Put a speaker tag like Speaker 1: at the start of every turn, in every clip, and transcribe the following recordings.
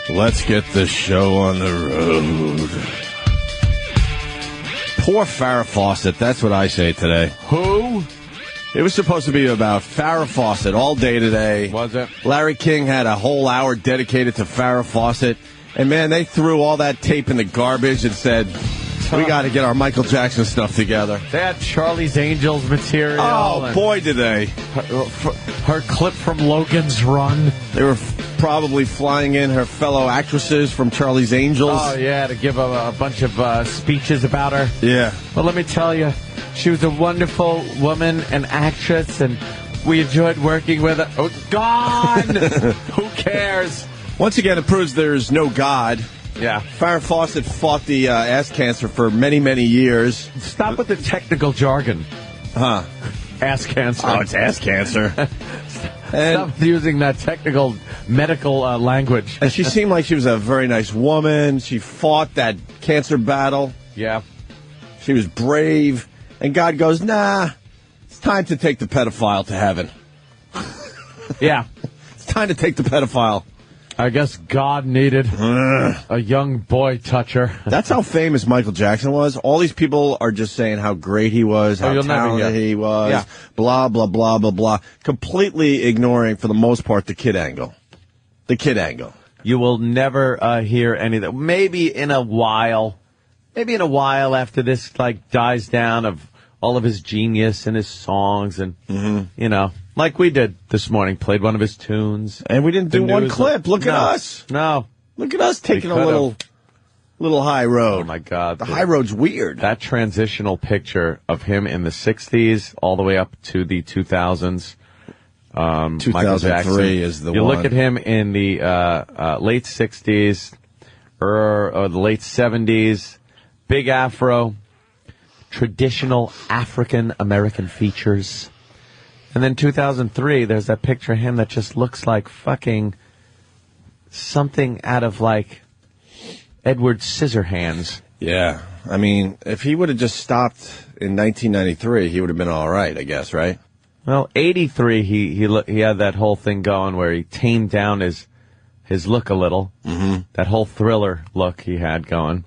Speaker 1: Let's get the show on the road. Poor Farrah Fawcett. That's what I say today.
Speaker 2: Who?
Speaker 1: It was supposed to be about Farrah Fawcett all day today.
Speaker 2: Was it?
Speaker 1: Larry King had a whole hour dedicated to Farrah Fawcett. And, man, they threw all that tape in the garbage and said, we got to get our Michael Jackson stuff together.
Speaker 2: They had Charlie's Angels material.
Speaker 1: Oh, boy, did they.
Speaker 2: Her clip from Logan's Run.
Speaker 1: They were probably flying in her fellow actresses from Charlie's Angels.
Speaker 2: Oh, yeah, to give a bunch of speeches about her.
Speaker 1: Yeah.
Speaker 2: Well, let me tell you, she was a wonderful woman and actress, and we enjoyed working with her. Oh, gone! Who cares?
Speaker 1: Once again, it proves there's no God.
Speaker 2: Yeah.
Speaker 1: Farrah Fawcett fought the ass cancer for many, many years.
Speaker 2: Stop with the technical jargon.
Speaker 1: Huh.
Speaker 2: Ass cancer.
Speaker 1: Oh, it's ass cancer.
Speaker 2: Stop using that technical medical language.
Speaker 1: And she seemed like she was a very nice woman. She fought that cancer battle.
Speaker 2: Yeah.
Speaker 1: She was brave. And God goes, nah, it's time to take the pedophile to heaven.
Speaker 2: Yeah.
Speaker 1: It's time to take the pedophile.
Speaker 2: I guess God needed a young boy toucher.
Speaker 1: That's how famous Michael Jackson was. All these people are just saying how great he was, how talented he was, blah, blah, blah, blah, blah. Completely ignoring, for the most part, the kid angle. The kid angle.
Speaker 2: You will never hear any of that. Maybe in a while after this dies down of all of his genius and his songs and, you know. Like we did this morning, played one of his tunes.
Speaker 1: And we didn't do one clip. Look at us.
Speaker 2: No.
Speaker 1: Look at us taking a little high road.
Speaker 2: Oh, my God.
Speaker 1: The high road's weird.
Speaker 2: That transitional picture of him in the 60s all the way up to the 2000s.
Speaker 1: 2003 is the one.
Speaker 2: You look at him in the late 60s or the late 70s, big afro, traditional African-American features. And then 2003, there's that picture of him that just looks like fucking something out of, Edward Scissorhands.
Speaker 1: Yeah. I mean, if he would have just stopped in 1993, he would have been all right, I guess, right?
Speaker 2: Well, 83, he had that whole thing going where he tamed down his look a little. Mm-hmm. That whole Thriller look he had going.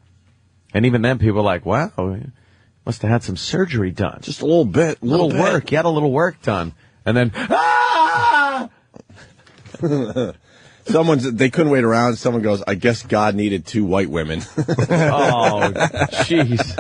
Speaker 2: And even then, people were like, wow, he must have had some surgery done.
Speaker 1: Just a little bit.
Speaker 2: Little work. He had a little work done. And then,
Speaker 1: they couldn't wait around. Someone goes, I guess God needed 2 white women.
Speaker 2: Oh, jeez.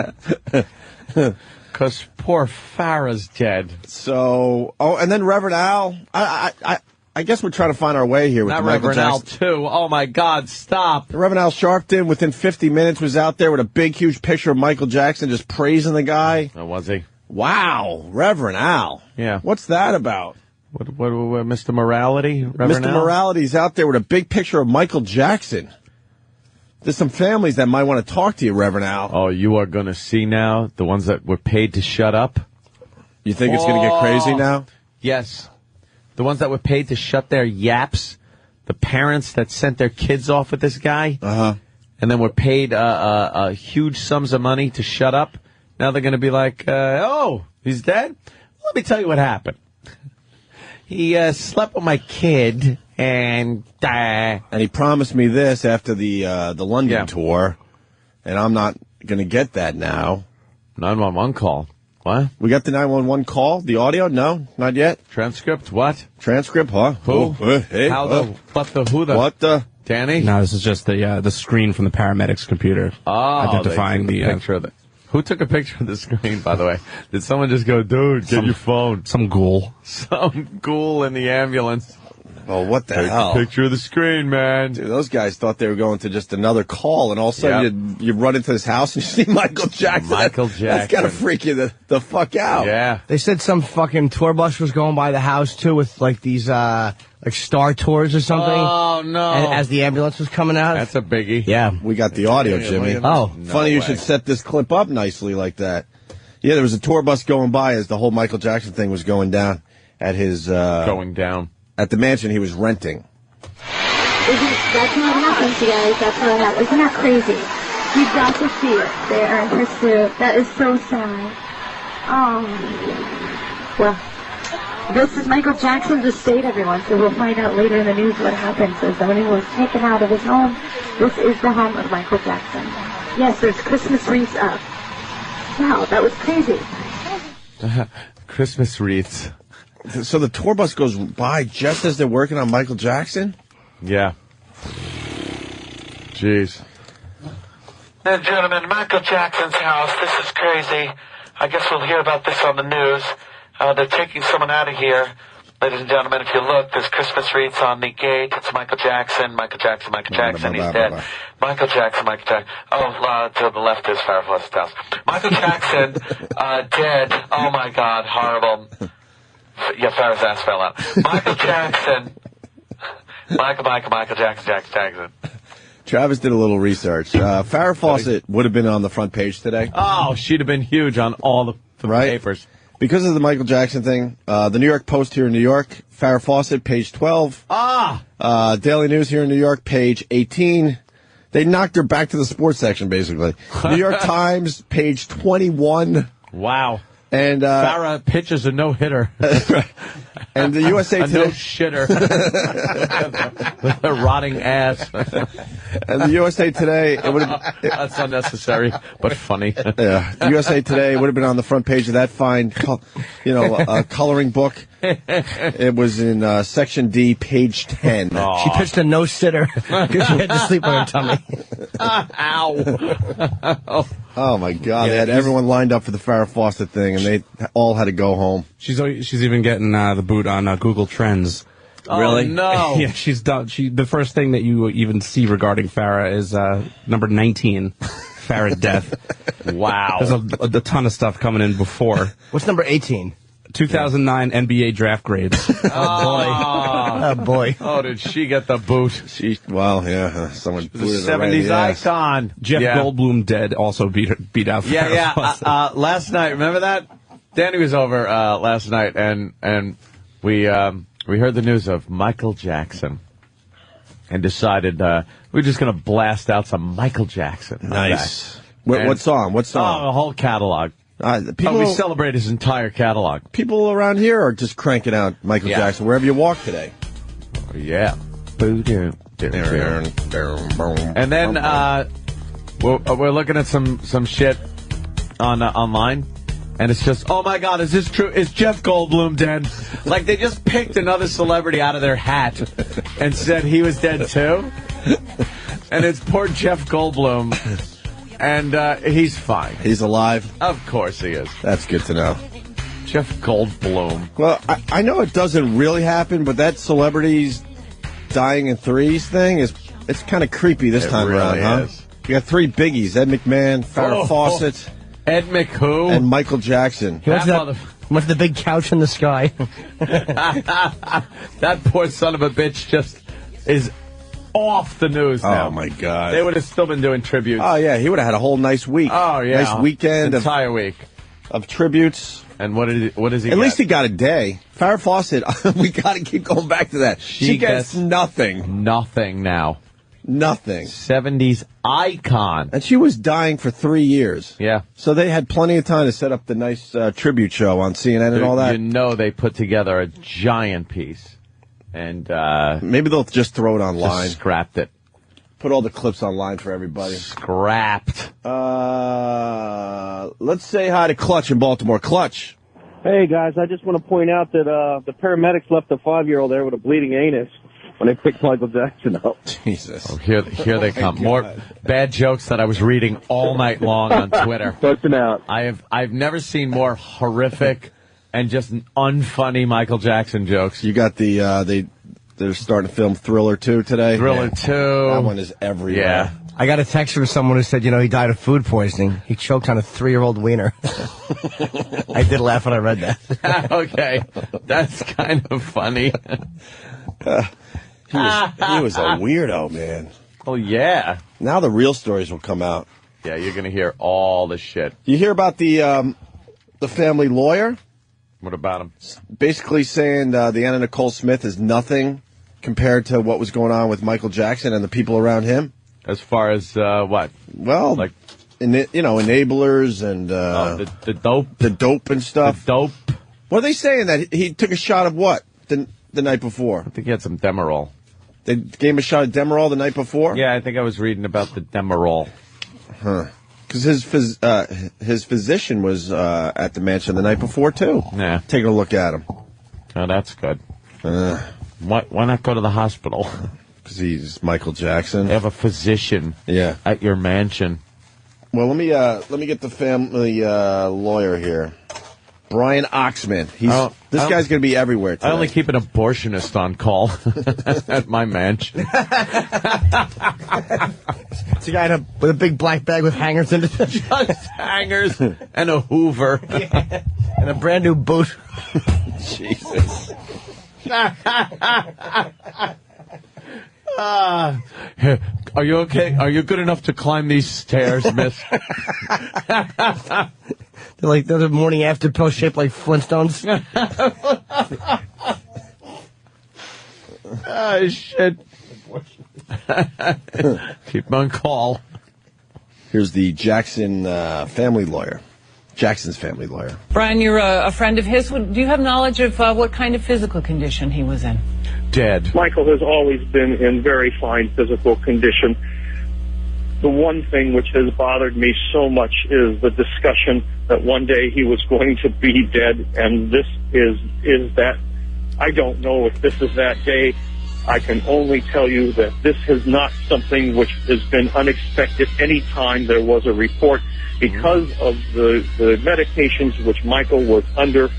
Speaker 2: Because poor Farrah's dead.
Speaker 1: So, and then Reverend Al. I guess we're trying to find our way here with
Speaker 2: Not
Speaker 1: the Michael
Speaker 2: Reverend Al,
Speaker 1: Jackson.
Speaker 2: too. Oh, my God, stop.
Speaker 1: Reverend Al Sharpton, within 50 minutes, was out there with a big, huge picture of Michael Jackson just praising the guy.
Speaker 2: Oh, was he?
Speaker 1: Wow, Reverend Al.
Speaker 2: Yeah.
Speaker 1: What's that about?
Speaker 2: What Mr. Morality? Reverend
Speaker 1: Mr.
Speaker 2: Al?
Speaker 1: Morality's out there with a big picture of Michael Jackson. There's some families that might want to talk to you, Reverend Al.
Speaker 2: Oh, you are going to see now the ones that were paid to shut up?
Speaker 1: You think it's going to get crazy now?
Speaker 2: Yes. The ones that were paid to shut their yaps, the parents that sent their kids off with this guy, and then were paid huge sums of money to shut up. Now they're going to be like, oh, he's dead? Let me tell you what happened. He slept with my kid, and
Speaker 1: he promised me this after the London tour, and I'm not going to get that now.
Speaker 2: 911 call. What?
Speaker 1: We got the 911 call? The audio? No, not yet.
Speaker 2: Transcript? What?
Speaker 1: Transcript? Huh?
Speaker 2: Who?
Speaker 1: Hey,
Speaker 2: Who the?
Speaker 1: What the?
Speaker 2: Danny?
Speaker 3: No, this is just the screen from the paramedics' computer. Identifying the
Speaker 2: picture of it. Who took a picture of the screen, by the way? Did someone just go, dude, get your phone?
Speaker 3: Some ghoul.
Speaker 2: Some ghoul in the ambulance.
Speaker 1: Oh, what the hell?
Speaker 2: Take a picture of the screen, man.
Speaker 1: Dude, those guys thought they were going to just another call, and all of a sudden you run into this house and you see Michael Jackson. That's got to freak you the fuck out.
Speaker 2: Yeah.
Speaker 4: They said some fucking tour bus was going by the house, too, with, these, Star Tours or something.
Speaker 2: Oh, no.
Speaker 4: And as the ambulance was coming out.
Speaker 2: That's a biggie.
Speaker 4: Yeah.
Speaker 1: We got the audio, Jimmy.
Speaker 4: Oh.
Speaker 1: Funny you should set this clip up nicely like that. Yeah, there was a tour bus going by as the whole Michael Jackson thing was going down at his...
Speaker 2: going down.
Speaker 1: At the mansion he was renting.
Speaker 5: That's not happens, you guys. That's what happens. Isn't that crazy? You've got to see it there in pursuit. That is so sad. Oh. Well, This is Michael Jackson's estate, everyone, so we'll find out later in the news what happened. So when he was taken out of his home, this is the home of Michael Jackson. Yes, there's Christmas wreaths up. Wow, that was crazy.
Speaker 2: Christmas wreaths.
Speaker 1: So the tour bus goes by just as they're working on Michael Jackson?
Speaker 2: Yeah. Jeez.
Speaker 6: And gentlemen, Michael Jackson's house. This is crazy. I guess we'll hear about this on the news. They're taking someone out of here. Ladies and gentlemen, if you look, there's Christmas wreaths on the gate. It's Michael Jackson, Michael Jackson, Michael Jackson. He's dead. Michael Jackson, Michael Jackson. Oh, to the left is Farrah Fawcett's house. Michael Jackson, dead. Oh, my God, horrible. Yeah, Farrah's ass fell out. Michael Jackson. Michael Jackson.
Speaker 1: Travis did a little research. Farrah Fawcett would have been on the front page today.
Speaker 2: Oh, she'd have been huge on all the papers.
Speaker 1: Because of the Michael Jackson thing, the New York Post here in New York, Farrah Fawcett, page 12. Daily News here in New York, page 18. They knocked her back to the sports section, basically. New York Times, page 21.
Speaker 2: Wow.
Speaker 1: And
Speaker 2: Farrah pitches a no-hitter.
Speaker 1: And the USA Today.
Speaker 2: No-shitter. With a rotting ass.
Speaker 1: And the USA Today.
Speaker 2: That's unnecessary, but funny.
Speaker 1: Yeah. The USA Today would have been on the front page of that fine, coloring book. It was in Section D, page 10.
Speaker 4: Aww. She pitched a no-sitter because she had to sleep on her tummy.
Speaker 2: Ow.
Speaker 1: Oh, my God. They had everyone lined up for the Farrah Fawcett thing, and they all had to go home.
Speaker 3: She's even getting the boot on Google Trends.
Speaker 2: Really? Oh, no.
Speaker 3: Yeah, she's done. The first thing that you even see regarding Farrah is number 19, Farrah death.
Speaker 2: Wow.
Speaker 3: There's a ton of stuff coming in before.
Speaker 4: What's number 18?
Speaker 3: 2009 NBA draft grades.
Speaker 4: Oh, boy.
Speaker 2: Oh, did she get the boot?
Speaker 1: Someone
Speaker 2: the 70s icon.
Speaker 3: Jeff Goldblum dead also beat out Farrah.
Speaker 2: Last night, remember that? Danny was over last night, and we heard the news of Michael Jackson and decided we're just going to blast out some Michael Jackson.
Speaker 1: Nice. What song?
Speaker 2: Oh, the whole catalog. We celebrate his entire catalog.
Speaker 1: People around here are just cranking out Michael Jackson wherever you walk today.
Speaker 2: Oh, yeah. And then we're looking at some shit on online, and it's just, oh my God, is this true? Is Jeff Goldblum dead? Like they just picked another celebrity out of their hat and said he was dead too. And it's poor Jeff Goldblum. And he's fine.
Speaker 1: He's alive?
Speaker 2: Of course he is.
Speaker 1: That's good to know.
Speaker 2: Jeff Goldblum.
Speaker 1: Well, I know it doesn't really happen, but that celebrities dying in threes thing it's kind of creepy this time around, huh? You got three biggies: Ed McMahon, Farrah Fawcett,
Speaker 2: Ed McWho,
Speaker 1: and Michael Jackson.
Speaker 4: What's the big couch in the sky?
Speaker 2: That poor son of a bitch just is off the news now.
Speaker 1: Oh, my God.
Speaker 2: They would have still been doing tributes.
Speaker 1: Oh, yeah. He would have had a whole nice week.
Speaker 2: Oh, yeah.
Speaker 1: Nice weekend.
Speaker 2: Entire week.
Speaker 1: Of tributes.
Speaker 2: And what does he
Speaker 1: At least he got a day. Farrah Fawcett, we got to keep going back to that. She gets nothing.
Speaker 2: Nothing now.
Speaker 1: Nothing.
Speaker 2: 70s icon.
Speaker 1: And she was dying for 3 years.
Speaker 2: Yeah.
Speaker 1: So they had plenty of time to set up the nice tribute show on CNN and all that.
Speaker 2: You know they put together a giant piece. And
Speaker 1: maybe they'll just throw it online.
Speaker 2: Just scrapped it.
Speaker 1: Put all the clips online for everybody.
Speaker 2: Scrapped.
Speaker 1: Let's say hi to Clutch in Baltimore. Clutch.
Speaker 7: Hey, guys, I just want to point out that the paramedics left a 5-year-old there with a bleeding anus when they picked Michael Jackson up.
Speaker 1: Jesus.
Speaker 2: Oh, here they come. More bad jokes that I was reading all night long on Twitter.
Speaker 7: Busting out.
Speaker 2: I've never seen more horrific and just unfunny Michael Jackson jokes.
Speaker 1: You got they're starting to film Thriller 2 today.
Speaker 2: Thriller 2.
Speaker 1: That one is everywhere.
Speaker 2: Yeah.
Speaker 4: I got a text from someone who said, he died of food poisoning. He choked on a 3-year-old wiener. I did laugh when I read that.
Speaker 2: Okay. That's kind of funny.
Speaker 1: He was a weirdo, man.
Speaker 2: Oh, yeah.
Speaker 1: Now the real stories will come out.
Speaker 2: Yeah, you're going to hear all the shit.
Speaker 1: You hear about the family lawyer?
Speaker 2: What about him?
Speaker 1: Basically saying the Anna Nicole Smith is nothing compared to what was going on with Michael Jackson and the people around him.
Speaker 2: As far as what?
Speaker 1: Well, like enablers and
Speaker 2: the dope,
Speaker 1: the dope and stuff.
Speaker 2: The dope.
Speaker 1: What are they saying? That he took a shot of what the night before?
Speaker 2: I think he had some Demerol.
Speaker 1: They gave him a shot of Demerol the night before?
Speaker 2: Yeah, I think I was reading about the Demerol.
Speaker 1: Huh. Because his physician was at the mansion the night before, too.
Speaker 2: Yeah.
Speaker 1: Taking a look at him.
Speaker 2: Oh, that's good. Why not go to the hospital?
Speaker 1: Because he's Michael Jackson.
Speaker 2: They have a physician at your mansion.
Speaker 1: Well, let me get the family lawyer here. Brian Oxman. This guy's going to be everywhere today.
Speaker 2: I only keep an abortionist on call at my mansion.
Speaker 4: It's a guy with a big black bag with hangers in it.
Speaker 2: Just hangers and a Hoover.
Speaker 4: Yeah. And a brand new boot.
Speaker 1: Jesus.
Speaker 2: Are you okay? Are you good enough to climb these stairs, miss?
Speaker 4: They're like those are morning after pill shaped like Flintstones.
Speaker 2: Oh, shit. Keep on call.
Speaker 1: Here's the Jackson family lawyer. Jackson's family lawyer.
Speaker 8: Brian, you're a friend of his. Do you have knowledge of what kind of physical condition he was in?
Speaker 2: Dead.
Speaker 7: Michael has always been in very fine physical condition. The one thing which has bothered me so much is the discussion that one day he was going to be dead, and this is that. I don't know if this is that day. I can only tell you that this is not something which has been unexpected any time there was a report. Because of the medications which Michael was under,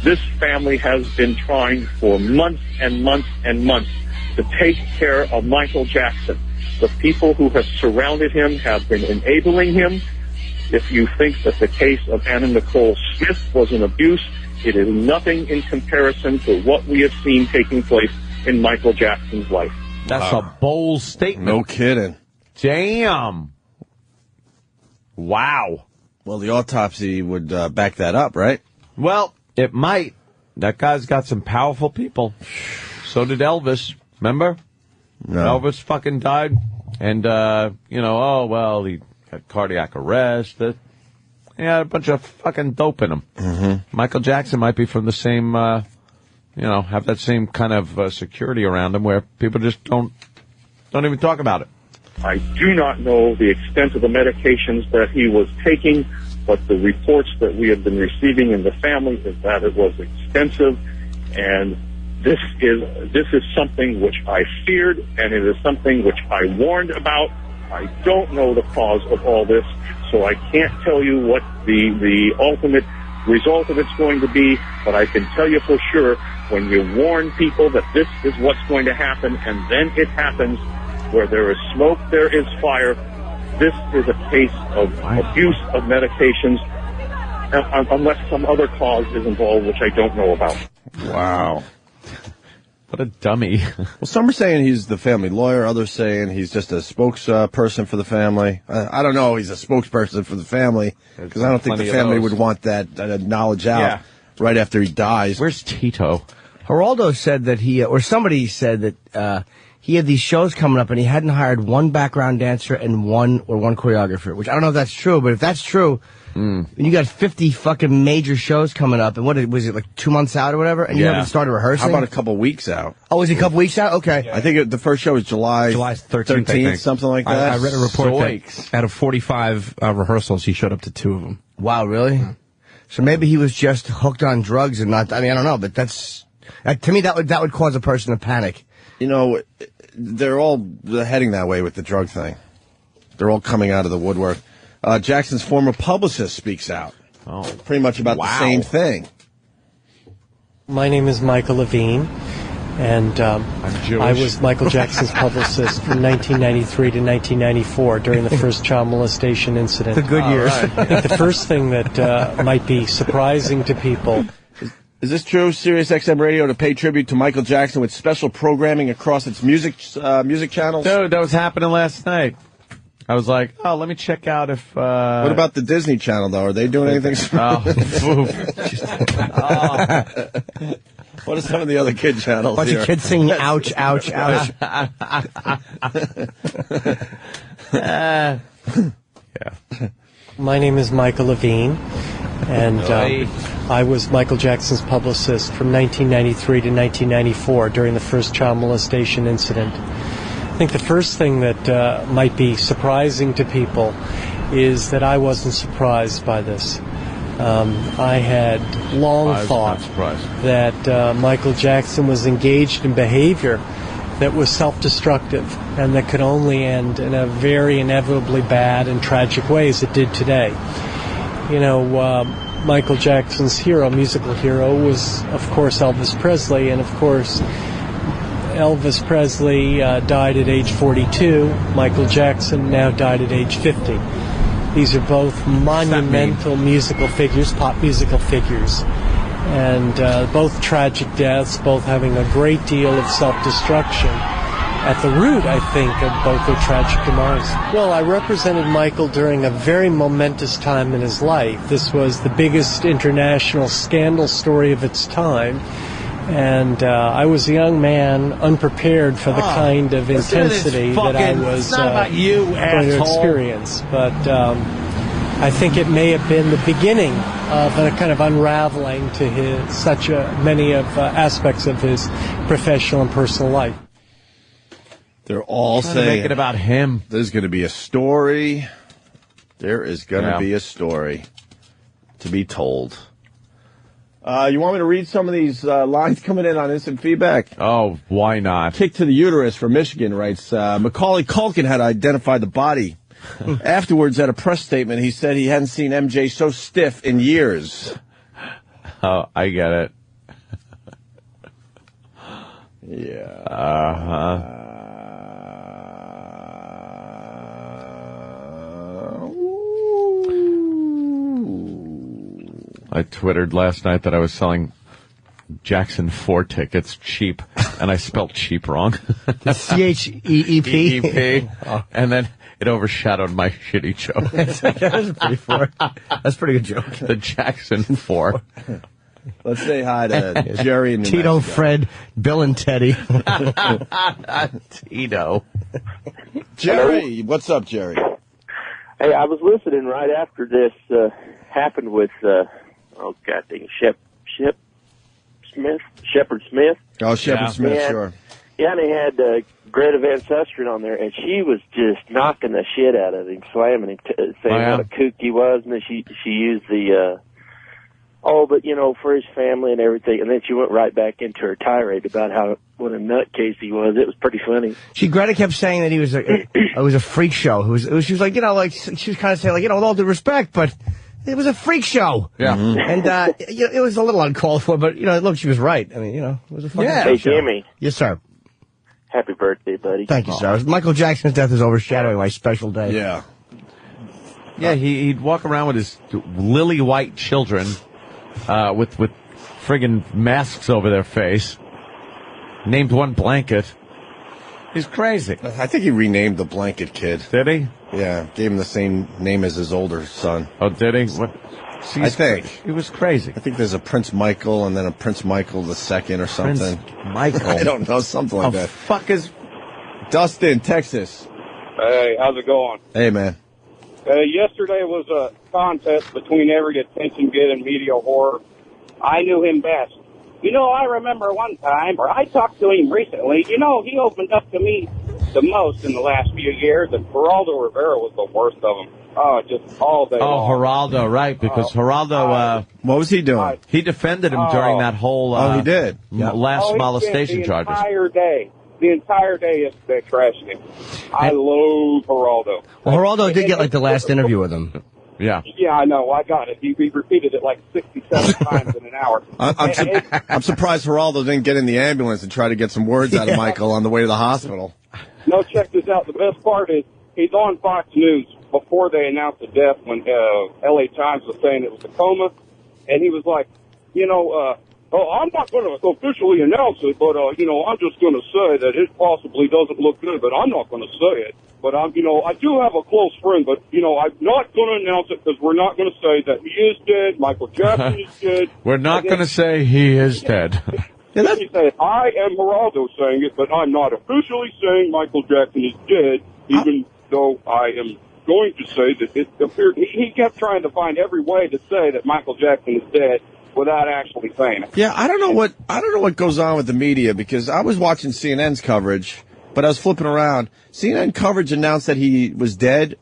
Speaker 7: this family has been trying for months and months and months to take care of Michael Jackson. The people who have surrounded him have been enabling him. If you think that the case of Anna Nicole Smith was an abuse, it is nothing in comparison to what we have seen taking place in Michael Jackson's life.
Speaker 2: That's a bold statement.
Speaker 1: No kidding.
Speaker 2: Damn. Wow.
Speaker 1: Well, the autopsy would back that up, right?
Speaker 2: Well, it might. That guy's got some powerful people. So did Elvis. Remember?
Speaker 1: No.
Speaker 2: Elvis fucking died. And, he had cardiac arrest. He had a bunch of fucking dope in him.
Speaker 1: Mm-hmm.
Speaker 2: Michael Jackson might be from the same, have that same kind of security around him where people just don't even talk about it.
Speaker 7: I do not know the extent of the medications that he was taking, but the reports that we have been receiving in the family is that it was extensive, and this is something which I feared, and it is something which I warned about. I don't know the cause of all this, so I can't tell you what the ultimate result of it's going to be, but I can tell you for sure, when you warn people that this is what's going to happen, and then it happens, where there is smoke, there is fire. This is a case of abuse of medications, unless some other cause is involved, which I don't know about.
Speaker 1: Wow.
Speaker 2: What a dummy.
Speaker 1: Well, some are saying he's the family lawyer. Others saying he's just a spokesperson for the family. I don't know. He's a spokesperson for the family because I don't think the family would want that knowledge out right after he dies.
Speaker 2: Where's Tito?
Speaker 4: Geraldo said that somebody said that he had these shows coming up and he hadn't hired one background dancer and one choreographer, which I don't know if that's true, but if that's true, and you got 50 fucking major shows coming up, and what was it, like 2 months out or whatever, and you haven't started rehearsing?
Speaker 1: How about a couple weeks out?
Speaker 4: Oh, is it a couple weeks out? Okay.
Speaker 1: Yeah. I think the first show was July 13th, I think. Something like that.
Speaker 3: I read a report that out of 45 rehearsals, he showed up to 2 of them.
Speaker 4: Wow, really? Mm-hmm. So maybe he was just hooked on drugs and not, I don't know, but that's, to me, that would cause a person to panic.
Speaker 1: You know, they're all heading that way with the drug thing. They're all coming out of the woodwork. Jackson's former publicist speaks out.
Speaker 2: Oh,
Speaker 1: pretty much about the same thing.
Speaker 9: My name is Michael Levine, and I was Michael Jackson's publicist from 1993 to 1994 during the first child molestation incident.
Speaker 4: The good years.
Speaker 9: Right. I think the first thing that might be surprising to people.
Speaker 1: Is this true? Sirius XM Radio to pay tribute to Michael Jackson with special programming across its music channels?
Speaker 2: Dude, that was happening last night. I was like, let me check out if...
Speaker 1: What about the Disney Channel, though? Are they doing anything? What are some of the other kid channels
Speaker 4: Bunch of kids singing, ouch, ouch, ouch.
Speaker 9: My name is Michael Levine, And I was Michael Jackson's publicist from 1993 to 1994 during the first child molestation incident. I think the first thing that might be surprising to people is that I wasn't surprised by this. I had long thought that Michael Jackson was engaged in behavior that was self-destructive and that could only end in a very inevitably bad and tragic way, as it did today. You know, Michael Jackson's musical hero, was, of course, Elvis Presley, and, of course, Elvis Presley died at age 42. Michael Jackson now died at age 50. These are both monumental musical figures, pop musical figures, and both tragic deaths, both having a great deal of self-destruction at the root, I think, of both their tragic demise. Well, I represented Michael during a very momentous time in his life. This was the biggest international scandal story of its time. And I was a young man, unprepared for the kind of intensity that I was going to experience. But I think it may have been the beginning of a kind of unraveling to many of aspects of his professional and personal life.
Speaker 1: They're all saying,
Speaker 2: to make it about him.
Speaker 1: There's going to be a story. There is going to be a story to be told. You want me to read some of these lines coming in on instant feedback?
Speaker 2: Oh, why not?
Speaker 1: Kick to the uterus from Michigan writes, Macaulay Culkin had identified the body. Afterwards, at a press statement, he said he hadn't seen MJ so stiff in years.
Speaker 2: Oh, I get it.
Speaker 1: Yeah.
Speaker 2: Uh-huh. I twittered last night that I was selling Jackson 4 tickets cheap, and I spelled cheap wrong.
Speaker 4: CHEEP?
Speaker 2: EEP. And then it overshadowed my shitty joke.
Speaker 4: That's a pretty good joke.
Speaker 2: The Jackson 4.
Speaker 1: Let's say hi to Jerry and
Speaker 4: Tito, Fred, Bill, and Teddy.
Speaker 2: Tito.
Speaker 1: Jerry, what's up, Jerry?
Speaker 10: Hey, I was listening right after this happened with, Shepard Smith.
Speaker 1: Oh, Shepard Smith, sure.
Speaker 10: Yeah, and they had Greta Van Susteren on there, and she was just knocking the shit out of him, slamming him, saying what a kook he was, and then she used the, but, for his family and everything, and then she went right back into her tirade about what a nutcase he was. It was pretty funny.
Speaker 4: Greta kept saying that he was it was a freak show. She was like, she was kind of saying, with all due respect, but it was a freak show.
Speaker 2: Yeah.
Speaker 4: And, it was a little uncalled for, but, look, she was right. I mean, it was a fucking freak show.
Speaker 10: Hey, Jimmy.
Speaker 4: Yes, sir.
Speaker 10: Happy birthday, buddy.
Speaker 4: Thank you, sir. Michael Jackson's death is overshadowing my special day.
Speaker 1: Yeah.
Speaker 2: Yeah, he'd walk around with his lily white children, with friggin' masks over their face. Named one Blanket. He's crazy.
Speaker 1: I think he renamed the Blanket Kid.
Speaker 2: Did he?
Speaker 1: Yeah, gave him the same name as his older son.
Speaker 2: Oh, did he? What?
Speaker 1: I think.
Speaker 2: He was crazy.
Speaker 1: I think there's a Prince Michael and then a Prince Michael II or something.
Speaker 2: Prince Michael?
Speaker 1: I don't know, something like that.
Speaker 2: Fuck is...
Speaker 1: Dustin, Texas.
Speaker 11: Hey, how's it going?
Speaker 1: Hey, man.
Speaker 11: Yesterday was a contest between every attention-getting media whore. I knew him best. I remember one time, or I talked to him recently, he opened up to me the most in the last few years, and Geraldo Rivera was the worst of them. Oh, just all day long.
Speaker 2: Geraldo, right, because Geraldo...
Speaker 1: what was he doing?
Speaker 2: He defended him during that whole...
Speaker 1: he did?
Speaker 2: Last molestation charges.
Speaker 11: The entire day yesterday trashing him. I loathe Geraldo.
Speaker 4: Well, Geraldo did get, the last interview with him.
Speaker 2: Yeah.
Speaker 11: Yeah, I know. I got it. He repeated it 67 times in an hour.
Speaker 1: I'm surprised Geraldo didn't get in the ambulance and try to get some words out of Michael on the way to the hospital.
Speaker 11: No, check this out. The best part is he's on Fox News before they announced the death when L.A. Times was saying it was a coma. And he was like, I'm not going to officially announce it, but, I'm just going to say that it possibly doesn't look good, but I'm not going to say it. But, I do have a close friend, but, I'm not going to announce it because we're not going to say that he is dead, Michael Jackson is dead.
Speaker 2: We're not going to say he is dead.
Speaker 11: And then he said, I am Geraldo saying it, but I'm not officially saying Michael Jackson is dead, even though I am going to say that it appeared he kept trying to find every way to say that Michael Jackson is dead without actually saying it.
Speaker 1: Yeah, I don't know what goes on with the media, because I was watching CNN's coverage, but I was flipping around. CNN coverage announced that he was dead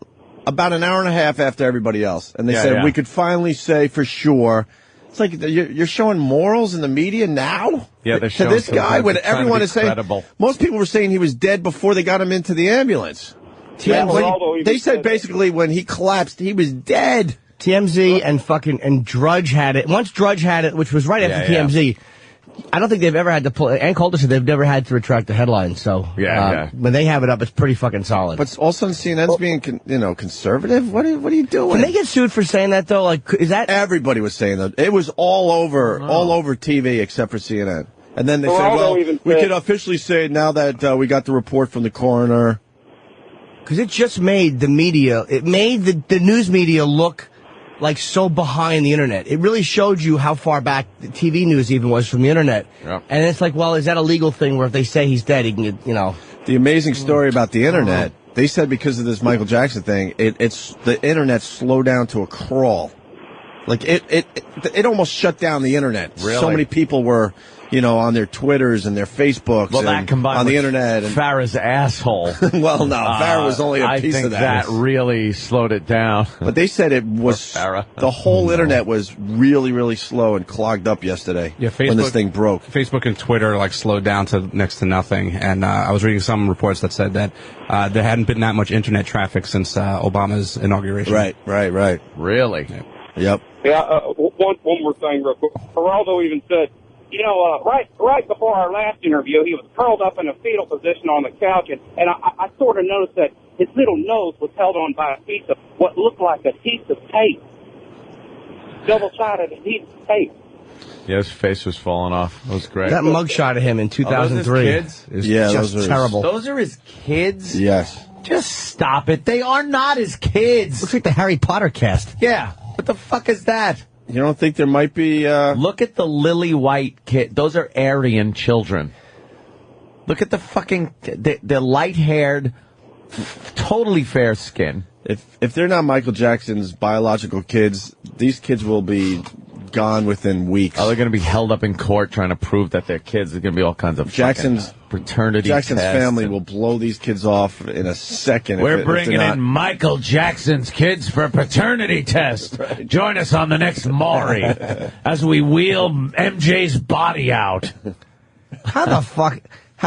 Speaker 1: about an hour and a half after everybody else, and they said we could finally say for sure. It's like you're showing morals in the media now?
Speaker 2: Yeah, they're
Speaker 1: to
Speaker 2: showing
Speaker 1: this guy when everyone is saying
Speaker 2: credible.
Speaker 1: Most people were saying he was dead before they got him into the ambulance. They said basically when he collapsed, he was dead.
Speaker 4: TMZ and Drudge had it. Once Drudge had it, which was right after TMZ, I don't think they've ever had to pull. Ann Coulter said they've never had to retract the headline. So when they have it up, it's pretty fucking solid.
Speaker 1: But also CNN's being conservative. What are you doing?
Speaker 4: Can they get sued for saying that though? Like, is that
Speaker 1: everybody was saying that? It was all over TV except for CNN. And then they said, well, we could officially say it now that we got the report from the coroner.
Speaker 4: Because it just made the media, it made the news media look like so behind the internet. It really showed you how far back the TV news even was from the internet. Yep. And it's like, well, is that a legal thing where if they say he's dead, he can get,
Speaker 1: The amazing story about the internet, they said because of this Michael Jackson thing, it's the internet slowed down to a crawl. Like it almost shut down the internet.
Speaker 2: Really?
Speaker 1: So many people were, on their Twitters and their Facebooks
Speaker 2: that combined
Speaker 1: on the
Speaker 2: with
Speaker 1: internet. And
Speaker 2: Farrah's asshole.
Speaker 1: Well, no, Farrah was only a piece of that.
Speaker 2: I think that really slowed it down.
Speaker 1: But they said it was the whole internet was really, really slow and clogged up yesterday.
Speaker 3: Yeah, Facebook,
Speaker 1: when this thing broke.
Speaker 3: Facebook and Twitter slowed down to next to nothing. And I was reading some reports that said that there hadn't been that much internet traffic since Obama's inauguration.
Speaker 1: Right.
Speaker 2: Really?
Speaker 1: Yep.
Speaker 11: Yeah, one more thing real quick. Geraldo even said, right before our last interview, he was curled up in a fetal position on the couch, and I sort of noticed that his little nose was held on by a piece of what looked like a piece of tape. Double-sided adhesive tape.
Speaker 2: Yeah, his face was falling off. It was great.
Speaker 4: That mugshot of him in 2003
Speaker 2: is
Speaker 4: just terrible.
Speaker 2: Those are his kids?
Speaker 1: Yes.
Speaker 2: Just stop it. They are not his kids.
Speaker 4: Looks like the Harry Potter cast.
Speaker 2: Yeah. What the fuck is that?
Speaker 1: You don't think there might be...
Speaker 2: Look at the lily white kid. Those are Aryan children. Look at the fucking... They're light-haired, totally fair skin.
Speaker 1: If they're not Michael Jackson's biological kids, these kids will be gone within weeks.
Speaker 2: Oh, they're going to be held up in court trying to prove that they're kids. There's going to be all kinds of
Speaker 1: Jackson's
Speaker 2: paternity
Speaker 1: Jackson's
Speaker 2: tests
Speaker 1: family will blow these kids off in a second.
Speaker 2: We're bringing in Michael Jackson's kids for a paternity test. Right. Join us on the next Maury as we wheel MJ's body out.
Speaker 4: How the fuck?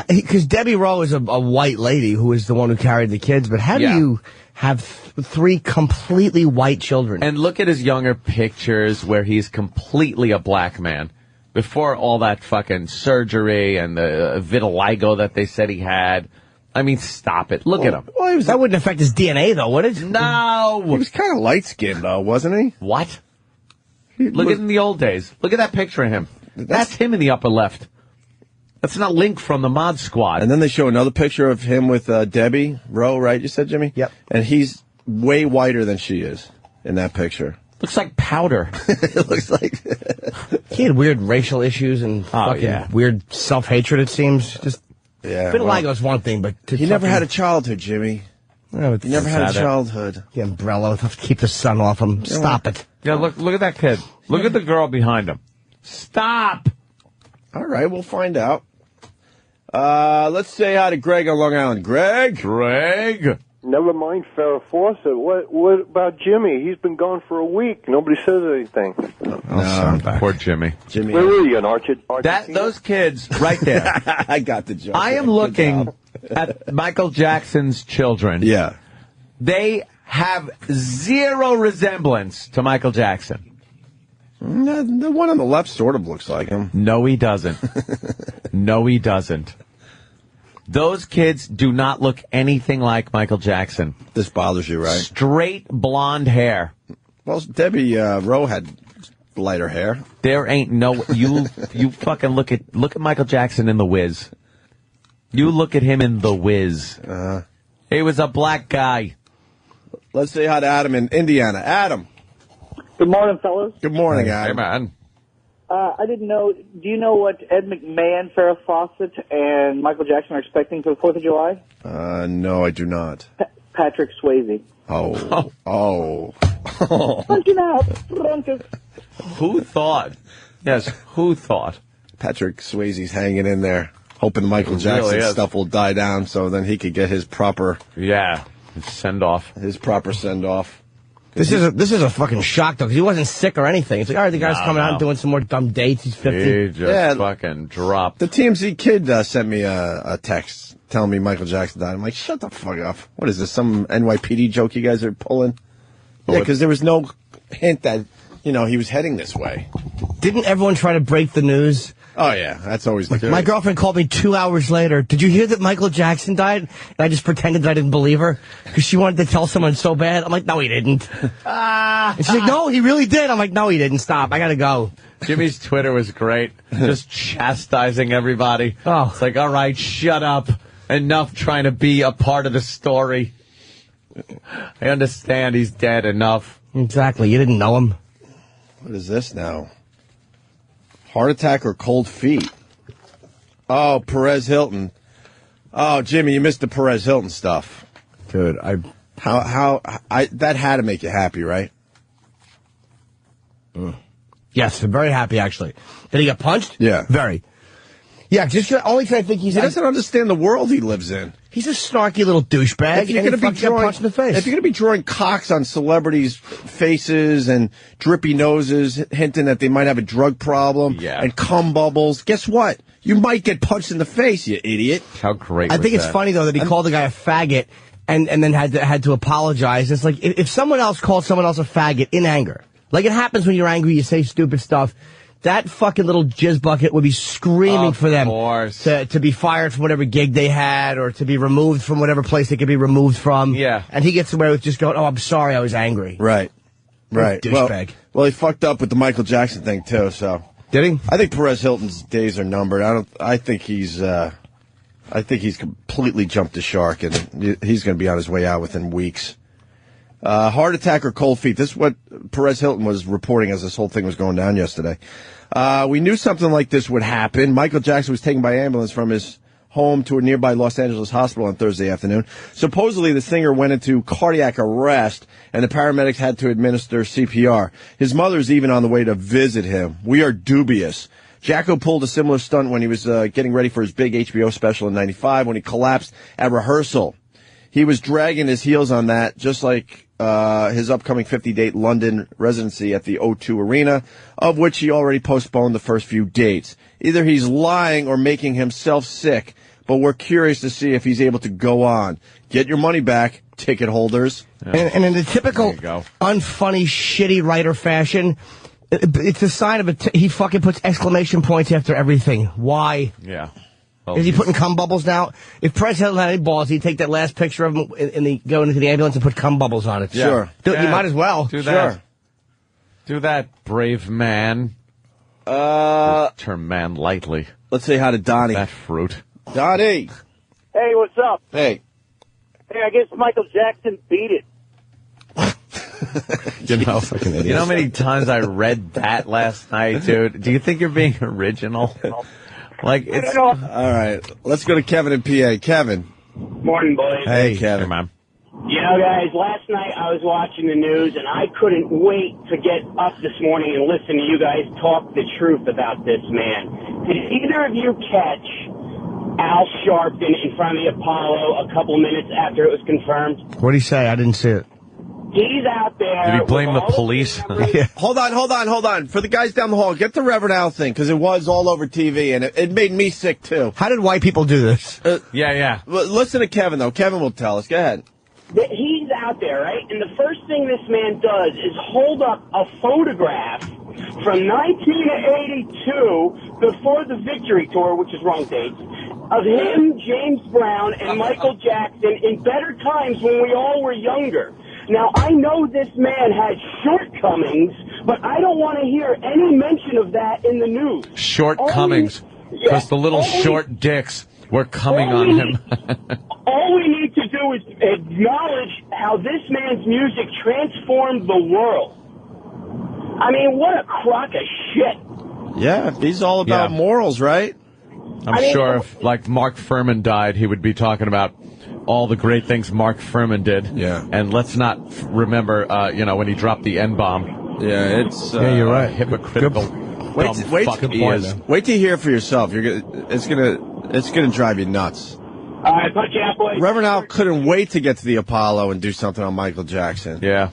Speaker 4: Because Debbie Rowe is a white lady who is the one who carried the kids, but how do you have three completely white children?
Speaker 2: And look at his younger pictures where he's completely a black man. Before all that fucking surgery and the vitiligo that they said he had. I mean, stop it. Look at him.
Speaker 4: Well, that wouldn't affect his DNA, though, would it?
Speaker 2: No.
Speaker 1: He was kind of light-skinned, though, wasn't he?
Speaker 2: What? Look at him in the old days. Look at that picture of him. That's him in the upper left. That's not Link from the Mod Squad.
Speaker 1: And then they show another picture of him with Debbie Rowe, right? You said, Jimmy?
Speaker 4: Yep.
Speaker 1: And he's way whiter than she is in that picture.
Speaker 2: Looks like powder.
Speaker 1: It looks like...
Speaker 4: He had weird racial issues and weird self-hatred, it seems. Just vitiligo's one thing, but...
Speaker 1: He never had a childhood, Jimmy.
Speaker 4: No,
Speaker 1: he never had a childhood.
Speaker 4: The umbrella, have to keep the sun off him. Stop it.
Speaker 2: Yeah, look at that kid. Look at the girl behind him. Stop!
Speaker 1: All right, we'll find out. Let's say hi to Greg on Long Island. Greg?
Speaker 12: Never mind Farrah Fawcett. What about Jimmy? He's been gone for a week. Nobody says anything.
Speaker 2: Poor Jimmy.
Speaker 12: Where were you, in Argentina?
Speaker 2: Those kids right there.
Speaker 1: I got the joke.
Speaker 2: I am looking at Michael Jackson's children.
Speaker 1: Yeah.
Speaker 2: They have zero resemblance to Michael Jackson.
Speaker 1: The one on the left sort of looks like him.
Speaker 2: No, he doesn't. No, he doesn't. Those kids do not look anything like Michael Jackson.
Speaker 1: This bothers you, right?
Speaker 2: Straight blonde hair.
Speaker 1: Well, Debbie Rowe had lighter hair.
Speaker 2: There ain't no... You fucking look at Michael Jackson in The Wiz. You look at him in The Wiz. He was a black guy.
Speaker 1: Let's say hi to Adam in Indiana. Adam.
Speaker 13: Good morning, fellas.
Speaker 1: Good morning, Adam.
Speaker 2: Hey, man.
Speaker 13: I didn't know. Do you know what Ed McMahon, Farrah Fawcett, and Michael Jackson are expecting for the 4th of July?
Speaker 1: No, I do not.
Speaker 13: Patrick Swayze.
Speaker 1: Oh.
Speaker 13: Punching out. Drunkus.
Speaker 2: Who thought? Yes, who thought?
Speaker 1: Patrick Swayze's hanging in there, hoping Michael Jackson
Speaker 2: really
Speaker 1: stuff will die down so then he could get his proper...
Speaker 2: Yeah, send-off.
Speaker 1: His proper send-off.
Speaker 4: This is a fucking shock, though, because he wasn't sick or anything. It's like, all right, the guy's coming out and doing some more dumb dates. He's 50.
Speaker 2: He just fucking dropped.
Speaker 1: The TMZ kid sent me a text telling me Michael Jackson died. I'm like, shut the fuck up. What is this, some NYPD joke you guys are pulling? Yeah, because there was no hint that, he was heading this way.
Speaker 4: Didn't everyone try to break the news?
Speaker 1: Oh, yeah, that's always the case.
Speaker 4: My girlfriend called me 2 hours later. Did you hear that Michael Jackson died? And I just pretended that I didn't believe her because she wanted to tell someone so bad. I'm like, no, he didn't. And she's like, no, he really did. I'm like, no, he didn't. Stop. I got to go.
Speaker 2: Jimmy's Twitter was great. Just chastising everybody. Oh. It's like, all right, shut up. Enough trying to be a part of the story. I understand he's dead enough.
Speaker 4: Exactly. You didn't know him.
Speaker 1: What is this now? Heart attack or cold feet? Oh, Perez Hilton. Oh, Jimmy, you missed the Perez Hilton stuff.
Speaker 4: Dude,
Speaker 1: that had to make you happy, right?
Speaker 4: Yes, very happy, actually. Did he get punched?
Speaker 1: Yeah.
Speaker 4: Very. Yeah, just the only thing I think
Speaker 1: he doesn't understand the world he lives in.
Speaker 4: He's a snarky little douchebag.
Speaker 1: If you're going to be
Speaker 4: punched in the face.
Speaker 1: If you're going to be drawing cocks on celebrities' faces and drippy noses, hinting that they might have a drug problem and cum bubbles, guess what? You might get punched in the face, you idiot.
Speaker 2: How great!
Speaker 4: I think it's funny though that he called the guy a faggot and then had to apologize. It's like if someone else called someone else a faggot in anger, like it happens when you're angry, you say stupid stuff. That fucking little jizz bucket would be screaming for them to be fired from whatever gig they had or to be removed from whatever place they could be removed from.
Speaker 2: Yeah.
Speaker 4: And he gets away with just going, oh, I'm sorry, I was angry.
Speaker 1: Right.
Speaker 4: Douchebag.
Speaker 1: Well, he fucked up with the Michael Jackson thing, too, so.
Speaker 4: Did he?
Speaker 1: I think Perez Hilton's days are numbered. I think he's completely jumped the shark, and he's going to be on his way out within weeks. Heart attack or cold feet. This is what Perez Hilton was reporting as this whole thing was going down yesterday. We knew something like this would happen. Michael Jackson was taken by ambulance from his home to a nearby Los Angeles hospital on Thursday afternoon. Supposedly, the singer went into cardiac arrest, and the paramedics had to administer CPR. His mother's even on the way to visit him. We are dubious. Jacko pulled a similar stunt when he was getting ready for his big HBO special in '95 when he collapsed at rehearsal. He was dragging his heels on that, just like his upcoming 50-date London residency at the O2 Arena, of which he already postponed the first few dates. Either he's lying or making himself sick, but we're curious to see if he's able to go on. Get your money back, ticket holders.
Speaker 4: And in the typical unfunny, shitty writer fashion, it's a sign of he fucking puts exclamation points after everything. Why?
Speaker 2: Yeah.
Speaker 4: Is he putting cum bubbles now? If Perez Hilton had any balls, he'd take that last picture of him going into the ambulance and put cum bubbles on it.
Speaker 1: Yeah. Sure.
Speaker 4: You might as well.
Speaker 2: Do that. Sure. Do that, brave man. Term man lightly.
Speaker 1: Let's say hi to Donnie.
Speaker 2: That fruit.
Speaker 1: Donnie.
Speaker 13: Hey, what's up?
Speaker 1: Hey.
Speaker 13: Hey, I guess Michael Jackson beat it.
Speaker 2: You know how many times I read that last night, dude? Do you think you're being original? Like, it's...
Speaker 1: All right, let's go to Kevin in PA. Kevin.
Speaker 14: Morning, boys.
Speaker 1: Hey, Kevin.
Speaker 2: Hey, man.
Speaker 14: You know, guys, last night I was watching the news, and I couldn't wait to get up this morning and listen to you guys talk the truth about this man. Did either of you catch Al Sharpton in front of the Apollo a couple minutes after it was confirmed?
Speaker 4: What did he say? I didn't see it.
Speaker 14: He's out there.
Speaker 2: Did he blame the police?
Speaker 1: Yeah. Hold on. For the guys down the hall, get the Reverend Al thing, because it was all over TV, and it made me sick, too.
Speaker 4: How did white people do this?
Speaker 2: Yeah.
Speaker 1: Listen to Kevin, though. Kevin will tell us. Go ahead.
Speaker 14: He's out there, right? And the first thing this man does is hold up a photograph from 1982, before the Victory Tour, which is wrong dates, of him, James Brown, and Michael Jackson in better times when we all were younger. Now, I know this man had shortcomings, but I don't want to hear any mention of that in the news.
Speaker 2: Shortcomings. Because the little short dicks were coming on him.
Speaker 14: All we need to do is acknowledge how this man's music transformed the world. I mean, what a crock of shit.
Speaker 1: Yeah, he's all about morals, right?
Speaker 2: I'm sure if, like, Mark Furman died, he would be talking about all the great things Mark Furman did.
Speaker 1: Yeah.
Speaker 2: And let's not remember, when he dropped the N-bomb.
Speaker 1: Yeah, it's...
Speaker 4: yeah, you're right.
Speaker 2: Hypocritical.
Speaker 1: Wait till you hear it for yourself. It's gonna drive you nuts.
Speaker 14: All right, punch out, boys.
Speaker 1: Reverend Al couldn't wait to get to the Apollo and do something on Michael Jackson.
Speaker 2: Yeah.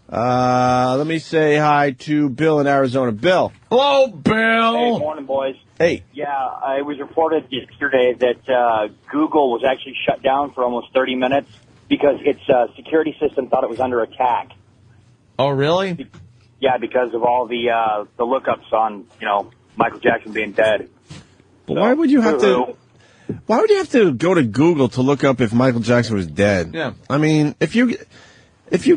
Speaker 1: Let me say hi to Bill in Arizona. Bill.
Speaker 2: Hello, Bill.
Speaker 15: Hey, morning, boys.
Speaker 1: Hey.
Speaker 15: Yeah, it was reported yesterday that Google was actually shut down for almost 30 minutes because its security system thought it was under attack.
Speaker 2: Oh, really?
Speaker 15: Yeah, because of all the lookups on, Michael Jackson being dead.
Speaker 1: But why would you have to... Why would you have to go to Google to look up if Michael Jackson was dead?
Speaker 2: Yeah.
Speaker 1: I mean, if you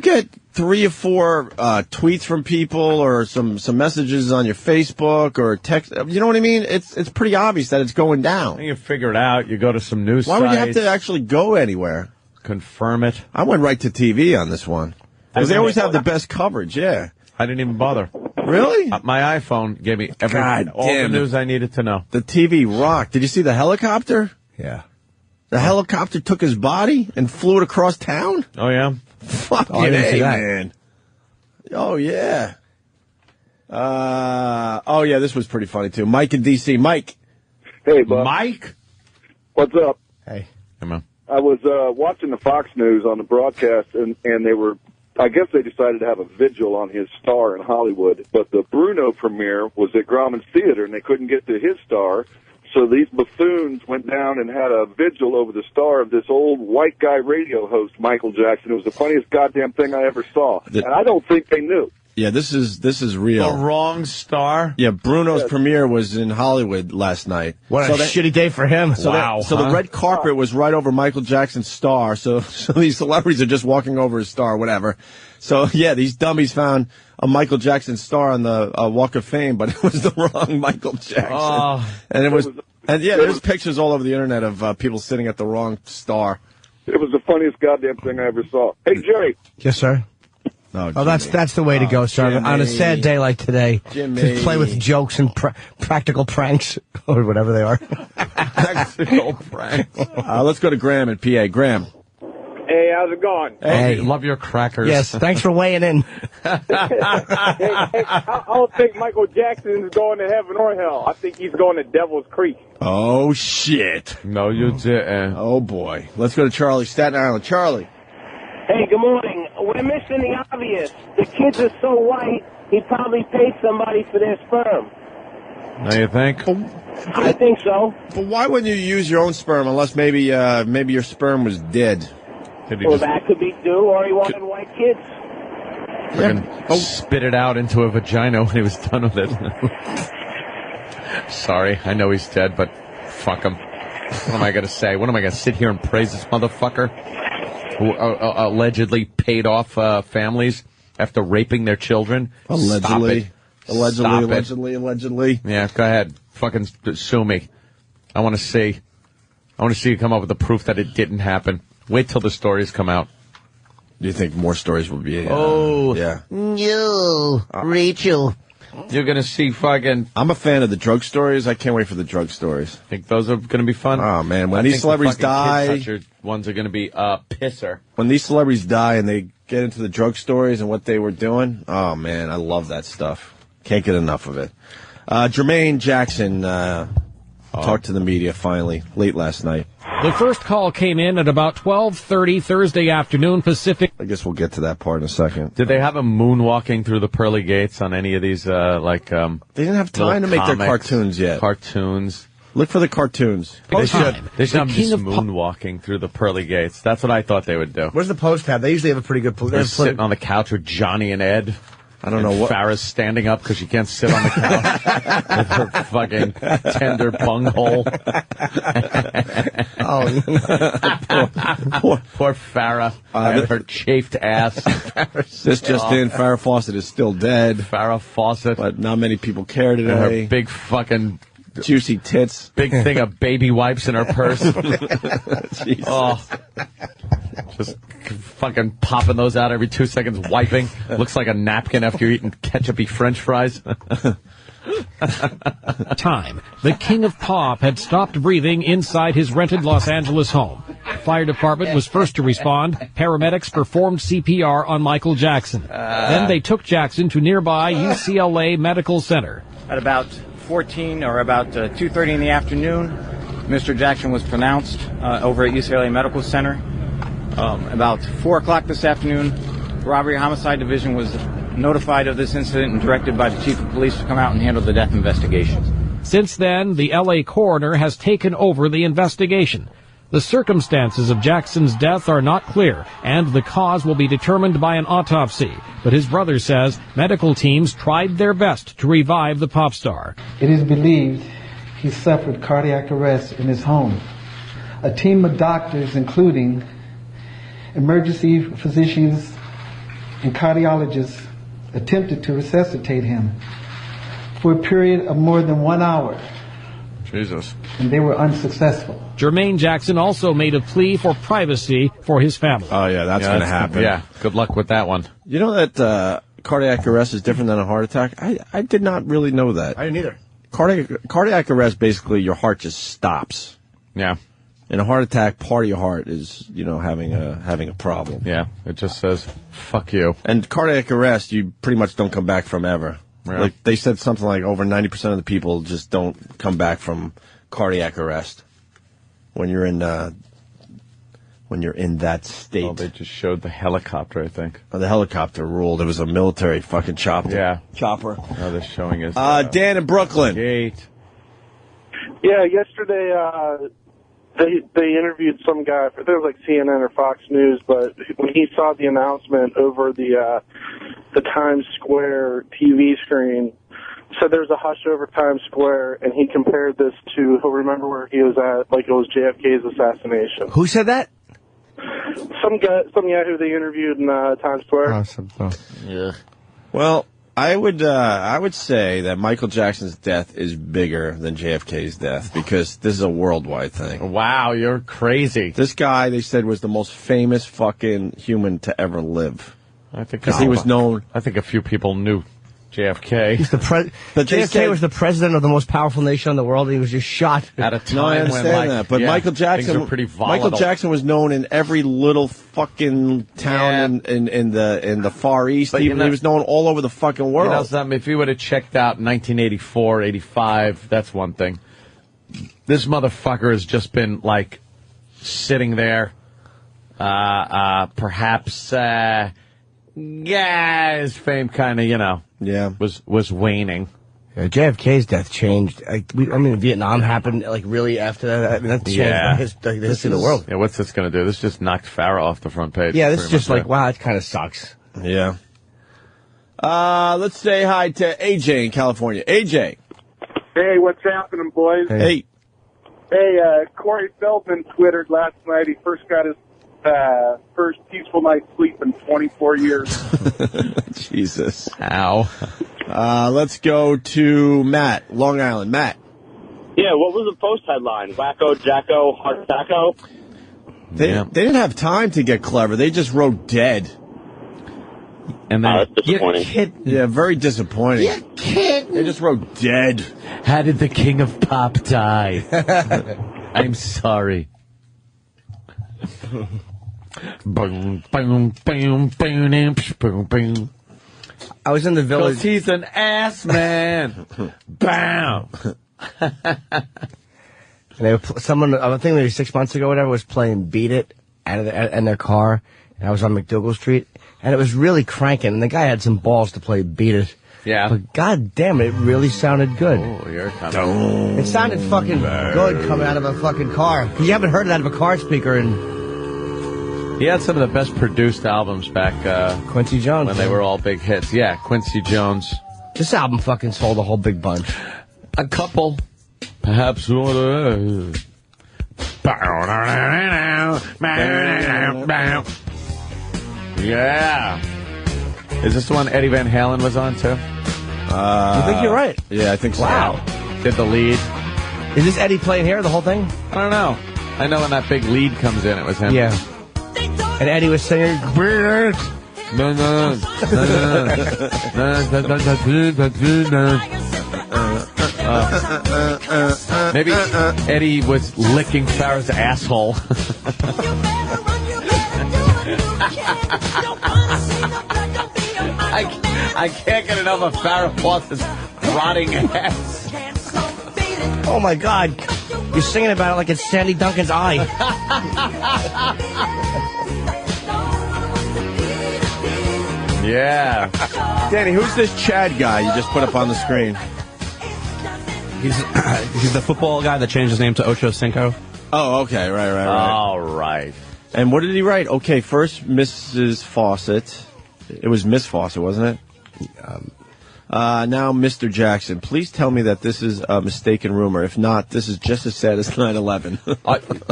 Speaker 1: get 3 or 4 tweets from people or some messages on your Facebook or text, you know what I mean? It's pretty obvious that it's going down.
Speaker 2: You figure it out. You go to some news
Speaker 1: Why would you have to actually go anywhere?
Speaker 2: Confirm it.
Speaker 1: I went right to TV on this one. Because they always have the best coverage, yeah.
Speaker 2: I didn't even bother.
Speaker 1: Really?
Speaker 2: My iPhone gave me all the news I needed to know.
Speaker 1: The TV rocked. Did you see the helicopter?
Speaker 4: Yeah.
Speaker 1: The helicopter took his body and flew it across town?
Speaker 2: Oh, yeah?
Speaker 1: Fucking
Speaker 4: I didn't see that.
Speaker 1: man. Oh, yeah. This was pretty funny, too. Mike in D.C. Mike.
Speaker 12: Hey, Bob.
Speaker 2: Mike?
Speaker 12: What's up?
Speaker 4: Hey.
Speaker 2: Come on.
Speaker 12: I was watching the Fox News on the broadcast, and they were, I guess they decided to have a vigil on his star in Hollywood, but the Bruno premiere was at Grauman's Theater, and they couldn't get to his star, so these buffoons went down and had a vigil over the star of this old white guy radio host, Michael Jackson. It was the funniest goddamn thing I ever saw, and I don't think they knew.
Speaker 1: Yeah, this is real.
Speaker 2: The wrong star?
Speaker 1: Yeah, Bruno's premiere was in Hollywood last night.
Speaker 4: What a shitty day for him.
Speaker 1: So the red carpet was right over Michael Jackson's star, so these celebrities are just walking over his star, whatever. So, yeah, these dummies found a Michael Jackson star on the Walk of Fame, but it was the wrong Michael Jackson.
Speaker 2: Oh.
Speaker 1: And there's pictures all over the internet of people sitting at the wrong star.
Speaker 12: It was the funniest goddamn thing I ever saw. Hey, Jerry.
Speaker 4: Yes, sir.
Speaker 1: No,
Speaker 4: that's the way to go, sir.
Speaker 1: Jimmy.
Speaker 4: On a sad day like today,
Speaker 1: Jimmy.
Speaker 4: to play with jokes and practical pranks, or whatever they are.
Speaker 2: Practical pranks.
Speaker 1: Let's go to Graham in PA. Graham.
Speaker 11: Hey, how's it going?
Speaker 2: Hey. Love your crackers.
Speaker 4: Yes, thanks for weighing in.
Speaker 11: I don't think Michael Jackson is going to heaven or hell. I think he's going to Devil's Creek.
Speaker 1: Oh, shit.
Speaker 2: No, you didn't.
Speaker 1: Oh, boy. Let's go to Charlie, Staten Island. Charlie.
Speaker 14: Hey, good morning. We're missing the obvious. The kids are so white, he probably paid somebody for their sperm.
Speaker 2: Now you think?
Speaker 14: I think so.
Speaker 1: But why wouldn't you use your own sperm unless maybe your sperm was dead?
Speaker 14: Well, that could be due, or he wanted white kids.
Speaker 2: Spit it out into a vagina when he was done with it. Sorry, I know he's dead, but fuck him. What am I going to say? What am I going to sit here and praise this motherfucker who allegedly paid off families after raping their children?
Speaker 1: Allegedly.
Speaker 2: Stop it.
Speaker 1: Allegedly.
Speaker 2: Yeah, go ahead. Fucking sue me. I want to see you come up with the proof that it didn't happen. Wait till the stories come out.
Speaker 1: Do you think more stories will be?
Speaker 2: Yeah.
Speaker 4: You, Rachel.
Speaker 2: You're going to see fucking...
Speaker 1: I'm a fan of the drug stories. I can't wait for the drug stories.
Speaker 2: Think those are going to be fun?
Speaker 1: Oh, man. When these celebrities die...
Speaker 2: ones are going to be a pisser.
Speaker 1: When these celebrities die and they get into the drug stories and what they were doing, oh, man, I love that stuff. Can't get enough of it. Jermaine Jackson talked to the media finally, late last night.
Speaker 16: The first call came in at about 12:30 Thursday afternoon Pacific.
Speaker 1: I guess we'll get to that part in a second.
Speaker 2: Did they have him moonwalking through the pearly gates on any of these,
Speaker 1: They didn't have time to make their cartoons yet.
Speaker 2: Cartoons.
Speaker 1: Look for the cartoons.
Speaker 2: They should have him just moonwalking through the pearly gates. That's what I thought they would do.
Speaker 4: Where's the post tab? They usually have a pretty good...
Speaker 2: They're sitting on the couch with Johnny and Ed.
Speaker 1: I don't know what.
Speaker 2: Farrah's standing up because she can't sit on the couch with her fucking tender bunghole. Poor Farrah and her chafed ass.
Speaker 1: This just in: Farrah Fawcett is still dead.
Speaker 2: Farrah Fawcett,
Speaker 1: but not many people care today.
Speaker 2: And her big fucking
Speaker 1: juicy tits,
Speaker 2: big thing of baby wipes in her purse. Just fucking popping those out every 2 seconds, wiping. Looks like a napkin after you're eating ketchupy French fries.
Speaker 16: Time, the king of pop had stopped breathing inside his rented Los Angeles home. The fire department was first to respond. Paramedics performed CPR on Michael Jackson. Then they took Jackson to nearby UCLA Medical Center.
Speaker 17: At about 2:30 in the afternoon, Mr. Jackson was pronounced over at UCLA Medical Center. About 4 o'clock this afternoon, the Robbery Homicide Division was notified of this incident and directed by the Chief of Police to come out and handle the death investigations.
Speaker 16: Since then, the L.A. coroner has taken over the investigation. The circumstances of Jackson's death are not clear, and the cause will be determined by an autopsy. But his brother says medical teams tried their best to revive the pop star.
Speaker 18: It is believed he suffered cardiac arrest in his home. A team of doctors, including emergency physicians and cardiologists, attempted to resuscitate him for a period of more than 1 hour.
Speaker 2: Jesus.
Speaker 18: And they were unsuccessful.
Speaker 16: Jermaine Jackson also made a plea for privacy for his family.
Speaker 1: Oh, yeah, that's going to happen.
Speaker 2: Yeah, good luck with that one.
Speaker 1: You know that cardiac arrest is different than a heart attack? I did not really know that.
Speaker 4: I didn't either.
Speaker 1: Cardiac arrest, basically, your heart just stops.
Speaker 2: Yeah.
Speaker 1: In a heart attack, part of your heart is, having a problem.
Speaker 2: Yeah, it just says, fuck you.
Speaker 1: And cardiac arrest, you pretty much don't come back from ever.
Speaker 2: Yeah.
Speaker 1: Like, they said something like over 90% of the people just don't come back from cardiac arrest when you're in that state.
Speaker 2: Well, they just showed the helicopter, I think.
Speaker 1: Oh, the helicopter ruled. It was a military fucking chopper.
Speaker 2: Yeah.
Speaker 1: Chopper.
Speaker 2: Now they're showing us.
Speaker 1: Dan in Brooklyn.
Speaker 2: Gate.
Speaker 10: Yeah, yesterday, they interviewed some guy, it was like CNN or Fox News, but when he saw the announcement over the Times Square TV screen, said there's a hush over Times Square, and he compared this to, he'll remember where he was at, like it was JFK's assassination.
Speaker 4: Who said that?
Speaker 10: Some guy who they interviewed in Times Square.
Speaker 1: Yeah. Well, I would say that Michael Jackson's death is bigger than JFK's death because this is a worldwide thing.
Speaker 2: Wow, you're crazy.
Speaker 1: This guy, they said, was the most famous fucking human to ever live.
Speaker 2: I think
Speaker 1: because he was known.
Speaker 2: I think a few people knew JFK.
Speaker 4: He's JFK was the president of the most powerful nation in the world. And he was just shot
Speaker 2: at a time.
Speaker 1: No, I understand that, but Michael Jackson,
Speaker 2: things are pretty volatile.
Speaker 1: Michael Jackson was known in every little fucking town in the Far East. He was known all over the fucking world.
Speaker 2: You know something? If you would have checked out 1984, 85, that's one thing. This motherfucker has just been like sitting there, perhaps. His fame kind of, was waning.
Speaker 4: Yeah, JFK's death changed. Vietnam happened really after that. I mean, that changed the history of the world.
Speaker 2: Yeah, what's this going to do? This just knocked Farrah off the front page.
Speaker 4: Yeah, this is just wow, it kind of sucks.
Speaker 1: Yeah. Let's say hi to AJ in California. AJ.
Speaker 11: Hey, what's happening, boys?
Speaker 1: Hey.
Speaker 11: Hey, Corey Feldman twittered last night. He first got his first peaceful night's sleep in 24 years.
Speaker 1: Jesus.
Speaker 2: Ow.
Speaker 1: Let's go to Matt, Long Island. Matt.
Speaker 19: Yeah, what was the post headline? Wacko, Jacko, Hard Sacco?
Speaker 1: They didn't have time to get clever. They just wrote dead.
Speaker 2: And then,
Speaker 19: that's disappointing.
Speaker 1: Yeah, very disappointing. They just wrote dead.
Speaker 2: How did the king of pop die? I'm sorry. Boom, boom, boom, boom, boom, boom.
Speaker 4: I was in the village.
Speaker 2: 'Cause he's an ass man. Bam.
Speaker 4: And someone, I think maybe 6 months ago, whatever, was playing "Beat It" in their car, and I was on McDougal Street, and it was really cranking. And the guy had some balls to play "Beat It."
Speaker 2: Yeah.
Speaker 4: But god damn it really sounded good.
Speaker 2: Oh, you're coming.
Speaker 4: It sounded fucking good coming out of a fucking car. Because you haven't heard it out of a car speaker in...
Speaker 2: He had some of the best produced albums back
Speaker 4: Quincy Jones
Speaker 2: when they were all big hits. Yeah, Quincy Jones.
Speaker 4: This album fucking sold a whole big bunch.
Speaker 2: A couple. Perhaps one. Yeah. Is this the one Eddie Van Halen was on too?
Speaker 4: You think you're right?
Speaker 1: Yeah, I think so.
Speaker 4: Wow.
Speaker 2: Did the lead.
Speaker 4: Is this Eddie playing here, the whole thing?
Speaker 2: I don't know. I know when that big lead comes in, it was him.
Speaker 4: Yeah. And Eddie was singing.
Speaker 2: Maybe Eddie was licking Farrah's asshole. I can't get enough of Farrah Fawcett's rotting ass.
Speaker 4: Oh, my God. You're singing about it like it's Sandy Duncan's eye.
Speaker 2: Yeah.
Speaker 1: Danny, who's this Chad guy you just put up on the screen?
Speaker 3: He's the football guy that changed his name to Ocho Cinco.
Speaker 1: Oh, okay. Right.
Speaker 2: All right.
Speaker 1: And what did he write? Okay, first, Mrs. Fawcett. It was Miss Fawcett, wasn't it? Now, Mr. Jackson, please tell me that this is a mistaken rumor. If not, this is just as sad as 9/11.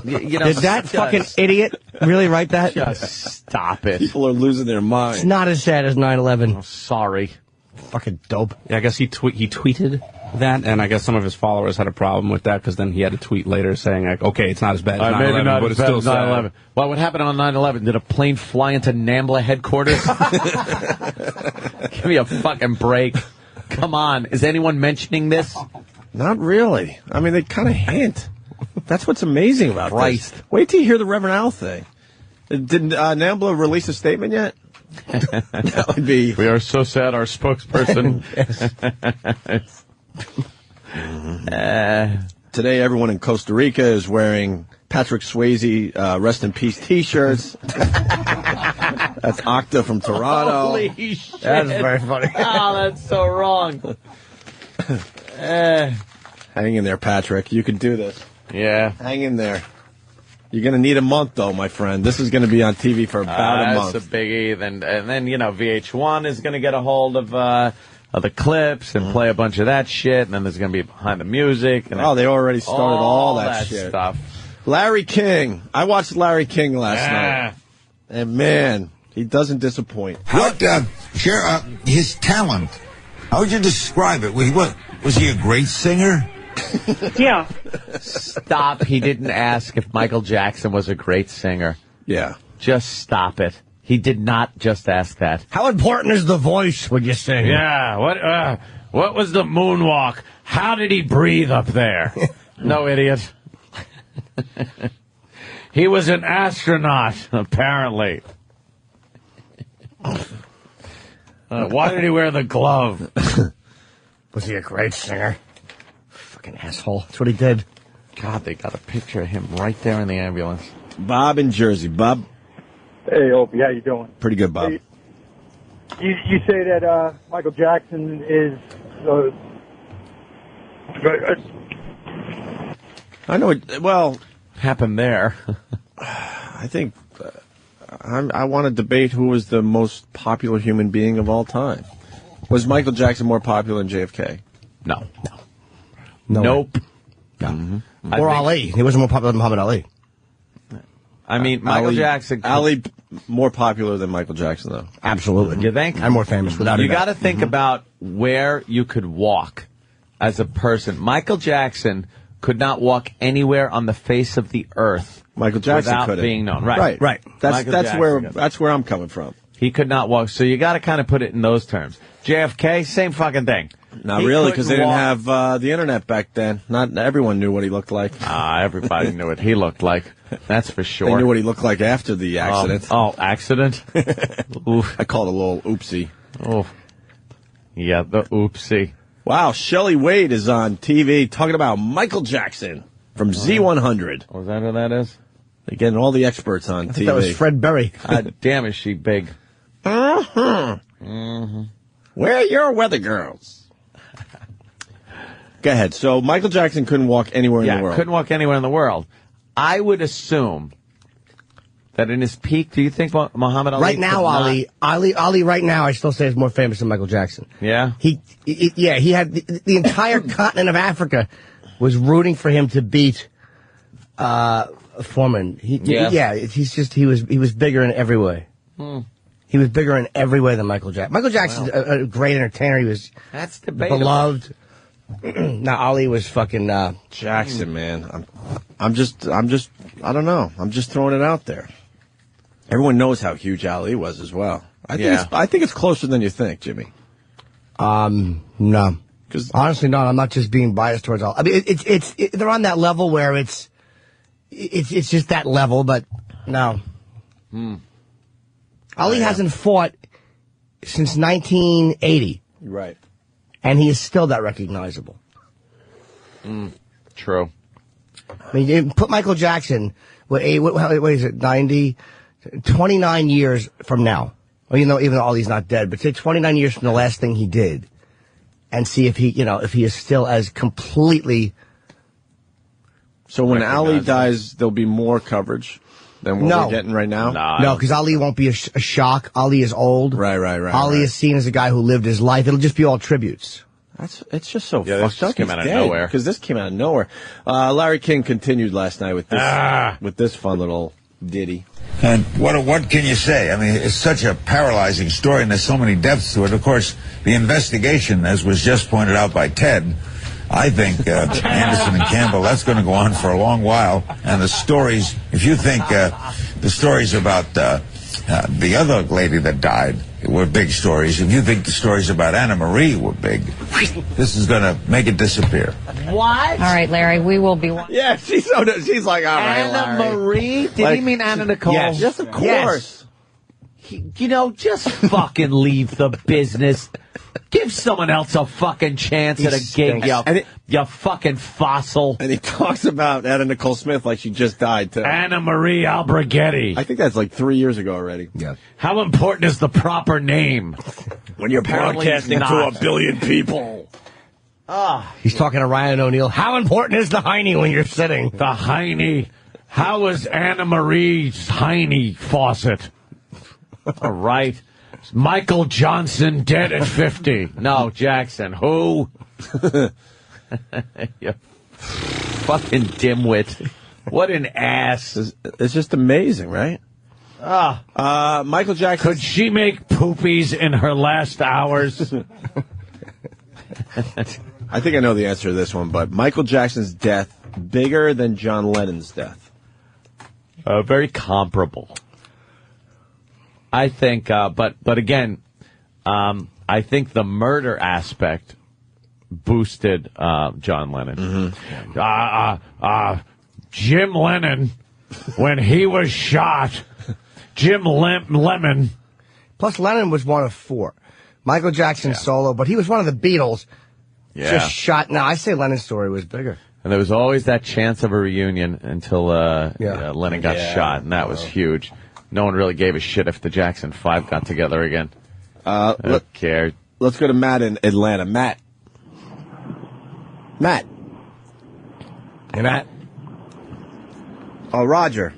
Speaker 4: Did that fucking idiot really write that?
Speaker 2: Just stop it.
Speaker 1: People are losing their minds.
Speaker 4: It's not as sad as 9/11.
Speaker 2: Oh, sorry.
Speaker 4: Fucking dope.
Speaker 3: Yeah, I guess he tweeted that, and I guess some of his followers had a problem with that because then he had a tweet later saying, like, okay, it's not as bad as 9/11,
Speaker 2: maybe not
Speaker 3: but
Speaker 2: as
Speaker 3: it's
Speaker 2: bad
Speaker 3: still
Speaker 2: as
Speaker 3: sad.
Speaker 2: 9/11. Well, what happened on 9/11? Did a plane fly into NAMBLA headquarters? Give me a fucking break. Come on. Is anyone mentioning this?
Speaker 1: Not really. I mean, they kind of hint. That's what's amazing about
Speaker 2: Christ.
Speaker 1: this. Wait till you hear the Reverend Al thing. Did NAMBLA release a statement yet? That would be...
Speaker 2: We are so sad, our spokesperson.
Speaker 1: Today, everyone in Costa Rica is wearing Patrick Swayze Rest in Peace T-shirts. That's Octa from Toronto.
Speaker 2: Holy shit.
Speaker 4: That's very funny.
Speaker 2: Oh, that's so wrong.
Speaker 1: Hang in there, Patrick. You can do this.
Speaker 2: Yeah.
Speaker 1: Hang in there. You're going to need a month, though, my friend. This is going to be on TV for about a month.
Speaker 2: That's a biggie. And then, you know, VH1 is going to get a hold of the clips and play a bunch of that shit. And then there's going to be behind the music. And
Speaker 1: they already started all that shit.
Speaker 2: Stuff.
Speaker 1: Larry King. I watched Larry King last night. And, man, he doesn't disappoint.
Speaker 20: Share his talent. How would you describe it? Was he a great singer?
Speaker 13: Yeah.
Speaker 2: Stop. He didn't ask if Michael Jackson was a great singer.
Speaker 1: Yeah.
Speaker 2: Just stop it. He did not just ask that.
Speaker 4: How important is the voice, would you say?
Speaker 2: Yeah. What was the moonwalk? How did he breathe up there? No, idiot. He was an astronaut, apparently. Why did he wear the glove?
Speaker 4: Was he a great singer? Fucking asshole. That's what he did.
Speaker 2: God, they got a picture of him right there in the ambulance.
Speaker 1: Bob in Jersey. Bob?
Speaker 21: Hey, Opie, how you doing?
Speaker 1: Pretty good, Bob.
Speaker 21: Hey, you say that Michael Jackson is...
Speaker 1: I know it... Well...
Speaker 2: Happened there.
Speaker 1: I think... I want to debate who was the most popular human being of all time. Was Michael Jackson more popular than JFK?
Speaker 2: No.
Speaker 4: Nope.
Speaker 1: No. Mm-hmm.
Speaker 4: Or Ali. He wasn't more popular than Muhammad Ali.
Speaker 2: I mean, Michael Jackson...
Speaker 1: Ali more popular than Michael Jackson, though.
Speaker 4: Absolutely.
Speaker 2: You think?
Speaker 4: I'm more famous, without a doubt.
Speaker 2: You got to think about where you could walk as a person. Michael Jackson could not walk anywhere on the face of the earth.
Speaker 1: Michael Jackson
Speaker 2: without
Speaker 1: couldn't.
Speaker 2: being known. Right.
Speaker 1: That's where I'm coming from.
Speaker 2: He could not walk. So you got to kind of put it in those terms. JFK, same fucking thing.
Speaker 1: Not really, because they didn't have the internet back then. Not everyone knew what he looked like.
Speaker 2: Everybody knew what he looked like. That's for sure.
Speaker 1: They knew what he looked like after the accident.
Speaker 2: Accident?
Speaker 1: Oof. I called it a little oopsie.
Speaker 2: Oh, yeah, the oopsie.
Speaker 1: Wow, Shelley Wade is on TV talking about Michael Jackson from Z100.
Speaker 2: Oh, is that who that is?
Speaker 1: They're getting all the experts on TV.
Speaker 4: That was Fred Berry.
Speaker 2: God damn, is she big.
Speaker 1: Uh-huh.
Speaker 2: Mm-hmm.
Speaker 1: Where are your weather girls? Go ahead. So Michael Jackson couldn't walk anywhere in the world.
Speaker 2: Couldn't walk anywhere in the world. I would assume that in his peak, do you think Muhammad Ali?
Speaker 4: Right now, Ali right now, I still say is more famous than Michael Jackson.
Speaker 2: Yeah?
Speaker 4: He had the entire continent of Africa was rooting for him to beat Foreman. He was bigger in every way. He was bigger in every way than Michael Jackson. Michael Jackson's a great entertainer. He was beloved. Now Ali was fucking
Speaker 1: Jackson, man. I'm just I don't know. I'm just throwing it out there. Everyone knows how huge Ali was as well. I think it's closer than you think, Jimmy.
Speaker 4: No. Honestly, no, I'm not just being biased towards all. I mean, they're on that level where it's just that level, but no. Ali hasn't fought since 1980.
Speaker 1: Right.
Speaker 4: And he is still that recognizable.
Speaker 2: True.
Speaker 4: I mean, you put Michael Jackson, what is it, 90? 29 years from now. Well, even though Ali's not dead, but say 29 years from the last thing he did. And see if he is still as completely.
Speaker 1: So when Ali dies, there'll be more coverage than what we're getting right now?
Speaker 4: No, because Ali won't be a shock. Ali is old.
Speaker 1: Right.
Speaker 4: Ali is seen as a guy who lived his life. It'll just be all tributes.
Speaker 1: It's just so
Speaker 2: this
Speaker 1: fucked up.
Speaker 2: came out of nowhere.
Speaker 1: Because this came out of nowhere. Larry King continued last night with this fun little ditty.
Speaker 20: And what can you say? I mean, it's such a paralyzing story, and there's so many depths to it. Of course, the investigation, as was just pointed out by Ted, I think Anderson and Campbell, that's going to go on for a long while. And the stories, if you think the stories about the other lady that died were big stories, if you think the stories about Anna Marie were big, this is going to make it disappear.
Speaker 8: What? All right, Larry, we will be...
Speaker 1: Yeah, she's like, all right,
Speaker 2: Anna
Speaker 1: Larry.
Speaker 2: Marie? Did he mean Anna Nicole?
Speaker 1: Yes, of course.
Speaker 2: Yes. Just fucking leave the business. Give someone else a fucking chance at a gig, you fucking fossil.
Speaker 1: And he talks about Anna Nicole Smith like she just died, too.
Speaker 16: Anna Marie Albrighetti.
Speaker 1: I think that's like 3 years ago already.
Speaker 4: Yeah.
Speaker 16: How important is the proper name?
Speaker 1: When you're broadcasting to 1 billion people.
Speaker 4: He's talking to Ryan O'Neal. How important is the hiney when you're sitting?
Speaker 16: The hiney. How is Anna Marie's hiney faucet?
Speaker 2: All right.
Speaker 16: Michael Johnson dead at 50.
Speaker 2: No, Jackson. Who? You fucking dimwit. What an ass.
Speaker 1: It's just amazing, right? Michael Jackson.
Speaker 16: Could she make poopies in her last hours?
Speaker 1: I think I know the answer to this one, but Michael Jackson's death bigger than John Lennon's death?
Speaker 2: Very comparable. I think, but again, I think the murder aspect boosted John Lennon.
Speaker 1: Mm-hmm.
Speaker 16: Jim Lennon, when he was shot, Jim Lemon.
Speaker 4: Plus, Lennon was one of 4. Michael Jackson solo, but he was one of the Beatles. Just shot. Now, I say Lennon's story was bigger.
Speaker 2: And there was always that chance of a reunion until Lennon got shot, and that was huge. No one really gave a shit if the Jackson 5 got together again. Who cared?
Speaker 1: Let's go to Matt in Atlanta. Matt.
Speaker 4: Hey, Matt.
Speaker 1: Oh, Roger.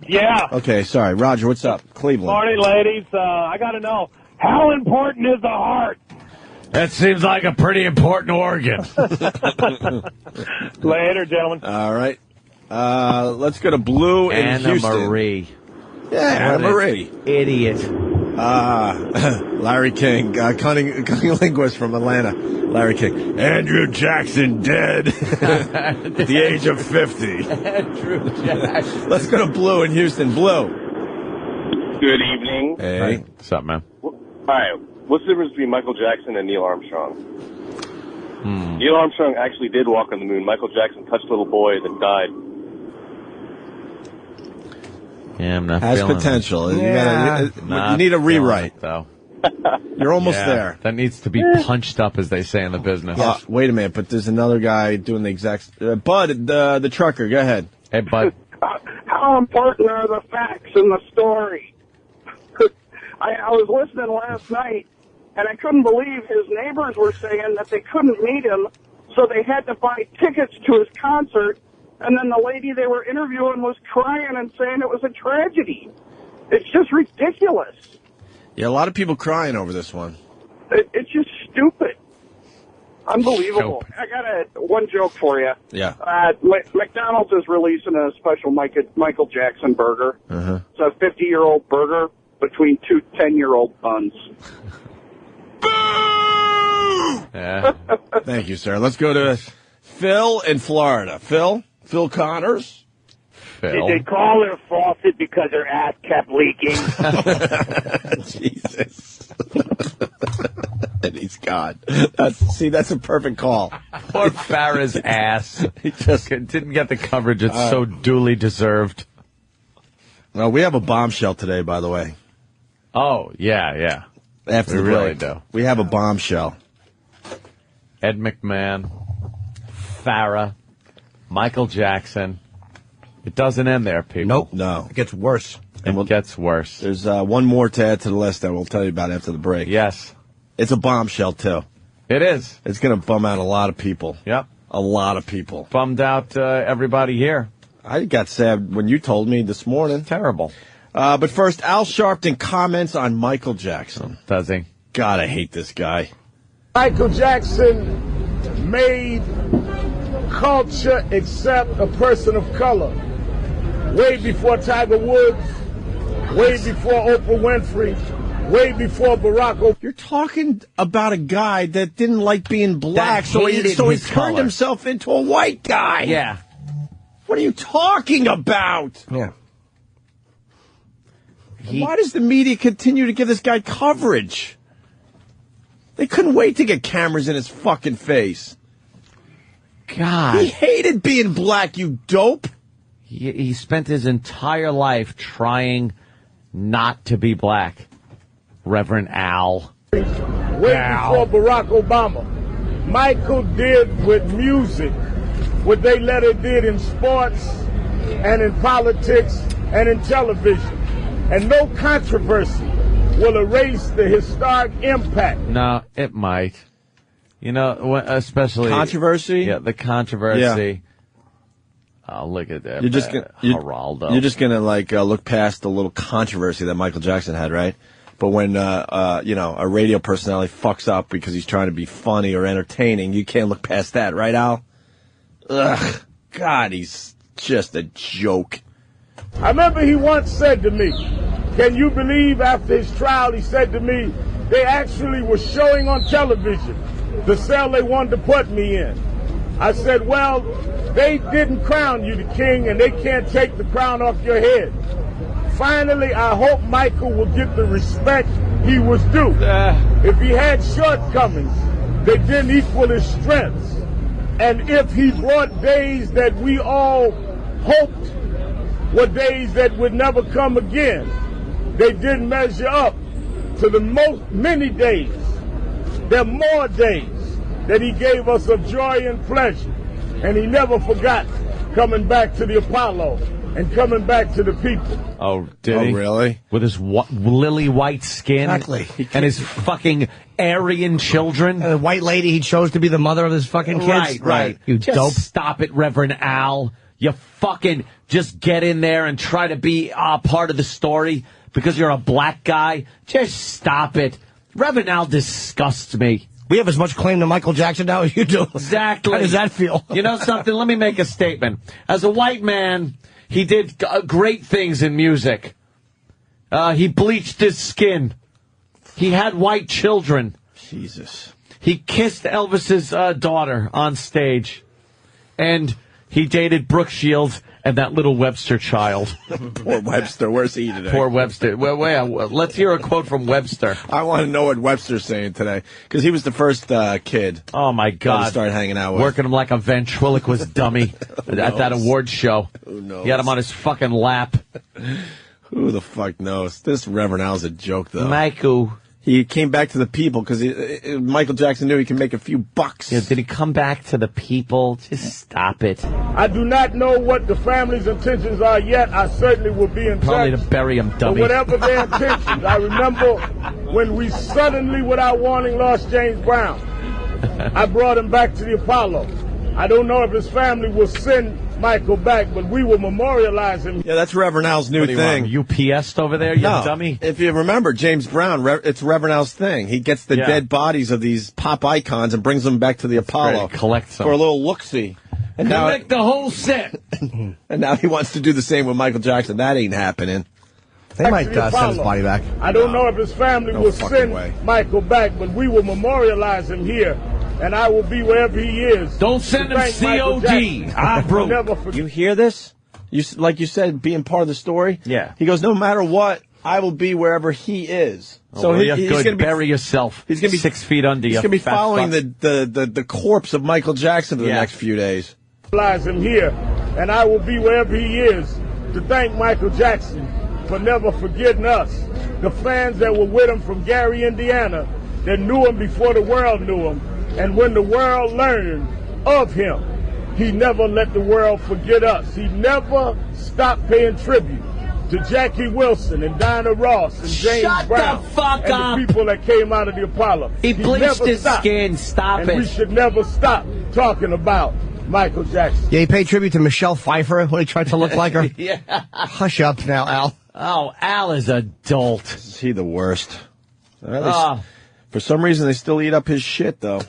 Speaker 21: Yeah.
Speaker 1: Okay, sorry. Roger, what's up? Cleveland.
Speaker 21: Morning, ladies. I got to know, how important is the heart?
Speaker 16: That seems like a pretty important organ.
Speaker 21: Later, gentlemen.
Speaker 1: All right. Let's go to Blue in Houston.
Speaker 2: Anna Marie.
Speaker 1: Yeah, Anna Marie.
Speaker 2: Idiot.
Speaker 1: Larry King, cunning linguist from Atlanta. Larry King. Andrew Jackson dead at the age of 50.
Speaker 2: Andrew Jackson.
Speaker 1: Let's go to Blue in Houston. Blue.
Speaker 5: Good evening.
Speaker 1: Hey.
Speaker 2: What's up, man?
Speaker 5: Hi. What's the difference between Michael Jackson and Neil Armstrong? Neil Armstrong actually did walk on the moon. Michael Jackson touched a little boy that died.
Speaker 2: Yeah, I'm not
Speaker 1: Has
Speaker 2: feeling
Speaker 1: potential.
Speaker 2: it.
Speaker 1: You need a rewrite,
Speaker 2: though.
Speaker 1: You're almost there.
Speaker 2: That needs to be punched up, as they say in the business.
Speaker 1: Wait a minute, but there's another guy doing the exact... Bud, the trucker, go ahead.
Speaker 2: Hey, Bud.
Speaker 11: How important are the facts in the story? I was listening last night, and I couldn't believe his neighbors were saying that they couldn't meet him, so they had to buy tickets to his concert, and then the lady they were interviewing was crying and saying it was a tragedy. It's just ridiculous.
Speaker 1: Yeah, a lot of people crying over this one.
Speaker 11: It's just stupid. Unbelievable. I got one joke for you.
Speaker 1: Yeah.
Speaker 11: McDonald's is releasing a special Michael Jackson burger.
Speaker 1: Uh-huh.
Speaker 11: It's a 50-year-old burger between 2 10-year-old buns.
Speaker 2: Yeah.
Speaker 1: Thank you, sir. Let's go to Phil in Florida. Phil Connors.
Speaker 2: Phil.
Speaker 14: Did they call their faucet because their ass kept leaking?
Speaker 1: Jesus. And he's gone. That's a perfect call.
Speaker 2: Poor Farrah's ass. He just didn't get the coverage it's so duly deserved.
Speaker 1: No, we have a bombshell today, by the way.
Speaker 2: Oh, yeah.
Speaker 1: After the
Speaker 2: really
Speaker 1: break,
Speaker 2: do.
Speaker 1: We have a bombshell.
Speaker 2: Ed McMahon, Farrah, Michael Jackson. It doesn't end there, people.
Speaker 4: Nope.
Speaker 1: No.
Speaker 4: It gets worse.
Speaker 2: It gets worse.
Speaker 1: There's one more to add to the list that we'll tell you about after the break.
Speaker 2: Yes.
Speaker 1: It's a bombshell, too.
Speaker 2: It is.
Speaker 1: It's going to bum out a lot of people.
Speaker 2: Yep.
Speaker 1: A lot of people.
Speaker 2: Bummed out everybody here.
Speaker 1: I got sad when you told me this morning.
Speaker 2: Terrible.
Speaker 1: But first, Al Sharpton comments on Michael Jackson.
Speaker 2: Does he?
Speaker 1: God, I hate this guy.
Speaker 6: Michael Jackson made culture accept a person of color way before Tiger Woods, way before Oprah Winfrey, way before Barack Obama.
Speaker 1: You're talking about a guy that didn't like being black, so he turned himself into a white guy.
Speaker 2: Yeah.
Speaker 1: What are you talking about?
Speaker 4: Yeah.
Speaker 1: Why does the media continue to give this guy coverage? They couldn't wait to get cameras in his fucking face.
Speaker 2: God.
Speaker 1: He hated being black, you dope.
Speaker 2: He spent his entire life trying not to be black. Reverend Al.
Speaker 6: Way before Barack Obama. Michael did with music what they later did in sports and in politics and in television. And no controversy will erase the historic impact.
Speaker 2: No, it might. You know, especially...
Speaker 1: Controversy?
Speaker 2: Yeah, the controversy.
Speaker 1: Yeah.
Speaker 2: Oh, look at that.
Speaker 1: You're just gonna,
Speaker 2: Geraldo.
Speaker 1: You're just going to, look past the little controversy that Michael Jackson had, right? But when, a radio personality fucks up because he's trying to be funny or entertaining, you can't look past that, right, Al? Ugh. God, he's just a joke.
Speaker 6: I remember he once said to me, can you believe after his trial, he said to me, they actually were showing on television the cell they wanted to put me in. I said, well, they didn't crown you the king and they can't take the crown off your head. Finally, I hope Michael will get the respect he was due. If he had shortcomings, they didn't equal his strengths. And if he brought days that we all hoped were days that would never come again, they didn't measure up to the many days. There are more days that he gave us of joy and pleasure. And he never forgot coming back to the Apollo and coming back to the people.
Speaker 2: Oh, did he?
Speaker 1: Oh, really?
Speaker 2: With his lily white skin?
Speaker 4: Exactly.
Speaker 2: And his fucking Aryan children?
Speaker 4: And the white lady he chose to be the mother of his fucking kids?
Speaker 2: Right.
Speaker 4: You
Speaker 2: just
Speaker 4: dope.
Speaker 2: Stop it, Reverend Al. You fucking just get in there and try to be part of the story because you're a black guy. Just stop it. Reverend Al disgusts me.
Speaker 4: We have as much claim to Michael Jackson now as you do.
Speaker 2: Exactly.
Speaker 4: How does that feel?
Speaker 2: You know something? Let me make a statement. As a white man, he did great things in music. He bleached his skin. He had white children.
Speaker 1: Jesus.
Speaker 2: He kissed Elvis's daughter on stage. And he dated Brooke Shields and that little Webster child.
Speaker 1: Poor Webster. Where's he today?
Speaker 2: Poor Webster. Well, let's hear a quote from Webster.
Speaker 1: I want to know what Webster's saying today, because he was the first kid.
Speaker 2: Oh, my God.
Speaker 1: To start hanging out with.
Speaker 2: Working him like a ventriloquist dummy at that award show.
Speaker 1: Who knows?
Speaker 2: He had him on his fucking lap.
Speaker 1: Who the fuck knows? This Reverend Al's a joke, though.
Speaker 2: Michael.
Speaker 1: He came back to the people because Michael Jackson knew he could make a few bucks.
Speaker 2: Yeah, did he come back to the people? Just stop it.
Speaker 6: I do not know what the family's intentions are yet. I certainly will be in touch.
Speaker 2: Probably to bury him, dummy.
Speaker 6: But whatever their intentions, I remember when we suddenly, without warning, lost James Brown. I brought him back to the Apollo. I don't know if his family will send Michael back, but we will memorialize him.
Speaker 1: Yeah, that's Reverend Al's new thing.
Speaker 2: UPS'd over there, you dummy?
Speaker 1: If you remember, James Brown, it's Reverend Al's thing. He gets the dead bodies of these pop icons and brings them back to the Apollo.
Speaker 2: Collects them.
Speaker 1: For a little look-see.
Speaker 2: And collect the whole set.
Speaker 1: And now he wants to do the same with Michael Jackson. That ain't happening.
Speaker 4: They might send his body back.
Speaker 6: I don't know if his family will send Michael back, but we will memorialize him here. And I will be wherever he is.
Speaker 2: Don't send him COD.
Speaker 1: Bro, you hear this? Like you said, being part of the story?
Speaker 2: Yeah.
Speaker 1: He goes, no matter what, I will be wherever he is.
Speaker 2: So he's going to bury yourself. He's going to be 6 feet under you.
Speaker 1: He's going to be following the corpse of Michael Jackson for the next few days.
Speaker 6: Him here, and I will be wherever he is to thank Michael Jackson for never forgetting us, the fans that were with him from Gary, Indiana, that knew him before the world knew him. And when the world learned of him, he never let the world forget us. He never stopped paying tribute to Jackie Wilson and Dinah Ross and James Brown and the people that came out of the Apollo.
Speaker 2: He bleached his skin. Stop it.
Speaker 6: And we should never stop talking about Michael Jackson.
Speaker 4: Yeah, he paid tribute to Michelle Pfeiffer when he tried to look like her.
Speaker 2: Yeah.
Speaker 4: Hush up now, Al.
Speaker 2: Oh, Al is a dolt.
Speaker 1: Is he the worst? For some reason, they still eat up his shit, though.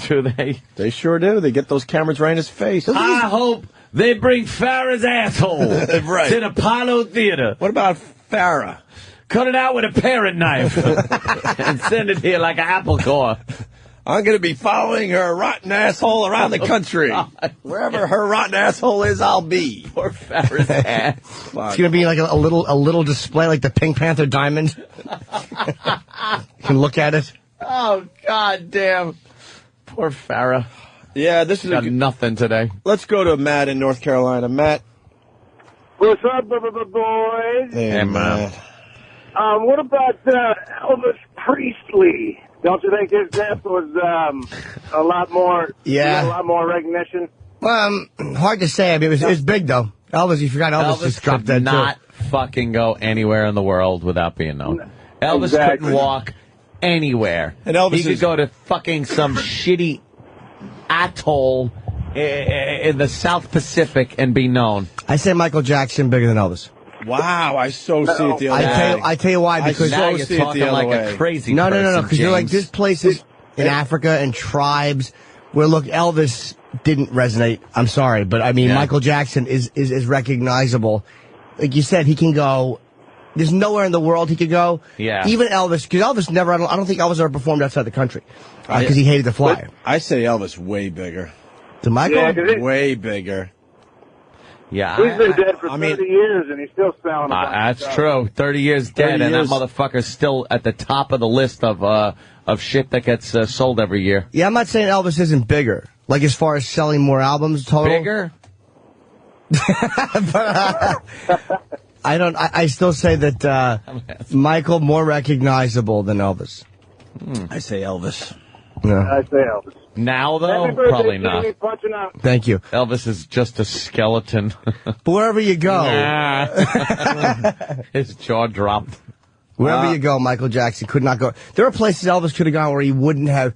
Speaker 2: Do they?
Speaker 1: They sure do. They get those cameras right in his face.
Speaker 2: I hope they bring Farrah's asshole to the Apollo Theater.
Speaker 1: What about Farrah?
Speaker 2: Cut it out with a parrot knife and send it here like an apple core.
Speaker 1: I'm going to be following her rotten asshole around the country. Wherever her rotten asshole is, I'll be.
Speaker 2: Poor Farrah's ass.
Speaker 4: It's going to be like a little display, like the Pink Panther diamond. You can look at it.
Speaker 2: Oh, God damn. Poor Farrah.
Speaker 1: Yeah, this is
Speaker 2: got nothing today.
Speaker 1: Let's go to Matt in North Carolina. Matt.
Speaker 21: What's up, boys?
Speaker 1: Hey, Matt.
Speaker 21: What about Elvis Presley? Don't you think his death was a lot more?
Speaker 4: Yeah,
Speaker 21: a lot more recognition.
Speaker 4: Well, hard to say. I mean, it was big though. Elvis, you forgot Elvis just dropped dead too.
Speaker 2: Not fucking go anywhere in the world without being known. Elvis couldn't walk anywhere.
Speaker 1: And Elvis
Speaker 2: he could go to fucking some shitty atoll in the South Pacific and be known.
Speaker 4: I say Michael Jackson bigger than Elvis.
Speaker 1: Wow, I so see it the other way.
Speaker 4: I tell you why, because
Speaker 2: now you're talking like a crazy
Speaker 4: No,
Speaker 2: person,
Speaker 4: because you're like, there's places in Africa and tribes where, look, Elvis didn't resonate. I'm sorry, but I mean, Michael Jackson is recognizable. Like you said, he can go. There's nowhere in the world he could go.
Speaker 2: Yeah.
Speaker 4: Even Elvis, because Elvis never, I don't think Elvis ever performed outside the country because he hated to fly.
Speaker 1: I say Elvis way bigger.
Speaker 4: To Michael?
Speaker 1: Way bigger.
Speaker 2: Yeah,
Speaker 21: he's been dead for 30 years, and he's still sounding.
Speaker 2: That's true. 30 years dead, and that motherfucker's still at the top of the list of shit that gets sold every year.
Speaker 4: Yeah, I'm not saying Elvis isn't bigger. Like as far as selling more albums total.
Speaker 2: Bigger?
Speaker 4: But, I still say that Michael more recognizable than Elvis.
Speaker 1: I say Elvis.
Speaker 4: No.
Speaker 21: I say Elvis.
Speaker 2: Now, though, probably not.
Speaker 4: Thank you.
Speaker 2: Elvis is just a skeleton.
Speaker 4: But wherever you go.
Speaker 2: His jaw dropped.
Speaker 4: Wherever you go, Michael Jackson could not go. There are places Elvis could have gone where he wouldn't have.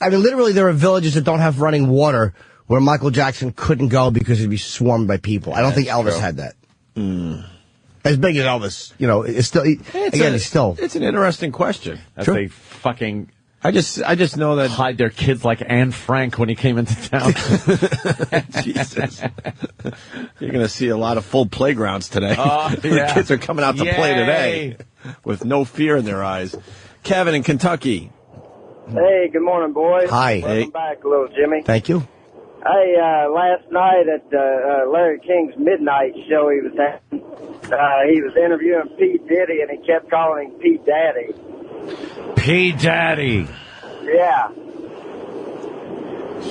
Speaker 4: I mean, literally, there are villages that don't have running water where Michael Jackson couldn't go because he'd be swarmed by people. I don't think Elvis had that. As big as Elvis, it's still. He's still.
Speaker 1: It's an interesting question.
Speaker 2: That's a fucking.
Speaker 1: I just know that
Speaker 2: hide their kids like Anne Frank when he came into town.
Speaker 1: Jesus, you're going to see a lot of full playgrounds today. The kids are coming out to play today with no fear in their eyes. Kevin in Kentucky.
Speaker 21: Hey, good morning, boys.
Speaker 4: Hi.
Speaker 21: Welcome back, little Jimmy.
Speaker 4: Thank you.
Speaker 21: Hey, last night at Larry King's midnight show, he was interviewing Pete Diddy, and he kept calling him Pete Daddy.
Speaker 2: P. Daddy.
Speaker 21: Yeah.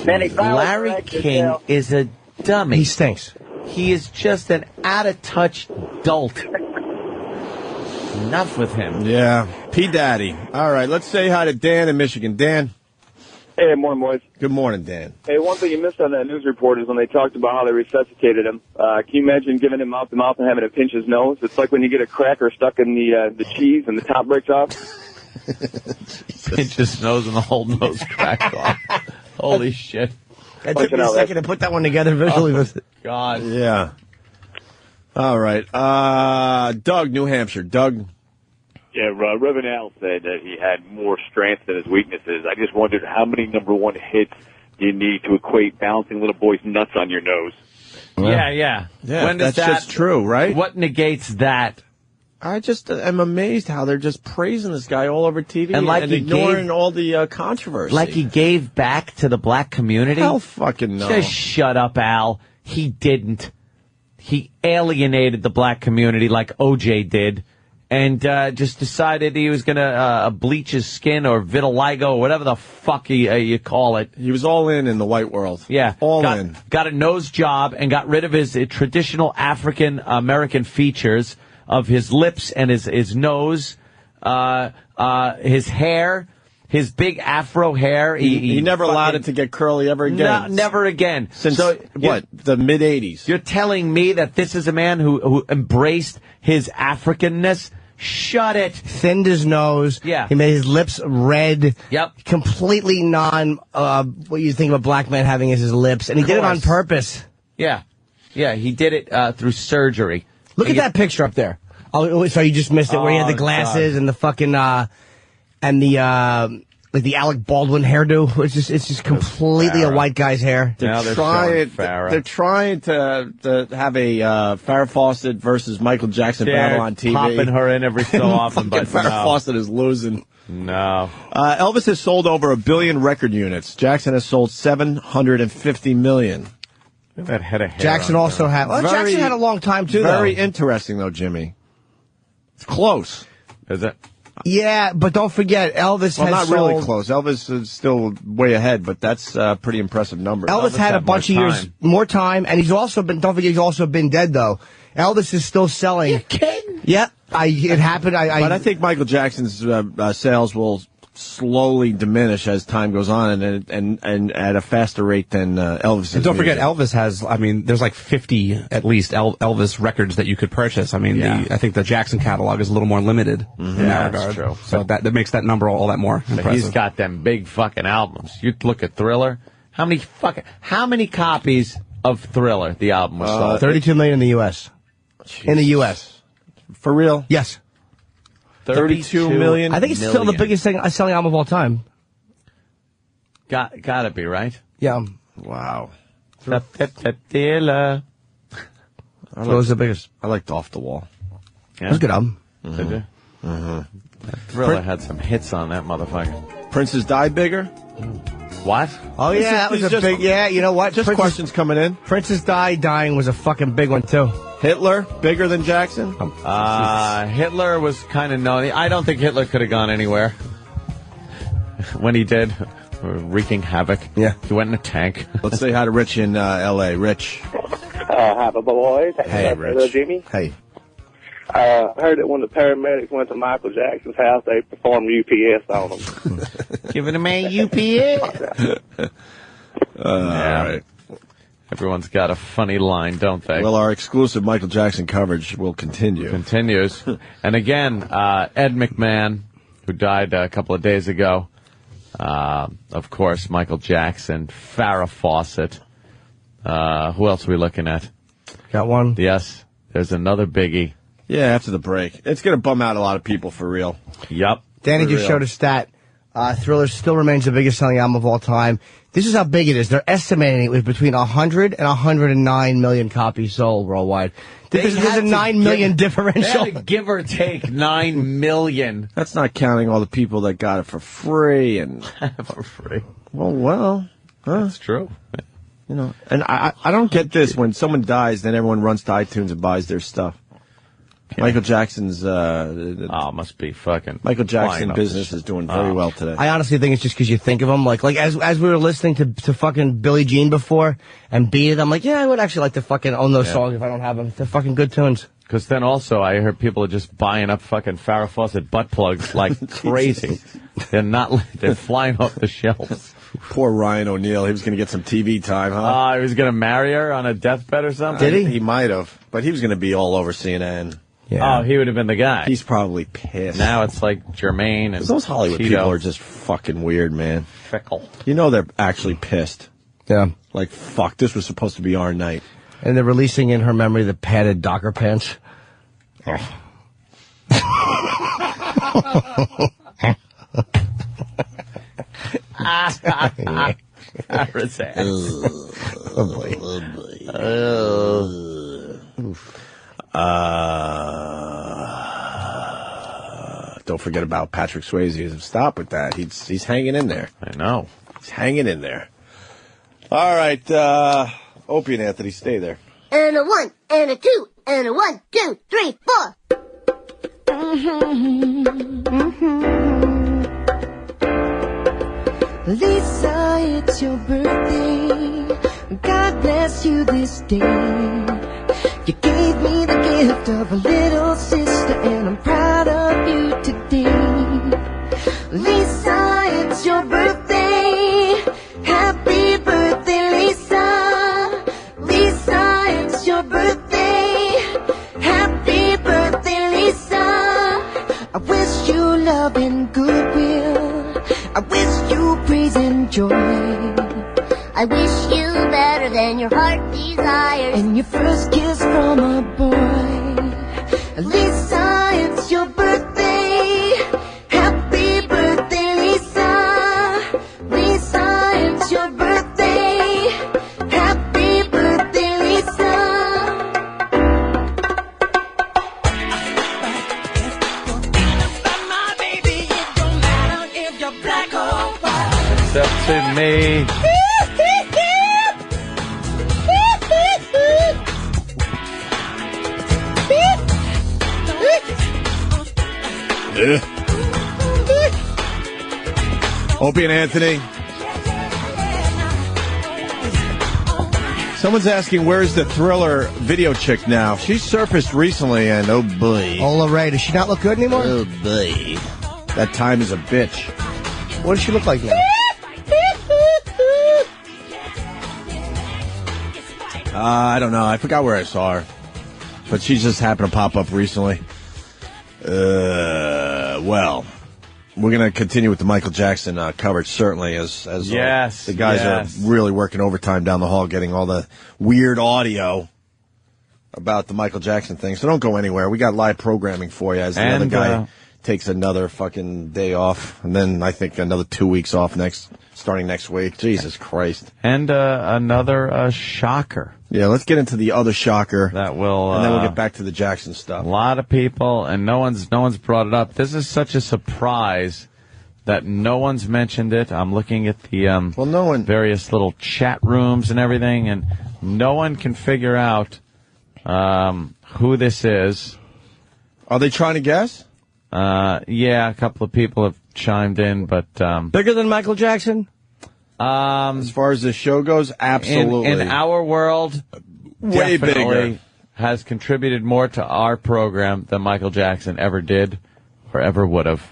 Speaker 2: Larry King is a dummy.
Speaker 4: He stinks.
Speaker 2: He is just an out-of-touch dolt. Enough with him.
Speaker 1: Yeah. P. Daddy. All right, let's say hi to Dan in Michigan. Dan.
Speaker 19: Hey, morning, boys.
Speaker 1: Good morning, Dan.
Speaker 19: Hey, one thing you missed on that news report is when they talked about how they resuscitated him. Can you imagine giving him mouth-to-mouth and having to pinch his nose? It's like when you get a cracker stuck in the cheese and the top breaks off.
Speaker 2: Pinch his nose and the whole nose cracked off. Holy shit.
Speaker 4: It took me a second to put that one together visually.
Speaker 2: God.
Speaker 1: Yeah. All right. Doug, New Hampshire. Doug.
Speaker 7: Yeah, Reverend Al said that he had more strength than his weaknesses. I just wondered how many number one hits do you need to equate bouncing little boys' nuts on your nose?
Speaker 2: Yeah. When does
Speaker 1: that's just true, right?
Speaker 2: What negates that?
Speaker 1: I just am amazed how they're just praising this guy all over TV
Speaker 2: and
Speaker 1: ignoring all the controversy.
Speaker 2: Like he gave back to the black community?
Speaker 1: Hell fucking no.
Speaker 2: Just shut up, Al. He didn't. He alienated the black community like O.J. did. and just decided he was going to bleach his skin or vitiligo or whatever the fuck you call it.
Speaker 1: He was all in the white world.
Speaker 2: Yeah.
Speaker 1: All in.
Speaker 2: Got a nose job and got rid of his traditional African American features of his lips and his nose, his hair. His big afro hair.
Speaker 1: He never allowed it to get curly ever again.
Speaker 2: No, never again.
Speaker 1: Since, the mid-'80s?
Speaker 2: You're telling me that this is a man who embraced his Africanness? Shut it.
Speaker 4: Thinned his nose.
Speaker 2: Yeah.
Speaker 4: He made his lips red.
Speaker 2: Yep.
Speaker 4: Completely what you think of a black man having as his lips. And he did it on purpose.
Speaker 2: Yeah. Yeah, he did it through surgery.
Speaker 4: Look at that picture up there. Oh, so you just missed it, where he had the glasses and the fucking... and the like the Alec Baldwin hairdo. It's just completely a white guy's hair.
Speaker 1: They're trying to have a Farrah Fawcett versus Michael Jackson battle on TV.
Speaker 2: Popping her in every so often, but
Speaker 1: Farrah Fawcett is losing.
Speaker 2: No.
Speaker 1: Elvis has sold over 1 billion record units. Jackson has sold 750 million.
Speaker 2: That head of hair.
Speaker 4: Jackson also had. Well, Jackson had a long time too.
Speaker 1: Very interesting though, Jimmy. It's close.
Speaker 2: Is it?
Speaker 4: Yeah, but don't forget, Elvis
Speaker 1: well,
Speaker 4: has
Speaker 1: not really close. Elvis is still way ahead, but that's a pretty impressive number.
Speaker 4: Elvis had a bunch of years more time, and he's also been. Don't forget, he's also been dead though. Elvis is still selling.
Speaker 1: You're kidding?
Speaker 4: Yeah, it happened.
Speaker 1: But I think Michael Jackson's sales will slowly diminish as time goes on, and at a faster rate than Elvis.
Speaker 3: And don't forget, Elvis has. I mean, there's like 50 at least Elvis records that you could purchase. I mean, I think the Jackson catalog is a little more limited in that regard.
Speaker 2: That's true.
Speaker 3: So that makes that number all that more impressive.
Speaker 2: He's got them big fucking albums. You look at Thriller. How many copies of Thriller the album was sold?
Speaker 4: 32 million in the U.S.
Speaker 1: Jeez.
Speaker 4: In the U.S.
Speaker 1: For real?
Speaker 4: Yes.
Speaker 1: 32 million?
Speaker 4: I think it's still the biggest selling album of all time.
Speaker 2: Gotta be, right?
Speaker 4: Yeah.
Speaker 1: Wow.
Speaker 2: Thriller.
Speaker 4: What was the biggest?
Speaker 1: I liked Off the Wall.
Speaker 2: Yeah.
Speaker 4: It was a good album.
Speaker 2: Did you? Thriller had some hits on that motherfucker.
Speaker 1: Prince's Die Bigger?
Speaker 2: What?
Speaker 4: Oh, yeah, that was a big, you know what?
Speaker 1: Just questions coming in.
Speaker 4: Princess dying was a fucking big one, too.
Speaker 1: Hitler, bigger than Jackson?
Speaker 2: Hitler was kind of known. I don't think Hitler could have gone anywhere when he did, wreaking havoc.
Speaker 4: Yeah.
Speaker 2: He went in a tank.
Speaker 1: Let's say hi to Rich in L.A. Rich.
Speaker 21: Hi, boys.
Speaker 1: Hey, Rich.
Speaker 21: Jimmy.
Speaker 1: Hey.
Speaker 21: I heard that when the paramedics went to Michael Jackson's house, they performed UPS on him.
Speaker 2: Giving him a UPS.
Speaker 1: All right.
Speaker 2: Everyone's got a funny line, don't they?
Speaker 1: Well, our exclusive Michael Jackson coverage will continue.
Speaker 2: Continues. And again, Ed McMahon, who died a couple of days ago. Of course, Michael Jackson, Farrah Fawcett. Who else are we looking at?
Speaker 4: Got one?
Speaker 2: Yes. There's another biggie.
Speaker 1: Yeah, after the break. It's going to bum out a lot of people for real.
Speaker 2: Yup.
Speaker 4: Danny just showed a stat. Thriller still remains the biggest selling album of all time. This is how big it is. They're estimating it was between 100 and 109 million copies sold worldwide. There's a 9 million differential.
Speaker 2: They had to give or take 9 million.
Speaker 1: That's not counting all the people that got it for free and
Speaker 2: for free.
Speaker 1: Well,
Speaker 2: that's true.
Speaker 1: You know, and I don't get this. When someone dies, then everyone runs to iTunes and buys their stuff. Yeah. Michael Jackson's
Speaker 2: must be fucking
Speaker 1: Michael Jackson business is doing very well today.
Speaker 4: I honestly think it's just because you think of him like as we were listening to fucking Billie Jean before and Beat It, I'm like, yeah, I would actually like to fucking own those songs if I don't have them. They're fucking good tunes.
Speaker 2: Because then also I heard people are just buying up fucking Farrah Fawcett butt plugs like crazy. They're flying off the shelves.
Speaker 1: Poor Ryan O'Neal. He was going to get some TV time, huh?
Speaker 2: He was going to marry her on a deathbed or something?
Speaker 1: Did he? He might have. But he was going to be all over CNN.
Speaker 2: Yeah. Oh, he would have been the guy.
Speaker 1: He's probably pissed.
Speaker 2: Now it's like Jermaine and
Speaker 1: those Hollywood
Speaker 2: Tito.
Speaker 1: people are just fucking weird, man.
Speaker 2: Fickle.
Speaker 1: You know they're actually pissed.
Speaker 4: Yeah.
Speaker 1: Like, fuck, this was supposed to be our night.
Speaker 4: And they're releasing in her memory the padded Docker pants. Oh.
Speaker 1: Don't forget about Patrick Swayze. Stop with that. He's hanging in there.
Speaker 2: I know.
Speaker 1: He's hanging in there. All right, Opie and Anthony, stay there.
Speaker 9: And a 1, and a 2, and a 1, 2, 3, 4. Lisa, it's your birthday. God bless you this day. You gave me the gift of a little sister, and I'm proud of you today. Lisa, it's your birthday. Happy birthday, Lisa. Lisa, it's your birthday. Happy birthday, Lisa. I wish you love and goodwill. I wish you praise and joy.
Speaker 22: I wish you better than your heart desires.
Speaker 9: And your first kiss from a boy. Lisa, it's your birthday. Happy birthday, Lisa. Lisa, it's your birthday. Happy birthday, Lisa.
Speaker 2: It's up to me.
Speaker 1: Opie and Anthony. Someone's asking, where's the Thriller video chick now? She surfaced recently, and oh boy.
Speaker 4: Ola Ray, does she not look good anymore?
Speaker 1: Oh boy. That time is a bitch.
Speaker 4: What does she look like now?
Speaker 1: I don't know. I forgot where I saw her. But she just happened to pop up recently. Well, we're going to continue with the Michael Jackson coverage, certainly, as
Speaker 2: yes,
Speaker 1: the guys are really working overtime down the hall, getting all the weird audio about the Michael Jackson thing. So don't go anywhere. We got live programming for you as the other guy takes another fucking day off, and then I think another 2 weeks off starting next week. Jesus Christ.
Speaker 2: And another shocker.
Speaker 1: Yeah, let's get into the other shocker.
Speaker 2: That will,
Speaker 1: and then we'll get back to the Jackson stuff.
Speaker 2: A lot of people, and no one's brought it up. This is such a surprise that no one's mentioned it. I'm looking at the various little chat rooms and everything, and no one can figure out who this is.
Speaker 1: Are they trying to guess?
Speaker 2: Yeah, a couple of people have chimed in, but
Speaker 4: bigger than Michael Jackson.
Speaker 1: As far as the show goes, absolutely.
Speaker 2: In our world,
Speaker 1: way bigger.
Speaker 2: Has contributed more to our program than Michael Jackson ever did or ever would have.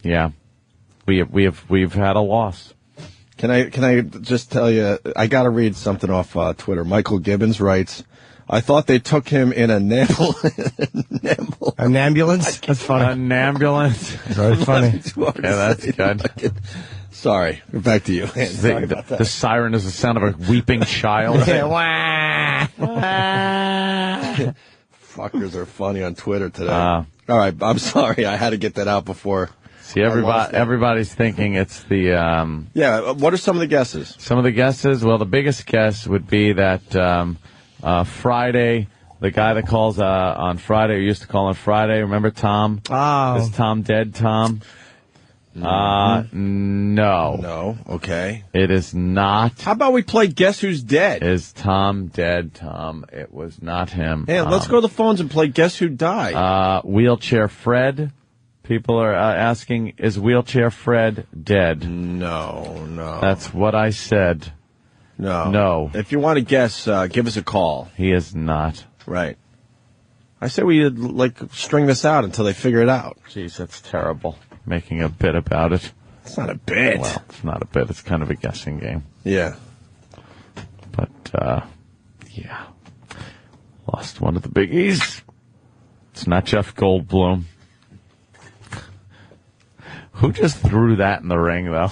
Speaker 2: Yeah, we've had a loss.
Speaker 1: Can I just tell you? I got to read something off Twitter. Michael Gibbons writes, I thought they took him in an
Speaker 4: ambulance. That's funny.
Speaker 2: An ambulance.
Speaker 4: Very funny.
Speaker 2: Yeah, that's good.
Speaker 1: Sorry. Back to you.
Speaker 2: The siren is the sound of a weeping child.
Speaker 1: Fuckers are funny on Twitter today. All right. I'm sorry. I had to get that out before.
Speaker 2: See, everybody's thinking it's the...
Speaker 1: Yeah. What are some of the guesses?
Speaker 2: Some of the guesses? Well, the biggest guess would be that... Friday, the guy that calls on Friday, who used to call on Friday, remember Tom?
Speaker 4: Oh.
Speaker 2: Is Tom dead, Tom? No.
Speaker 1: No. Okay.
Speaker 2: It is not.
Speaker 1: How about we play Guess Who's Dead?
Speaker 2: Is Tom dead, Tom? It was not him.
Speaker 1: Hey, let's go to the phones and play Guess Who Died.
Speaker 2: Wheelchair Fred. People are asking, is Wheelchair Fred dead?
Speaker 1: No.
Speaker 2: That's what I said. No.
Speaker 1: If you want to guess, give us a call.
Speaker 2: He is not.
Speaker 1: Right. I say we string this out until they figure it out.
Speaker 2: Jeez, that's terrible. Making a bit about it.
Speaker 1: It's not a bit.
Speaker 2: Well, it's not a bit. It's kind of a guessing game.
Speaker 1: Yeah.
Speaker 2: But, yeah. Lost one of the biggies. It's not Jeff Goldblum. Who just threw that in the ring, though?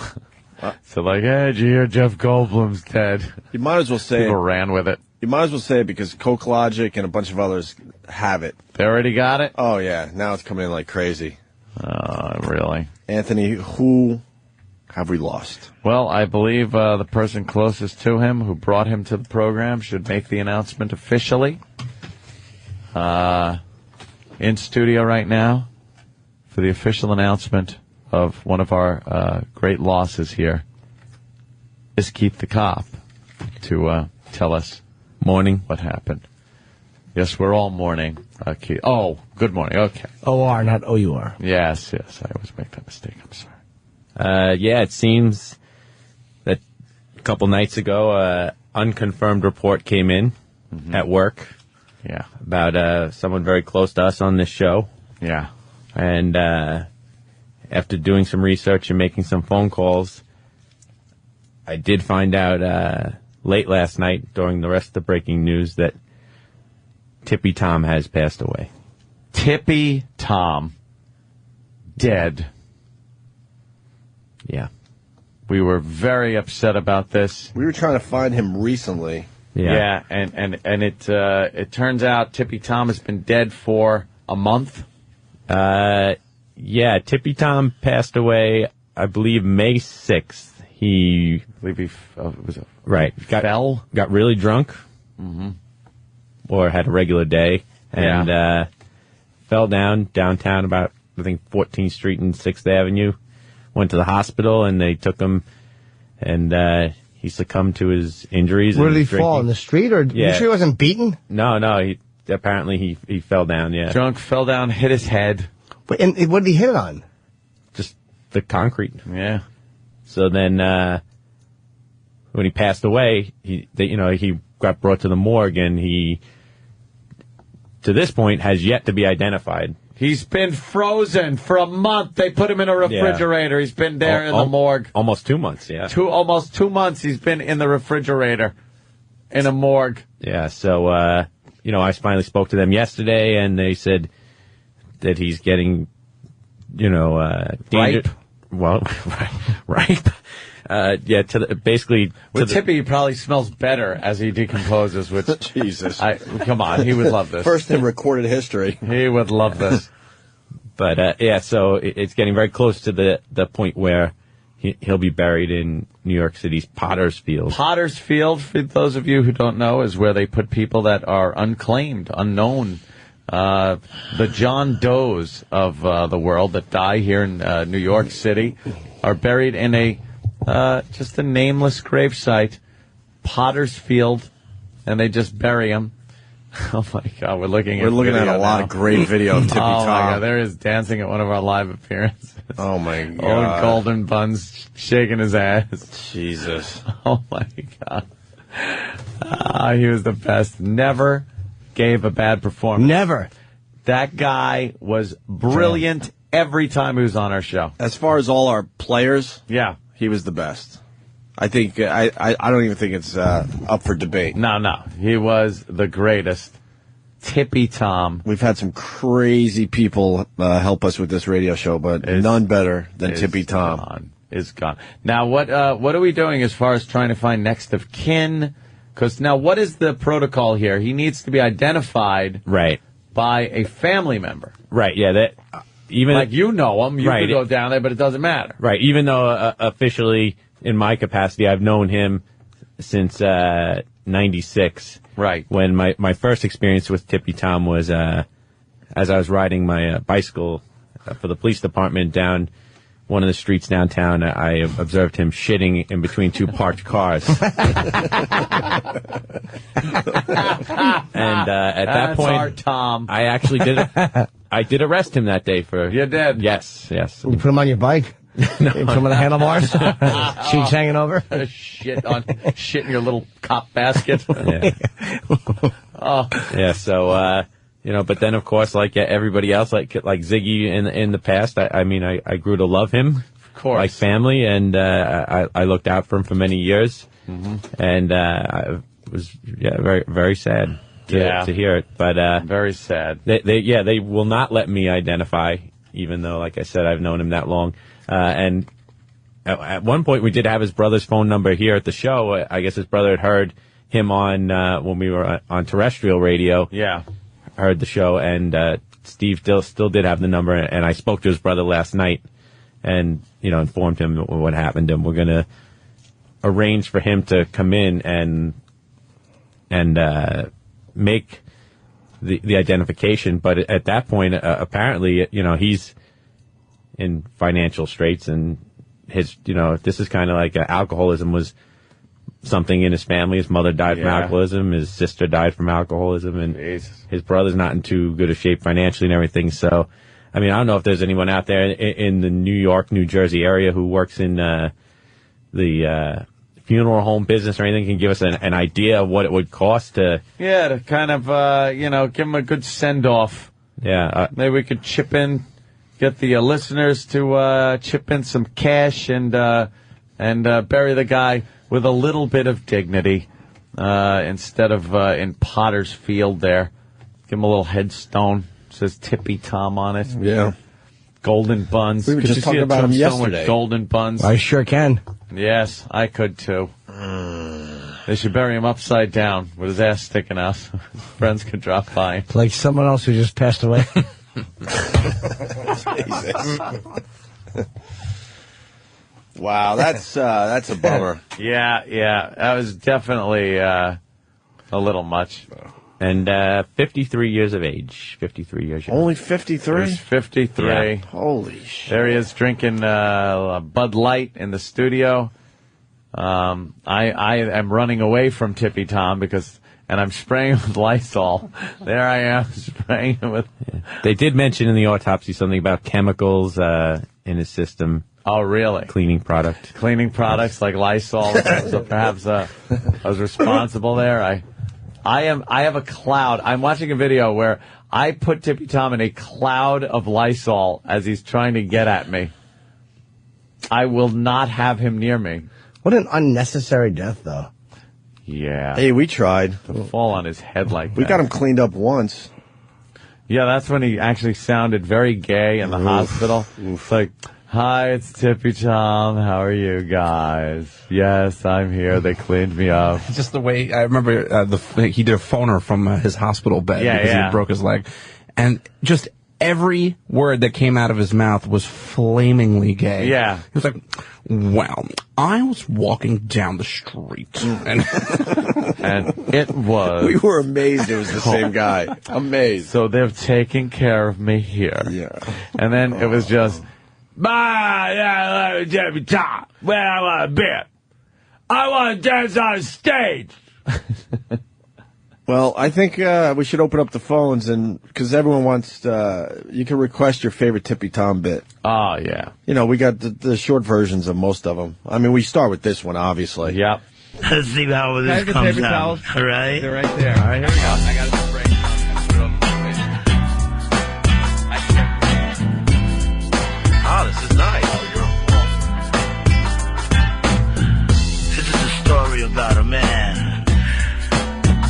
Speaker 2: So hey, did you hear Jeff Goldblum's dead?
Speaker 1: You might as well say
Speaker 2: People ran with it.
Speaker 1: You might as well say it because Coke Logic and a bunch of others have it.
Speaker 2: They already got it?
Speaker 1: Oh, yeah. Now it's coming in like crazy.
Speaker 2: Really?
Speaker 1: Anthony, who have we lost?
Speaker 2: Well, I believe the person closest to him who brought him to the program should make the announcement officially. In studio right now for the official announcement of one of our great losses here is Keith the Cop to tell us
Speaker 3: mourning
Speaker 2: what happened. Yes, we're all mourning. Oh, good morning. Okay.
Speaker 4: O-R, not O-U-R.
Speaker 2: Yes. I always make that mistake. I'm sorry.
Speaker 12: Yeah, it seems that a couple nights ago, unconfirmed report came in at work.
Speaker 2: Yeah.
Speaker 12: About someone very close to us on this show.
Speaker 2: Yeah.
Speaker 12: And after doing some research and making some phone calls, I did find out late last night during the rest of the breaking news that Tippy Tom has passed away.
Speaker 2: Tippy Tom. Dead.
Speaker 12: Yeah.
Speaker 2: We were very upset about this.
Speaker 1: We were trying to find him recently.
Speaker 2: Yeah, and it turns out Tippy Tom has been dead for a month.
Speaker 12: Yeah, Tippy Tom passed away, I believe, May 6th. Got really drunk, or had a regular day, and fell downtown about, I think, 14th Street and 6th Avenue. Went to the hospital, and they took him, and he succumbed to his injuries.
Speaker 4: Where did he fall? In the street? Or you sure he wasn't beaten?
Speaker 12: No. Apparently he fell down, yeah.
Speaker 2: Drunk, fell down, hit his head.
Speaker 4: And what did he hit it on?
Speaker 12: Just the concrete.
Speaker 2: Yeah.
Speaker 12: So then, when he passed away, he got brought to the morgue, and he, to this point, has yet to be identified.
Speaker 2: He's been frozen for a month. They put him in a refrigerator. Yeah. He's been there in the morgue.
Speaker 12: Almost 2 months, yeah.
Speaker 2: Almost 2 months he's been in the refrigerator in a morgue.
Speaker 12: Yeah, so, I finally spoke to them yesterday, and they said that he's getting,
Speaker 2: ripe.
Speaker 12: Well, ripe. Basically.
Speaker 2: With Tippy, he probably smells better as he decomposes, which,
Speaker 1: Jesus.
Speaker 2: Come on, he would love this.
Speaker 1: First in recorded history.
Speaker 2: He would love this.
Speaker 12: But, so it's getting very close to the point where he'll be buried in New York City's Potter's Field.
Speaker 2: Potter's Field, for those of you who don't know, is where they put people that are unclaimed, unknown. The John Does of the world that die here in New York City are buried in just a nameless gravesite, Potter's Field, and they just bury them. Oh my God, we're looking at
Speaker 1: a lot of great video of Tippy Tom.
Speaker 2: Oh my God, there he is dancing at one of our live appearances.
Speaker 1: Oh my God.
Speaker 2: Old Golden Buns shaking his ass.
Speaker 1: Jesus.
Speaker 2: Oh my God. He was the best. Never gave a bad performance.
Speaker 4: Never.
Speaker 2: That guy was brilliant every time he was on our show.
Speaker 1: As far as all our players,
Speaker 2: yeah,
Speaker 1: he was the best. I think I don't even think it's up for debate.
Speaker 2: No, he was the greatest. Tippy Tom.
Speaker 1: We've had some crazy people help us with this radio show, but none better than Tippy Tom.
Speaker 2: Is gone. Now, what are we doing as far as trying to find next of kin? Because now, what is the protocol here? He needs to be identified,
Speaker 12: right,
Speaker 2: by a family member,
Speaker 12: right? Yeah, that even
Speaker 2: like you know him, you could go down there, but it doesn't matter,
Speaker 12: right? Even though officially, in my capacity, I've known him since '96,
Speaker 2: right?
Speaker 12: When my first experience with Tippy Tom was as I was riding my bicycle for the police department down one of the streets downtown. I observed him shitting in between two parked cars. And at that point,
Speaker 2: our Tom.
Speaker 12: I actually did arrest him that day for...
Speaker 2: You did?
Speaker 12: Yes.
Speaker 4: You put him on your bike?
Speaker 12: No.
Speaker 4: Some of the handlebars? Sheets hanging over?
Speaker 2: Shit in your little cop basket.
Speaker 12: Yeah. Yeah, so... but then of course, like everybody else, like Ziggy in the past, I grew to love him,
Speaker 2: of course,
Speaker 12: like family, and I looked out for him for many years, and I was very very sad to hear it, but
Speaker 2: very sad.
Speaker 12: They will not let me identify, even though, like I said, I've known him that long, and at one point we did have his brother's phone number here at the show. I guess his brother had heard him on when we were on terrestrial radio.
Speaker 2: Yeah.
Speaker 12: Heard the show, and Steve still did have the number, and I spoke to his brother last night and informed him what happened, and we're going to arrange for him to come in and make the identification. But at that point, apparently, he's in financial straits, and his this is kind of like alcoholism was something in his family. His mother died from alcoholism. His sister died from alcoholism, and his brother's not in too good a shape financially and everything. So, I mean, I don't know if there's anyone out there in the New York, New Jersey area who works in the funeral home business or anything can give us an idea of what it would cost to
Speaker 2: kind of give him a good send off. Maybe we could chip in, get the listeners to chip in some cash and bury the guy with a little bit of dignity instead of in Potter's Field there. Give him a little headstone. It says Tippy Tom on it.
Speaker 1: Yeah.
Speaker 2: Golden buns.
Speaker 1: We were just talking about him yesterday.
Speaker 2: Golden buns.
Speaker 4: I sure can.
Speaker 2: Yes, I could too. They should bury him upside down with his ass sticking out. Friends could drop by.
Speaker 4: Like someone else who just passed away.
Speaker 1: Jesus. Wow, that's a bummer.
Speaker 2: Yeah, that was definitely a little much.
Speaker 12: And 53 years of age. 53 years young.
Speaker 1: Only 53?
Speaker 2: He's 53.
Speaker 1: Yeah. Holy shit.
Speaker 2: There he is drinking Bud Light in the studio. I am running away from Tippy Tom and I'm spraying with Lysol. There I am, spraying him with...
Speaker 12: They did mention in the autopsy something about chemicals in his system.
Speaker 2: Oh, really?
Speaker 12: Cleaning products
Speaker 2: like Lysol. So perhaps I was responsible there. I have a cloud. I'm watching a video where I put Tippy Tom in a cloud of Lysol as he's trying to get at me. I will not have him near me.
Speaker 4: What an unnecessary death, though.
Speaker 2: Yeah.
Speaker 1: Hey, we tried.
Speaker 2: To fall on his head like that.
Speaker 1: We got him cleaned up once.
Speaker 2: Yeah, that's when he actually sounded very gay in the hospital. It's like, hi, it's Tippy Tom. How are you guys? Yes, I'm here. They cleaned me up.
Speaker 3: Just the way I remember he did a phoner from his hospital bed because he broke his leg, and just every word that came out of his mouth was flamingly gay.
Speaker 2: Yeah,
Speaker 3: he was like, "Well, I was walking down the street, and
Speaker 2: it was."
Speaker 1: We were amazed it was the same guy. Amazed.
Speaker 2: So they're taking care of me here.
Speaker 1: Yeah,
Speaker 2: and then it was just. Tippy Tom, where I want to be. I want to dance on stage.
Speaker 1: Well, I think we should open up the phones because everyone wants. You can request your favorite Tippy Tom bit.
Speaker 2: Oh yeah.
Speaker 1: You know, we got the short versions of most of them. I mean, we start with this one, obviously.
Speaker 2: Yep.
Speaker 15: Let's see how this comes out. All right.
Speaker 2: They're right there. All right, here we go. I got a spray.
Speaker 15: Oh, this is nice. This is a story about a man.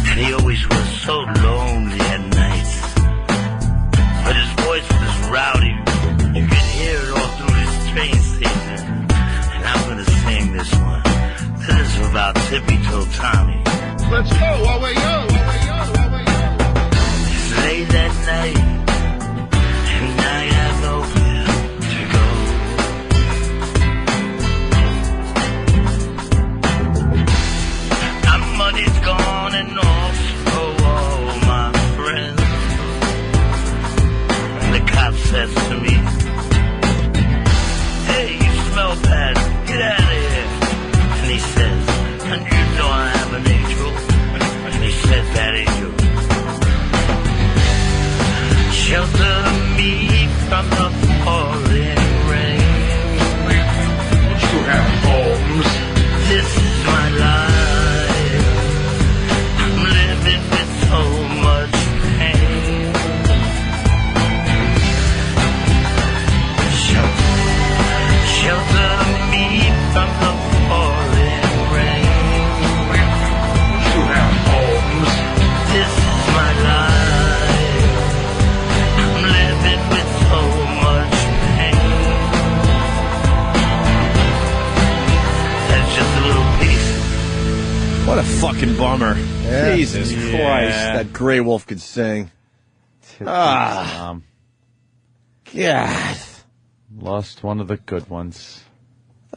Speaker 15: And he always was so lonely at night. But his voice was rowdy. You could hear it all through this train station. And I'm going to sing this one. This is about Tippy Toe Tommy.
Speaker 6: Let's go, while we're young.
Speaker 15: It's late at night. And I have nowhere to go. My money's gone and also all my friends. And the cop says to me, hey, you smell bad, get out of here. And he says, and you know I am an angel. And he said, that ain't you. Shelter me from the falling rain.
Speaker 6: Don't you have homes?
Speaker 15: This is my life. I'm living with so much pain. Shelter me from the falling rain.
Speaker 6: Don't you have homes?
Speaker 15: This is my life. I'm living with so much pain. That's just a little piece.
Speaker 1: What a fucking bummer.
Speaker 4: Yeah.
Speaker 1: Jesus Christ, that Grey Wolf could sing. God.
Speaker 2: Lost one of the good ones.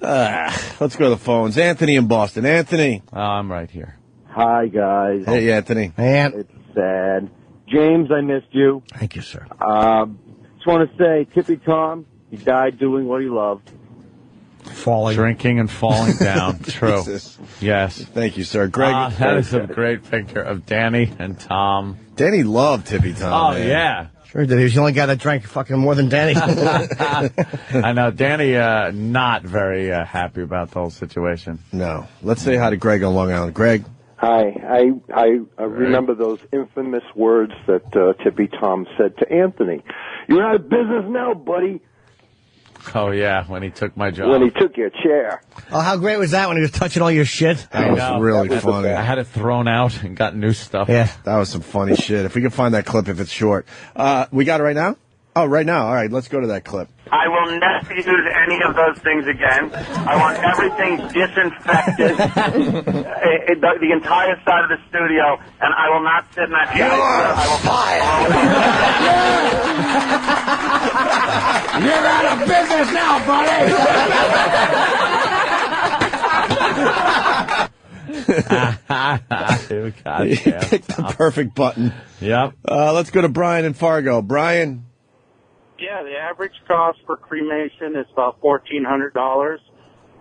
Speaker 1: Let's go to the phones. Anthony in Boston. Anthony.
Speaker 2: Oh, I'm right here.
Speaker 17: Hi, guys.
Speaker 1: Hey, Anthony.
Speaker 4: Hey, Ant.
Speaker 17: It's sad. James, I missed you.
Speaker 4: Thank you, sir.
Speaker 17: Just want to say, Tippy Tom, he died doing what he loved.
Speaker 4: falling.
Speaker 2: Drinking and falling down. True.
Speaker 1: Jesus.
Speaker 2: Yes.
Speaker 1: Thank you, sir. Greg.
Speaker 2: That is a great picture of Danny and Tom.
Speaker 1: Danny loved Tippy Tom.
Speaker 2: Oh,
Speaker 1: man.
Speaker 2: yeah.
Speaker 4: Sure did. He was the only guy that drank fucking more than Danny.
Speaker 2: I know. Danny, not very happy about the whole situation.
Speaker 1: No. Let's say hi to Greg on Long Island. Greg.
Speaker 10: Hi. I remember those infamous words that Tippy Tom said to Anthony. You're out of business now, buddy.
Speaker 2: Oh, yeah, when he took my job.
Speaker 10: When he took your chair.
Speaker 4: Oh, how great was that when he was touching all your shit?
Speaker 1: That was really funny.
Speaker 2: I had it thrown out and got new stuff.
Speaker 4: Yeah.
Speaker 1: That was some funny shit. If we can find that clip, if it's short. We got it right now? Oh, right now. All right, let's go to that clip.
Speaker 14: I will never use any of those things again. I want everything disinfected, the entire side of the studio, and I will not sit in that chair.
Speaker 9: You're out of business now,
Speaker 1: buddy. You picked the perfect button.
Speaker 2: Yep.
Speaker 1: Let's go to Brian in Fargo. Brian.
Speaker 18: Yeah, the average cost for cremation is about $1,400,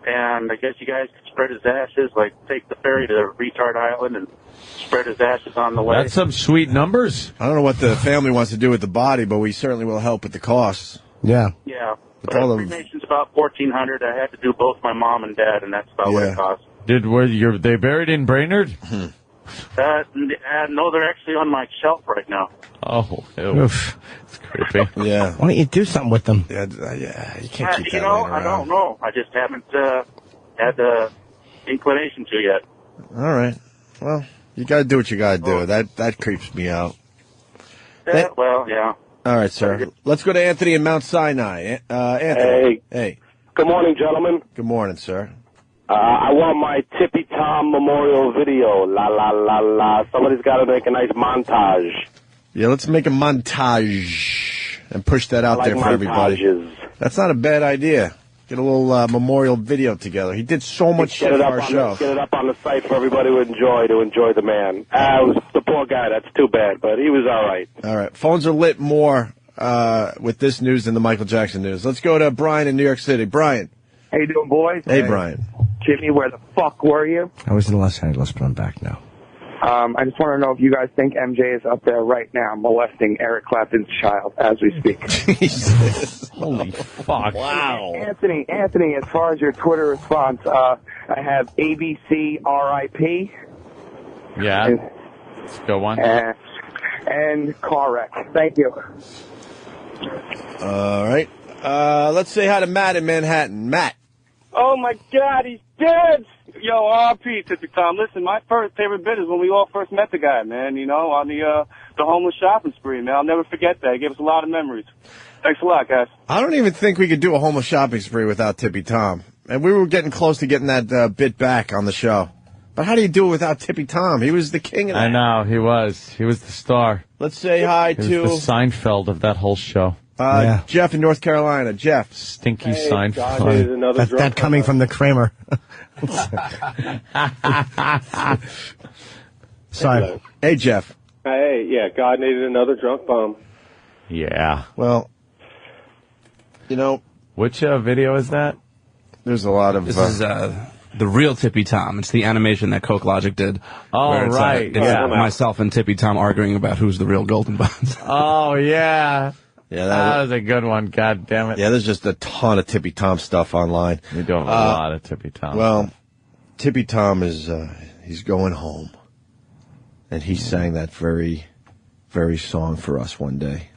Speaker 18: and I guess you guys could spread his ashes, like take the ferry to Retard Island and spread his ashes on the way.
Speaker 2: That's some sweet numbers.
Speaker 1: I don't know what the family wants to do with the body, but we certainly will help with the costs.
Speaker 4: Yeah.
Speaker 18: Yeah,
Speaker 1: With all the-
Speaker 18: cremation's about $1,400. I had to do both my mom and dad, and that's about what it cost.
Speaker 2: Were they buried in Brainerd?
Speaker 18: No, they're actually on my shelf right now.
Speaker 2: Oh, it's creepy.
Speaker 1: Yeah.
Speaker 4: Why don't you do something with them?
Speaker 1: Yeah, you can't keep that laying
Speaker 18: I
Speaker 1: around.
Speaker 18: don't know. I just haven't had the inclination to yet.
Speaker 1: All right. Well, you got to do what you got to do. That creeps me out.
Speaker 18: Yeah, well, yeah.
Speaker 1: All right, sir. Let's go to Anthony in Mount Sinai. Anthony. Hey.
Speaker 11: Good morning, gentlemen.
Speaker 1: Good morning, sir.
Speaker 11: I want my Tippy Tom memorial video. La, la, la, la. Somebody's got to make a nice montage.
Speaker 1: Yeah, let's make a montage and push that out there for everybody.
Speaker 11: montages.
Speaker 1: That's not a bad idea. Get a little memorial video together. He did so much shit for our show.
Speaker 11: Get it up on the site for everybody to enjoy the man. It was the poor guy. That's too bad, but he was all right.
Speaker 1: All right. Phones are lit more with this news than the Michael Jackson news. Let's go to Brian in New York City. Brian.
Speaker 23: How you doing, boys?
Speaker 1: Hey, Brian.
Speaker 23: Jimmy, where the fuck were you?
Speaker 4: I was in Los Angeles, but I'm back now.
Speaker 23: I just want to know if you guys think MJ is up there right now molesting Eric Clapton's child as we speak.
Speaker 1: Jesus.
Speaker 2: Holy fuck.
Speaker 1: Wow.
Speaker 23: Anthony, as far as your Twitter response, I have ABC RIP.
Speaker 2: Yeah. Let's go one.
Speaker 23: And car wreck. Thank you.
Speaker 1: All right. Let's say hi to Matt in Manhattan. Matt.
Speaker 24: Oh, my God, he's dead. Yo, R.I.P. Tippy Tom. Listen, my favorite bit is when we all first met the guy, man, you know, on the homeless shopping spree, man. I'll never forget that. He gave us a lot of memories. Thanks a lot, guys.
Speaker 1: I don't even think we could do a homeless shopping spree without Tippy Tom. And we were getting close to getting that bit back on the show. But how do you do it without Tippy Tom? He was the king of that.
Speaker 2: I know, he was. He was the star.
Speaker 1: Let's say hi
Speaker 2: He
Speaker 1: to
Speaker 2: was the Seinfeld of that whole show.
Speaker 1: Jeff in North Carolina. Jeff.
Speaker 2: Stinky
Speaker 4: Seinfeld. That coming from the Kramer. Sorry.
Speaker 1: Hey, Jeff.
Speaker 25: Hey, yeah, God needed another drunk bum.
Speaker 2: Yeah.
Speaker 1: Well, you know.
Speaker 2: Which video is that?
Speaker 1: There's a lot of...
Speaker 3: This is the real Tippy Tom. It's the animation that Coke Logic did.
Speaker 2: Oh,
Speaker 3: where it's,
Speaker 2: right.
Speaker 3: It's
Speaker 2: Yeah.
Speaker 3: myself and Tippy Tom arguing about who's the real Golden Buns.
Speaker 2: Oh, yeah.
Speaker 1: Yeah,
Speaker 2: that was a good one. God damn it.
Speaker 1: Yeah, there's just a ton of Tippy Tom stuff online.
Speaker 2: You're doing a lot of Tippy Tom.
Speaker 1: Well, Tippy Tom is he's going home. And he sang that very, very song for us one day.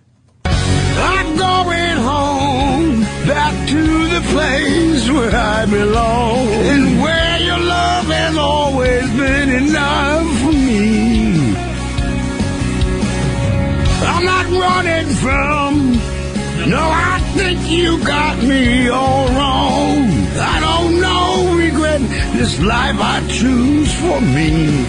Speaker 9: I'm going home, back to the place where I belong, and where your love has always been enough for me. I'm not running from, no, I think you got me all wrong. I don't know, regret this life I choose for me.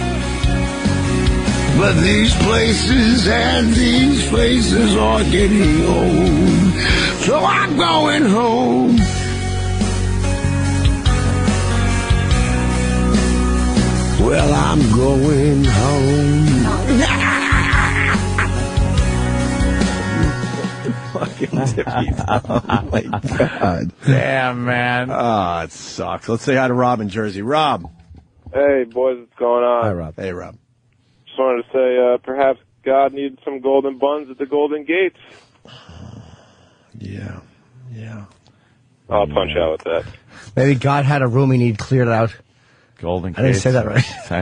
Speaker 9: But these places and these places are getting old, so I'm going home. Well, I'm going home.
Speaker 1: Fucking Tippy. Oh, my God.
Speaker 2: Damn, man.
Speaker 1: Oh, it sucks. Let's say hi to Rob in Jersey. Rob.
Speaker 25: Hey, boys, what's going on?
Speaker 1: Hi, Rob. Hey, Rob.
Speaker 25: Just wanted to say, perhaps God needed some golden buns at the Golden Gates.
Speaker 1: Yeah.
Speaker 25: I'll punch out with that.
Speaker 4: Maybe God had a room he needed cleared out.
Speaker 2: Golden Gates.
Speaker 4: I didn't say that right.
Speaker 2: It's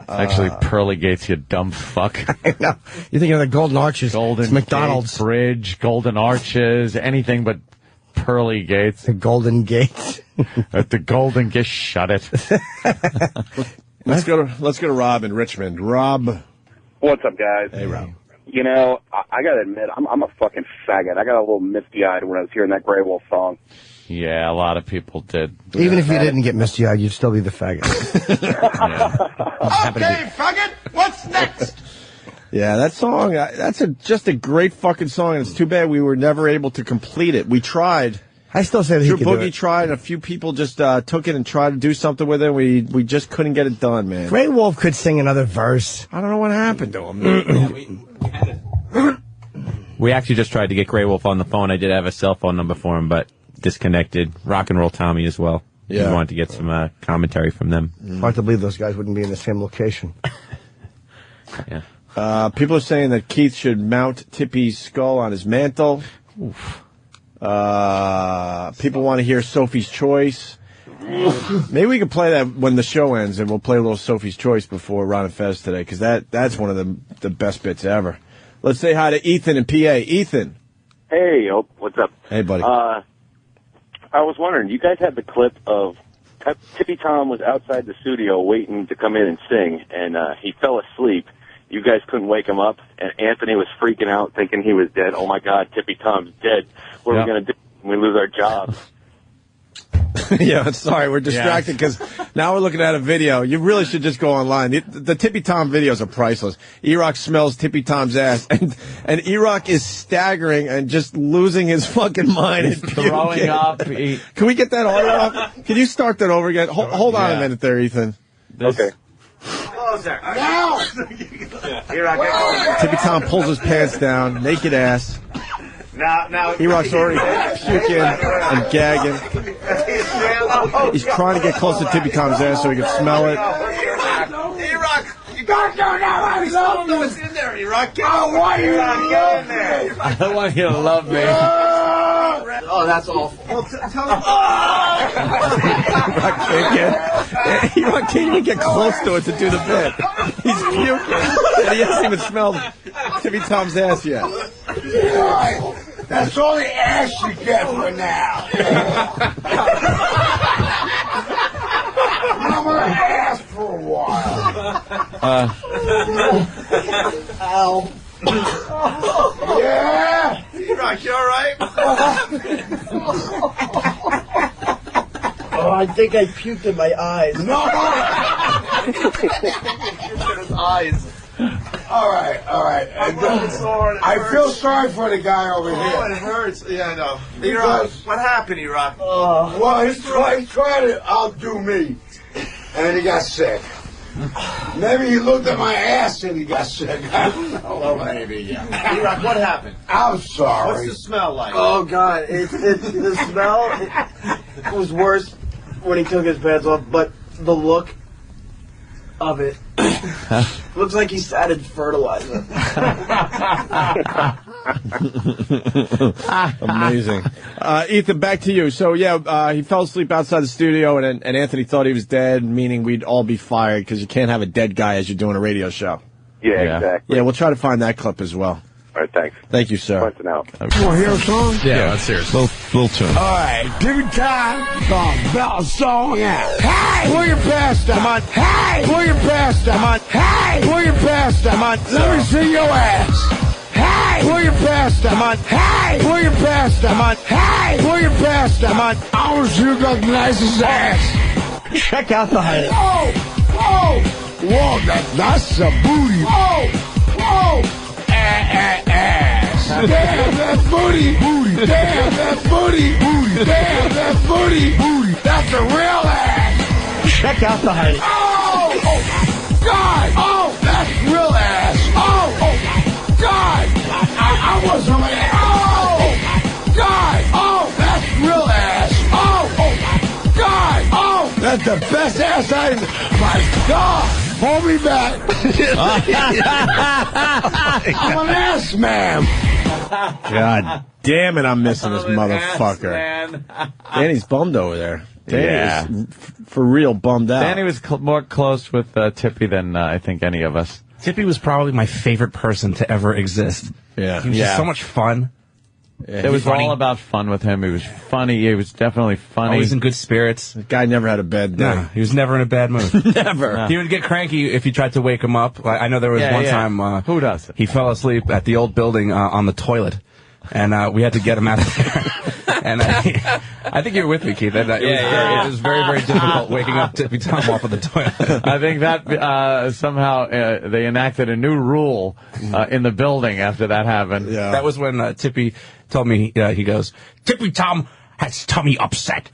Speaker 2: actually Pearly Gates, you dumb fuck.
Speaker 4: I know. You're thinking of the Golden Arches.
Speaker 2: Golden
Speaker 4: it's McDonald's.
Speaker 2: Gate Bridge, Golden Arches, anything but Pearly Gates.
Speaker 4: The Golden Gates.
Speaker 2: At the Golden Gate, shut it.
Speaker 1: Let's go to Rob in Richmond. Rob.
Speaker 5: What's up, guys?
Speaker 1: Hey, Rob.
Speaker 5: You know, I gotta admit, I'm a fucking faggot. I got a little misty-eyed when I was hearing that Grey Wolf song.
Speaker 2: Yeah, a lot of people did.
Speaker 4: Even if you didn't get misty-eyed, you'd still be the faggot.
Speaker 6: Okay, faggot, what's next?
Speaker 1: Yeah, that song, that's just a great fucking song, and it's too bad we were never able to complete it. We tried.
Speaker 4: I still say that
Speaker 1: True
Speaker 4: he could do
Speaker 1: Boogie
Speaker 4: it.
Speaker 1: tried, and a few people just took it and tried to do something with it. We just couldn't get it done, man.
Speaker 4: Grey Wolf could sing another verse.
Speaker 1: I don't know what happened to him.
Speaker 12: We actually just tried to get Grey Wolf on the phone. I did have a cell phone number for him, but disconnected. Rock and Roll Tommy as well.
Speaker 1: Yeah.
Speaker 12: We wanted to get some commentary from them.
Speaker 4: Hard to believe those guys wouldn't be in the same location.
Speaker 12: Yeah.
Speaker 1: People are saying that Keith should mount Tippy's skull on his mantle. Oof. People want to hear Sophie's Choice. Maybe we can play that when the show ends, and we'll play a little Sophie's Choice before Ron and Fez today, because that's one of the best bits ever. Let's say hi to Ethan in PA. Ethan.
Speaker 8: Hey, what's up?
Speaker 1: Hey, buddy.
Speaker 8: I was wondering, you guys had the clip of Tippy Tom was outside the studio waiting to come in and sing, and he fell asleep. You guys couldn't wake him up, and Anthony was freaking out, thinking he was dead. Oh, my God, Tippy Tom's dead. What are we going to do when we lose our jobs?
Speaker 1: Yeah, sorry, we're distracted because now we're looking at a video. You really should just go online. The Tippy Tom videos are priceless. E-Rock smells Tippy Tom's ass, and E-Rock is staggering and just losing his fucking mind.
Speaker 2: He's throwing up.
Speaker 1: Can we get that audio up? Can you start that over again? Hold on a minute there, Ethan.
Speaker 8: Okay.
Speaker 6: Now!
Speaker 1: Tippy Tom pulls his pants down, naked ass.
Speaker 6: Now,
Speaker 1: E-Rock's already puking and gagging. He's trying to get close to Tippy Tom's ass so he can smell it.
Speaker 6: E-Rock, you don't know I love you. What's in there, E-Rock? I want you to get in there.
Speaker 2: I want you to love me.
Speaker 6: Oh, that's awful. Well, tell him.
Speaker 1: E-Rock can't even get close to it to do the bit. He's puking. And he hasn't even smelled Tippy Tom's ass yet.
Speaker 6: That's all the ass you get for now. I'm gonna ask for a while. Ow. Yeah? E-Rock, you alright?
Speaker 4: Oh, I think I puked in my eyes.
Speaker 6: No! His eyes. All right. I feel sorry for the guy over here.
Speaker 13: Oh, it hurts. Yeah, I know.
Speaker 6: E-Rock,
Speaker 13: What happened, E-Rock?
Speaker 6: well, he's trying to outdo me, and he got sick. Maybe he looked at my ass and he got sick. I don't know. Well, maybe, yeah.
Speaker 13: E-Rock, what happened?
Speaker 6: I'm sorry.
Speaker 13: What's the smell like?
Speaker 16: Oh God, the smell it was worse when he took his pants off, but the look of it looks like he sat in fertilizer.
Speaker 1: Amazing. Ethan, back to you. So, he fell asleep outside the studio, and Anthony thought he was dead, meaning we'd all be fired because you can't have a dead guy as you're doing a radio show.
Speaker 8: Yeah, exactly.
Speaker 1: Yeah, we'll try to find that clip as well.
Speaker 8: All right, thanks.
Speaker 1: Thank you, sir.
Speaker 8: Punching out.
Speaker 6: You want to hear a song?
Speaker 3: Yeah, let's hear it. Little tune.
Speaker 6: All right, Tippy Tom, bell song out. Hey, pull your pants down. Come on. Hey, pull your pants down. Come on. Hey, pull your pants down. Come on. Let me see your ass. Hey, pull your pants down. Come on. Hey, pull your pants down. Come on. Hey, pull your pants down. Come on. I want to see you got the nicest ass.
Speaker 4: Check out the height.
Speaker 6: Oh, whoa, that's a booty. Oh. Ass. Damn that booty. Damn that booty. Damn that booty. That's a real ass.
Speaker 4: Check out the height.
Speaker 6: Oh, God. Oh, that's real ass. Oh, God. I want some of that. That's the best ass I... My God! Hold me back. I'm an ass man.
Speaker 1: God damn it, I'm missing this motherfucker. Danny's bummed over there. Danny is for real bummed out.
Speaker 2: Danny was more close with Tippy than I think any of us.
Speaker 3: Tippy was probably my favorite person to ever exist.
Speaker 1: Yeah.
Speaker 3: He was just so much fun.
Speaker 2: Yeah, it was all about fun with him. He was funny. He was definitely funny.
Speaker 3: Always in good spirits.
Speaker 1: The guy never had a bad day.
Speaker 3: No, he was never in a bad mood.
Speaker 1: Never.
Speaker 3: No. He would get cranky if you tried to wake him up. I know there was one time...
Speaker 2: Who does it?
Speaker 3: He fell asleep at the old building on the toilet, and we had to get him out of there. And I think you were with me, Keith. It was very, very difficult waking up Tippy Tom off of the toilet.
Speaker 2: I think that somehow they enacted a new rule in the building after that happened.
Speaker 3: Yeah. That was when Tippy told me, he goes, Tippy Tom has tummy upset.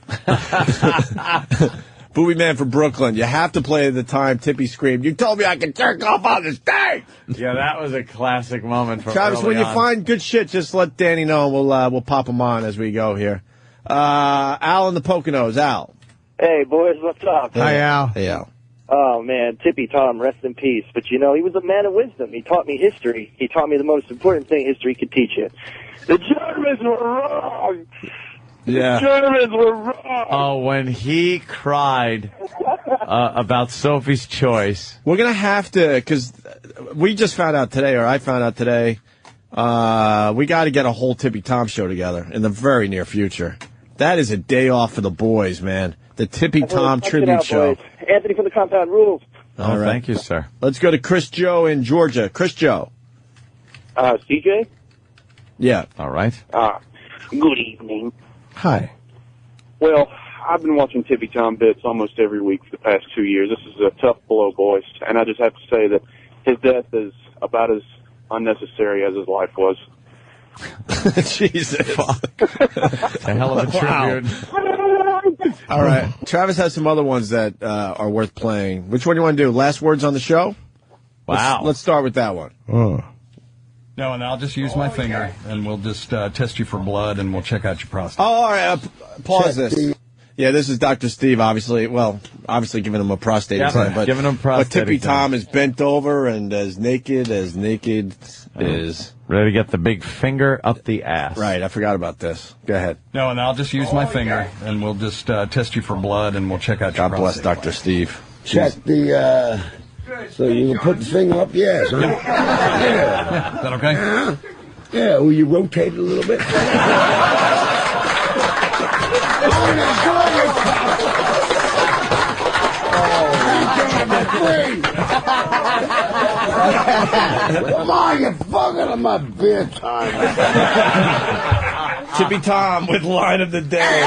Speaker 1: Boobie Man from Brooklyn, you have to play the time Tippy screamed, "You told me I could jerk off on the stage!"
Speaker 2: Yeah, that was a classic moment from
Speaker 1: Travis, when you
Speaker 2: on.
Speaker 1: find good shit, just let Danny know, and we'll pop him on as we go here. Al in the Poconos. Al.
Speaker 7: Hey, boys, what's up?
Speaker 1: Hi, Al. Hey, Al.
Speaker 7: Oh, man, Tippy Tom, rest in peace. But, you know, he was a man of wisdom. He taught me history. He taught me the most important thing history could teach you. The Germans were wrong!
Speaker 1: Yeah.
Speaker 7: The Germans were wrong!
Speaker 2: Oh, when he cried about Sophie's Choice.
Speaker 1: We're going to have to, because we just found out today, or I found out today, we got to get a whole Tippy Tom show together in the very near future. That is a day off for the boys, man. The Tippy Tom tribute show.
Speaker 7: Boys. Anthony from the Compound Rules.
Speaker 1: All right.
Speaker 2: Thank you, sir.
Speaker 1: Let's go to Chris Joe in Georgia. Chris Joe.
Speaker 7: CJ?
Speaker 1: Yeah.
Speaker 2: All right.
Speaker 7: Good evening.
Speaker 1: Hi.
Speaker 11: Well, I've been watching Tippy Tom bits almost every week for the past 2 years. This is a tough blow, boys. And I just have to say that his death is about as unnecessary as his life was.
Speaker 1: Jesus.
Speaker 2: It's a hell of a tribute.
Speaker 1: All right. Travis has some other ones that are worth playing. Which one do you want to do? Last words on the show?
Speaker 2: Wow.
Speaker 1: Let's start with that one.
Speaker 19: No, and I'll just use my finger, and we'll just test you for blood, and we'll check out your prostate.
Speaker 1: Oh, all right. Pause this. Yeah, this is Dr. Steve, obviously. Well, obviously giving him a prostate exam. But,
Speaker 2: giving him prostate
Speaker 1: but Tippy
Speaker 2: exam.
Speaker 1: Tom is bent over and as naked is.
Speaker 2: Ready to get the big finger up the ass.
Speaker 1: Right, I forgot about this. Go ahead.
Speaker 19: No, and I'll just use my finger, and we'll just test you for blood, and we'll check out your
Speaker 1: God bless
Speaker 19: prostate.
Speaker 1: Dr. Steve.
Speaker 6: Check the, so you can put the finger up the ass, huh? Yeah.
Speaker 19: Is that okay?
Speaker 6: Yeah, will you rotate it a little bit? Come on, you fucking on my bedtime.
Speaker 1: Tippy Tom with line of the day.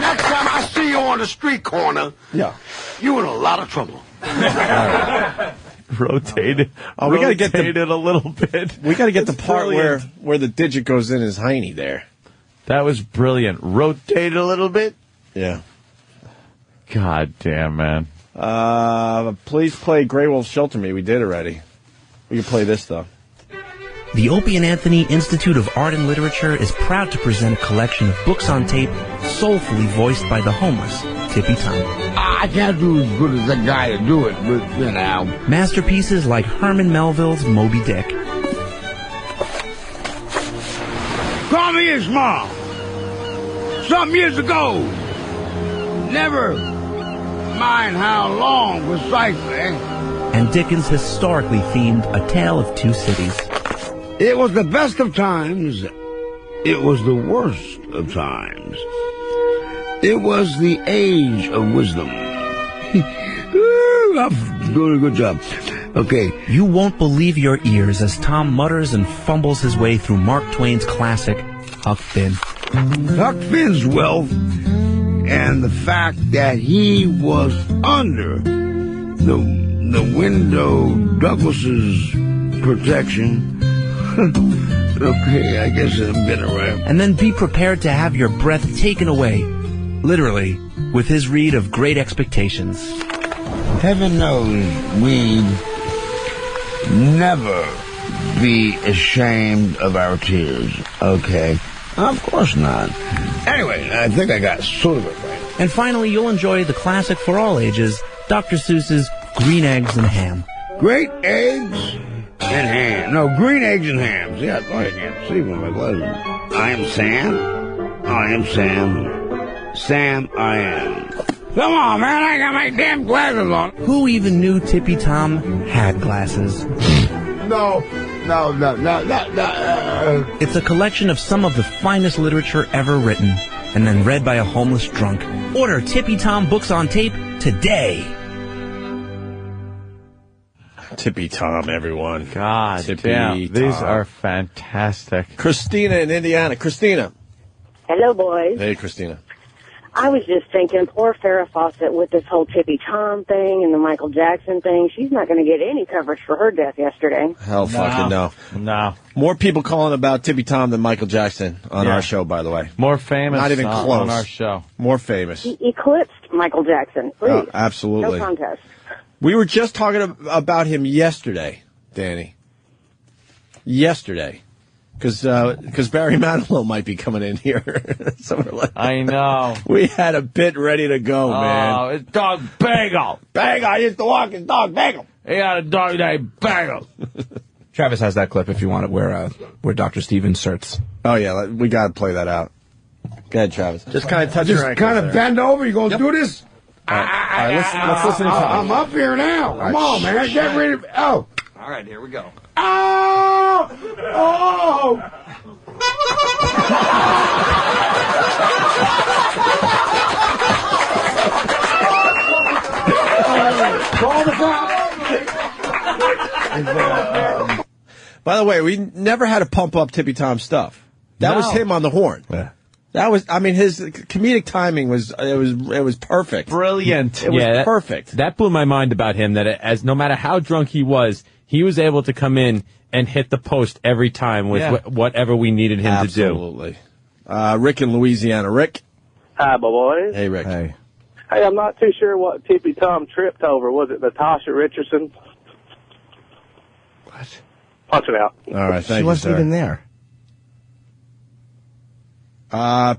Speaker 6: Next time I see you on the street corner, you in a lot of trouble.
Speaker 2: Rotate it.
Speaker 1: Oh, we got to get
Speaker 2: it a little bit.
Speaker 1: We got to get the part
Speaker 2: brilliant.
Speaker 1: where the digit goes in his hiney there.
Speaker 2: That was brilliant. Rotate a little bit.
Speaker 1: Yeah.
Speaker 2: God damn, man.
Speaker 1: Please play Grey Wolf Shelter Me. We did already. We can play this, though.
Speaker 20: The Opie and Anthony Institute of Art and Literature is proud to present a collection of books on tape soulfully voiced by the homeless Tippy Tom.
Speaker 6: I can't do as good as that guy to do it, but, you know.
Speaker 20: Masterpieces like Herman Melville's Moby Dick.
Speaker 6: Call me Ismail. Some years ago. Never mind how long precisely.
Speaker 20: And Dickens' historically themed A Tale of Two Cities.
Speaker 6: It was the best of times. It was the worst of times. It was the age of wisdom. I'm doing a good job. Okay.
Speaker 20: You won't believe your ears as Tom mutters and fumbles his way through Mark Twain's classic, Huck Finn.
Speaker 6: Huck Finn's wealth and the fact that he was under the Window Douglas's protection. Okay, I guess I've been around.
Speaker 20: And then be prepared to have your breath taken away, literally, with his read of Great Expectations.
Speaker 6: Heaven knows we'd never be ashamed of our tears, okay?
Speaker 10: Of course not. Anyway, I think I got sort of it right.
Speaker 20: And finally, you'll enjoy the classic for all ages, Dr. Seuss's Green Eggs and Ham.
Speaker 10: Great eggs and ham. No, green eggs and ham. See, I thought I can't see with my glasses. I am Sam. I am Sam. Sam, I am. Come on, man, I got my damn glasses on.
Speaker 20: Who even knew Tippy Tom had glasses?
Speaker 10: No.
Speaker 20: It's a collection of some of the finest literature ever written, and then read by a homeless drunk. Order Tippy Tom books on tape today.
Speaker 1: Tippy Tom, everyone.
Speaker 2: God
Speaker 1: Tippy
Speaker 2: damn,
Speaker 1: Tom.
Speaker 2: these are fantastic.
Speaker 1: Christina in Indiana. Christina.
Speaker 15: Hello, boys.
Speaker 1: Hey, Christina.
Speaker 15: I was just thinking, poor Farrah Fawcett with this whole Tippy Tom thing and the Michael Jackson thing. She's not going to get any coverage for her death yesterday.
Speaker 1: Hell fucking no.
Speaker 2: No.
Speaker 1: More people calling about Tippy Tom than Michael Jackson on our show, by the way.
Speaker 2: More famous
Speaker 1: Not even close.
Speaker 2: on our show.
Speaker 1: More famous.
Speaker 15: He eclipsed Michael Jackson. Please.
Speaker 1: Oh, absolutely.
Speaker 15: No contest.
Speaker 1: We were just talking about him yesterday, Danny. Yesterday. Because Barry Manilow might be coming in here. So we're like,
Speaker 2: I know.
Speaker 1: We had a bit ready to go, man.
Speaker 2: Oh, it's Dog Bagel.
Speaker 1: Bagel, I used to walk his dog Bagel.
Speaker 2: He had a dog named Bagel.
Speaker 3: Travis has that clip if you want it, where Dr. Steve inserts.
Speaker 1: Oh, yeah, we got to play that out. Go ahead, Travis. Just kind of touch your ankle.
Speaker 10: Just kind of bend over. You going to do this?
Speaker 1: All right, let's listen to Tom.
Speaker 10: I'm up here now. Come on, man. Get rid of... Oh.
Speaker 13: All right, here we go.
Speaker 10: Oh! Oh! Call the cops.
Speaker 1: By the way, we never had to pump up Tippy Tom stuff. That was him on the horn.
Speaker 3: Yeah.
Speaker 1: That was, I mean, his comedic timing was perfect.
Speaker 2: Brilliant.
Speaker 1: It was perfect.
Speaker 12: That blew my mind about him, that as no matter how drunk he was able to come in and hit the post every time with whatever we needed him to do.
Speaker 1: Absolutely. Rick in Louisiana. Rick?
Speaker 17: Hi, my boys.
Speaker 1: Hey, Rick.
Speaker 17: Hey, I'm not too sure what Tippy Tom tripped over. Was it Natasha Richardson?
Speaker 1: What?
Speaker 17: Punch it out.
Speaker 1: All right, thank you,
Speaker 4: She wasn't even there.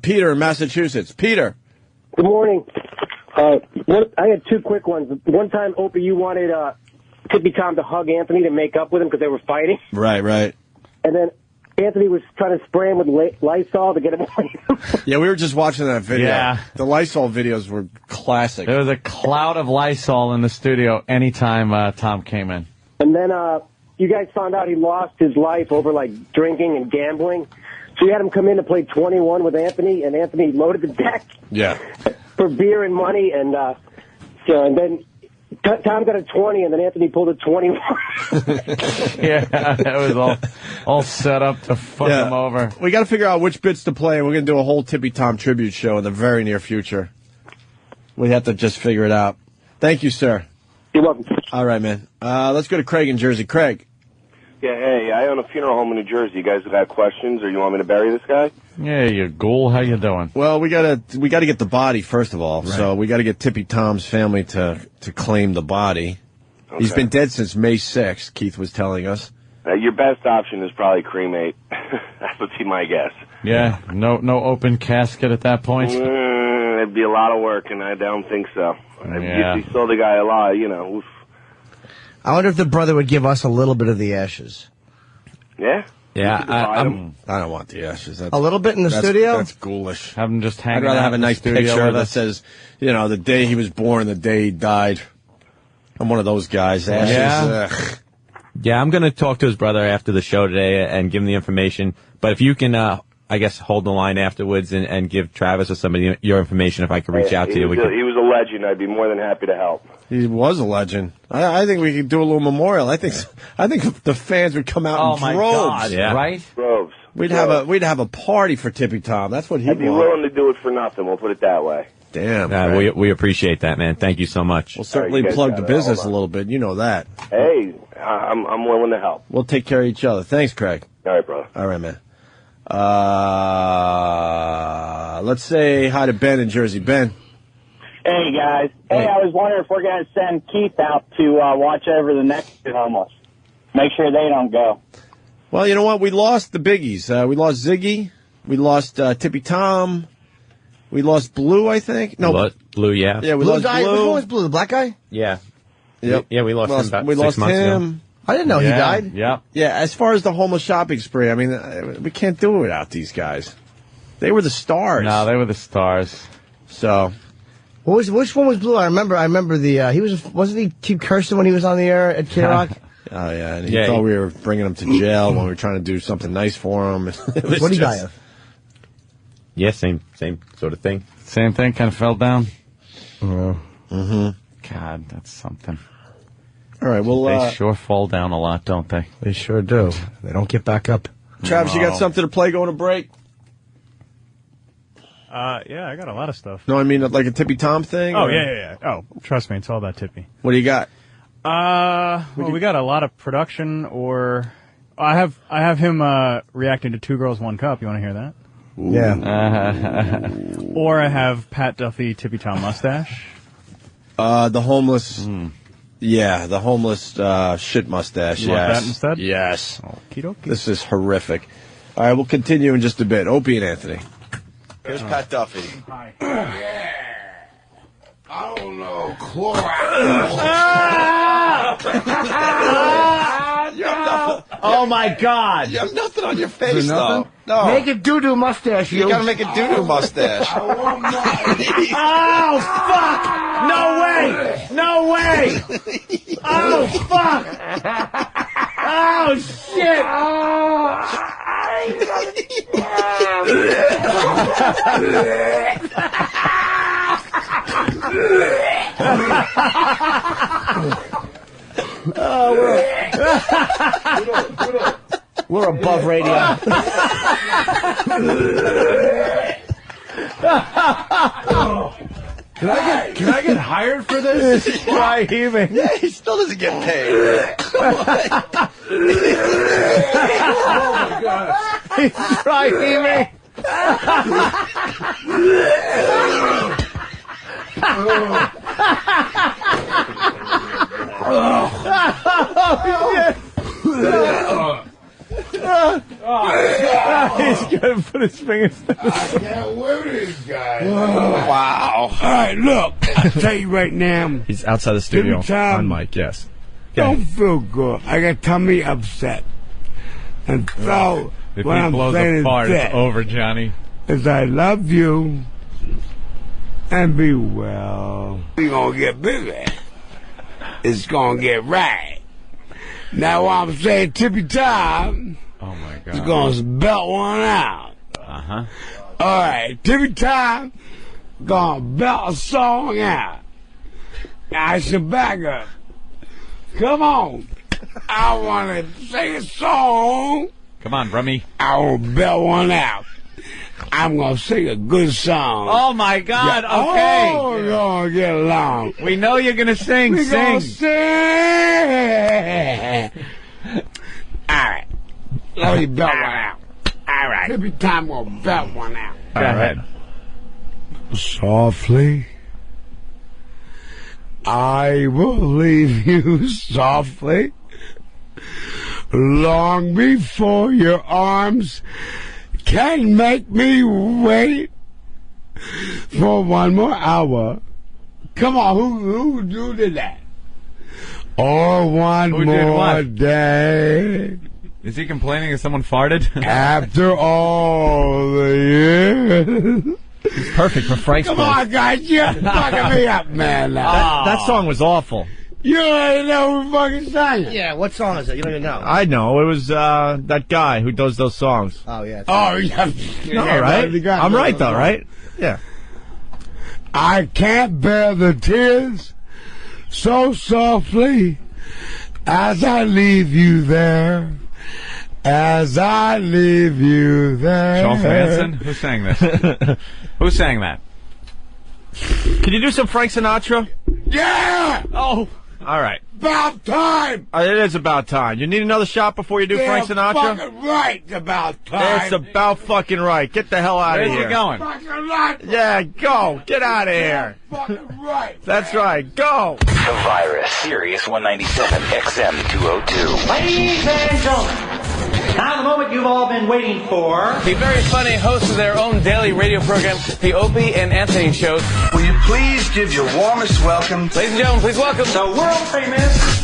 Speaker 1: Peter in Massachusetts. Peter.
Speaker 21: Good morning. I had two quick ones. One time, Opie, you wanted Tippy Tom to hug Anthony to make up with him because they were fighting.
Speaker 1: Right.
Speaker 21: And then Anthony was trying to spray him with Lysol to get him away.
Speaker 1: Yeah, we were just watching that video.
Speaker 2: Yeah.
Speaker 1: The Lysol videos were classic.
Speaker 2: There was a cloud of Lysol in the studio anytime Tom came in.
Speaker 21: And then you guys found out he lost his life over, like, drinking and gambling. So you had him come in to play 21 with Anthony, and Anthony loaded the deck
Speaker 1: Yeah.
Speaker 21: for beer and money. And and then Tom got a 20, and then Anthony pulled a 21.
Speaker 2: Yeah, that was all set up to fuck him over.
Speaker 1: We got to figure out which bits to play, and we're going to do a whole Tippy Tom tribute show in the very near future. We have to just figure it out. Thank you, sir.
Speaker 21: You're welcome.
Speaker 1: All right, man. Let's go to Craig in Jersey. Craig.
Speaker 22: Yeah, hey, I own a funeral home in New Jersey. You guys got questions, or you want me to bury this guy?
Speaker 2: Yeah, you ghoul. How you doing?
Speaker 1: Well, we gotta get the body first of all. Right. So we gotta get Tippy Tom's family to claim the body. Okay. He's been dead since May 6th. Keith was telling us.
Speaker 22: Your best option is probably cremate. That would be my guess.
Speaker 2: Yeah, no open casket at that point.
Speaker 22: It'd be a lot of work, and I don't think so.
Speaker 2: Yeah.
Speaker 22: If you saw the guy alive, oof.
Speaker 4: I wonder if the brother would give us a little bit of the ashes.
Speaker 22: Yeah?
Speaker 12: Yeah,
Speaker 1: I don't want the ashes.
Speaker 4: A little bit in the studio?
Speaker 1: That's ghoulish.
Speaker 2: Have him just hang.
Speaker 1: I'd rather have a nice picture that says, the day he was born, the day he died. I'm one of those guys. Ashes.
Speaker 12: Yeah, I'm going to talk to his brother after the show today and give him the information. But if you can, I guess, hold the line afterwards and give Travis or somebody your information if I can reach out to you.
Speaker 22: He was a legend. I'd be more than happy to help.
Speaker 1: He was a legend. I think we could do a little memorial. I think the fans would come out in droves.
Speaker 2: Oh my God!
Speaker 12: Yeah.
Speaker 2: Right?
Speaker 22: Droves.
Speaker 1: We'd have a party for Tippy Tom. That's what he'd
Speaker 22: I'd be willing to do it for nothing. We'll put it that way.
Speaker 1: Damn.
Speaker 12: We appreciate that, man. Thank you so much.
Speaker 1: We'll certainly plug the business a little bit. You know that.
Speaker 22: Hey, I'm willing to help.
Speaker 1: We'll take care of each other. Thanks, Craig.
Speaker 22: All right, brother.
Speaker 1: All right, man. Let's say hi to Ben in Jersey. Ben.
Speaker 14: Hey, guys. Hey, I was wondering if we're going to send Keith out to watch over the next homeless. Make sure they don't go.
Speaker 1: Well, you know what? We lost the biggies. We lost Ziggy. We lost Tippy Tom. We lost Blue, I think. No,
Speaker 12: Blue, yeah.
Speaker 1: Yeah, we
Speaker 4: Blue
Speaker 1: lost
Speaker 4: died.
Speaker 1: Blue.
Speaker 4: Which one was Blue? The black guy?
Speaker 12: Yeah.
Speaker 1: Yep.
Speaker 12: Yeah, we lost him about 6 months ago.
Speaker 4: I didn't know he died.
Speaker 2: Yeah.
Speaker 1: Yeah, as far as the homeless shopping spree, I mean, we can't do it without these guys. They were the stars.
Speaker 2: No, they were the stars.
Speaker 1: So,
Speaker 4: which one was Blue? I remember the wasn't he keep cursing when he was on the air at K-Rock?
Speaker 1: Oh yeah, and he thought we were bringing him to jail when we were trying to do something nice for him.
Speaker 4: What did he die of?
Speaker 12: Yeah, same sort of thing.
Speaker 2: Same thing, kind of fell down.
Speaker 1: Mm-hmm.
Speaker 2: God, that's something.
Speaker 1: All right, well,
Speaker 2: they sure fall down a lot, don't they?
Speaker 4: They sure do. They don't get back up.
Speaker 1: Travis, you got something to play going to break?
Speaker 9: Yeah, I got a lot of stuff.
Speaker 1: No, I mean like a Tippy Tom thing.
Speaker 9: Oh,
Speaker 1: or?
Speaker 9: yeah. Oh, trust me, it's all about Tippy.
Speaker 1: What do you got?
Speaker 9: Well, we got a lot of production, or I have him reacting to Two Girls, One Cup. You want to hear that?
Speaker 1: Ooh.
Speaker 4: Yeah.
Speaker 9: Or I have Pat Duffy, Tippy Tom mustache.
Speaker 1: The homeless. Yeah, the homeless shit mustache.
Speaker 9: You want that instead?
Speaker 1: Yes.
Speaker 9: Okie dokie.
Speaker 1: This is horrific. All right, we'll continue in just a bit. Opie and Anthony. Here's Pat Duffy.
Speaker 10: Hi. I don't know.
Speaker 2: Oh my God!
Speaker 1: You have nothing on your face, though.
Speaker 4: No. Make a doo-doo mustache,
Speaker 1: you gotta make a doo-doo mustache.
Speaker 2: Oh fuck! No way! No way! Oh fuck! Oh shit!
Speaker 4: We're above radio.
Speaker 10: Can I get hired for this?
Speaker 2: He's dry heaving.
Speaker 1: Yeah, he still doesn't get paid.
Speaker 10: Oh my God.
Speaker 2: He's dry heaving. He's gonna put his fingers down.
Speaker 10: I can't wear this guy.
Speaker 1: Wow.
Speaker 10: All right, look. I'll tell you right now.
Speaker 3: He's outside the studio
Speaker 10: Every time-
Speaker 3: on mic, yes.
Speaker 10: Don't feel good. I got tummy upset. And so,
Speaker 2: If
Speaker 10: what
Speaker 2: he
Speaker 10: I'm
Speaker 2: blows
Speaker 10: saying
Speaker 2: apart,
Speaker 10: is
Speaker 2: it's
Speaker 10: that,
Speaker 2: over, Johnny.
Speaker 10: is I love you and be well. We gonna get busy. It's gonna get right. Now what I'm saying, Tippy Tom
Speaker 2: Oh my
Speaker 10: is
Speaker 2: God.
Speaker 10: gonna belt one out.
Speaker 2: Uh-huh.
Speaker 10: All right, Tippy Tom gonna belt a song out. I should back up. Come on. I want to sing a song.
Speaker 2: Come on, Rummy.
Speaker 10: I will belt one out. I'm going to sing a good song.
Speaker 2: Oh my God,
Speaker 10: Yeah.
Speaker 2: okay.
Speaker 10: Oh, we're going to get along.
Speaker 2: We know you're gonna sing.
Speaker 10: We're
Speaker 2: Sing.
Speaker 10: going to sing. All right. Let me belt one out. All right. Every time we'll belt one out.
Speaker 2: Go ahead.
Speaker 10: Softly, I will leave you softly, long before your arms can make me wait for one more hour. Come on, who did that? Or one
Speaker 2: Who did
Speaker 10: more
Speaker 2: what?
Speaker 10: day.
Speaker 2: Is he complaining that someone farted?
Speaker 10: After all the years.
Speaker 3: It's perfect for Frank's
Speaker 10: Come
Speaker 3: place.
Speaker 10: on, guys, you're fucking me up, man.
Speaker 3: That song was awful.
Speaker 10: You already know who fucking sang it.
Speaker 4: Yeah, what song is it? You don't even know.
Speaker 3: I know. It was that guy who does those songs.
Speaker 4: Oh, yeah.
Speaker 10: Oh, yeah.
Speaker 3: No, right? I'm right, though, right? Yeah.
Speaker 10: I can't bear the tears so softly as I leave you there. As I leave you there.
Speaker 2: Charles Manson? Who sang this? Who sang that?
Speaker 3: Can you do some Frank Sinatra?
Speaker 10: Yeah!
Speaker 3: Oh, all right.
Speaker 10: About time!
Speaker 3: It is about time. You need another shot before you do Frank Sinatra?
Speaker 10: Fucking right about time.
Speaker 3: It's about fucking right. Get the hell out of
Speaker 2: Where's
Speaker 3: here.
Speaker 2: he going?
Speaker 10: Fucking right.
Speaker 3: Yeah, go. Get out of here.
Speaker 10: Fucking right.
Speaker 3: That's right. Go.
Speaker 18: The Virus, Sirius 197 XM 202.
Speaker 23: Ladies and gentlemen,
Speaker 5: Now the moment you've all been waiting for.
Speaker 18: The very funny hosts of their own daily radio program, The Opie and Anthony Show.
Speaker 23: Will you please give your warmest welcome?
Speaker 18: Ladies and gentlemen, please welcome
Speaker 5: the world famous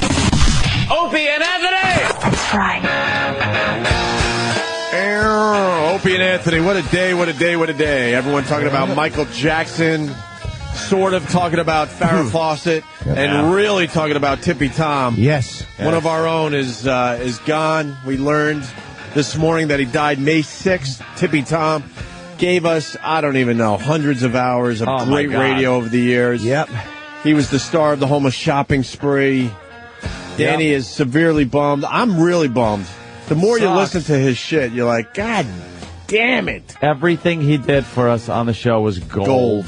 Speaker 18: Opie and Anthony!
Speaker 15: That's right.
Speaker 1: Opie and Anthony, what a day, what a day, what a day. Everyone talking about Michael Jackson, sort of talking about Farrah Fawcett, and really talking about Tippy Tom.
Speaker 4: Yes.
Speaker 1: One of our own is gone. We learned this morning that he died May 6th. Tippy Tom gave us, I don't even know, hundreds of hours of great radio over the years.
Speaker 4: Yep.
Speaker 1: He was the star of the Homeless Shopping Spree. Danny is severely bummed. I'm really bummed. The more you listen to his shit, you're like, God damn it.
Speaker 2: Everything he did for us on the show was gold.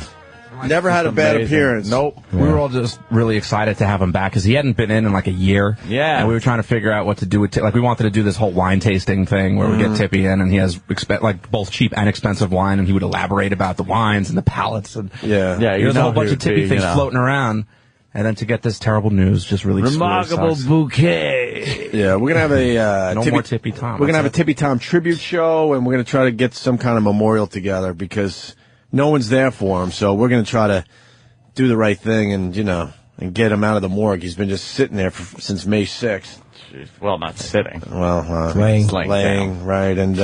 Speaker 1: Never had a bad appearance.
Speaker 3: Nope. We were all just really excited to have him back because he hadn't been in like a year.
Speaker 2: Yeah.
Speaker 3: And we were trying to figure out what to do with like we wanted to do this whole wine tasting thing where we get Tippy in and he has like both cheap and expensive wine and he would elaborate about the wines and the palates and there's a whole bunch of Tippy things floating around. And then to get this terrible news just really
Speaker 2: remarkable bouquet.
Speaker 1: Yeah, we're gonna have a
Speaker 3: more Tippy Tom.
Speaker 1: We're gonna have a Tippy Tom tribute show, and we're gonna try to get some kind of memorial together because no one's there for him. So we're gonna try to do the right thing and and get him out of the morgue. He's been just sitting there since May 6th.
Speaker 2: Jeez. Well, not sitting.
Speaker 1: Well,
Speaker 2: laying,
Speaker 1: right? And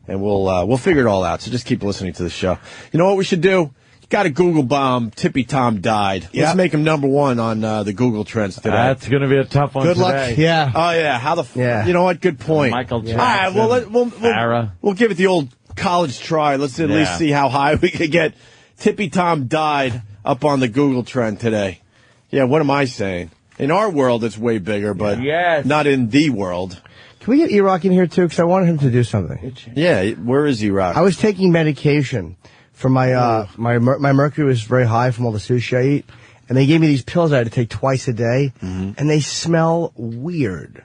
Speaker 1: we'll figure it all out. So just keep listening to the show. You know what we should do? Got a Google bomb. Tippy Tom died. Let's make him number one on the Google trends today.
Speaker 2: That's going to be a tough one.
Speaker 1: Good luck.
Speaker 2: Today.
Speaker 4: Yeah.
Speaker 1: Oh yeah. How the? You know what? Good point.
Speaker 2: Michael Jackson.
Speaker 1: All right. We'll give it the old college try. Let's at least see how high we can get. Tippy Tom died up on the Google trend today. Yeah. What am I saying? In our world, it's way bigger, but not in the world.
Speaker 4: Can we get E-Rock in here too? Because I wanted him to do something.
Speaker 1: Yeah. Where is E-Rock?
Speaker 4: I was taking medication. For my my mercury was very high from all the sushi I eat, and they gave me these pills I had to take twice a day, and they smell weird.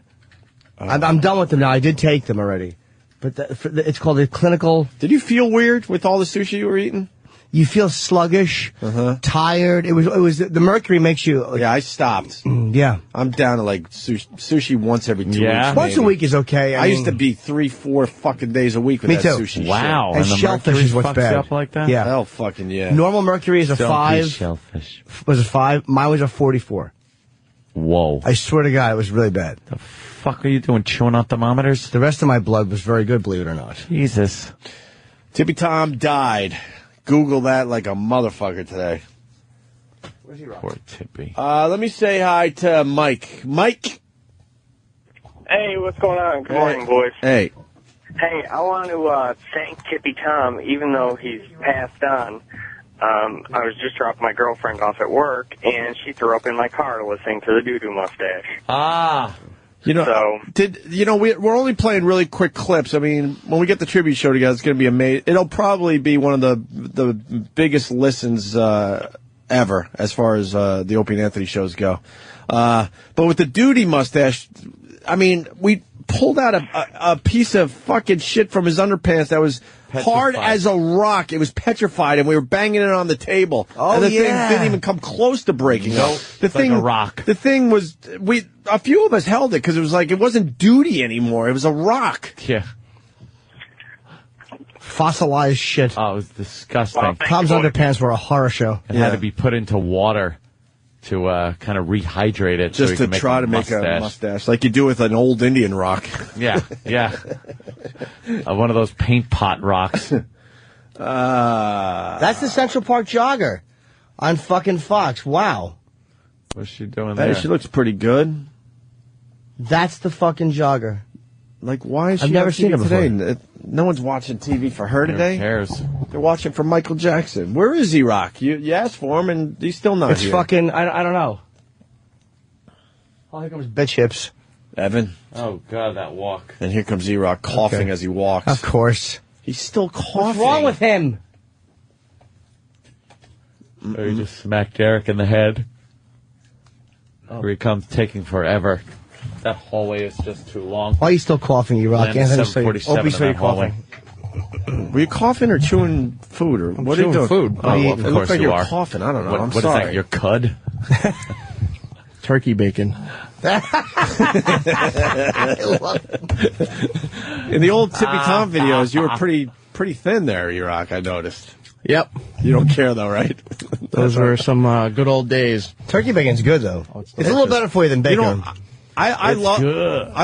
Speaker 4: I'm done with them now. I did take them already, but it's called a clinical.
Speaker 1: Did you feel weird with all the sushi you were eating?
Speaker 4: You feel sluggish, tired. It was the mercury makes you.
Speaker 1: I stopped.
Speaker 4: Yeah,
Speaker 1: I'm down to like sushi once every 2 weeks.
Speaker 4: Once a week is okay.
Speaker 1: I used to be 3-4 fucking days a week with
Speaker 4: me
Speaker 1: that
Speaker 4: too.
Speaker 1: sushi.
Speaker 2: Wow,
Speaker 4: and shellfish is what's bad.
Speaker 2: Up like that?
Speaker 4: Yeah,
Speaker 1: hell, fucking yeah.
Speaker 4: Normal mercury is a 5.
Speaker 2: Shellfish
Speaker 4: Was a 5. Mine was a 44.
Speaker 2: Whoa!
Speaker 4: I swear to God, it was really bad.
Speaker 2: The fuck are you doing? Chewing on thermometers?
Speaker 4: The rest of my blood was very good, believe it or not.
Speaker 2: Jesus.
Speaker 1: Tippy Tom died. Google that like a motherfucker today.
Speaker 4: Where's he?
Speaker 2: Poor Tippy.
Speaker 1: Let me say hi to Mike. Mike.
Speaker 7: Hey, what's going on? Good morning, boys.
Speaker 1: Hey.
Speaker 7: Hey, I want to thank Tippy Tom, even though he's passed on. I was just dropping my girlfriend off at work, and she threw up in my car listening to the Doo-Doo Mustache.
Speaker 2: Ah.
Speaker 1: We're only playing really quick clips. I mean, when we get the tribute show together, it's going to be amazing. It'll probably be one of the biggest listens ever as far as the Opie and Anthony shows go. But with the Doo-Doo Mustache, I mean, we pulled out a piece of fucking shit from his underpants that was hard as a rock. It was petrified, and we were banging it on the table. And the thing didn't even come close to breaking.
Speaker 2: No,
Speaker 1: the thing,
Speaker 2: like a rock.
Speaker 1: The thing was, a few of us held it because it was like, it wasn't duty anymore. It was a rock.
Speaker 2: Yeah.
Speaker 4: Fossilized shit.
Speaker 2: Oh, it was disgusting.
Speaker 4: Tom's underpants were a horror show.
Speaker 2: It had to be put into water to kind of rehydrate it.
Speaker 1: Just to try to make a mustache, like you do with an old Indian rock.
Speaker 2: Yeah. One of those paint pot rocks.
Speaker 4: That's the Central Park Jogger on fucking Fox. Wow.
Speaker 2: What's she doing there?
Speaker 1: She looks pretty good.
Speaker 4: That's the fucking Jogger.
Speaker 1: Like, why is she
Speaker 4: I've never seen her
Speaker 1: today?
Speaker 4: before.
Speaker 1: No one's watching TV for her today.
Speaker 2: Who cares?
Speaker 1: They're watching for Michael Jackson. Where is E-Rock? You asked for him, and he's still not
Speaker 4: It's
Speaker 1: here.
Speaker 4: fucking, I don't know. Oh, here comes Bed Chips.
Speaker 1: Evan.
Speaker 2: Oh, God, that walk.
Speaker 1: And here comes E-Rock coughing as he walks.
Speaker 4: Of course.
Speaker 1: He's still coughing.
Speaker 4: What's wrong with him?
Speaker 2: Or he just smacked Derek in the head. Here he comes, taking forever. That hallway is just too long.
Speaker 4: Why are you still coughing, E-Rock?
Speaker 2: Anthony, 747 in that hallway.
Speaker 1: Were you coughing or chewing food? Or what are you doing?
Speaker 2: Food.
Speaker 1: Oh,
Speaker 2: Of
Speaker 1: it looks
Speaker 2: course
Speaker 1: like
Speaker 2: you
Speaker 1: you're
Speaker 2: are.
Speaker 1: coughing. I don't know.
Speaker 2: What
Speaker 1: I'm
Speaker 2: is
Speaker 1: sorry.
Speaker 2: that, your cud?
Speaker 4: turkey bacon.
Speaker 1: I love it. In the old Tippy Tom videos, you were pretty thin there, E-Rock, I noticed.
Speaker 4: Yep.
Speaker 1: You don't care, though, right?
Speaker 4: Those were some good old days. Turkey bacon's good, though. It's a little better for you than bacon.
Speaker 1: You know, I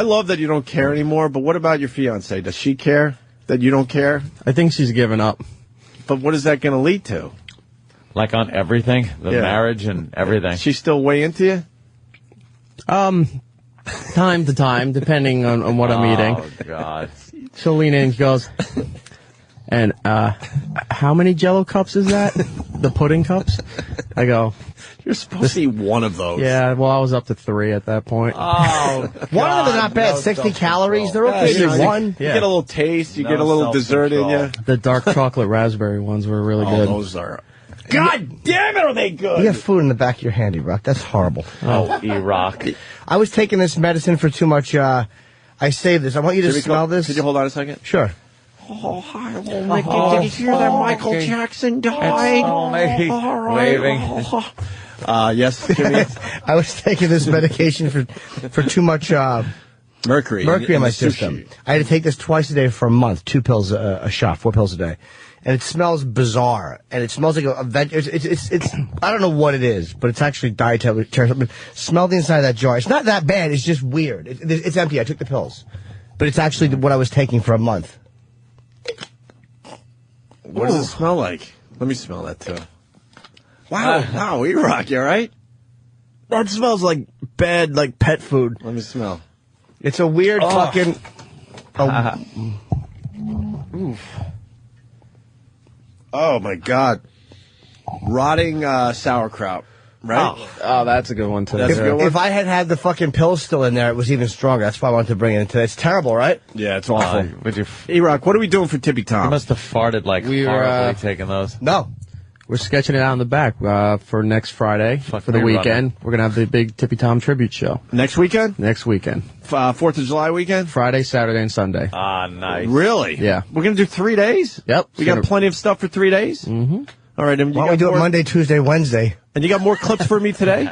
Speaker 1: love that you don't care anymore, but what about your fiancée? Does she care that you don't care?
Speaker 4: I think she's given up.
Speaker 1: But what is that going to lead to?
Speaker 2: Like on everything? The marriage and everything.
Speaker 1: She's still way into you?
Speaker 4: Time to time, depending on what I'm eating.
Speaker 2: Oh, God.
Speaker 4: She'll lean in and she goes, and, how many Jell-O cups is that? The pudding cups? I go,
Speaker 1: you're supposed to eat one of those.
Speaker 4: Yeah, well, I was up to 3 at that point.
Speaker 1: Oh,
Speaker 4: one of them are not bad. 60 calories. They're okay. One.
Speaker 1: You get a little taste. You get a little dessert in you.
Speaker 4: The dark chocolate raspberry ones were really good.
Speaker 1: Those are. God damn it, are they good?
Speaker 4: You have food in the back of your hand, E-Rock. That's horrible.
Speaker 2: Oh, E-Rock.
Speaker 4: I was taking this medicine for too much. I saved this. I want you to smell this.
Speaker 1: Could you hold on a second?
Speaker 4: Sure.
Speaker 1: Oh, hi, little Nicky. Did you hear that Michael Jackson died?
Speaker 2: Waving.
Speaker 1: Yes, Jimmy.
Speaker 4: I was taking this medication for too much
Speaker 1: mercury
Speaker 4: in my system. I had to take this twice a day for a month, 2 pills a shot, 4 pills a day. And it smells bizarre, and it smells like a veg. It's I don't know what it is, but it's actually dietary. Smell the inside of that jar. It's not that bad. It's just weird. It's empty. I took the pills, but it's actually what I was taking for a month.
Speaker 1: What does it smell like? Let me smell that too. Wow, E-Rock, you all right?
Speaker 4: That smells like bad, like pet food.
Speaker 1: Let me smell.
Speaker 4: It's a weird fucking.
Speaker 1: Oh my God! Rotting sauerkraut, right?
Speaker 4: Oh, that's a good one too.
Speaker 1: That's a good one.
Speaker 4: If I had the fucking pills still in there, it was even stronger. That's why I wanted to bring it in today. It's terrible, right?
Speaker 1: Yeah, it's awful. E-Rock, what are we doing for Tippy Tom?
Speaker 2: You must have farted like horribly taking those.
Speaker 4: No. We're sketching it out in the back for next Friday, for the weekend. We're going to have the big Tippy Tom tribute show.
Speaker 1: Next weekend?
Speaker 4: Next weekend.
Speaker 1: 4th of July weekend?
Speaker 4: Friday, Saturday, and Sunday.
Speaker 2: Ah, nice.
Speaker 1: Really?
Speaker 4: Yeah.
Speaker 1: We're going to do 3 days?
Speaker 4: Yep.
Speaker 1: We got plenty of stuff for 3 days?
Speaker 4: Mm-hmm.
Speaker 1: All right. And
Speaker 4: why don't we do it Monday, Tuesday, Wednesday?
Speaker 1: And you got more clips for me today?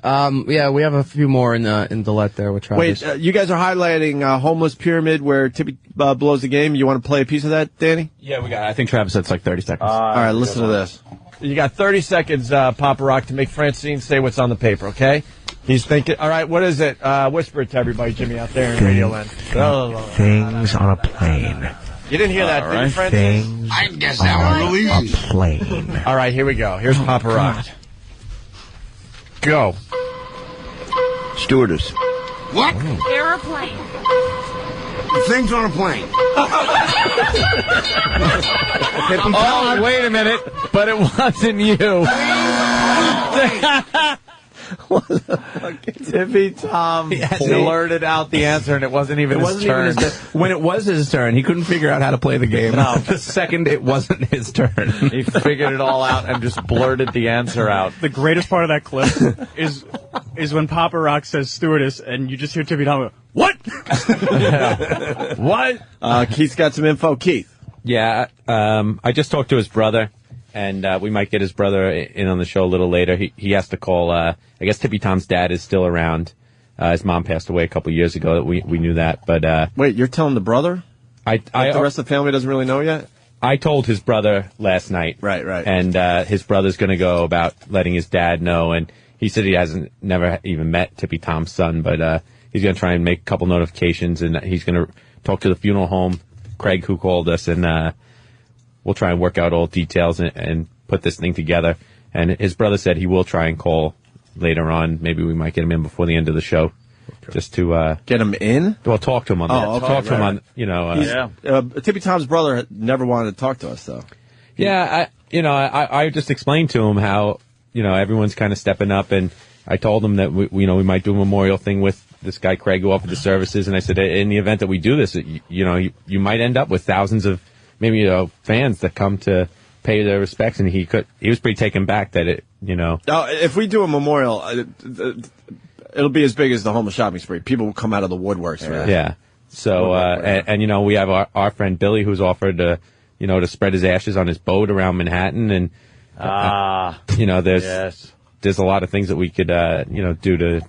Speaker 4: Yeah, we have a few more in Dillette there with Travis.
Speaker 1: Wait, you guys are highlighting Homeless Pyramid where Tippy blows the game. You want to play a piece of that, Danny?
Speaker 3: Yeah, we got. I think Travis said it's like 30 seconds.
Speaker 1: All right, listen to this. You got 30 seconds, Papa Rock, to make Francine say what's on the paper, okay? He's thinking, all right, what is it? Whisper it to everybody, Jimmy, out there in Radio Land.
Speaker 8: Things on a plane.
Speaker 1: You didn't hear that, did you, Francine?
Speaker 8: Things
Speaker 1: I guess that
Speaker 8: on a plane.
Speaker 1: All right, here we go. Here's Papa Rock. Go.
Speaker 10: Stewardess.
Speaker 23: What?
Speaker 15: Airplane.
Speaker 10: Things on a plane.
Speaker 2: Oh, wait a minute. But it wasn't you.
Speaker 1: What the fuck? Tippy Tom blurted out the answer, and it wasn't even his turn.
Speaker 3: When it was his turn, he couldn't figure out how to play the game.
Speaker 2: No.
Speaker 3: The second it wasn't his turn.
Speaker 2: He figured it all out and just blurted the answer out.
Speaker 9: The greatest part of that clip is when Papa Rock says stewardess, and you just hear Tippy Tom go, what?
Speaker 1: What? Keith's got some info. Keith.
Speaker 12: Yeah, I just talked to his brother, and we might get his brother in on the show a little later. He has to call. I guess Tippy Tom's dad is still around. His mom passed away a couple years ago. We knew that, but
Speaker 1: wait, you're telling the brother? The rest of the family doesn't really know yet?
Speaker 12: I told his brother last night.
Speaker 1: Right.
Speaker 12: And his brother's going to go about letting his dad know, and he said he never even met Tippy Tom's son, but he's going to try and make a couple notifications, and he's going to talk to the funeral home, Craig, who called us, and we'll try and work out all details and put this thing together. And his brother said he will try and call later on. Maybe we might get him in before the end of the show. Okay. Just to
Speaker 1: get him in?
Speaker 12: Well, talk to him on that.
Speaker 1: Okay.
Speaker 12: Talk to him on,
Speaker 1: Tippy Tom's brother never wanted to talk to us, though.
Speaker 12: Yeah, I just explained to him how, everyone's kind of stepping up, and I told him that we might do a memorial thing with this guy Craig who offered the services, and I said in the event that we do this, you might end up with thousands of maybe fans that come to pay their respects, and he was pretty taken back that it.
Speaker 1: If we do a memorial, it'll be as big as the homeless shopping spree. People will come out of the woodworks for that.
Speaker 12: Yeah. So and we have our friend Billy who's offered to spread his ashes on his boat around Manhattan, and there's.
Speaker 2: Yes.
Speaker 12: there's a lot of things that we could, do to,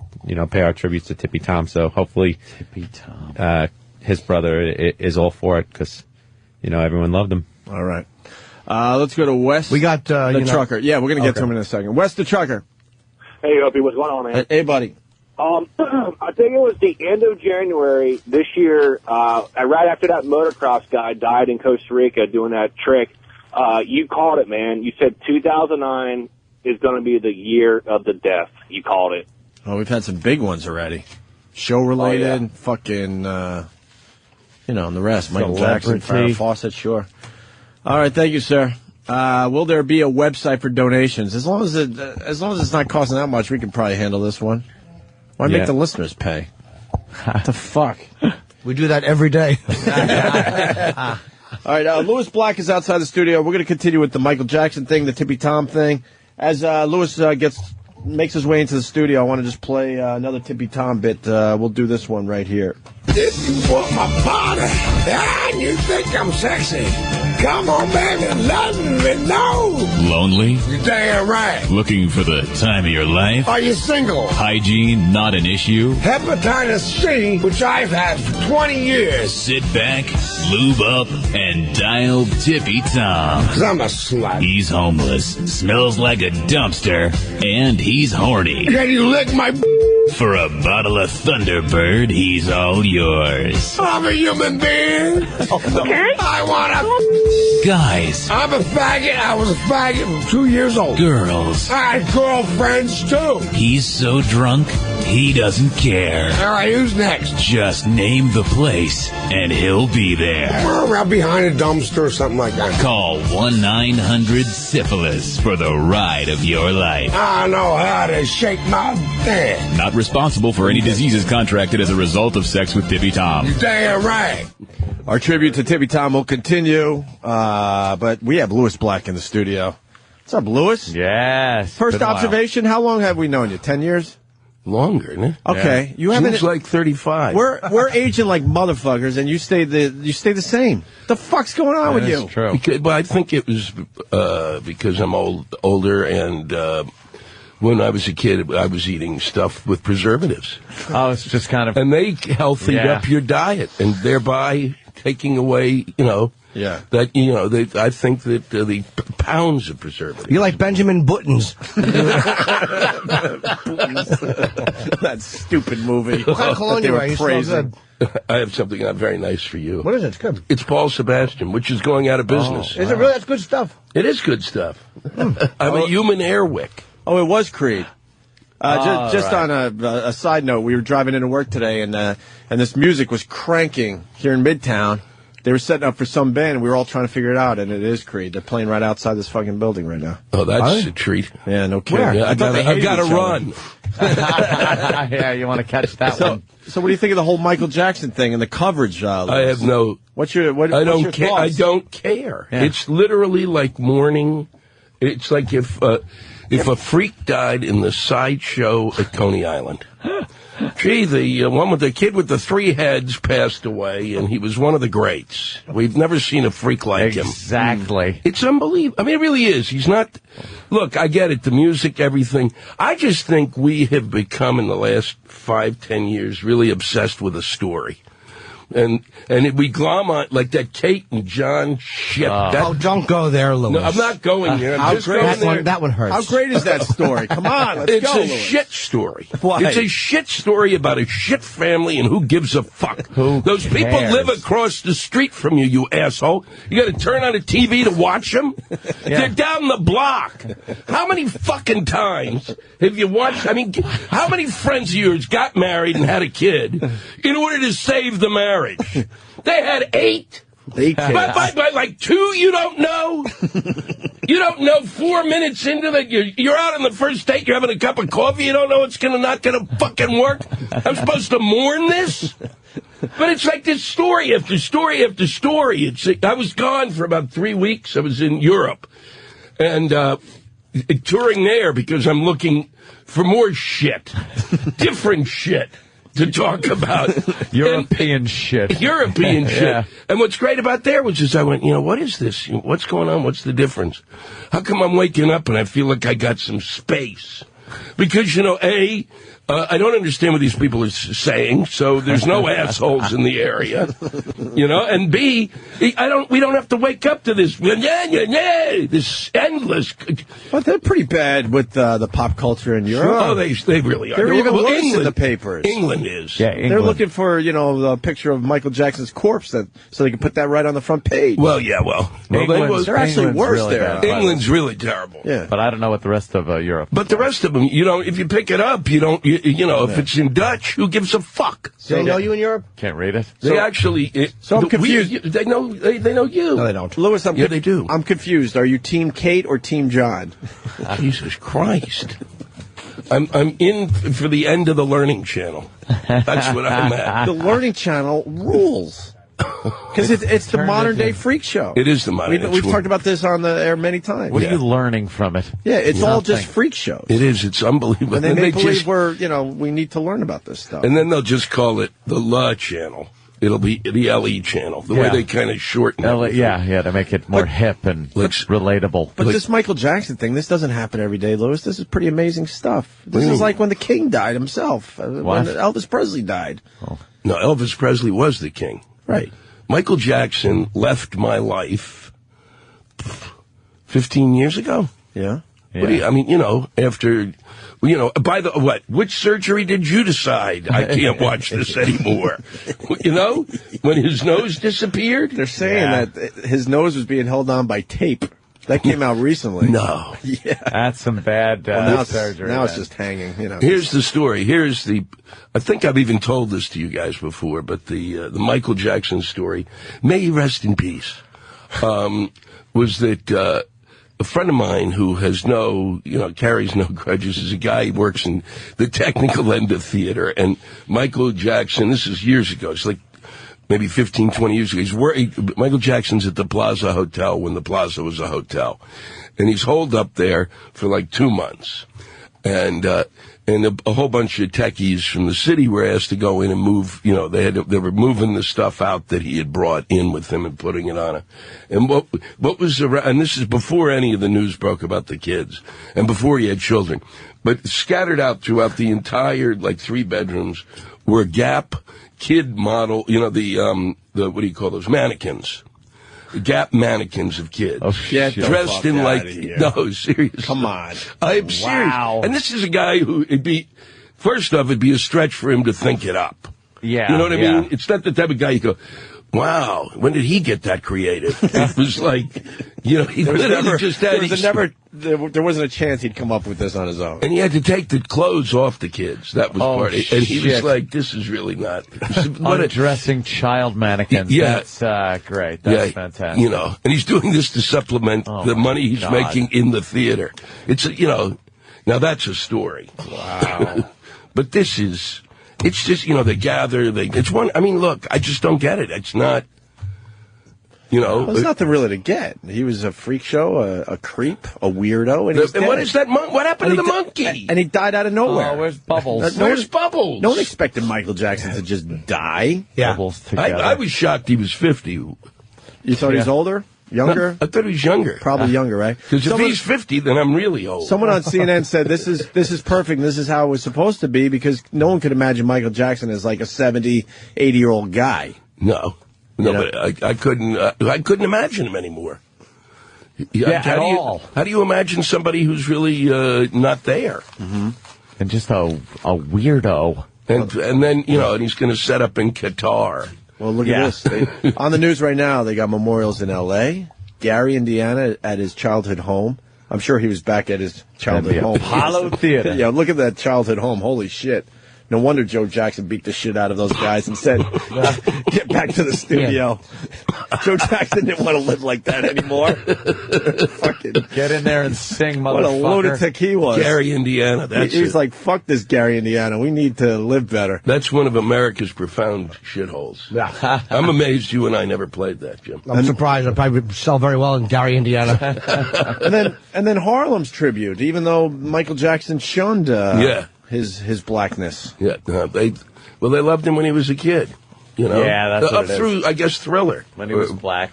Speaker 12: pay our tributes to Tippy Tom. So hopefully,
Speaker 2: Tippy Tom,
Speaker 12: his brother is all for it because, everyone loved him.
Speaker 1: All right. Let's go to Wes.
Speaker 4: We got
Speaker 1: the trucker. Yeah, we're going to get to him in a second. Wes the trucker.
Speaker 11: Hey, Opie, what's going on, man?
Speaker 1: Hey, buddy.
Speaker 11: I think it was the end of January this year, right after that motocross guy died in Costa Rica doing that trick. You called it, man. You said 2009 is going to be the year of the death. You called it.
Speaker 1: Oh, we've had some big ones already. Show-related, fucking, and the rest. Michael Jackson, Farrah Fawcett, sure. All right, thank you, sir. Will there be a website for donations? As long as it's not costing that much, we can probably handle this one. Why make the listeners pay? What the fuck?
Speaker 4: We do that every day.
Speaker 1: All right, Lewis Black is outside the studio. We're going to continue with the Michael Jackson thing, the Tippy Tom thing. As Lewis makes his way into the studio, I want to just play another Tippy Tom bit. We'll do this one right here.
Speaker 10: If you want my body and you think I'm sexy, come on, baby, let me know.
Speaker 16: Lonely?
Speaker 10: You're damn right.
Speaker 16: Looking for the time of your life?
Speaker 10: Are you single?
Speaker 16: Hygiene not an issue?
Speaker 10: Hepatitis C, which I've had for 20 years.
Speaker 16: Sit back, lube up, and dial Tippy Tom.
Speaker 10: 'Cause I'm a slut.
Speaker 16: He's homeless, smells like a dumpster, and he's horny.
Speaker 10: Can you lick my
Speaker 16: For a bottle of Thunderbird, he's all yours.
Speaker 10: I'm a human being.
Speaker 16: Okay.
Speaker 10: I want
Speaker 16: Guys.
Speaker 10: I'm a faggot. I was a faggot from 2 years old.
Speaker 16: Girls.
Speaker 10: I had girlfriends, too.
Speaker 16: He's so drunk, he doesn't care.
Speaker 10: All right, who's next?
Speaker 16: Just name the place, and he'll be there.
Speaker 10: Around behind a dumpster or something like that.
Speaker 16: Call 1-900-SYPHILIS for the ride of your life.
Speaker 10: I know how to shake my head.
Speaker 16: Not responsible for any diseases contracted as a result of sex with Tippy Tom.
Speaker 10: You're damn right.
Speaker 1: Our tribute to Tippy Tom will continue, but we have Lewis Black in the studio. What's up, Lewis?
Speaker 2: Yes.
Speaker 1: First observation, how long have we known you? 10 years?
Speaker 19: Longer, isn't it?
Speaker 1: Okay.
Speaker 19: Yeah.
Speaker 1: You haven't.
Speaker 19: Seems like 35.
Speaker 1: We're aging like motherfuckers, and you stay the same. The fuck's going on with you?
Speaker 2: That's true.
Speaker 19: But I think it was because I'm older, and when I was a kid, I was eating stuff with preservatives.
Speaker 2: Oh, it's just kind of...
Speaker 19: And they healthied up your diet, and thereby taking away, that, I think that the pounds of preservatives.
Speaker 4: You're like Benjamin Buttons.
Speaker 1: That stupid movie.
Speaker 4: What kind of cologne you wear? You smell good.
Speaker 19: I have something very nice for you.
Speaker 4: What is it? It's good.
Speaker 19: It's Paul Sebastian, which is going out of business.
Speaker 4: Oh, is it really? That's good stuff.
Speaker 19: It is good stuff. I'm a human air wick.
Speaker 1: Oh, it was Creed. Just on a side note, we were driving into work today, and this music was cranking here in Midtown. They were setting up for some band, and we were all trying to figure it out, and it is Creed. They're playing right outside this fucking building right now.
Speaker 19: Oh, that's a treat.
Speaker 1: Yeah, no kidding.
Speaker 19: Yeah, I've got to run.
Speaker 2: Yeah, you want to catch that one.
Speaker 1: So what do you think of the whole Michale Jackson thing and the coverage?
Speaker 19: I have no...
Speaker 1: What's your
Speaker 19: I don't care.
Speaker 1: thoughts?
Speaker 19: I don't care.
Speaker 1: Yeah.
Speaker 19: It's literally like mourning. It's like if a freak died in the sideshow at Coney Island. Gee, the one with the kid with the 3 heads passed away, and he was one of the greats. We've never seen a freak like him.
Speaker 2: Exactly.
Speaker 19: It's unbelievable. I mean, it really is. He's not... Look, I get it, the music, everything. I just think we have become, in the last 5-10 years, really obsessed with a story. And we glom on, like that Kate and John shit.
Speaker 4: Don't go there, Louis.
Speaker 19: No, I'm not going there. I'm just going there.
Speaker 4: That one hurts.
Speaker 1: How great is that story? Come on, let's
Speaker 19: it's
Speaker 1: go.
Speaker 19: It's a shit story.
Speaker 1: Why?
Speaker 19: It's a shit story about a shit family, and who gives a fuck? Those people live across the street from you, you asshole. You got to turn on a TV to watch them? They're down the block. How many fucking times have you watched? I mean, how many friends of yours got married and had a kid in order to save the marriage? They had 8. By like 2, you don't know. You don't know 4 minutes into that. You're out on the first date. You're having a cup of coffee. You don't know it's not gonna fucking work. I'm supposed to mourn this, but it's like this story after story after story. I was gone for about 3 weeks. I was in Europe and touring there because I'm looking for more shit, different shit to talk about.
Speaker 2: European shit.
Speaker 19: European shit.
Speaker 2: Yeah.
Speaker 19: And what's great about there was I went, what is this? What's going on? What's the difference? How come I'm waking up and I feel like I got some space? Because, I don't understand what these people are saying, so there's no assholes in the area, and B, we don't have to wake up to this, this endless.
Speaker 1: But they're pretty bad with the pop culture in Europe.
Speaker 19: Oh, they really are.
Speaker 1: They're even worse
Speaker 19: England,
Speaker 1: in the papers.
Speaker 19: England is.
Speaker 2: Yeah, England.
Speaker 1: They're looking for, the picture of Michael Jackson's corpse so they can put that right on the front page.
Speaker 19: Well, yeah,
Speaker 1: they're actually worse
Speaker 2: really
Speaker 1: there.
Speaker 2: Bad,
Speaker 19: England's really terrible.
Speaker 1: Yeah.
Speaker 2: But I don't know what the rest of Europe.
Speaker 19: But the rest of them, if you pick it up, you don't, if it's in Dutch, who gives a fuck?
Speaker 4: So they know you in Europe?
Speaker 2: Can't read it.
Speaker 19: They actually.
Speaker 1: So I'm confused.
Speaker 19: They know you.
Speaker 1: No, they don't. Lewis,
Speaker 19: they do.
Speaker 1: I'm confused. Are you Team Kate or Team John?
Speaker 19: Jesus Christ. I'm in for the end of the Learning Channel. That's what I'm at.
Speaker 1: The Learning Channel rules. Because it's the modern-day freak show.
Speaker 19: It is the modern-day.
Speaker 1: We've talked about this on the air many times.
Speaker 2: What are you learning from it?
Speaker 1: Yeah, it's all just freak shows.
Speaker 19: It is. It's unbelievable.
Speaker 1: And they believe we need to learn about this stuff.
Speaker 19: And then they'll just call it the La Channel. It'll be the LE Channel. The way they kind of shorten it.
Speaker 2: Yeah, to make it more hip and relatable.
Speaker 1: But this Michael Jackson thing, this doesn't happen every day, Lewis. This is pretty amazing stuff. This is like when the King died himself. When Elvis Presley died.
Speaker 19: Oh. No, Elvis Presley was the king.
Speaker 1: Right.
Speaker 19: Michael Jackson left my life 15 years ago.
Speaker 1: Yeah.
Speaker 19: What do you, after, by the, what? Which surgery did you decide I can't watch this anymore? When his nose disappeared?
Speaker 1: They're saying that his nose was being held on by tape. That came out recently.
Speaker 19: No.
Speaker 1: Yeah.
Speaker 2: That's some bad surgery.
Speaker 1: Now it's just hanging,
Speaker 19: Here's the story. I think I've even told this to you guys before, but the Michael Jackson story, may he rest in peace, was that, a friend of mine who has carries no grudges is a guy who works in the technical end of theater, and Michael Jackson, this is years ago, it's like maybe 15, 20 years ago, Michael Jackson's at the Plaza Hotel when the Plaza was a hotel, and he's holed up there for like 2 months, and a whole bunch of techies from the city were asked to go in and move, they were moving the stuff out that he had brought in with him and putting it on and what was around, and this is before any of the news broke about the kids, and before he had children, but scattered out throughout the entire, 3 bedrooms, were Gap kid model, the what do you call those, mannequins. Gap mannequins of kids.
Speaker 1: Oh, shit.
Speaker 19: Dressed in no, seriously.
Speaker 1: Come on.
Speaker 19: I'm serious.
Speaker 1: Wow.
Speaker 19: And this is a guy who it'd be a stretch for him to think it up.
Speaker 2: Yeah.
Speaker 19: You know what I mean? It's not the type of guy you go, wow, when did he get that creative? It was like, he literally just had...
Speaker 1: There wasn't a chance he'd come up with this on his own.
Speaker 19: And he had to take the clothes off the kids. That was part of it. And he was like, this is really not...
Speaker 2: Undressing child mannequins.
Speaker 19: Yeah.
Speaker 2: That's great. That's fantastic.
Speaker 19: And he's doing this to supplement the money he's making in the theater. It's, now that's a story.
Speaker 1: Wow.
Speaker 19: But this is... It's just, they gather, look, I just don't get it. It's not,
Speaker 1: Well, there's nothing really to get. He was a freak show, a creep, a weirdo, and
Speaker 19: what is that what happened to the monkey?
Speaker 1: And he died out of nowhere.
Speaker 2: Oh, where's Bubbles?
Speaker 19: Where's Bubbles?
Speaker 1: No one expected Michael Jackson to just die.
Speaker 4: Yeah.
Speaker 2: Bubbles together.
Speaker 19: I was shocked he was 50.
Speaker 1: You thought he was older? Younger?
Speaker 19: No, I thought he was younger.
Speaker 1: Probably younger, right?
Speaker 19: Because if he's 50, then I'm really old.
Speaker 1: Someone on CNN said this is perfect. This is how it was supposed to be because no one could imagine Michael Jackson as like a 70, 80-year-old guy.
Speaker 19: No, but I couldn't imagine him anymore.
Speaker 2: At all.
Speaker 19: How do you imagine somebody who's really not there?
Speaker 2: Mm-hmm. And just a weirdo.
Speaker 19: And then, and he's going to set up in Qatar.
Speaker 1: Well, look at this. On the news right now, they got memorials in L.A., Gary, Indiana, at his childhood home. I'm sure he was back at his childhood home.
Speaker 2: Apollo Theater.
Speaker 1: Yeah, look at that childhood home. Holy shit. No wonder Joe Jackson beat the shit out of those guys and said, get back to the studio. Yeah. Joe Jackson didn't want to live like that anymore. Fucking
Speaker 2: get in there and sing, motherfucker.
Speaker 1: What a lunatic he was.
Speaker 19: Gary, Indiana.
Speaker 1: He's like, fuck this Gary, Indiana. We need to live better.
Speaker 19: That's one of America's profound shitholes.
Speaker 4: Yeah.
Speaker 19: I'm amazed you and I never played that, Jim.
Speaker 4: I'm surprised. I probably would sell very well in Gary, Indiana.
Speaker 1: and then Harlem's tribute, even though Michael Jackson shunned his blackness.
Speaker 19: Yeah, they loved him when he was a kid.
Speaker 2: Yeah, that's what it
Speaker 19: through,
Speaker 2: is.
Speaker 19: I guess, Thriller.
Speaker 2: When he was black.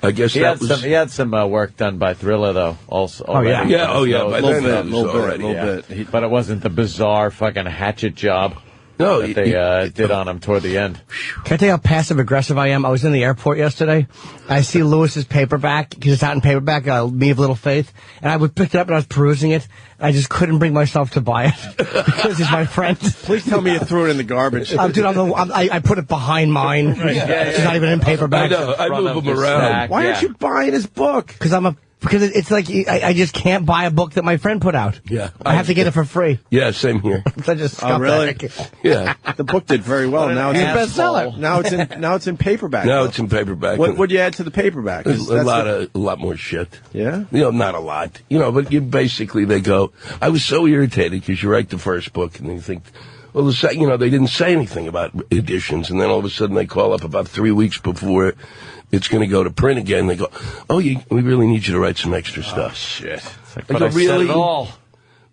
Speaker 19: I guess
Speaker 2: he had some work done by Thriller, though, also.
Speaker 19: Oh, yeah. Yeah, oh, yeah. By then it was already.
Speaker 2: A little bit. But it wasn't the bizarre fucking hatchet job.
Speaker 19: No,
Speaker 2: that they did on him toward the end.
Speaker 4: Can I tell you how passive-aggressive I am? I was in the airport yesterday. I see Lewis's paperback, because it's out in paperback, Me of Little Faith, and I picked it up and I was perusing it. I just couldn't bring myself to buy it, because he's my friend.
Speaker 1: Please tell me you threw it in the garbage.
Speaker 4: Dude, I put it behind mine. It's not even in paperback.
Speaker 19: I know, I move him around.
Speaker 1: Why aren't you buying his book?
Speaker 4: Because it's like I just can't buy a book that my friend put out.
Speaker 19: Yeah,
Speaker 4: I have to get it for free.
Speaker 19: Yeah, same here.
Speaker 4: I just
Speaker 1: really?
Speaker 19: Yeah,
Speaker 1: the book did very well. Now it's
Speaker 4: a bestseller.
Speaker 1: Now it's in paperback.
Speaker 19: Now it's in paperback.
Speaker 1: What would you add to the paperback?
Speaker 19: A lot more shit.
Speaker 1: Yeah,
Speaker 19: not a lot. But basically they go. I was so irritated because you write the first book and then you think, well, they didn't say anything about editions, and then all of a sudden they call up about 3 weeks before it's going to go to print again. They go, we really need you to write some extra stuff.
Speaker 2: Oh, shit.
Speaker 19: But I said it all.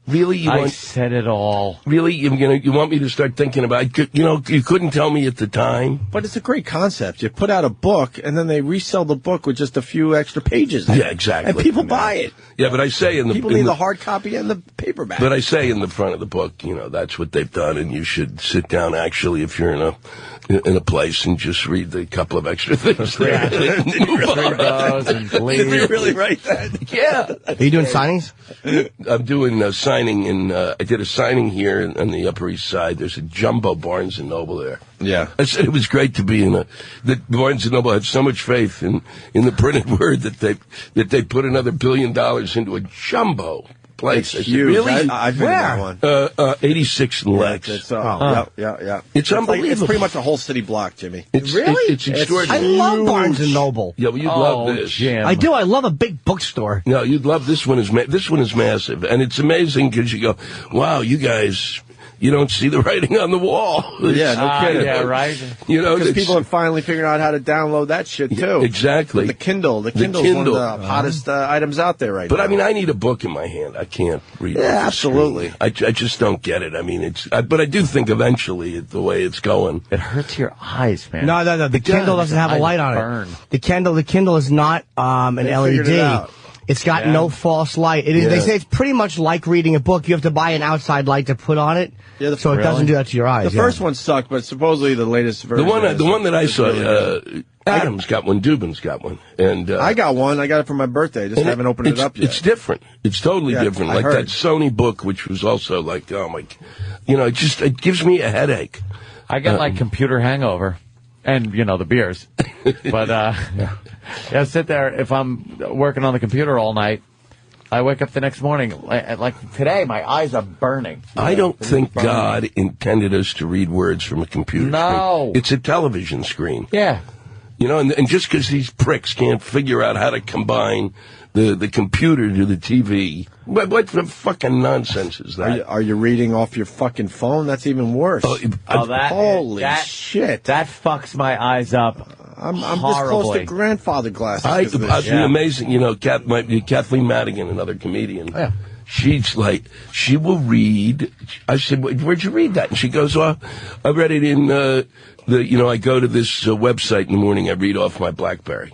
Speaker 19: Really?
Speaker 2: I said it all.
Speaker 19: Really? You want me to start thinking about it? You couldn't tell me at the time.
Speaker 1: But it's a great concept. You put out a book, and then they resell the book with just a few extra pages.
Speaker 19: Yeah, exactly.
Speaker 1: And people buy it.
Speaker 19: Yeah, but I say
Speaker 1: people need the hard copy and the paperback.
Speaker 19: But I say in the front of the book, that's what they've done, and you should sit down, actually, if you're in a place and just read a couple of extra things there.
Speaker 2: Did
Speaker 1: you really write that?
Speaker 19: Yeah.
Speaker 4: Are you doing signings?
Speaker 19: I'm doing a signing I did a signing here on the Upper East Side. There's a jumbo Barnes & Noble there.
Speaker 1: Yeah.
Speaker 19: I said it was great to be that Barnes & Noble had so much faith in the printed word that they put another $1 billion into a jumbo place.
Speaker 1: It's huge.
Speaker 19: Really?
Speaker 1: I've been in that one.
Speaker 19: 86 and Lex.
Speaker 1: Yeah.
Speaker 19: It's unbelievable.
Speaker 1: It's pretty much a whole city block, Jimmy.
Speaker 4: Really?
Speaker 19: It's extraordinary.
Speaker 4: I love Barnes & Noble.
Speaker 19: Yeah, well, you'd love this.
Speaker 2: Jim.
Speaker 4: I do. I love a big bookstore.
Speaker 19: No, you'd love this one. This one is massive, and it's amazing because you go, wow, you guys. You don't see the writing on the wall.
Speaker 1: Yeah, no kidding.
Speaker 2: Yeah, right.
Speaker 1: Because people are finally figuring out how to download that shit too.
Speaker 19: Yeah, exactly.
Speaker 1: With the Kindle. The Kindle's one of the hottest items out there right now.
Speaker 19: But I need a book in my hand. I can't read.
Speaker 1: Yeah, absolutely.
Speaker 19: I just don't get it. But I do think eventually the way it's going,
Speaker 2: it hurts your eyes, man.
Speaker 4: No. The Kindle doesn't have a light on it. The Kindle is not an LED. It's got no false light. They say it's pretty much like reading a book. You have to buy an outside light to put on it, so it doesn't do that to your eyes.
Speaker 1: The first one sucked, but supposedly the latest version.
Speaker 19: The one that I saw, Adam's got one, Dubin's got one, and
Speaker 1: I got one. I got it for my birthday. I just haven't opened it up yet.
Speaker 19: It's different. It's totally different. Like that Sony book, which was also like, oh my, it gives me a headache.
Speaker 2: I get like computer hangover. And, the beers. But, sit there. If I'm working on the computer all night, I wake up the next morning. Like today, my eyes are burning.
Speaker 19: I don't think God intended us to read words from a computer screen. It's a television screen.
Speaker 2: Yeah.
Speaker 19: And just because these pricks can't figure out how to combine the computer to the TV. What the fucking nonsense is that?
Speaker 1: Are you reading off your fucking phone? That's even worse. Holy shit.
Speaker 2: That fucks my eyes up.
Speaker 1: I'm this close to grandfather glasses.
Speaker 19: I'd be amazing. Kathleen Madigan, another comedian.
Speaker 1: Yeah.
Speaker 19: She's like, she will read. I said, where'd you read that? And she goes, I read it in I go to this website in the morning. I read off my BlackBerry.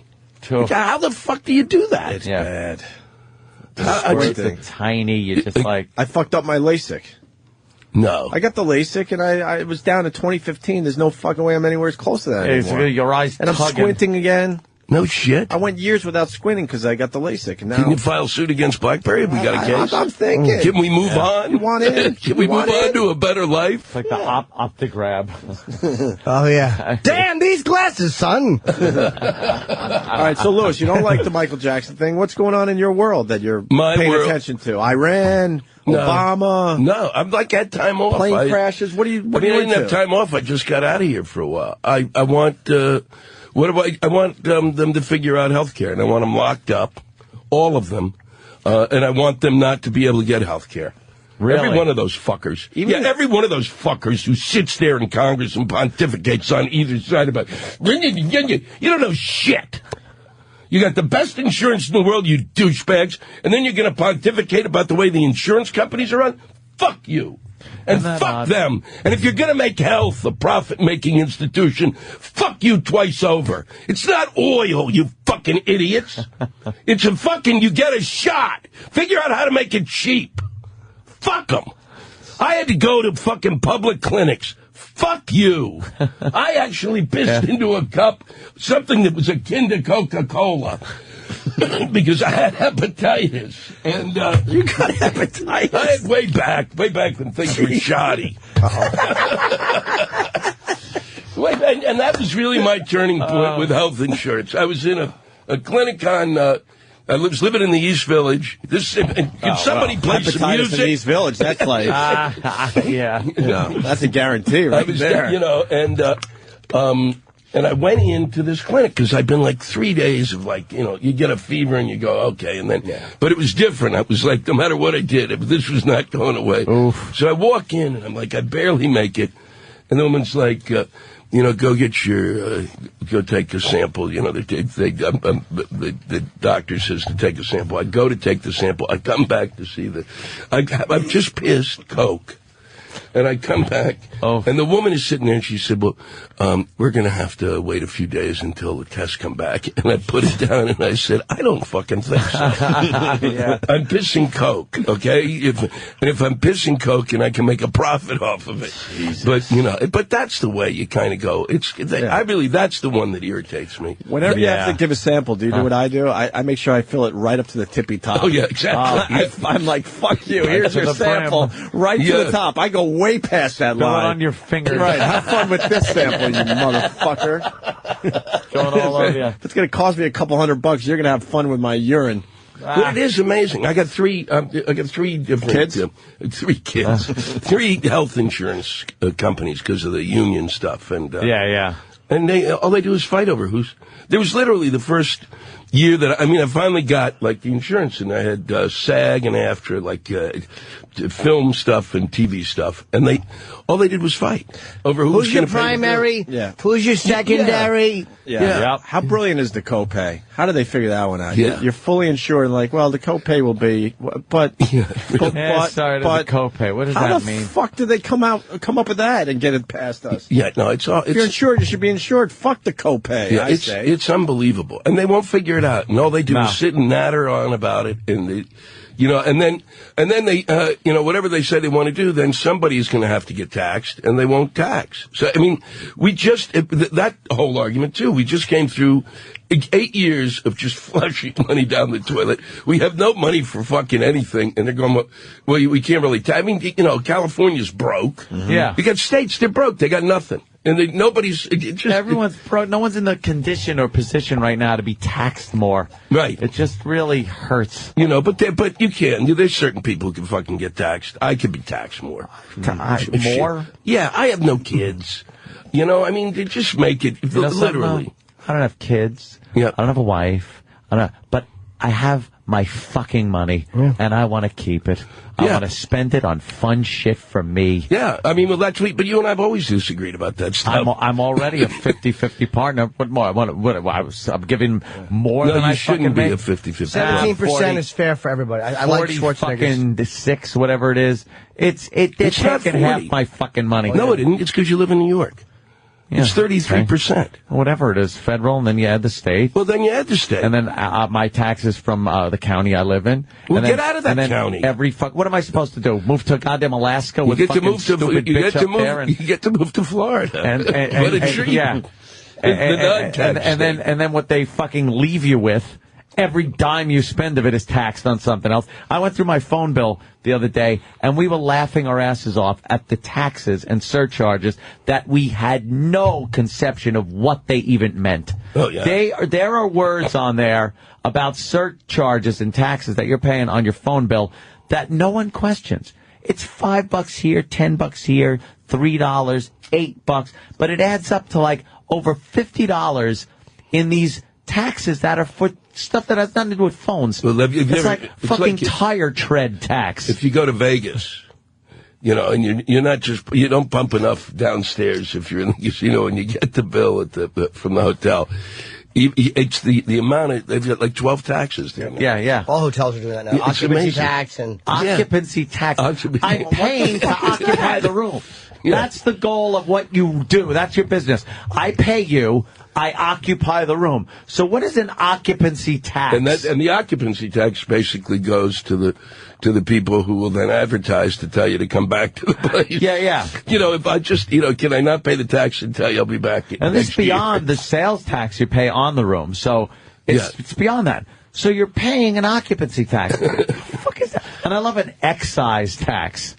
Speaker 19: How the fuck do you do that?
Speaker 1: It's bad.
Speaker 2: It's tiny. You just
Speaker 1: I fucked up my LASIK.
Speaker 19: No.
Speaker 1: I got the LASIK, and I was down in 2015. There's no fucking way I'm anywhere close to that anymore.
Speaker 2: Your eyes
Speaker 1: and I'm squinting again.
Speaker 19: No shit.
Speaker 1: I went years without squinting because I got the LASIK. And now,
Speaker 19: can you file suit against BlackBerry? We got a case.
Speaker 1: I'm thinking.
Speaker 19: Can we move on?
Speaker 1: You want in?
Speaker 19: Can we move on to a better life?
Speaker 2: It's like the Optigrab.
Speaker 4: Oh, yeah. Damn these glasses, son.
Speaker 1: All right, so, Lewis, you don't like the Michael Jackson thing. What's going on in your world that you're paying attention to? Iran? Obama?
Speaker 19: No, I'm like had time off.
Speaker 1: Plane crashes? What are you
Speaker 19: I didn't have time off. I just got out of here for a while. I want... I want them to figure out health care, and I want them locked up, all of them, and I want them not to be able to get health care.
Speaker 2: Really?
Speaker 19: Every one of those fuckers. Every one of those fuckers who sits there in Congress and pontificates on either side about, you don't know shit. You got the best insurance in the world, you douchebags, and then you're going to pontificate about the way the insurance companies are run? Fuck you. And fuck them. And if you're going to make health a profit-making institution, fuck you twice over. It's not oil, you fucking fucking idiots. It's a fucking, you get a shot. Figure out how to make it cheap. Fuck them. I had to go to fucking public clinics. Fuck you. I actually pissed into a cup something that was akin to Coca-Cola. Because I had hepatitis. And,
Speaker 1: you got hepatitis?
Speaker 19: I had way back when things were shoddy. And that was really my turning point with health insurance. I was in a clinic on, I was living in the East Village. Could somebody play some music?
Speaker 1: In the East Village, that's like,
Speaker 2: yeah.
Speaker 1: That's a guarantee right there.
Speaker 19: You know, and I went into this clinic because I'd been like 3 days of like, you know, you get a fever and you go, okay. And then, but it was different. I was like, no matter what I did, this was not going away.
Speaker 2: Oof.
Speaker 19: So I walk in and I'm like, I barely make it. And the woman's like, you know, go get your, go take a sample. You know, the doctor says to take a sample. I go to take the sample. I come back to see I've just pissed Coke. And I come back, and the woman is sitting there, and she said, well, we're going to have to wait a few days until the tests come back. And I put it down, and I said, I don't fucking think so. I'm pissing Coke, okay? If I'm pissing Coke and I can make a profit off of it. Jesus. But, you know, but that's the way you kind of go. That's the one that irritates me.
Speaker 1: Whenever you have to give a sample, do you do what I do? I make sure I fill it right up to the tippy top.
Speaker 19: Oh, yeah, exactly.
Speaker 1: I'm like, fuck you. Here's your sample. Right to the top. I go way past that line.
Speaker 2: Fill it on your finger.
Speaker 1: Right. Have fun with this sample, you motherfucker.
Speaker 2: Going all over you.
Speaker 1: If it's going to cost me a couple $100, you're going to have fun with my urine.
Speaker 19: Well, it is amazing. I got three different
Speaker 1: kids.
Speaker 19: 3 kids, 3 health insurance companies because of the union stuff, and and all they do is fight over who's. There was literally the first year that I finally got like the insurance, and I had SAG and AFTRA, like film stuff and TV stuff, and all they did was fight over
Speaker 4: who's your primary, who's your secondary.
Speaker 1: Yeah. How brilliant is the copay? How do they figure that one out?
Speaker 19: Yeah.
Speaker 1: You're fully insured, like, well, the copay will be, but
Speaker 2: the copay. What does that mean?
Speaker 1: How the fuck did they come up with that and get it past us?
Speaker 19: Yeah, no, it's all.
Speaker 1: If you're insured, you should be insured. Fuck the copay.
Speaker 19: Yeah, it's unbelievable, and they won't figure it out. And all they do is sit and natter on about it, and they. You know, and then they, you know, whatever they say they want to do, then somebody's going to have to get taxed, and they won't tax. So, I mean, that whole argument, too, we just came through 8 years of just flushing money down the toilet. We have no money for fucking anything, and they're going, well, we can't really tax. I mean, you know, California's broke.
Speaker 2: Mm-hmm. Yeah.
Speaker 19: You got states, they're broke. They got nothing. And
Speaker 2: everyone's broke. No one's in the condition or position right now to be taxed more.
Speaker 19: Right.
Speaker 2: It just really hurts.
Speaker 19: You know, but you can. There's certain people who can fucking get taxed. I could be taxed more.
Speaker 2: More?
Speaker 19: Yeah, I have no kids. You know, I mean, they just make it, literally.
Speaker 2: I don't have kids.
Speaker 19: Yeah.
Speaker 2: I don't have a wife. But I have my fucking money, and I want to keep it. I want to spend it on fun shit for me.
Speaker 19: Yeah, I mean, well, that's but you and I have always disagreed about that stuff.
Speaker 2: I'm already a 50-50 partner. What more? I'm giving more than I fucking make.
Speaker 19: No, you shouldn't be a 50-50.
Speaker 4: 17% is fair for everybody. I like Schwarzenegger's.
Speaker 2: Fucking 6, whatever it is. It's taking half my fucking money.
Speaker 19: No, it isn't. It's because you live in New York. Yeah, it's 33%.
Speaker 2: Whatever it is, federal, and then you add the state.
Speaker 19: Well, then you add the state.
Speaker 2: And then my taxes from the county I live in.
Speaker 19: Well,
Speaker 2: and
Speaker 19: get out of that county.
Speaker 2: What am I supposed to do? Move to goddamn Alaska with fucking stupid bitch up there?
Speaker 19: You get to move to Florida.
Speaker 2: And then what they fucking leave you with, every dime you spend of it is taxed on something else. I went through my phone bill the other day, and we were laughing our asses off at the taxes and surcharges that we had no conception of what they even meant.
Speaker 19: Oh, yeah.
Speaker 2: There are words on there about surcharges and taxes that you're paying on your phone bill that no one questions. It's $5 here, $10 here, $3, $8, but it adds up to like over $50 in these taxes that are for stuff that has nothing to do with phones. Well, it's tire tread tax.
Speaker 19: If you go to Vegas, you know, and you don't pump enough downstairs if you're in the casino, and you get the bill from the hotel. It's the amount of, they've got like 12 taxes there.
Speaker 2: Yeah.
Speaker 4: All hotels are doing that now.
Speaker 19: Yeah,
Speaker 4: occupancy tax and
Speaker 2: occupancy tax. I'm paying to occupy the room. That's the goal of what you do. That's your business. I pay you. I occupy the room. So what is an occupancy tax?
Speaker 19: And the occupancy tax basically goes to the people who will then advertise to tell you to come back to the place.
Speaker 2: Yeah.
Speaker 19: If I just, can I not pay the tax and tell you I'll be back?
Speaker 2: And this is beyond the sales tax you pay on the room. So it's beyond that. So you're paying an occupancy tax. What the fuck is that? And I love an excise tax.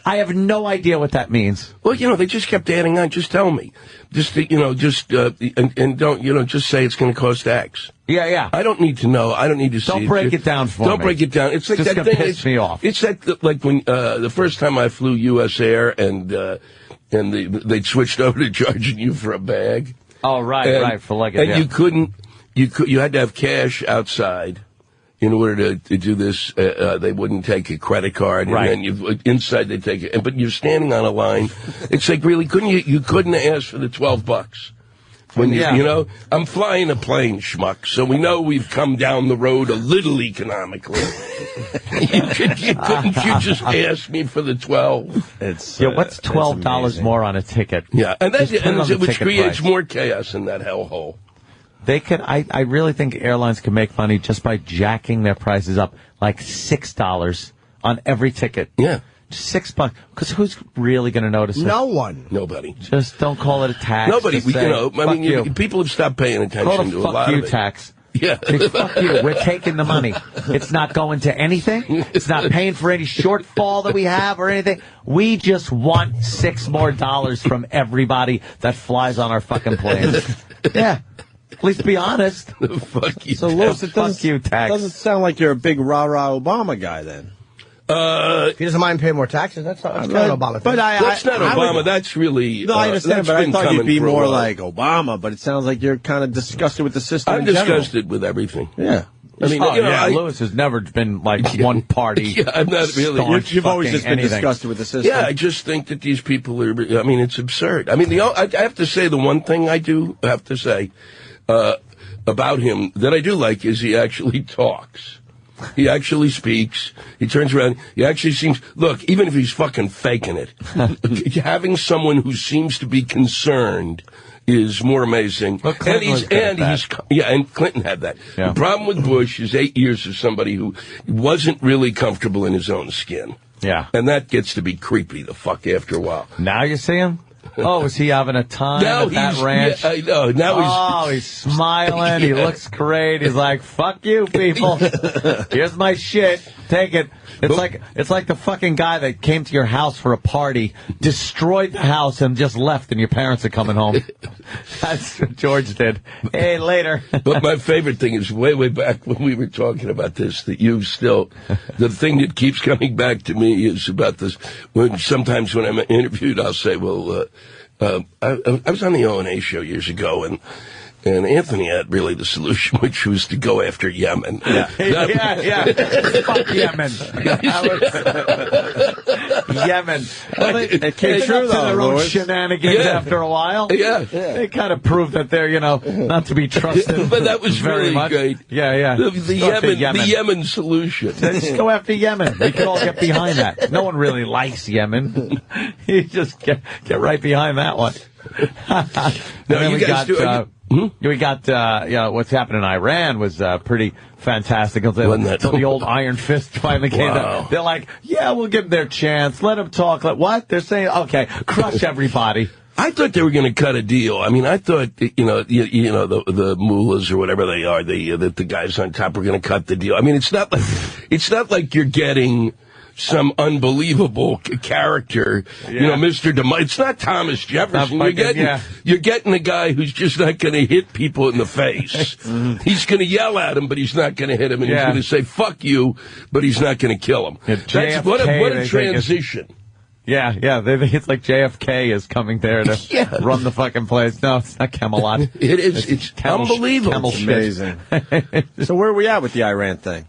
Speaker 2: I have no idea what that means.
Speaker 19: Well, they just kept adding on. Just tell me. And don't, just say it's going to cost X.
Speaker 2: Yeah.
Speaker 19: I don't need to know. I don't need to see it.
Speaker 2: Don't break it down for me.
Speaker 19: Don't break it down. It's like
Speaker 2: that
Speaker 19: thing.
Speaker 2: It's piss me off.
Speaker 19: It's like when, the first time I flew U.S. Air and they switched over to charging you for a bag.
Speaker 2: Oh, right, for luggage.
Speaker 19: And you had to have cash outside. In order to do this, they wouldn't take a credit card, and then inside they take it. But you're standing on a line. It's like, really, you couldn't ask for the $12 when I'm flying a plane, schmuck. So we know we've come down the road a little economically. Couldn't you just ask me for the 12?
Speaker 2: What's $12 more on a ticket?
Speaker 19: Yeah, which creates more chaos in that hellhole.
Speaker 2: They can. I really think airlines can make money just by jacking their prices up, like $6 on every ticket.
Speaker 19: Yeah,
Speaker 2: $6. Because who's really going to notice it?
Speaker 4: No one.
Speaker 19: Nobody.
Speaker 2: Just don't call it a tax.
Speaker 19: Nobody.
Speaker 2: Say,
Speaker 19: people have stopped paying attention to a lot of it.
Speaker 2: Tax.
Speaker 19: Yeah.
Speaker 2: Say, fuck you. We're taking the money. It's not going to anything. It's not paying for any shortfall that we have or anything. We just want $6 more from everybody that flies on our fucking planes. Yeah. At least be honest.
Speaker 19: Fuck you.
Speaker 1: So, Lewis, it
Speaker 2: tax.
Speaker 1: Doesn't sound like you're a big rah-rah Obama guy, then.
Speaker 4: If he doesn't mind paying more taxes, that's kind of an Obama thing.
Speaker 19: But that's not Obama. That's really...
Speaker 1: No, I understand, but I thought you'd be more like Obama, but it sounds like you're kind of disgusted with the system
Speaker 19: I'm disgusted with everything.
Speaker 1: Yeah.
Speaker 19: I mean,
Speaker 2: Lewis has never been like one party.
Speaker 19: Yeah, I'm not really.
Speaker 1: You've always just been disgusted with the system.
Speaker 19: Yeah, I just think that these people are... I mean, it's absurd. I mean, I have to say the one thing I do have to say... about him that I do like is he actually talks. He actually speaks. He turns around. He actually seems... Look, even if he's fucking faking it, having someone who seems to be concerned is more amazing.
Speaker 2: Well,
Speaker 19: and Clinton had that.
Speaker 2: Yeah.
Speaker 19: The problem with Bush is 8 years of somebody who wasn't really comfortable in his own skin.
Speaker 2: Yeah.
Speaker 19: And that gets to be creepy the fuck after a while.
Speaker 2: Now you see him? Oh, is he having a time at that ranch?
Speaker 19: Yeah, I know. Now
Speaker 2: he's smiling. He looks great. He's like, fuck you, people. Here's my shit. Take it. It's like the fucking guy that came to your house for a party, destroyed the house, and just left, and your parents are coming home. That's what George did. Hey, later.
Speaker 19: But my favorite thing is way back when we were talking about this, that you still, the thing that keeps coming back to me is about this. Sometimes when I'm interviewed, I'll say, well, I was on the O&A show years ago, and Anthony had really the solution, which was to go after Yemen.
Speaker 2: Yeah. Fuck Yemen. Yemen. Well, it came true, though. Their own shenanigans after a while.
Speaker 19: Yeah.
Speaker 2: They kind of proved that they're, not to be trusted.
Speaker 19: But that was
Speaker 2: very
Speaker 19: really
Speaker 2: much.
Speaker 19: Great.
Speaker 2: Yeah.
Speaker 19: The Yemen solution.
Speaker 2: Just go after Yemen. We can all get behind that. No one really likes Yemen. You just get right behind that one.
Speaker 19: No, you guys do.
Speaker 2: We got, what's happening in Iran was pretty fantastic. Until the old Iron Fist finally came down. They're like, yeah, we'll give them their chance. Let them talk. What? They're saying, okay, crush everybody.
Speaker 19: I thought they were going to cut a deal. I mean, I thought, the mullahs or whatever they are, the guys on top were going to cut the deal. I mean, it's not like you're getting some unbelievable character, Mr. DeMille. It's not Thomas Jefferson. You're getting a guy who's just not going to hit people in the face. He's going to yell at him, but he's not going to hit him, and he's going to say "fuck you," but he's not going to kill him. What a transition.
Speaker 2: Yeah, they think it's like JFK is coming there to run the fucking place. No, it's not Camelot.
Speaker 19: It is. It's unbelievable.
Speaker 1: It's amazing. So where are we at with the Iran thing?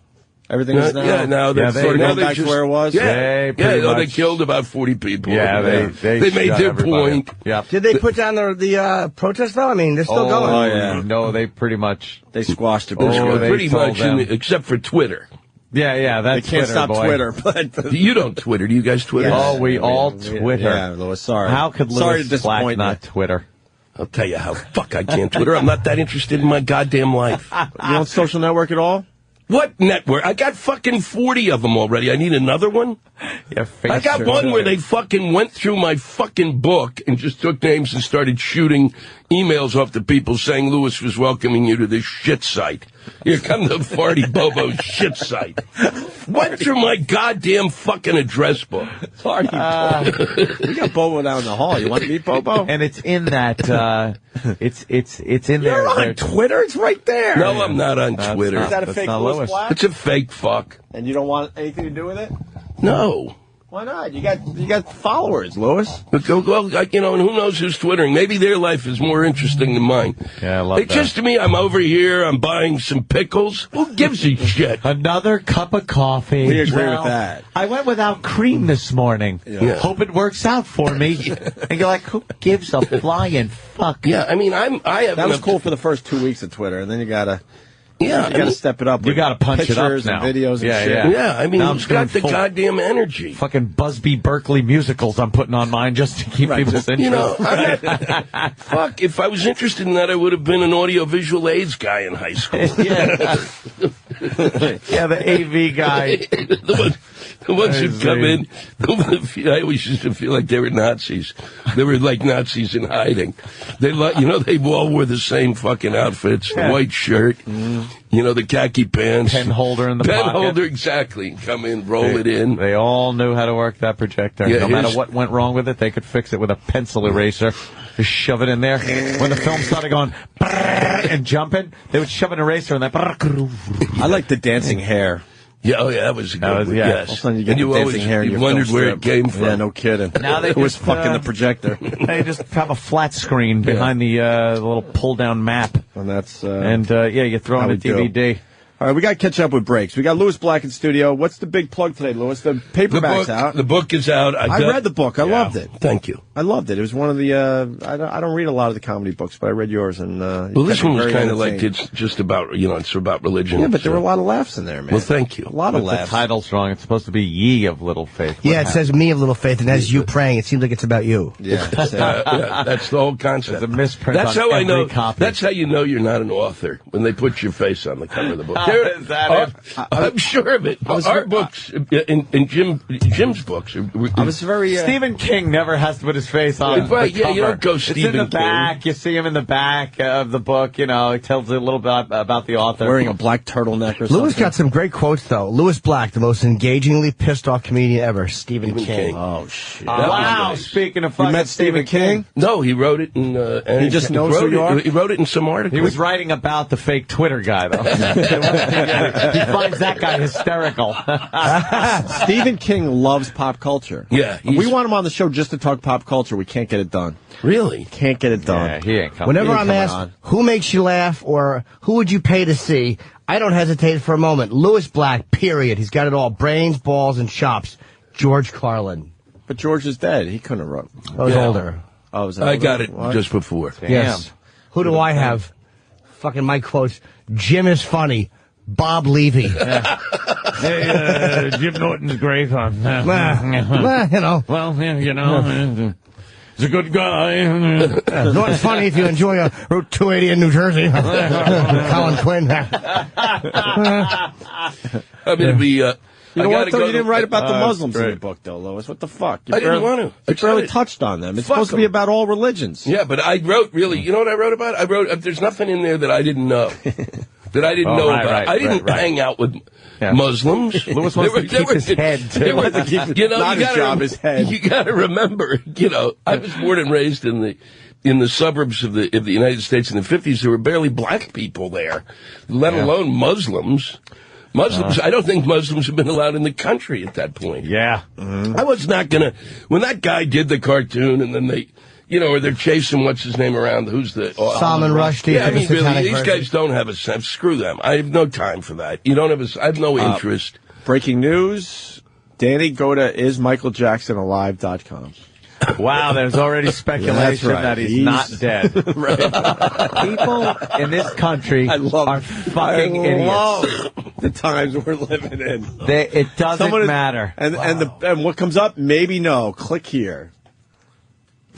Speaker 1: Everything is now.
Speaker 19: Now they're
Speaker 1: sort of going back to where it was.
Speaker 19: They killed about 40 people.
Speaker 2: Yeah, they
Speaker 19: made their point.
Speaker 2: Yeah.
Speaker 4: Did they put down the protest though? I mean, they're still going.
Speaker 1: Oh yeah.
Speaker 2: No, they pretty much
Speaker 1: squashed it.
Speaker 19: Pretty much, except for Twitter.
Speaker 2: Yeah, that's
Speaker 1: They can't
Speaker 2: Twitter,
Speaker 1: stop
Speaker 2: boy.
Speaker 1: Twitter. But
Speaker 19: You don't Twitter. Do you guys Twitter?
Speaker 2: Oh, we all Twitter.
Speaker 1: Yeah, Louis, sorry.
Speaker 2: How could
Speaker 1: sorry
Speaker 2: Louis
Speaker 1: to
Speaker 2: Black
Speaker 1: disappoint
Speaker 2: not
Speaker 1: you.
Speaker 2: Twitter?
Speaker 19: I'll tell you how I can't Twitter. I'm not that interested in my goddamn life.
Speaker 1: You on social network at all?
Speaker 19: What network? I got fucking 40 of them already. I need another one?
Speaker 2: Yeah,
Speaker 19: I got one where they fucking went through my fucking book and just took names and started shooting emails off to people saying Louis was welcoming you to this shit site. Here come the Farty Bobo shit site. Went through my goddamn fucking address book.
Speaker 1: Farty Bobo. We got Bobo down the hall. You want to meet Bobo?
Speaker 2: And it's in that, it's in there.
Speaker 1: You're on Twitter? It's right there.
Speaker 19: No, I'm not on Twitter.
Speaker 1: Is that a fake Louis Black?
Speaker 19: It's a fake fuck.
Speaker 1: And you don't want anything to do with it?
Speaker 19: No.
Speaker 1: Why not? You got followers, Louis.
Speaker 19: But well, you know, and who knows who's Twittering? Maybe their life is more interesting than mine.
Speaker 2: Yeah, I love that.
Speaker 19: Just to me, I'm over here, I'm buying some pickles. Who gives a shit?
Speaker 2: Another cup of coffee.
Speaker 1: We agree with that.
Speaker 2: I went without cream this morning.
Speaker 19: Yeah.
Speaker 2: Hope it works out for me. And you're like, who gives a flying fuck?
Speaker 19: Yeah, I mean,
Speaker 1: that was cool for the first 2 weeks of Twitter, and then you gotta step it up.
Speaker 2: You gotta punch it up
Speaker 1: pictures
Speaker 2: now.
Speaker 1: And videos and shit.
Speaker 19: Yeah, I mean,
Speaker 2: Now
Speaker 19: it's got the goddamn energy.
Speaker 2: Fucking Busby Berkeley musicals I'm putting on mine just to keep people's interest.
Speaker 19: You know, fuck, if I was interested in that, I would have been an audiovisual aids guy in high school.
Speaker 2: Yeah, the AV guy.
Speaker 19: The ones who come in, I always used to feel like they were Nazis. They were like Nazis in hiding. They all wore the same fucking outfits, the white shirt, the khaki pants.
Speaker 2: Pen holder in the pocket.
Speaker 19: Pen holder, exactly. Come in, roll it in.
Speaker 2: They all knew how to work that projector.
Speaker 19: Yeah,
Speaker 2: no matter what went wrong with it, they could fix it with a pencil eraser. Just shove it in there. When the film started going and jumping, they would shove an eraser in that.
Speaker 1: I like the dancing hair.
Speaker 19: Yeah, that was a good one. Yes.
Speaker 1: All of a sudden you get the dancing hair in your
Speaker 19: wondered
Speaker 1: film
Speaker 19: where
Speaker 1: strip.
Speaker 19: it came from.
Speaker 1: Yeah, no kidding.
Speaker 2: Now they
Speaker 1: it was fucking the projector.
Speaker 2: They just have a flat screen behind the little pull-down map.
Speaker 1: And that's...
Speaker 2: you throw in a DVD.
Speaker 1: All right, we got to catch up with breaks. We got Louis Black in studio. What's the big plug today, Louis? The paperback's out.
Speaker 19: The book is out.
Speaker 1: I read the book. I loved it.
Speaker 19: Thank you.
Speaker 1: I loved it. It was one of the... I don't read a lot of the comedy books, but I read yours. And
Speaker 19: well, this one was kind of like it's just about, it's about religion.
Speaker 1: Yeah, but there were a lot of laughs in there, man.
Speaker 19: Well, thank you.
Speaker 1: A lot of laughs.
Speaker 2: The title's wrong. It's supposed to be Ye of Little Faith.
Speaker 4: Yeah, it says Me of Little Faith, and as you praying, it seems like it's about you.
Speaker 1: Yeah,
Speaker 19: that's the whole concept.
Speaker 2: It's a misprint
Speaker 19: That's
Speaker 2: on
Speaker 19: how I
Speaker 2: every
Speaker 19: know.
Speaker 2: copy.
Speaker 19: That's how you know you're not an author, when they put your face on the cover of the book.
Speaker 2: Is that it?
Speaker 19: I'm sure of it. Our books and Jim's books.
Speaker 1: I was very...
Speaker 2: Stephen King never has to put his face on
Speaker 19: Right,
Speaker 2: the cover.
Speaker 19: you don't go Stephen King.
Speaker 2: It's in the back. You see him in the back of the book. He tells you a little bit about the author.
Speaker 1: Wearing a black turtleneck or something.
Speaker 4: Louis got some great quotes, though. Louis Black, the most engagingly pissed-off comedian ever. Stephen King.
Speaker 1: Oh, shit.
Speaker 2: Wow, speaking of fucking
Speaker 1: You met Stephen King?
Speaker 19: No, he wrote it in... and
Speaker 1: he just knows who you are?
Speaker 19: He wrote it in some article.
Speaker 2: He was writing about the fake Twitter guy, though. He finds that guy hysterical.
Speaker 1: Stephen King loves pop culture.
Speaker 19: Yeah.
Speaker 1: We want him on the show just to talk pop culture. We can't get it done.
Speaker 19: Really?
Speaker 1: Can't get it done.
Speaker 2: Yeah, he ain't coming.
Speaker 4: Whenever I'm asked, who makes you laugh or who would you pay to see, I don't hesitate for a moment. Louis Black, period. He's got it all. Brains, balls, and chops. George Carlin.
Speaker 1: But George is dead. He couldn't have wrote.
Speaker 4: I was older.
Speaker 1: Oh, was
Speaker 19: I got it just before.
Speaker 2: Damn.
Speaker 4: Yes. Who do I have? Fucking my quotes. Jim is funny. Bob Levy.
Speaker 12: Hey, Jim Norton's great.
Speaker 4: Well,
Speaker 12: Well, he's a good guy.
Speaker 4: Norton's funny if you enjoy a Route 280 in New Jersey. Colin Quinn.
Speaker 19: I'm going to be...
Speaker 1: You know what, though? You didn't write about the Muslims in your book, though, Louis. What the fuck?
Speaker 19: I didn't want to.
Speaker 1: You barely touched on them. It's supposed to be about all religions.
Speaker 19: Yeah, but I wrote, really, you know what I wrote about? I wrote, there's nothing in there that I didn't know. That I didn't know about. I didn't hang out with Muslims.
Speaker 2: Louis wants to keep his head, too.
Speaker 1: His head.
Speaker 19: You got to remember, I was born and raised in the suburbs of the United States in the 50s. There were barely black people there, let alone Muslims. I don't think Muslims have been allowed in the country at that point.
Speaker 2: Yeah.
Speaker 19: I was not going to... When that guy did the cartoon and then they... or they're chasing what's-his-name around, who's the...
Speaker 4: Salman Rushdie.
Speaker 19: Yeah, I mean, really, these guys don't have a sense. Screw them. I have no time for that. I have no interest.
Speaker 1: Breaking news. Danny, go to ismichaeljacksonalive.com.
Speaker 2: Wow, there's already speculation that he's not dead. People in this country are fucking idiots.
Speaker 1: The times we're living in.
Speaker 2: It doesn't matter.
Speaker 1: And what comes up? Maybe no. Click here.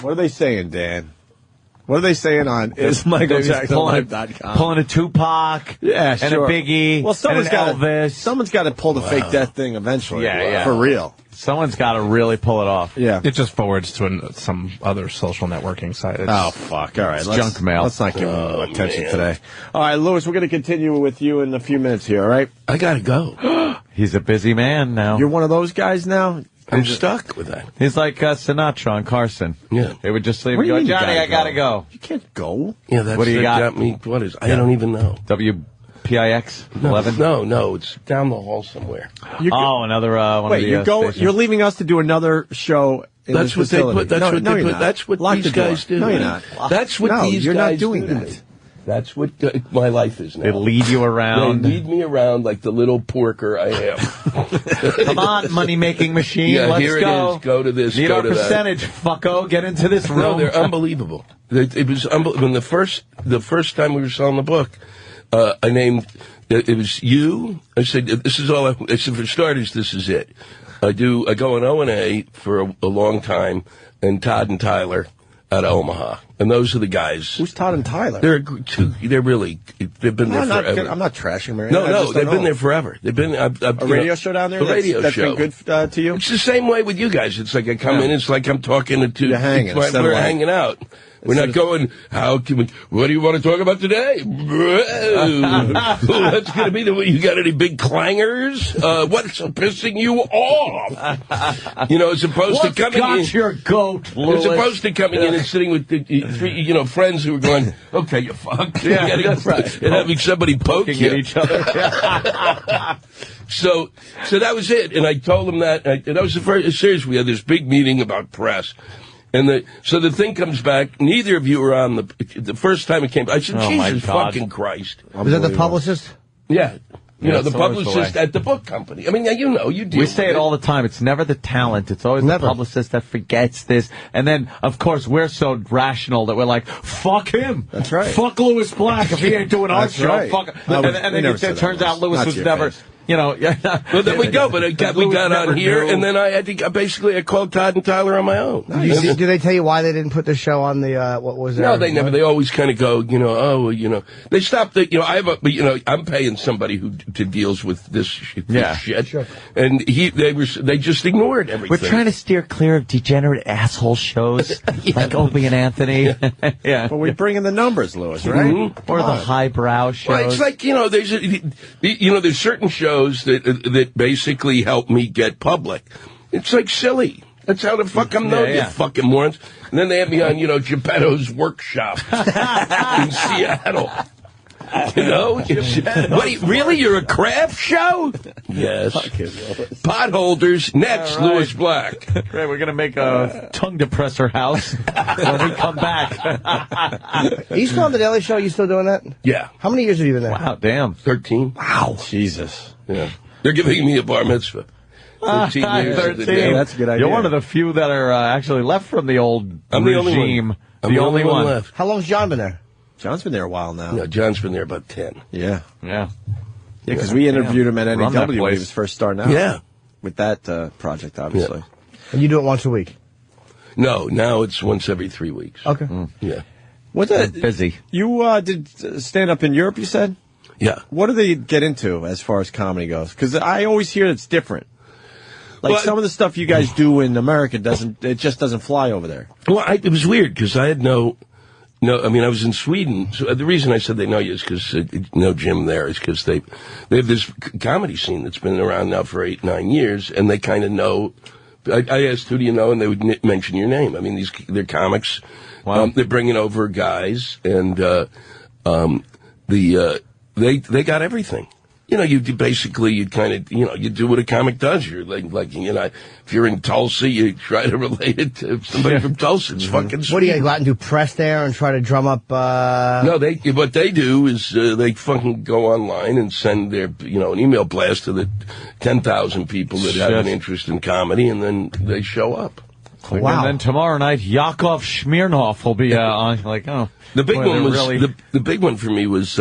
Speaker 1: What are they saying, Dan? What are they saying on IsMichaelJacksonLive.com?
Speaker 2: Pulling a Tupac and a Biggie and an Elvis.
Speaker 1: Someone's got to pull the fake death thing eventually.
Speaker 2: Yeah.
Speaker 1: For real.
Speaker 2: Someone's got to really pull it off.
Speaker 1: Yeah.
Speaker 3: It just forwards to some other social networking site.
Speaker 1: Oh, fuck. All right.
Speaker 2: Junk mail.
Speaker 1: Let's not give him attention today. All right, Lewis, we're going to continue with you in a few minutes here, all right?
Speaker 19: I got to go.
Speaker 2: He's a busy man now.
Speaker 1: You're one of those guys now?
Speaker 19: I'm stuck with that.
Speaker 2: He's like Sinatra on Carson.
Speaker 19: Yeah.
Speaker 2: They would just leave and go, Johnny, I gotta go.
Speaker 1: You can't go.
Speaker 19: Yeah, that's
Speaker 2: what do you
Speaker 19: got me. What is? I don't even know.
Speaker 2: WPIX 11?
Speaker 19: No, it's down the hall somewhere.
Speaker 2: Another one.
Speaker 1: Wait, you're leaving us to do another show.
Speaker 19: That's what they put. That's what these guys do.
Speaker 1: No, you're not.
Speaker 19: That's what these guys do.
Speaker 1: You're not doing that.
Speaker 19: That's what my life is now.
Speaker 2: They lead you around.
Speaker 19: They lead me around like the little porker I am.
Speaker 2: Come on, money-making machine. Let's
Speaker 19: here
Speaker 2: go.
Speaker 19: It is. Go to this.
Speaker 2: Need
Speaker 19: go
Speaker 2: our
Speaker 19: to
Speaker 2: percentage,
Speaker 19: that.
Speaker 2: fucko. Get into this room.
Speaker 19: No, they're unbelievable. It was unbelievable. When the first time we were selling the book, I named it was you. I said, "This is all." I said, "For starters, this is it." I go on O&A for a long time, and Todd and Tyler out of Omaha, and those are the guys.
Speaker 1: Who's Todd and Tyler?
Speaker 19: They've been there forever.
Speaker 1: I'm not trashing them.
Speaker 19: No, they've been there forever. They've been a
Speaker 1: radio show down there. That's been good to you.
Speaker 19: It's the same way with you guys. It's like I come in. It's like I'm talking to.
Speaker 1: You're hanging.
Speaker 19: We're hanging out. We're not going, what do you want to talk about today? That's going to be you got any big clangers? What's pissing you off? As opposed to coming in.
Speaker 2: What's got your goat, Louis?
Speaker 19: As opposed to coming in and sitting with three, friends who are going, okay, you fuck.
Speaker 2: Yeah, that's right.
Speaker 19: And having somebody poking
Speaker 2: at each other.
Speaker 19: So that was it. And I told them that, and that was the first, seriously, we had this big meeting about press. And so the thing comes back. Neither of you were on the first time it came. I said, Jesus fucking Christ.
Speaker 4: Was that the publicist?
Speaker 19: Yeah. The publicist at the book company. I mean, you deal
Speaker 2: We say it all the time. It's never the talent. It's always the publicist that forgets this. And then, of course, we're so rational that we're like, fuck him.
Speaker 1: That's right.
Speaker 2: Fuck Louis Black if he ain't doing our show.
Speaker 1: Right.
Speaker 2: Fuck him. And then it turns out Louis was never...
Speaker 19: Well, there we go. But we got on here, and then I called Todd and Tyler on my own.
Speaker 4: Did they tell you why they didn't put the show on the what was?
Speaker 19: No, they never. They always kind of go, they stopped. I'm paying somebody who deals with this shit,
Speaker 1: sure.
Speaker 19: and they just ignored everything.
Speaker 2: We're trying to steer clear of degenerate asshole shows like Opie and Anthony.
Speaker 1: But we bring in the numbers, Louis, right?
Speaker 2: Mm-hmm. Or the highbrow shows.
Speaker 19: Well, it's like there's certain shows that basically help me get public. It's like silly. That's how the fuck I'm known, you fucking morons. And then they had me on, Geppetto's workshop in Seattle. Really? You're a craft show? Yes. Potholders next, right. Louis Black.
Speaker 2: Right, we're going to make a tongue depressor house when we come back.
Speaker 4: Are you still on the Daily Show? Are you still doing that?
Speaker 19: Yeah.
Speaker 4: How many years have you been there?
Speaker 2: Wow, damn.
Speaker 19: 13.
Speaker 4: Wow.
Speaker 1: Jesus.
Speaker 19: Yeah. They're giving me a bar mitzvah. 13 years.
Speaker 2: 13.
Speaker 1: That's a good idea.
Speaker 2: You're one of the few that are actually left from the old regime.
Speaker 19: I'm the only one left.
Speaker 4: How long's John been there?
Speaker 1: John's been there a while now.
Speaker 19: No, John's been there about 10.
Speaker 1: Yeah.
Speaker 2: Yeah.
Speaker 1: Yeah, because we interviewed him at NEW when he was first starting out.
Speaker 19: Yeah.
Speaker 1: With that project, obviously.
Speaker 4: Yeah. And you do it once a week?
Speaker 19: No, now it's once every 3 weeks.
Speaker 4: Okay.
Speaker 19: Yeah.
Speaker 1: What's that?
Speaker 2: Busy.
Speaker 1: You did stand up in Europe, you said?
Speaker 19: Yeah.
Speaker 1: What do they get into as far as comedy goes? Because I always hear it's different. Like some of the stuff you guys do in America just doesn't fly over there.
Speaker 19: Well, it was weird because I had I was in Sweden. So the reason I said they know you is because Jim there is because they have this comedy scene that's been around now for 8-9 years, and they kind of know. I asked, who do you know, and they would mention your name. I mean, they're comics.
Speaker 2: Wow.
Speaker 19: They're bringing over guys, and they got everything. You basically, you kind of, you do what a comic does. You're like, if you're in Tulsa, you try to relate it to somebody from Tulsa. It's fucking sweet.
Speaker 4: What do you go out and do press there and try to drum up,
Speaker 19: No, what they do is, they fucking go online and send their, an email blast to the 10,000 people that have an interest in comedy, and then they show up.
Speaker 2: Wow. And then tomorrow night, Yakov Smirnoff will be on. Like, oh,
Speaker 19: the big one was the big one for me was,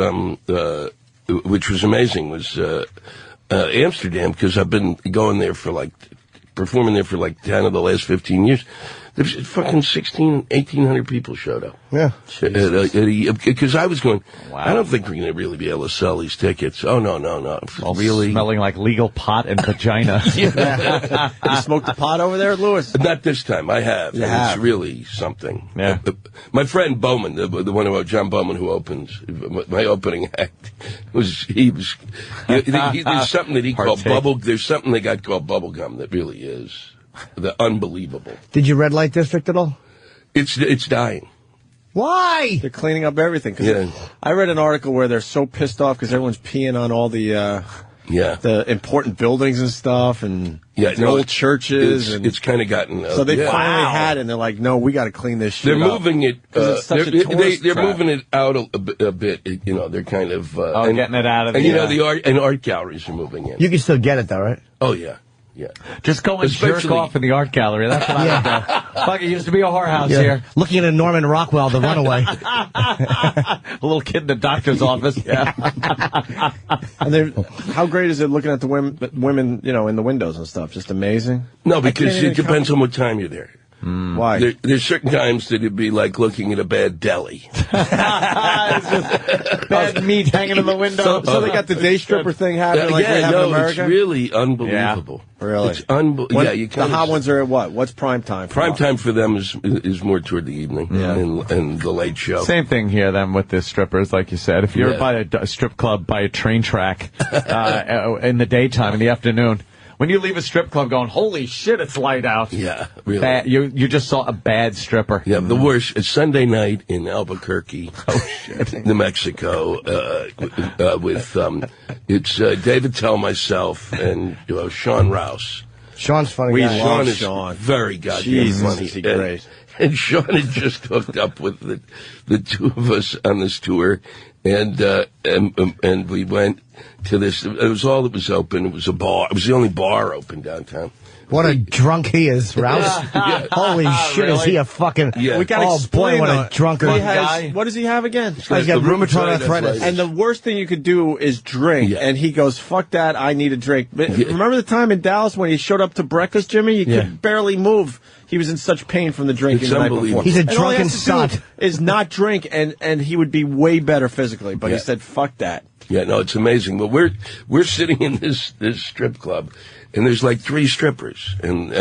Speaker 19: which was amazing, was Amsterdam, because I've been going there for performing there for 10 of the last 15 years. There's fucking 1,800 people showed up.
Speaker 4: Yeah.
Speaker 19: Because I was going,
Speaker 2: wow.
Speaker 19: I don't think we're going to really be able to sell these tickets. Oh, no.
Speaker 2: All
Speaker 19: really?
Speaker 2: Smelling like legal pot and vagina.
Speaker 1: You smoked the pot over there, Lewis?
Speaker 19: Not this time. I have. It's really something.
Speaker 2: Yeah.
Speaker 19: My friend Bowman, the one about John Bowman, who opens, my opening act, there's something that he called there's something they got called bubble gum that really is unbelievable.
Speaker 4: Did you red light district at all?
Speaker 19: It's dying.
Speaker 4: Why?
Speaker 1: They're cleaning up everything.
Speaker 19: Yeah.
Speaker 1: I read an article where they're so pissed off because everyone's peeing on all the important buildings and stuff, and old churches.
Speaker 19: It's kind of gotten.
Speaker 1: So they finally had it, and they're like, "No, we got to clean this shit
Speaker 19: up." They're moving it. They're
Speaker 1: trap.
Speaker 19: moving it out a bit. They're kind of
Speaker 2: getting it out of
Speaker 19: the.
Speaker 2: And
Speaker 19: art galleries are moving in.
Speaker 4: You can still get it though, right?
Speaker 19: Oh yeah. Yeah.
Speaker 2: Just go and jerk off in the art gallery. That's what I would do. Fuck, it used to be a whorehouse here.
Speaker 4: Looking at Norman Rockwell, the runaway.
Speaker 2: A little kid in the doctor's office. Yeah.
Speaker 1: And how great is it looking at the women, in the windows and stuff? Just amazing.
Speaker 19: No, because it depends on what time you're there.
Speaker 1: Why?
Speaker 19: There's certain times that it'd be like looking at a bad deli.
Speaker 2: Bad meat hanging in the window.
Speaker 1: So they got the day stripper thing happening like they have in America?
Speaker 19: It's really unbelievable.
Speaker 1: Yeah. Really?
Speaker 19: It's unbelievable.
Speaker 1: The hot ones are at what? What's prime time?
Speaker 19: Prime time for them is more toward the evening and the late show.
Speaker 2: Same thing here then with the strippers, like you said. If you're by a strip club, by a train track in the daytime, in the afternoon, when you leave a strip club going, holy shit, it's light out.
Speaker 19: Yeah, really.
Speaker 2: You just saw a bad stripper.
Speaker 19: Yeah, the worst. It's Sunday night in Albuquerque, New Mexico, with it's David Tell, myself, and Sean Rouse.
Speaker 4: Sean's funny guy.
Speaker 19: Sean is
Speaker 1: Sean.
Speaker 19: very goddamn funny.
Speaker 1: Is he great.
Speaker 19: And Sean had just hooked up with the two of us on this tour, and we went to this. It was all that was open. It was a bar. It was the only bar open downtown.
Speaker 4: What a drunk he is, Rouse. Holy shit, really? Is he a fucking...
Speaker 1: Yeah. We gotta explain,
Speaker 4: what a drunkard.
Speaker 1: What does he have again?
Speaker 4: He's got rheumatoid arthritis.
Speaker 1: And the worst thing you could do is drink. Yeah. And he goes, fuck that, I need a drink. But remember the time in Dallas when he showed up to breakfast, Jimmy? He could barely move. He was in such pain from the drinking the night before.
Speaker 4: He's a drunken sot.
Speaker 1: Is not drink, and he would be way better physically. But he said, fuck that.
Speaker 19: Yeah, no, it's amazing. But we're sitting in this strip club, and there's like 3 strippers, and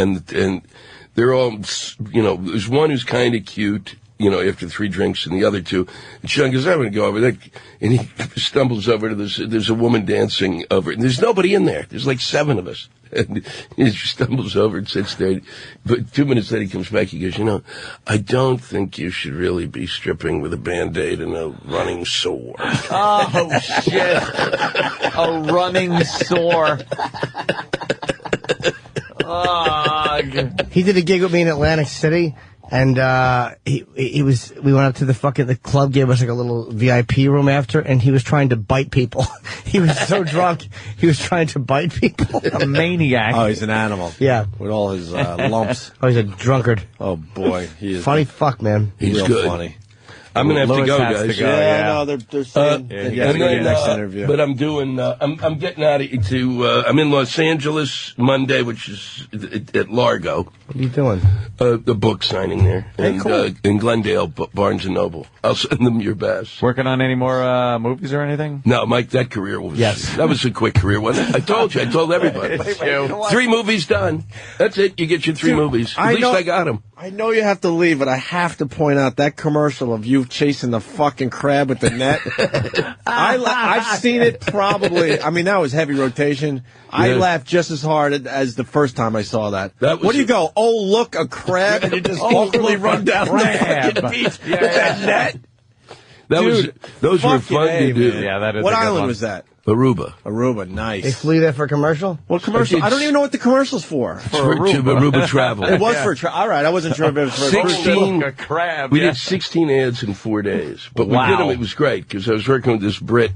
Speaker 19: they're all, there's one who's kind of cute, after 3 drinks, and the other 2. And Sean goes, I'm going to go over there. And he stumbles over to there's a woman dancing over, and there's nobody in there. There's like 7 of us. And he stumbles over and sits there. But 2 minutes later, he comes back. He goes, I don't think you should really be stripping with a Band-Aid and a running sore.
Speaker 2: Oh, shit. A running sore.
Speaker 4: He did a gig with me in Atlantic City. And we went up to the club, gave us like a little VIP room after, and he was trying to bite people. He was so drunk, he was trying to bite people.
Speaker 2: A maniac.
Speaker 1: Oh, he's an animal.
Speaker 4: Yeah.
Speaker 1: With all his lumps.
Speaker 4: Oh, he's a drunkard.
Speaker 1: Oh, boy. He is
Speaker 4: funny fuck, man.
Speaker 19: He's
Speaker 1: real
Speaker 19: good.
Speaker 1: funny.
Speaker 19: I'm going to have to go, guys.
Speaker 1: No, they're saying next interview.
Speaker 19: But I'm doing, I'm getting out of I'm in Los Angeles Monday, which is at Largo.
Speaker 4: What are you doing?
Speaker 19: The book signing there.
Speaker 1: Hey, cool.
Speaker 19: In Glendale, Barnes & Noble. I'll send them your best.
Speaker 2: Working on any more movies or anything?
Speaker 19: No, Mike, that career was...
Speaker 4: Yes.
Speaker 19: That was a quick career, wasn't it? I told everybody. 3 movies done. That's it. You get your 3 movies. At least I got them.
Speaker 1: I know you have to leave, but I have to point out that commercial of you chasing the fucking crab with the net. I've seen it probably. I mean, that was heavy rotation. I laughed just as hard as the first time I saw that. What do you go? Oh, look, a crab, and you just awkwardly run down the fucking beach with that net.
Speaker 19: Those were fun to do.
Speaker 2: Man. Yeah, that is.
Speaker 1: What island was that?
Speaker 19: Aruba,
Speaker 1: nice.
Speaker 4: They flew there for a commercial?
Speaker 1: What commercial? I don't even know what the commercial's for.
Speaker 19: For Aruba Travel.
Speaker 1: It was for travel. All right, I wasn't sure if it was for
Speaker 19: 16
Speaker 2: a crab.
Speaker 19: We did 16 ads in 4 days, but we did them. It was great because I was working with this Brit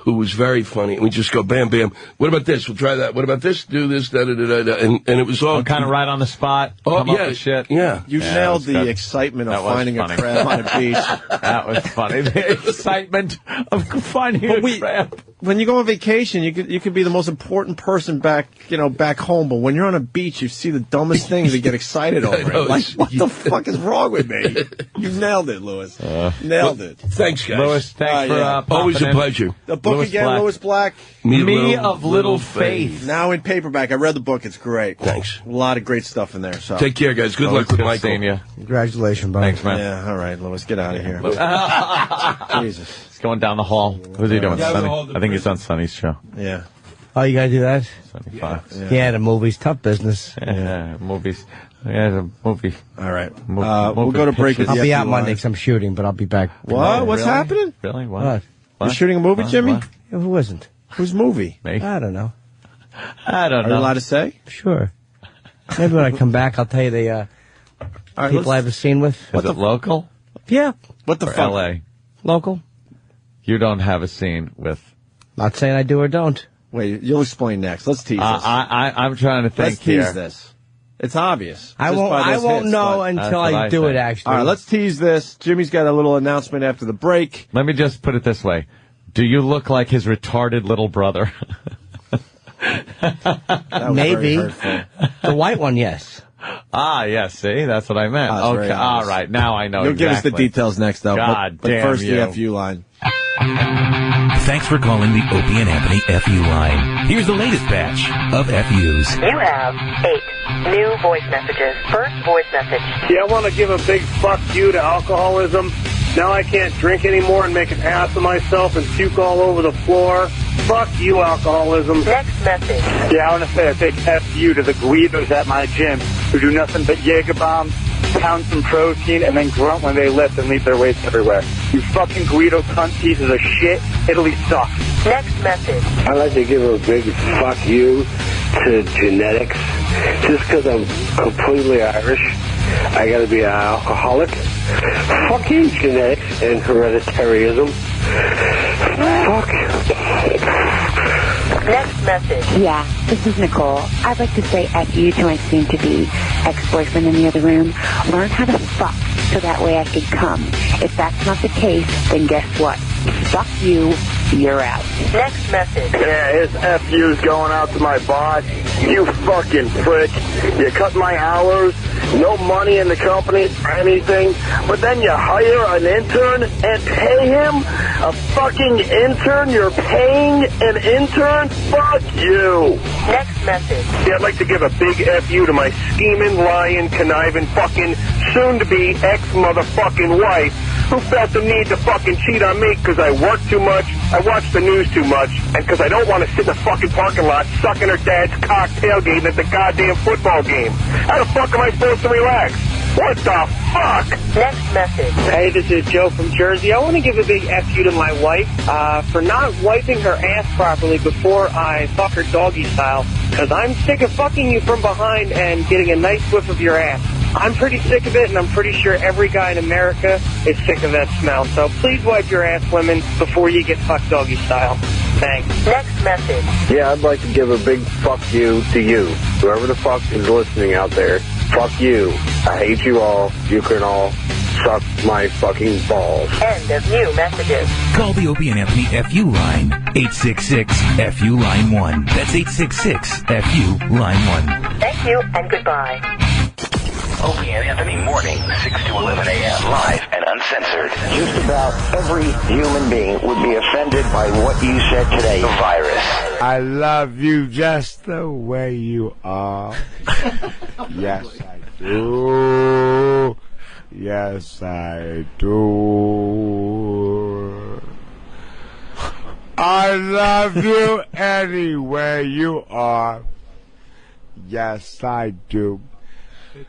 Speaker 19: who was very funny. And we just go, bam, bam. What about this? We'll try that. What about this? Do this, da-da-da-da-da. And it was all...
Speaker 2: kind of right on the spot.
Speaker 19: Oh,
Speaker 2: come up with shit.
Speaker 19: Yeah.
Speaker 1: You nailed the excitement of finding a crab on a beach.
Speaker 2: That was funny. The excitement of finding a crab.
Speaker 1: When you go on vacation, you could be the most important person back home. But when you're on a beach, you see the dumbest things and get excited over it. Like, what the fuck is wrong with me? You nailed it, Lewis. Nailed it.
Speaker 19: Thanks, guys.
Speaker 2: Lewis, thanks for
Speaker 19: always a pleasure.
Speaker 1: The book
Speaker 2: Lewis
Speaker 1: again,
Speaker 2: Black.
Speaker 1: Lewis Black.
Speaker 2: Me of Little Faith.
Speaker 1: Now in paperback. I read the book. It's great.
Speaker 19: Thanks.
Speaker 1: A lot of great stuff in there. So
Speaker 19: take care, guys. Good luck with Michael.
Speaker 2: You.
Speaker 4: Congratulations, bud.
Speaker 2: Thanks, man.
Speaker 1: Yeah, all right, Lewis. Get out of here. Jesus.
Speaker 2: He's going down the hall. Who's he doing?
Speaker 19: Yeah,
Speaker 2: Sonny? I think he's on Sonny's show.
Speaker 1: Yeah.
Speaker 4: Oh, you gotta do that?
Speaker 2: Sonny Fox.
Speaker 4: Yeah, the movies. Tough business.
Speaker 2: Yeah, movies. Yeah, the movie.
Speaker 1: All right. We'll go to break.
Speaker 4: I'll be out Monday because I'm shooting, but I'll be back.
Speaker 1: What? What's happening?
Speaker 2: Really? What?
Speaker 1: You're shooting a movie, Jimmy?
Speaker 2: What?
Speaker 4: Yeah, who isn't?
Speaker 1: Whose movie?
Speaker 2: Me.
Speaker 4: I don't know.
Speaker 2: I don't
Speaker 1: know. Are you allowed to say?
Speaker 4: Sure. Maybe when I come back, I'll tell you the people I have a scene with.
Speaker 2: Is it local?
Speaker 4: Yeah.
Speaker 1: What the
Speaker 2: or
Speaker 1: fuck?
Speaker 2: L.A.?
Speaker 4: Local.
Speaker 2: You don't have a scene with...
Speaker 4: Not saying I do or don't.
Speaker 1: Wait, you'll explain next. Let's tease this.
Speaker 2: I'm trying to think
Speaker 1: Let's tease
Speaker 2: here.
Speaker 1: this. It's obvious.
Speaker 4: I won't know until I do it, actually.
Speaker 1: All right, let's tease this. Jimmy's got a little announcement after the break.
Speaker 2: Let me just put it this way. Do you look like his retarded little brother?
Speaker 4: Maybe. The white one, yes.
Speaker 2: Yeah, see? That's what I meant. Okay, all right. Now I know
Speaker 1: You'll give us the details next, though.
Speaker 2: God
Speaker 1: but
Speaker 2: damn
Speaker 1: first,
Speaker 2: you.
Speaker 1: the FU line.
Speaker 16: Thanks for calling the Opie and Anthony FU line. Here's the latest batch of FUs.
Speaker 6: You have 8 new voice messages. First voice message.
Speaker 17: Yeah, I want to give a big fuck you to alcoholism. Now I can't drink anymore and make an ass of myself and puke all over the floor. Fuck you, alcoholism.
Speaker 6: Next message.
Speaker 17: Yeah, I want to say a big F you to the Guidos at my gym who do nothing but Jaeger bombs, pound some protein, and then grunt when they lift and leave their weights everywhere. You fucking Guido cunt pieces of shit. Italy sucks.
Speaker 6: Next message.
Speaker 10: I'd like to give a big fuck you to genetics. Just because I'm completely Irish, I gotta be an alcoholic. Fucking genetics and hereditaryism. Fuck.
Speaker 6: Next message.
Speaker 13: Yeah, this is Nicole. I'd like to say F you to my soon-to-be ex-boyfriend in the other room. Learn how to fuck so that way I can come. If that's not the case, then guess what? Fuck you, you're out.
Speaker 6: Next message.
Speaker 17: Yeah, his F-U's going out to my boss. You fucking prick. You cut my hours, no money in the company or anything, but then you hire an intern and pay him? A fucking intern? You're paying an intern? Fuck you.
Speaker 6: Next message.
Speaker 17: Yeah, I'd like to give a big F-U to my scheming, lying, conniving, fucking soon-to-be ex-motherfucking wife who felt the need to fucking cheat on me because I work too much, I watch the news too much, and because I don't want to sit in the fucking parking lot sucking her dad's cock tailgating at the goddamn football game. How the fuck am I supposed to relax? What the fuck?
Speaker 6: Next message.
Speaker 17: Hey, this is Joe from Jersey. I want to give a big F you to my wife for not wiping her ass properly before I fuck her doggy style, because I'm sick of fucking you from behind and getting a nice whiff of your ass. I'm pretty sick of it, and I'm pretty sure every guy in America is sick of that smell. So please wipe your ass, women, before you get fucked doggy style. Thanks.
Speaker 6: Next message.
Speaker 10: Yeah, I'd like to give a big fuck you to you. Whoever the fuck is listening out there, fuck you. I hate you all. You can all suck my fucking balls.
Speaker 6: End of new messages.
Speaker 16: Call the Opie and Anthony FU line. 866-FU line 1. That's 866-FU line 1.
Speaker 6: Thank you and goodbye.
Speaker 23: Opie and Anthony morning, 6 to 11 a.m. live and uncensored. Just about every human being would be offended by what you said today. The virus.
Speaker 20: I love you just the way you are. Yes, I do. Yes, I do. I love you anywhere you are. Yes, I do.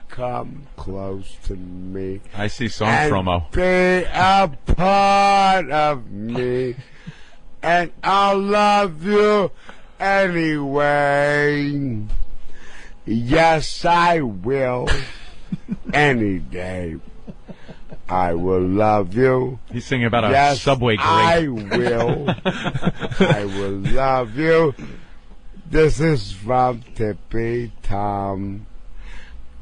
Speaker 20: Come close to me.
Speaker 2: I see song
Speaker 20: and
Speaker 2: promo.
Speaker 20: Be a part of me. And I'll love you anyway. Yes, I will. Any day. I will love you.
Speaker 2: He's singing about a subway grate.
Speaker 20: I will. I will love you. This is from Tippy Tom.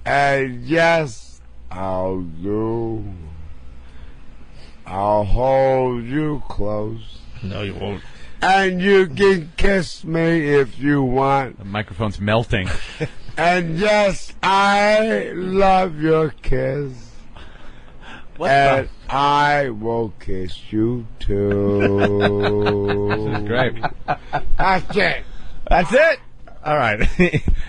Speaker 20: And yes, I'll do. I'll hold you close.
Speaker 19: No, you won't.
Speaker 20: And you can kiss me if you want.
Speaker 2: The microphone's melting.
Speaker 20: And yes, I love your kiss. I will kiss you too.
Speaker 2: This is great.
Speaker 20: That's it.
Speaker 4: That's it? All right.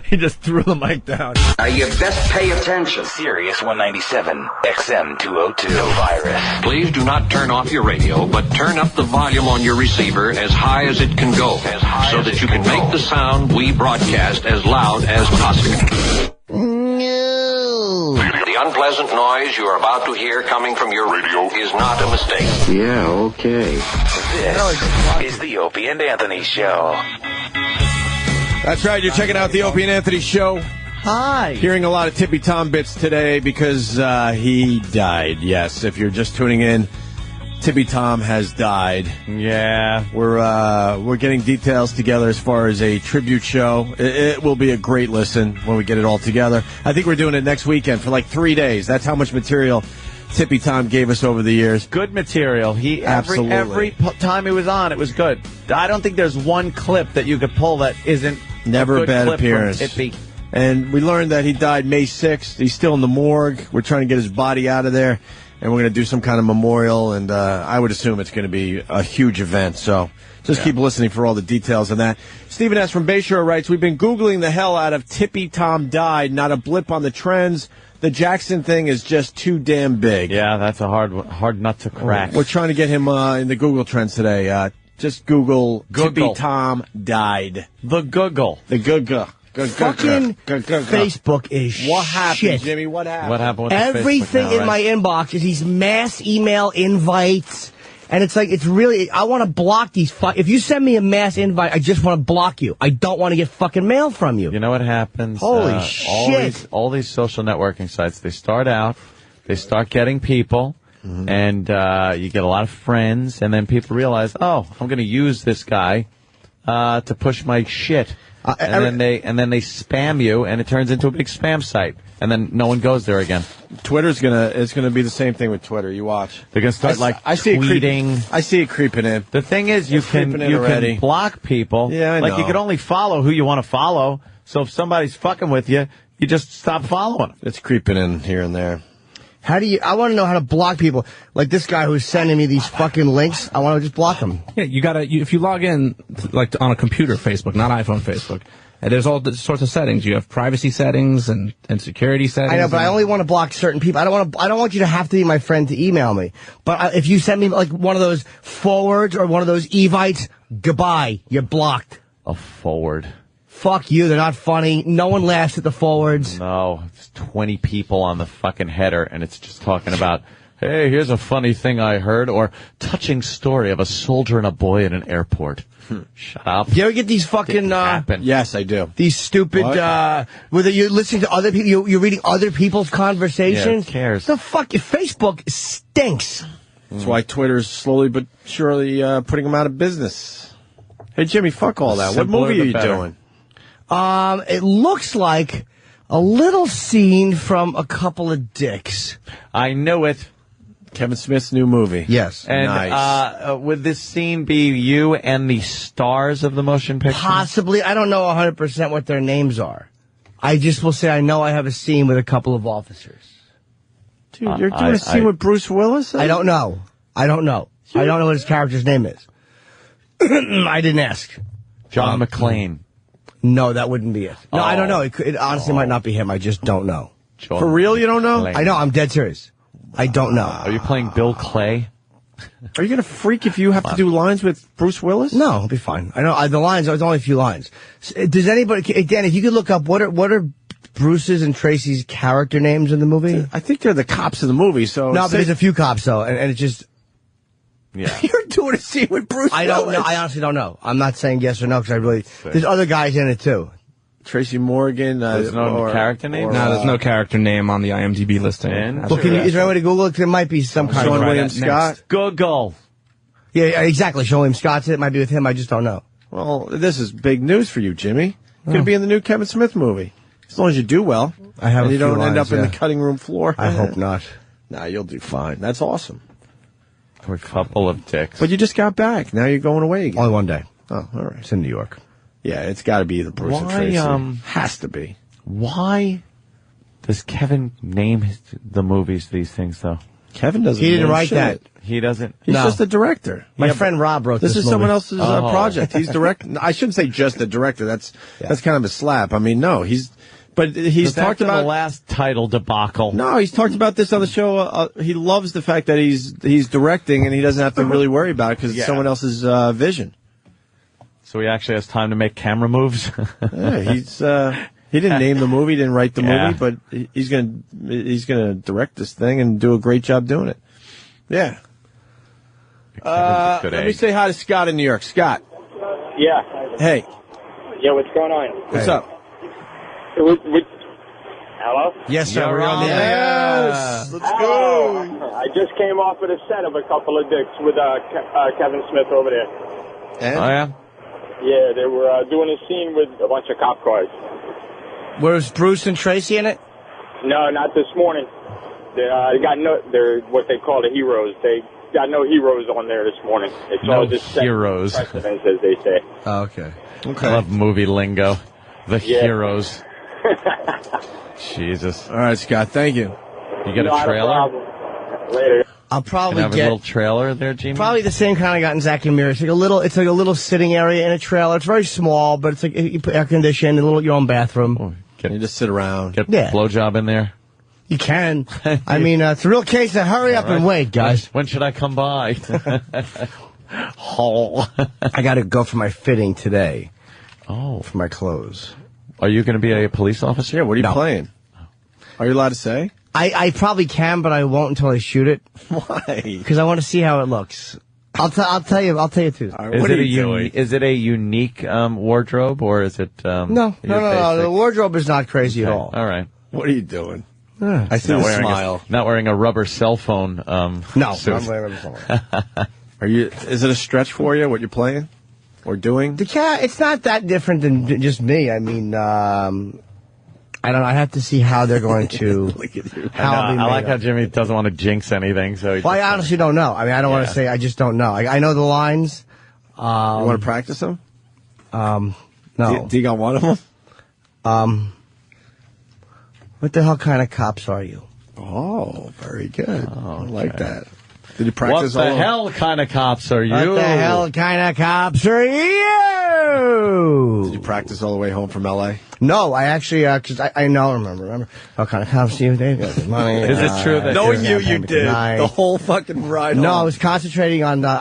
Speaker 4: He just threw the mic down.
Speaker 23: You best pay attention. Sirius 197, XM 202. No virus.
Speaker 14: Please do not turn off your radio, but turn up the volume on your receiver as high as it can go, so that you can make the sound we broadcast as loud as possible.
Speaker 23: No.
Speaker 14: The unpleasant noise you are about to hear coming from your radio is not a mistake.
Speaker 23: Yeah, okay. This is the Opie and Anthony Show.
Speaker 1: That's right. You're checking out the Opie and Anthony Show.
Speaker 4: Hi.
Speaker 1: Hearing a lot of Tippy Tom bits today because he died. Yes, if you're just tuning in, Tippy Tom has died.
Speaker 2: Yeah.
Speaker 1: We're getting details together as far as a tribute show. It will be a great listen when we get it all together. I think we're doing it next weekend for like 3 days. That's how much material Tippy Tom gave us over the years.
Speaker 2: Good material. Every time he was on, it was good. I don't think there's one clip that you could pull that isn't
Speaker 1: never a bad
Speaker 2: clip
Speaker 1: appearance.
Speaker 2: From Tippy.
Speaker 1: And we learned that he died May 6th. He's still in the morgue. We're trying to get his body out of there, and we're going to do some kind of memorial, and I would assume it's going to be a huge event. So just keep listening for all the details on that. Stephen S. from Bayshore writes, we've been Googling the hell out of Tippy Tom died, not a blip on the trends. The Jackson thing is just too damn big.
Speaker 2: Yeah, that's a hard nut to crack.
Speaker 1: We're trying to get him in the Google trends today. Just Google Tippy Tom died.
Speaker 2: The Google.
Speaker 1: The Google.
Speaker 4: Fucking Facebook is
Speaker 1: What happened,
Speaker 4: shit.
Speaker 1: Jimmy? What happened?
Speaker 2: What happened with
Speaker 4: Everything
Speaker 2: Facebook now,
Speaker 4: in my inbox is these mass email invites. And it's like, it's really, I want to block these. If you send me a mass invite, I just want to block you. I don't want to get fucking mail from you.
Speaker 2: You know what happens?
Speaker 4: Holy shit.
Speaker 2: All these social networking sites, they start getting people, and you get a lot of friends, and then people realize, oh, I'm going to use this guy to push my shit. And then they spam you, and it turns into a big spam site. And then no one goes there again.
Speaker 1: It's gonna be the same thing with Twitter. You watch.
Speaker 2: They're gonna start tweeting.
Speaker 1: I see it creeping in.
Speaker 2: The thing is, you can block people.
Speaker 1: Yeah, I know.
Speaker 2: You can only follow who you want to follow. So if somebody's fucking with you, you just stop following them.
Speaker 1: It's creeping in here and there.
Speaker 4: I want to know how to block people. Like this guy who's sending me these fucking links. I want to just block him.
Speaker 3: Yeah, if you log in, like on a computer Facebook, not iPhone Facebook, and there's all sorts of settings. You have privacy settings and security settings.
Speaker 4: I know, but I only want to block certain people. I don't want you to have to be my friend to email me. But if you send me like one of those forwards or one of those evites, goodbye. You're blocked.
Speaker 2: A forward.
Speaker 4: Fuck you. They're not funny. No one laughs at the forwards.
Speaker 2: No, it's 20 people on the fucking header, and it's just talking about, hey, here's a funny thing I heard, or touching story of a soldier and a boy at an airport. Shut up.
Speaker 4: You ever get these fucking,
Speaker 1: Yes, I do.
Speaker 4: These stupid, whether you're listening to other people, you're reading other people's conversations.
Speaker 2: Yeah, who cares?
Speaker 4: The fuck, Facebook stinks.
Speaker 1: That's why Twitter's slowly but surely putting them out of business. Hey, Jimmy, fuck all that. What movie are you doing?
Speaker 4: It looks like a little scene from A Couple of Dicks.
Speaker 2: I knew it.
Speaker 1: Kevin Smith's new movie.
Speaker 4: Yes.
Speaker 2: And
Speaker 1: nice.
Speaker 2: Would this scene be you and the stars of the motion picture?
Speaker 4: Possibly. I don't know 100% what their names are. I just will say I know I have a scene with a couple of officers.
Speaker 1: Dude, you're doing a scene with Bruce Willis?
Speaker 4: I don't know. I don't know what his character's name is. I didn't ask.
Speaker 2: John McClane.
Speaker 4: No, that wouldn't be it. No, I don't know. It honestly might not be him. I just don't know.
Speaker 1: For real, you don't know?
Speaker 4: I know. I'm dead serious. I don't know.
Speaker 2: Are you playing Bill Clay?
Speaker 1: Are you going to freak if you have to do lines with Bruce Willis?
Speaker 4: No, it'll be fine. I know the lines. There's only a few lines. Does anybody, again, if you could look up what are Bruce's and Tracy's character names in the movie?
Speaker 1: I think they're the cops in the movie. So
Speaker 4: no, but there's a few cops though, and it's just.
Speaker 2: Yeah.
Speaker 1: You're doing a scene with Bruce Willis.
Speaker 4: I don't know. I honestly don't know. I'm not saying yes or no because there's other guys in it too.
Speaker 1: Tracy Morgan.
Speaker 2: There's no character name?
Speaker 3: No, there's no character name on the IMDb listing.
Speaker 4: Well, is there a way to Google it? There might be some kind of...
Speaker 1: Sean William Scott?
Speaker 2: Google.
Speaker 4: Yeah, exactly. Sean William Scott's it. Might be with him. I just don't know.
Speaker 1: Well, this is big news for you, Jimmy. You're going to be in the new Kevin Smith movie. As long as you do well.
Speaker 4: I have
Speaker 1: and you don't end
Speaker 4: lines,
Speaker 1: up in the cutting room floor.
Speaker 4: I hope not.
Speaker 1: Nah, you'll do fine. That's awesome.
Speaker 2: A couple of dicks.
Speaker 1: But you just got back. Now you're going away again.
Speaker 4: Only one day.
Speaker 1: Oh, all right.
Speaker 4: It's in New York.
Speaker 1: Yeah, it's got to be the Bruce and Tracy. Has to be.
Speaker 2: Why does Kevin name the movies these things, though?
Speaker 1: Kevin doesn't.
Speaker 4: He didn't write
Speaker 1: shit.
Speaker 4: that.
Speaker 2: He doesn't.
Speaker 1: He's just a director.
Speaker 4: My friend Rob wrote this.
Speaker 1: This is someone else's project. He's directing. I shouldn't say just a director. That's kind of a slap. I mean, no, he's talked about
Speaker 2: the last title debacle.
Speaker 1: No, he's talked about this on the show. He loves the fact that he's directing and he doesn't have to really worry about it because it's someone else's vision.
Speaker 2: So he actually has time to make camera moves.
Speaker 1: Yeah, he didn't name the movie, didn't write the movie, but he's gonna direct this thing and do a great job doing it. Yeah. Let me say hi to Scott in New York. Scott.
Speaker 5: Yeah.
Speaker 1: Hey.
Speaker 5: Yeah, what's going on?
Speaker 1: What's up?
Speaker 5: Hello?
Speaker 4: Yes, sir. We're on the air.
Speaker 1: Yes. Let's go.
Speaker 5: I just came off of the set of a couple of dicks with Kevin Smith over there.
Speaker 1: And?
Speaker 2: Oh, yeah?
Speaker 5: Yeah, they were doing a scene with a bunch of cop cars.
Speaker 4: Was Bruce and Tracy in it?
Speaker 5: No, not this morning. They're what they call the heroes. They got no heroes on there this morning. It's all just
Speaker 2: heroes,
Speaker 5: precedents, as they say.
Speaker 4: Oh, okay.
Speaker 2: I love movie lingo. The heroes. Jesus.
Speaker 1: All right, Scott. Thank you.
Speaker 2: You get a trailer?
Speaker 5: Later.
Speaker 4: I'll probably
Speaker 2: have a little trailer there, Jimmy.
Speaker 4: Probably the same kind I got in Zack and Miri. It's like a little sitting area in a trailer. It's very small, but it's like you put air conditioning, your own bathroom.
Speaker 1: You just sit around.
Speaker 2: Get a blowjob in there.
Speaker 4: You can. I mean, it's a real case of hurry up and wait, guys.
Speaker 2: When should I come by?
Speaker 4: I got to go for my fitting today.
Speaker 2: Oh,
Speaker 4: for my clothes.
Speaker 2: Are you going to be a police officer?
Speaker 1: Yeah. What are you playing? Are you allowed to say?
Speaker 4: I probably can, but I won't until I shoot it.
Speaker 1: Why?
Speaker 4: Because I want to see how it looks. I'll tell you too.
Speaker 2: Right, is it a unique wardrobe or is it?
Speaker 4: No. The wardrobe is not crazy at all.
Speaker 2: All right.
Speaker 1: What are you doing? I see the smile.
Speaker 2: Not wearing a rubber cell phone.
Speaker 4: No,
Speaker 2: suit.
Speaker 4: I'm wearing a rubber phone.
Speaker 1: Is it a stretch for you? What you're playing or doing?
Speaker 4: The cat. It's not that different than just me. I mean, I don't know. I have to see how they're going to.
Speaker 1: Look at you.
Speaker 2: I like how Jimmy doesn't want to jinx anything. So
Speaker 4: I honestly don't know. I mean, I don't want to say. I just don't know. I know the lines.
Speaker 1: You want to practice them?
Speaker 4: No.
Speaker 1: Do you got one of them?
Speaker 4: What the hell kind of cops are you?
Speaker 1: Oh, very good. I like that. Did you practice?
Speaker 2: What the hell kind of cops are you?
Speaker 4: What the hell kind of cops are you?
Speaker 1: Did you practice all the way home from L.A.?
Speaker 4: No, I actually, because I remember. What kind of cops do you think? Money.
Speaker 2: Is it true that
Speaker 1: knowing you did the whole fucking ride?
Speaker 4: No, I was concentrating on with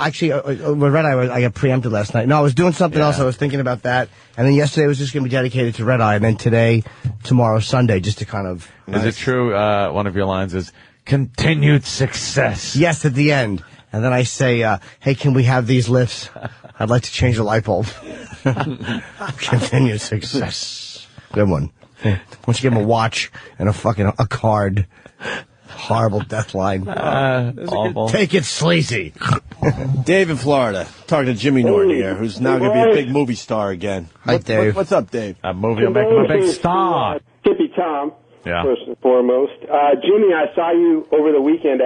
Speaker 4: Red Eye. I got preempted last night. No, I was doing something else. I was thinking about that, and then yesterday was just going to be dedicated to Red Eye, and then tomorrow, Sunday, just to kind of.
Speaker 2: Is it true? One of your lines is continued success.
Speaker 4: Yes, at the end, and then I say, "Hey, can we have these lifts? I'd like to change the light bulb." Continued success. Good one. Why don't you give him a watch and a card? Horrible death line.
Speaker 2: Awful.
Speaker 4: Take it sleazy.
Speaker 1: Dave in Florida, talking to Jimmy Norton here, who's now going to be a big movie star again.
Speaker 4: Hi, Dave.
Speaker 1: What's up, Dave?
Speaker 2: That movie will make him a big star.
Speaker 5: Tippy Tom,
Speaker 2: first
Speaker 5: and foremost. Jimmy, I saw you over the weekend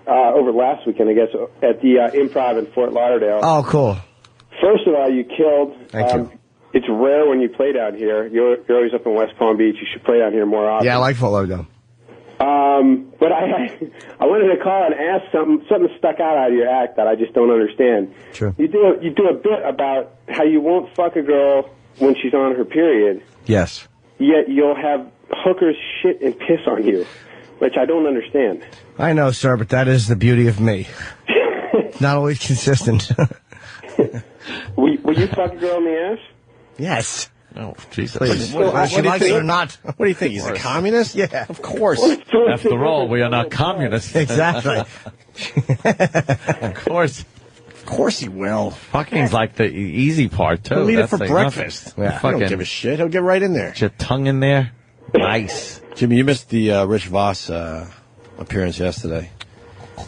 Speaker 5: over last weekend, I guess, at the Improv in Fort Lauderdale.
Speaker 4: Oh, cool.
Speaker 5: First of all, you killed.
Speaker 4: Thank you.
Speaker 5: It's rare when you play down here. You're always up in West Palm Beach. You should play down here more often.
Speaker 4: Yeah, I like Fort Lauderdale.
Speaker 5: But I wanted to call and ask something stuck out of your act that I just don't understand.
Speaker 4: Sure.
Speaker 5: You do a bit about how you won't fuck a girl when she's on her period.
Speaker 4: Yes.
Speaker 5: Yet you'll have hookers shit and piss on you, which I don't understand.
Speaker 4: I know, sir, but that is the beauty of me. Not always consistent.
Speaker 5: Will you fuck a girl in the ass?
Speaker 4: Yes.
Speaker 2: Oh, Jesus.
Speaker 4: Whether she likes it or not.
Speaker 1: What do you think? He's a communist?
Speaker 4: Yeah.
Speaker 1: Of course.
Speaker 2: After all, we are not communists.
Speaker 4: Exactly.
Speaker 2: Of course.
Speaker 1: Of course he will.
Speaker 2: Fucking's like the easy part, too.
Speaker 1: He'll eat it for breakfast. Yeah. I don't give a shit. He'll get right in there.
Speaker 2: Get your tongue in there. Nice.
Speaker 1: Jimmy, you missed the Rich Voss appearance yesterday.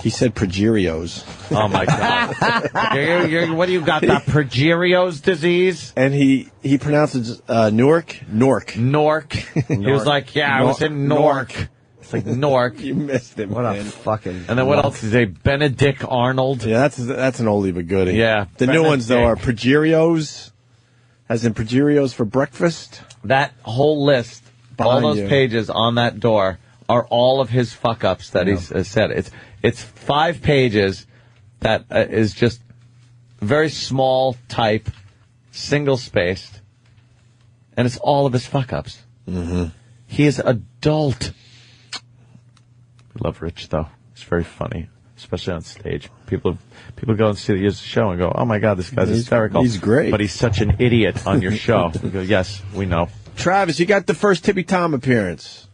Speaker 1: He said progerios.
Speaker 2: Oh, my God. What do you got, the progerios disease?
Speaker 1: And he pronounces Newark.
Speaker 2: He was like, I was in Newark. It's like Newark.
Speaker 1: You missed him.
Speaker 4: What a fucking...
Speaker 2: And then what else is a Benedict Arnold?
Speaker 1: Yeah, that's an oldie but goodie.
Speaker 2: Yeah.
Speaker 1: The new ones, though, are progerios, as in progerios for breakfast.
Speaker 2: That whole list, all those pages on that door, are all of his fuck-ups that he's said. It's 5 pages that is just very small type, single-spaced, and it's all of his fuck-ups.
Speaker 1: Mm-hmm.
Speaker 2: He is adult. We love Rich, though. It's very funny, especially on stage. People go and see the show and go, oh, my God, this guy's hysterical.
Speaker 1: He's great.
Speaker 2: But he's such an idiot on your show. We go, yes, we know.
Speaker 1: Travis, you got the first Tippy Tom appearance.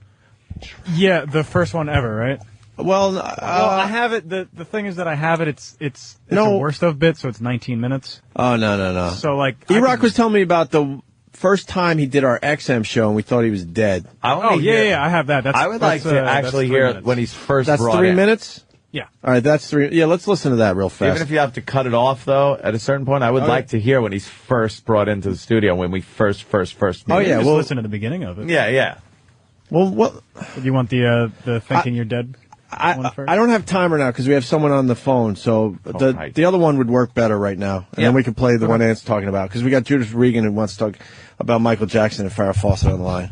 Speaker 9: Yeah, the first one ever, right?
Speaker 1: Well,
Speaker 9: I have it. The thing is that I have it. It's the worst of bit, so it's 19 minutes.
Speaker 1: Oh, no.
Speaker 9: So, like...
Speaker 1: E-Rock was telling me about the first time he did our XM show, and we thought he was dead.
Speaker 9: Yeah, I have that.
Speaker 2: I would like to actually hear it when he's first brought in.
Speaker 1: That's 3 minutes?
Speaker 9: Yeah.
Speaker 1: All right, that's 3. Yeah, let's listen to that real fast.
Speaker 2: Even if you have to cut it off, though, at a certain point, I would like to hear when he's first brought into the studio, when we first meet.
Speaker 9: Oh, yeah, we'll listen to the beginning of it.
Speaker 2: Yeah.
Speaker 1: Well, what...
Speaker 9: Do you want the Thinking You're Dead one first?
Speaker 1: I don't have time right now because we have someone on the phone, so the other one would work better right now. And then we can play the one Ant's talking about, because we got Judith Regan who wants to talk about Michael Jackson and Farrah Fawcett on the line.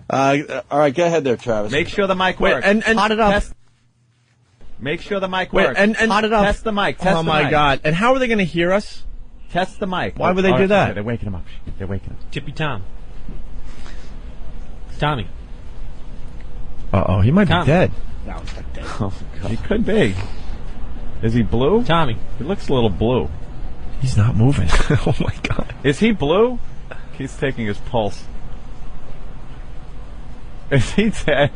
Speaker 1: All right, go ahead there, Travis.
Speaker 2: Make sure the mic works.
Speaker 1: And
Speaker 4: hot it up.
Speaker 2: Make sure the mic works.
Speaker 1: And
Speaker 4: hot it up.
Speaker 2: Test the mic.
Speaker 1: Oh, my God. And how are they going to hear us?
Speaker 2: Test the mic.
Speaker 1: Why would they do that?
Speaker 2: They're waking him up. They're waking him.
Speaker 12: Tippy Tom. Tommy.
Speaker 1: Uh-oh, he might be dead.
Speaker 2: No, he's not dead. Oh, God. He could be. Is he blue?
Speaker 12: Tommy.
Speaker 2: He looks a little blue.
Speaker 1: He's not moving. Oh, my God.
Speaker 2: Is he blue? He's taking his pulse. Is he dead?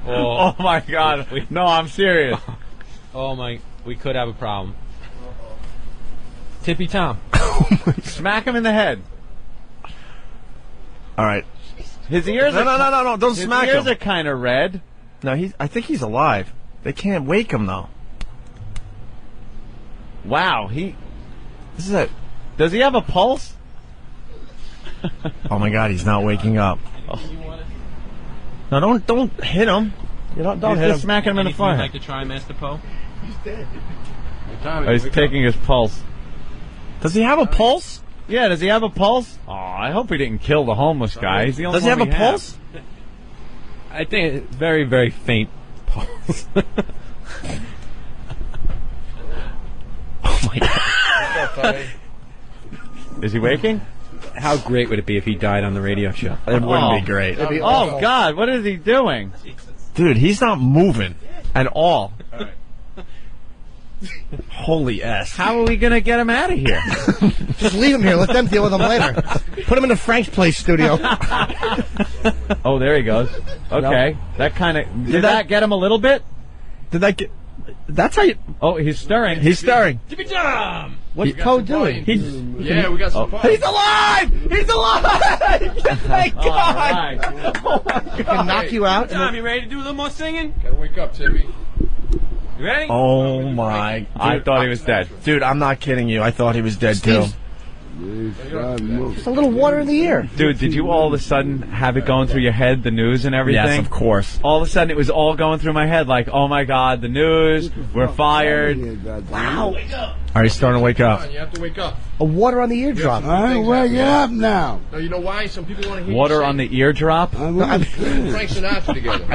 Speaker 2: Oh, my God. No, I'm serious.
Speaker 12: We could have a problem. Tippy Tom.
Speaker 2: Smack him in the head.
Speaker 1: All right.
Speaker 2: His ears
Speaker 1: No, don't smack him.
Speaker 2: His ears are kind of red.
Speaker 1: No, I think he's alive. They can't wake him, though.
Speaker 2: Wow, this is it. Does he have a pulse?
Speaker 1: Oh, my God, he's not waking up.
Speaker 2: Oh.
Speaker 1: No, don't hit him. You don't hit him.
Speaker 2: Smack him in the forehead.
Speaker 12: Like to try, Master Poe?
Speaker 19: He's dead.
Speaker 2: He's taking his pulse.
Speaker 1: Does he have a pulse?
Speaker 2: Yeah, does he have a pulse? Oh, I hope he didn't kill the homeless guy. He's the only
Speaker 1: Does he have a pulse?
Speaker 12: I think it's very, very faint pulse.
Speaker 1: Oh, my God.
Speaker 2: Is he waking?
Speaker 12: How great would it be if he died on the radio show?
Speaker 1: It wouldn't be great.
Speaker 2: Oh, God, what is he doing?
Speaker 1: Dude, he's not moving at all. Holy S.
Speaker 2: How are we going to get him out of here?
Speaker 4: Just leave him here. Let them deal with him later. Put him in the Frank's Place studio.
Speaker 2: Oh, there he goes. Okay. Nope. That kind of... Did that get him a little bit?
Speaker 1: Did that get... That's how you...
Speaker 2: Oh, he's stirring.
Speaker 1: He's stirring.
Speaker 19: Tippy Tom!
Speaker 4: What's Poe doing?
Speaker 19: Yeah, we got some fun.
Speaker 1: He's alive! He's alive! Thank God!
Speaker 2: Right.
Speaker 1: Oh, my God.
Speaker 4: He can knock you out.
Speaker 12: Tom, you ready to do a little more singing?
Speaker 19: Gotta wake up, Tippy.
Speaker 12: You ready?
Speaker 1: Oh, my... Dude,
Speaker 2: I thought he was dead.
Speaker 1: Dude, I'm not kidding you. I thought he was dead, too.
Speaker 4: Just a little water in the ear.
Speaker 2: Dude, did you all of a sudden have it going through your head, the news and everything?
Speaker 1: Yes, of course.
Speaker 2: All of a sudden it was all going through my head like, oh my God, the news, we're fired.
Speaker 4: Wow.
Speaker 1: All right, he's starting to wake up.
Speaker 19: You have to wake up.
Speaker 4: A water on the eardrum.
Speaker 10: I'm waking up now.
Speaker 19: No, you know why? Some people want to hear
Speaker 2: Water
Speaker 19: you
Speaker 2: on the eardrop?
Speaker 10: I'm
Speaker 19: Frank Sinatra together.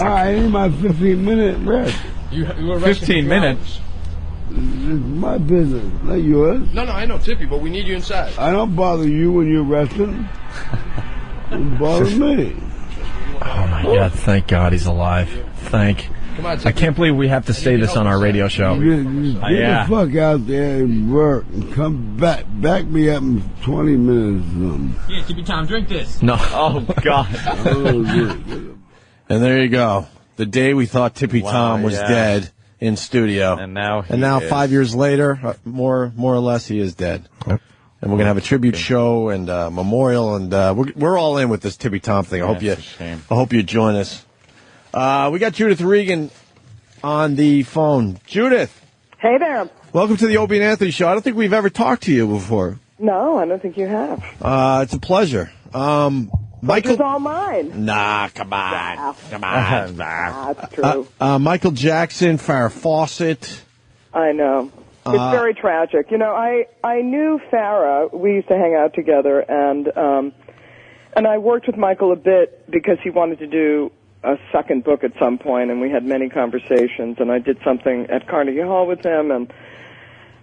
Speaker 10: I need my 15-minute rest.
Speaker 19: You were resting
Speaker 2: 15 minutes?
Speaker 10: It's my business, not yours.
Speaker 19: No, I know, Tippy, but we need you inside.
Speaker 10: I don't bother you when you're resting. You bother me.
Speaker 1: Oh, my God. Thank God he's alive.
Speaker 19: Come on, Tippy.
Speaker 1: I can't believe we have to say this on our radio show.
Speaker 10: Get the fuck out there and work and come back. Back me up in 20 minutes or something.
Speaker 12: Yeah, Tippy Tom, drink this.
Speaker 1: No.
Speaker 2: Oh, God.
Speaker 1: And there you go. The day we thought Tippy Tom was dead, in studio.
Speaker 2: And now
Speaker 1: 5 years later, more or less, he is dead. Yep. And we're going to have a tribute show and memorial, and we're all in with this Tippy Tom thing. I hope you join us. We got Judith Regan on the phone. Judith.
Speaker 18: Hey there.
Speaker 1: Welcome to the Opie and Anthony Show. I don't think we've ever talked to you before.
Speaker 18: No, I don't think you have.
Speaker 1: It's a pleasure.
Speaker 18: Pleasure's all mine.
Speaker 1: Nah, come on.
Speaker 18: That's true.
Speaker 1: Michael Jackson, Farrah Fawcett.
Speaker 18: I know. It's very tragic. You know, I knew Farrah. We used to hang out together, and I worked with Michael a bit because he wanted to do a second book at some point, and we had many conversations, and I did something at Carnegie Hall with him and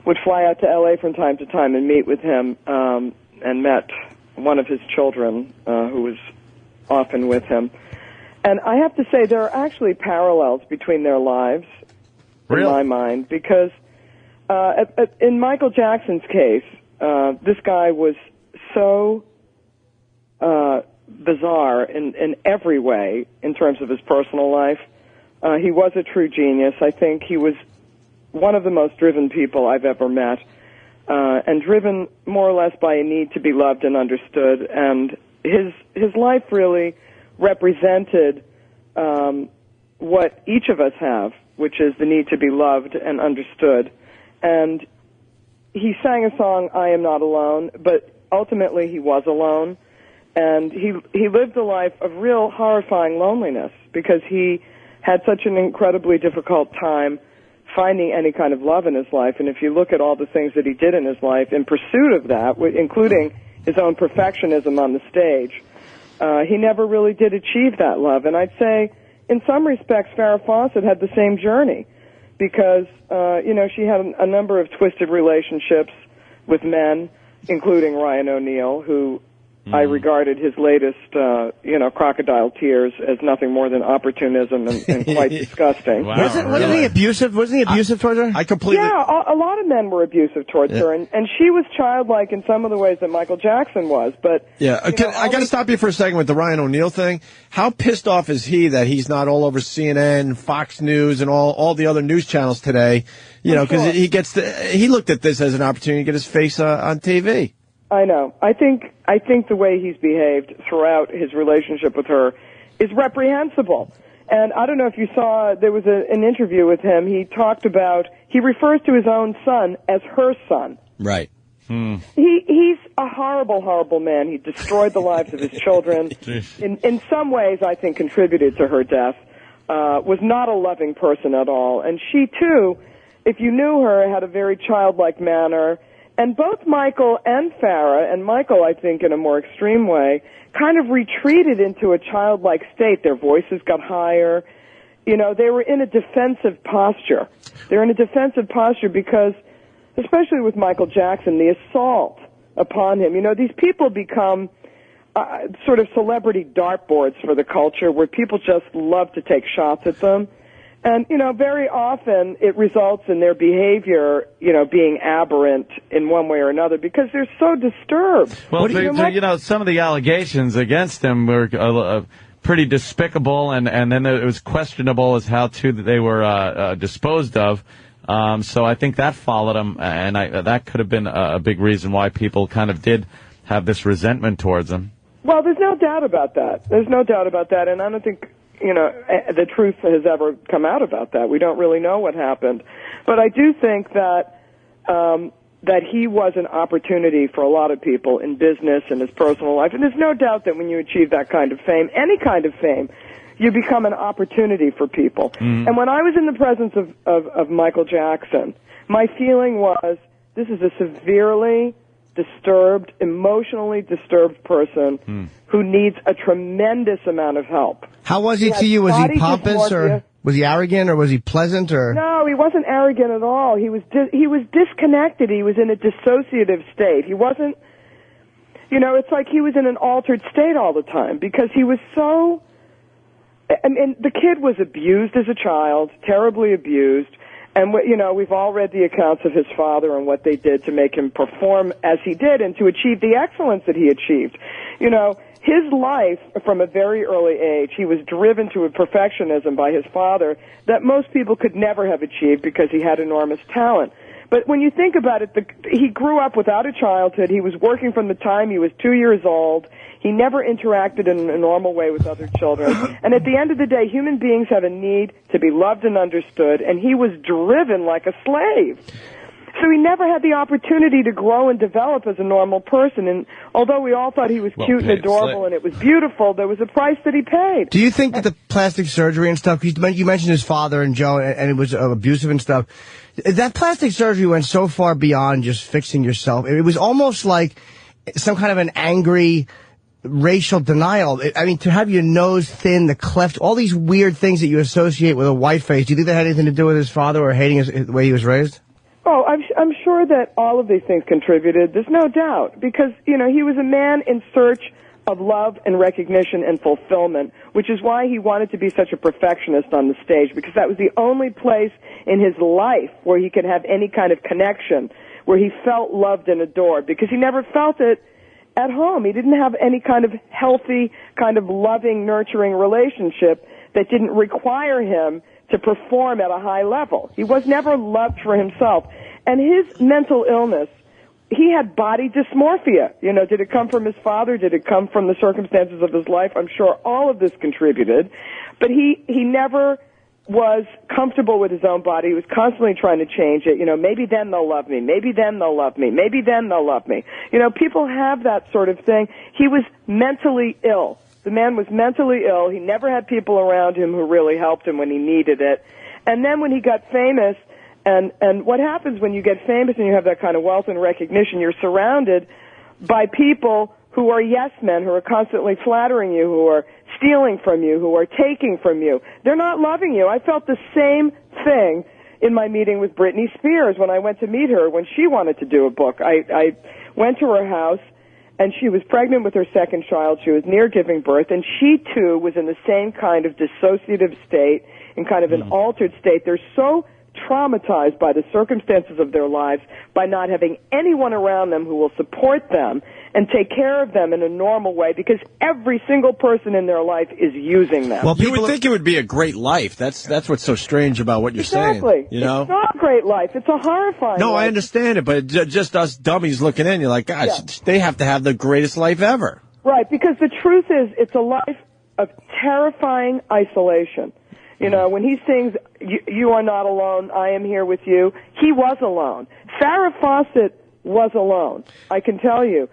Speaker 18: would fly out to L.A. from time to time and meet with him, and met one of his children who was often with him. And I have to say there are actually parallels between their lives in my mind, because in Michael Jackson's case, this guy was so bizarre in every way in terms of his personal life. He was a true genius. I think he was one of the most driven people I've ever met, and driven more or less by a need to be loved and understood. And his life really represented what each of us have, which is the need to be loved and understood. And he sang a song, I Am Not Alone, but ultimately he was alone. And he lived a life of real horrifying loneliness because he had such an incredibly difficult time finding any kind of love in his life. And if you look at all the things that he did in his life in pursuit of that, including his own perfectionism on the stage, he never really did achieve that love. And I'd say, in some respects, Farrah Fawcett had the same journey because, she had a number of twisted relationships with men, including Ryan O'Neal, who I regarded his latest, crocodile tears as nothing more than opportunism and quite disgusting.
Speaker 4: Wow. Wasn't he abusive? Wasn't he abusive towards her?
Speaker 18: Yeah, a lot of men were abusive towards her, and she was childlike in some of the ways that Michael Jackson was. But
Speaker 1: yeah, I got to stop you for a second with the Ryan O'Neal thing. How pissed off is he that he's not all over CNN, Fox News, and all the other news channels today? Because he looked at this as an opportunity to get his face on TV.
Speaker 18: I know. I think the way he's behaved throughout his relationship with her is reprehensible. And I don't know if you saw, there was an interview with him. He talked about, he refers to his own son as her son.
Speaker 1: Right.
Speaker 18: He's a horrible, horrible man. He destroyed the lives of his children. In some ways, I think, contributed to her death. Was not a loving person at all. And she, too, if you knew her, had a very childlike manner. And both Michael and Farrah, and Michael, I think, in a more extreme way, kind of retreated into a childlike state. Their voices got higher. They were in a defensive posture. They're in a defensive posture because, especially with Michael Jackson, the assault upon him. These people become sort of celebrity dartboards for the culture where people just love to take shots at them. And, very often it results in their behavior, being aberrant in one way or another because they're so disturbed.
Speaker 2: Well, some of the allegations against him were pretty despicable, and then it was questionable as how they were disposed of. So I think that followed him, and that could have been a big reason why people kind of did have this resentment towards him.
Speaker 18: Well, there's no doubt about that. There's no doubt about that, and I don't think the truth has ever come out about that. We don't really know what happened. But I do think that that he was an opportunity for a lot of people in business and his personal life. And there's no doubt that when you achieve that kind of fame, any kind of fame, you become an opportunity for people. And when I was in the presence of Michael Jackson, my feeling was this is a severely disturbed, emotionally disturbed person who needs a tremendous amount of help.
Speaker 4: How was he to you? Was he pompous or was he arrogant or was he pleasant or?
Speaker 18: No, he wasn't arrogant at all. He was disconnected. He was in a dissociative state. He wasn't, it's like he was in an altered state all the time because he was so, the kid was abused as a child, terribly abused. And, we've all read the accounts of his father and what they did to make him perform as he did and to achieve the excellence that he achieved. You know, his life, from a very early age, he was driven to a perfectionism by his father that most people could never have achieved because he had enormous talent. But when you think about it, he grew up without a childhood. He was working from the time he was 2 years old. He never interacted in a normal way with other children. And at the end of the day, human beings have a need to be loved and understood, and he was driven like a slave. So he never had the opportunity to grow and develop as a normal person. And although we all thought he was cute and adorable and it was beautiful, there was a price that he paid.
Speaker 4: Do you think that the plastic surgery and stuff, you mentioned his father and Joe, and it was abusive and stuff, that plastic surgery went so far beyond just fixing yourself. It was almost like some kind of an angry racial denial. I mean, to have your nose thin, the cleft, all these weird things that you associate with a white face, do you think that had anything to do with his father or hating the way he was raised?
Speaker 18: Oh, I'm sure that all of these things contributed. There's no doubt. Because, you know, he was a man in search of love and recognition and fulfillment, which is why he wanted to be such a perfectionist on the stage, because that was the only place in his life where he could have any kind of connection, where he felt loved and adored, because he never felt it at home. He didn't have any kind of healthy, kind of loving, nurturing relationship that didn't require him to perform at a high level. He was never loved for himself. And his mental illness, he had body dysmorphia. You know, did it come from his father? Did it come from the circumstances of his life? I'm sure all of this contributed. But he never was comfortable with his own body. He was constantly trying to change it. You know, maybe then they'll love me. Maybe then they'll love me. Maybe then they'll love me. You know, people have that sort of thing. He was mentally ill. The man was mentally ill. He never had people around him who really helped him when he needed it. And then when he got famous, and what happens when you get famous and you have that kind of wealth and recognition, you're surrounded by people who are yes men, who are constantly flattering you, who are stealing from you, who are taking from you. They're not loving you. I felt the same thing in my meeting with Britney Spears when I went to meet her when she wanted to do a book. I went to her house, and she was pregnant with her second child. She was near giving birth, and she, too, was in the same kind of dissociative state, in kind of an altered state. They're so traumatized by the circumstances of their lives, by not having anyone around them who will support them and take care of them in a normal way, because every single person in their life is using them.
Speaker 1: Well, you would think it would be a great life. That's what's so strange about what you're saying. You know?
Speaker 18: It's not a great life. It's a horrifying life.
Speaker 1: I understand it, but just us dummies looking in, you're like, gosh, they have to have the greatest life ever.
Speaker 18: Right, because the truth is, it's a life of terrifying isolation. You know, when he sings, you are not alone, I am here with you, he was alone. Farrah Fawcett was alone, I can tell you.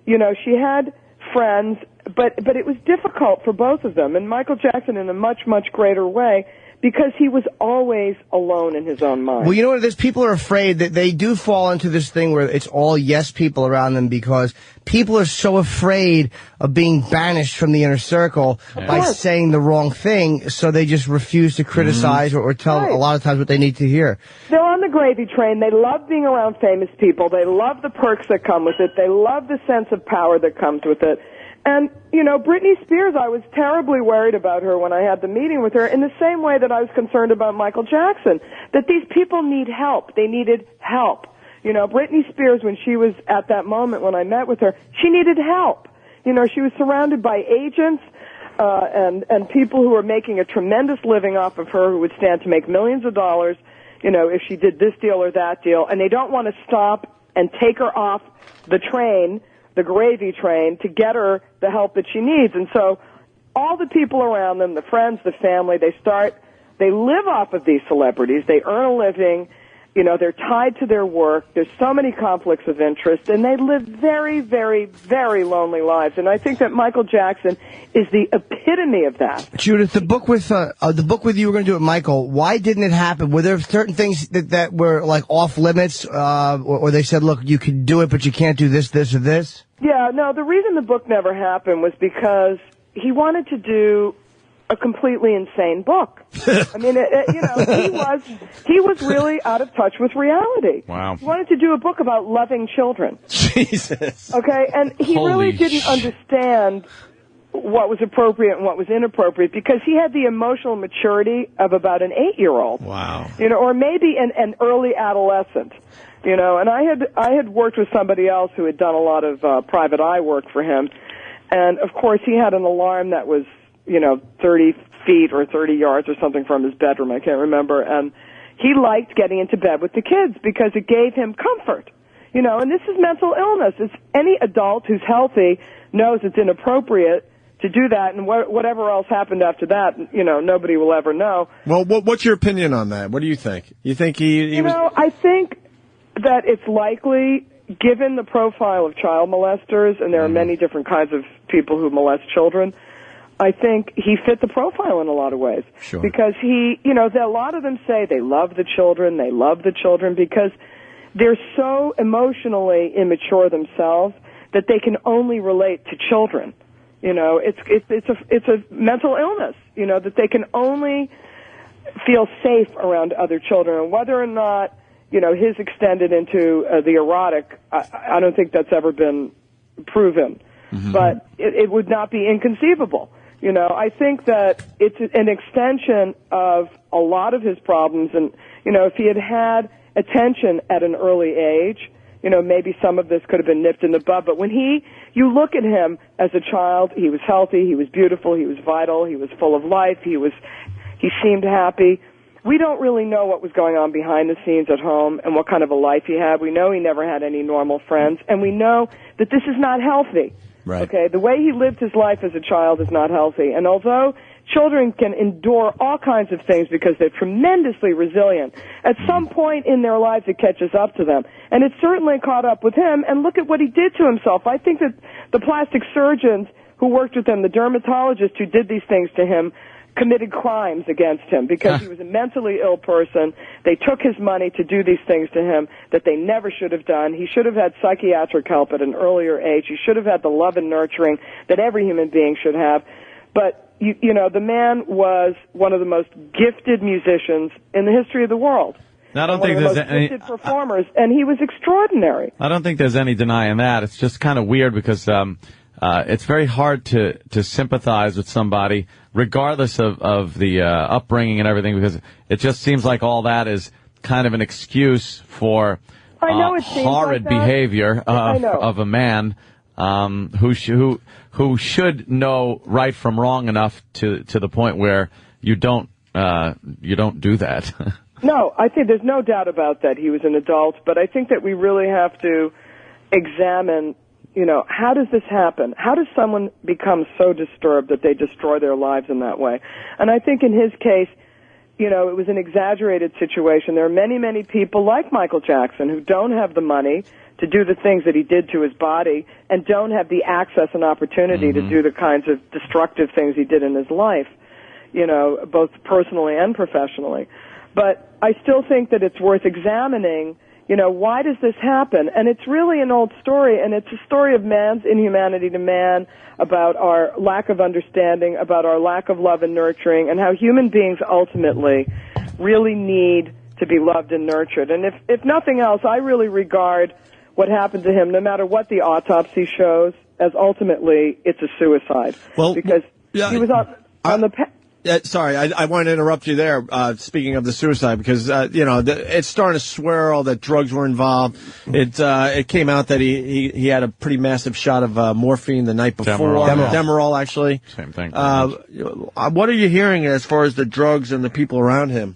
Speaker 18: You know, she had friends, but it was difficult for both of them, and Michael Jackson in a much, much greater way, because he was always alone in his own mind.
Speaker 4: Well, you know what it is? People are afraid that they do fall into this thing where it's all yes people around them, because people are so afraid of being banished from the inner circle by saying the wrong thing, so they just refuse to criticize or tell a lot of times what they need to hear.
Speaker 18: They're on the gravy train. They love being around famous people. They love the perks that come with it. They love the sense of power that comes with it. And, you know, Britney Spears, I was terribly worried about her when I had the meeting with her, in the same way that I was concerned about Michael Jackson, that these people need help. They needed help. You know, Britney Spears, when she was at that moment when I met with her, she needed help. You know, she was surrounded by agents and people who were making a tremendous living off of her, who would stand to make millions of dollars, you know, if she did this deal or that deal, and they don't want to stop and take her off the train, the gravy train, to get her the help that she needs. And so all the people around them, the friends, the family, they live off of these celebrities. They earn a living. You know, they're tied to their work. There's so many conflicts of interest, and they live very, very, very lonely lives. And I think that Michael Jackson is the epitome of that.
Speaker 4: Judith, the book with you were going to do with Michael, why didn't it happen? Were there certain things that were like off limits, or they said, look, you can do it, but you can't do this, this, or this?
Speaker 18: Yeah, no, the reason the book never happened was because he wanted to do a completely insane book. I mean, you know, he was really out of touch with reality.
Speaker 2: Wow.
Speaker 18: He wanted to do a book about loving children.
Speaker 1: Jesus.
Speaker 18: Okay, and he really didn't understand what was appropriate and what was inappropriate, because he had the emotional maturity of about an 8-year-old.
Speaker 1: Wow.
Speaker 18: You know, or maybe an early adolescent. You know, and I had worked with somebody else who had done a lot of private eye work for him. And, of course, he had an alarm that was, 30 feet or 30 yards or something from his bedroom. I can't remember. And he liked getting into bed with the kids because it gave him comfort. And this is mental illness. It's any adult who's healthy knows it's inappropriate to do that, and whatever else happened after that, nobody will ever know.
Speaker 1: Well, what's your opinion on that? What do you think? You think he was...
Speaker 18: I think that it's likely, given the profile of child molesters, and there are many different kinds of people who molest children, I think he fit the profile in a lot of ways.
Speaker 1: Sure.
Speaker 18: Because a lot of them say they love the children because they're so emotionally immature themselves that they can only relate to children. It's a mental illness, that they can only feel safe around other children. And whether or not, his extended into the erotic, I don't think that's ever been proven. Mm-hmm. But it would not be inconceivable. I think that it's an extension of a lot of his problems. And, if he had attention at an early age, maybe some of this could have been nipped in the bud. But when you look at him as a child, he was healthy, he was beautiful, he was vital, he was full of life, he seemed happy. We don't really know what was going on behind the scenes at home and what kind of a life he had. We know he never had any normal friends, and we know that this is not healthy.
Speaker 1: Right.
Speaker 18: Okay, the way he lived his life as a child is not healthy. And although children can endure all kinds of things because they're tremendously resilient, at some point in their lives it catches up to them. And it certainly caught up with him, and look at what he did to himself. I think that the plastic surgeons who worked with him, the dermatologists who did these things to him, committed crimes against him because he was a mentally ill person. They took his money to do these things to him that they never should have done. He should have had psychiatric help at an earlier age. He should have had the love and nurturing that every human being should have. But, the man was one of the most gifted musicians in the history of the world.
Speaker 2: I don't think there's any
Speaker 18: gifted performers, and he was extraordinary.
Speaker 2: I don't think there's any denying that. It's just kind of weird because it's very hard to sympathize with somebody, regardless of the upbringing and everything, because it just seems like all that is kind of an excuse for horrid behavior of a man who should know right from wrong enough to the point where you don't do that.
Speaker 18: No, I think there's no doubt about that. He was an adult, but I think that we really have to examine, how does this happen? How does someone become so disturbed that they destroy their lives in that way? And I think in his case, it was an exaggerated situation. There are many, many people like Michael Jackson who don't have the money to do the things that he did to his body and don't have the access and opportunity to do the kinds of destructive things he did in his life, both personally and professionally. But I still think that it's worth examining, why does this happen? And it's really an old story, and it's a story of man's inhumanity to man, about our lack of understanding, about our lack of love and nurturing, and how human beings ultimately really need to be loved and nurtured. And if nothing else, I really regard what happened to him, no matter what the autopsy shows, as ultimately it's a suicide.
Speaker 1: Well,
Speaker 18: because he was on the...
Speaker 1: Sorry, I want to interrupt you there, speaking of the suicide, because, it's starting to swirl that drugs were involved. It came out that he had a pretty massive shot of morphine the night before. Demerol, actually.
Speaker 2: Same thing.
Speaker 1: What are you hearing as far as the drugs and the people around him?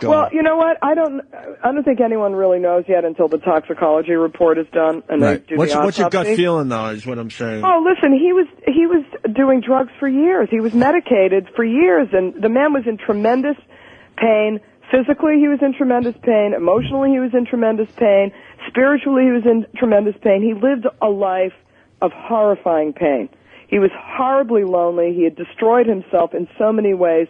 Speaker 18: Well, you know what? I don't think anyone really knows yet until the toxicology report is done and they do the autopsy.
Speaker 1: What's your gut feeling, though, is what I'm saying.
Speaker 18: Oh, listen, he was doing drugs for years. He was medicated for years, and the man was in tremendous pain. Physically, he was in tremendous pain. Emotionally, he was in tremendous pain. Spiritually, he was in tremendous pain. He lived a life of horrifying pain. He was horribly lonely. He had destroyed himself in so many ways,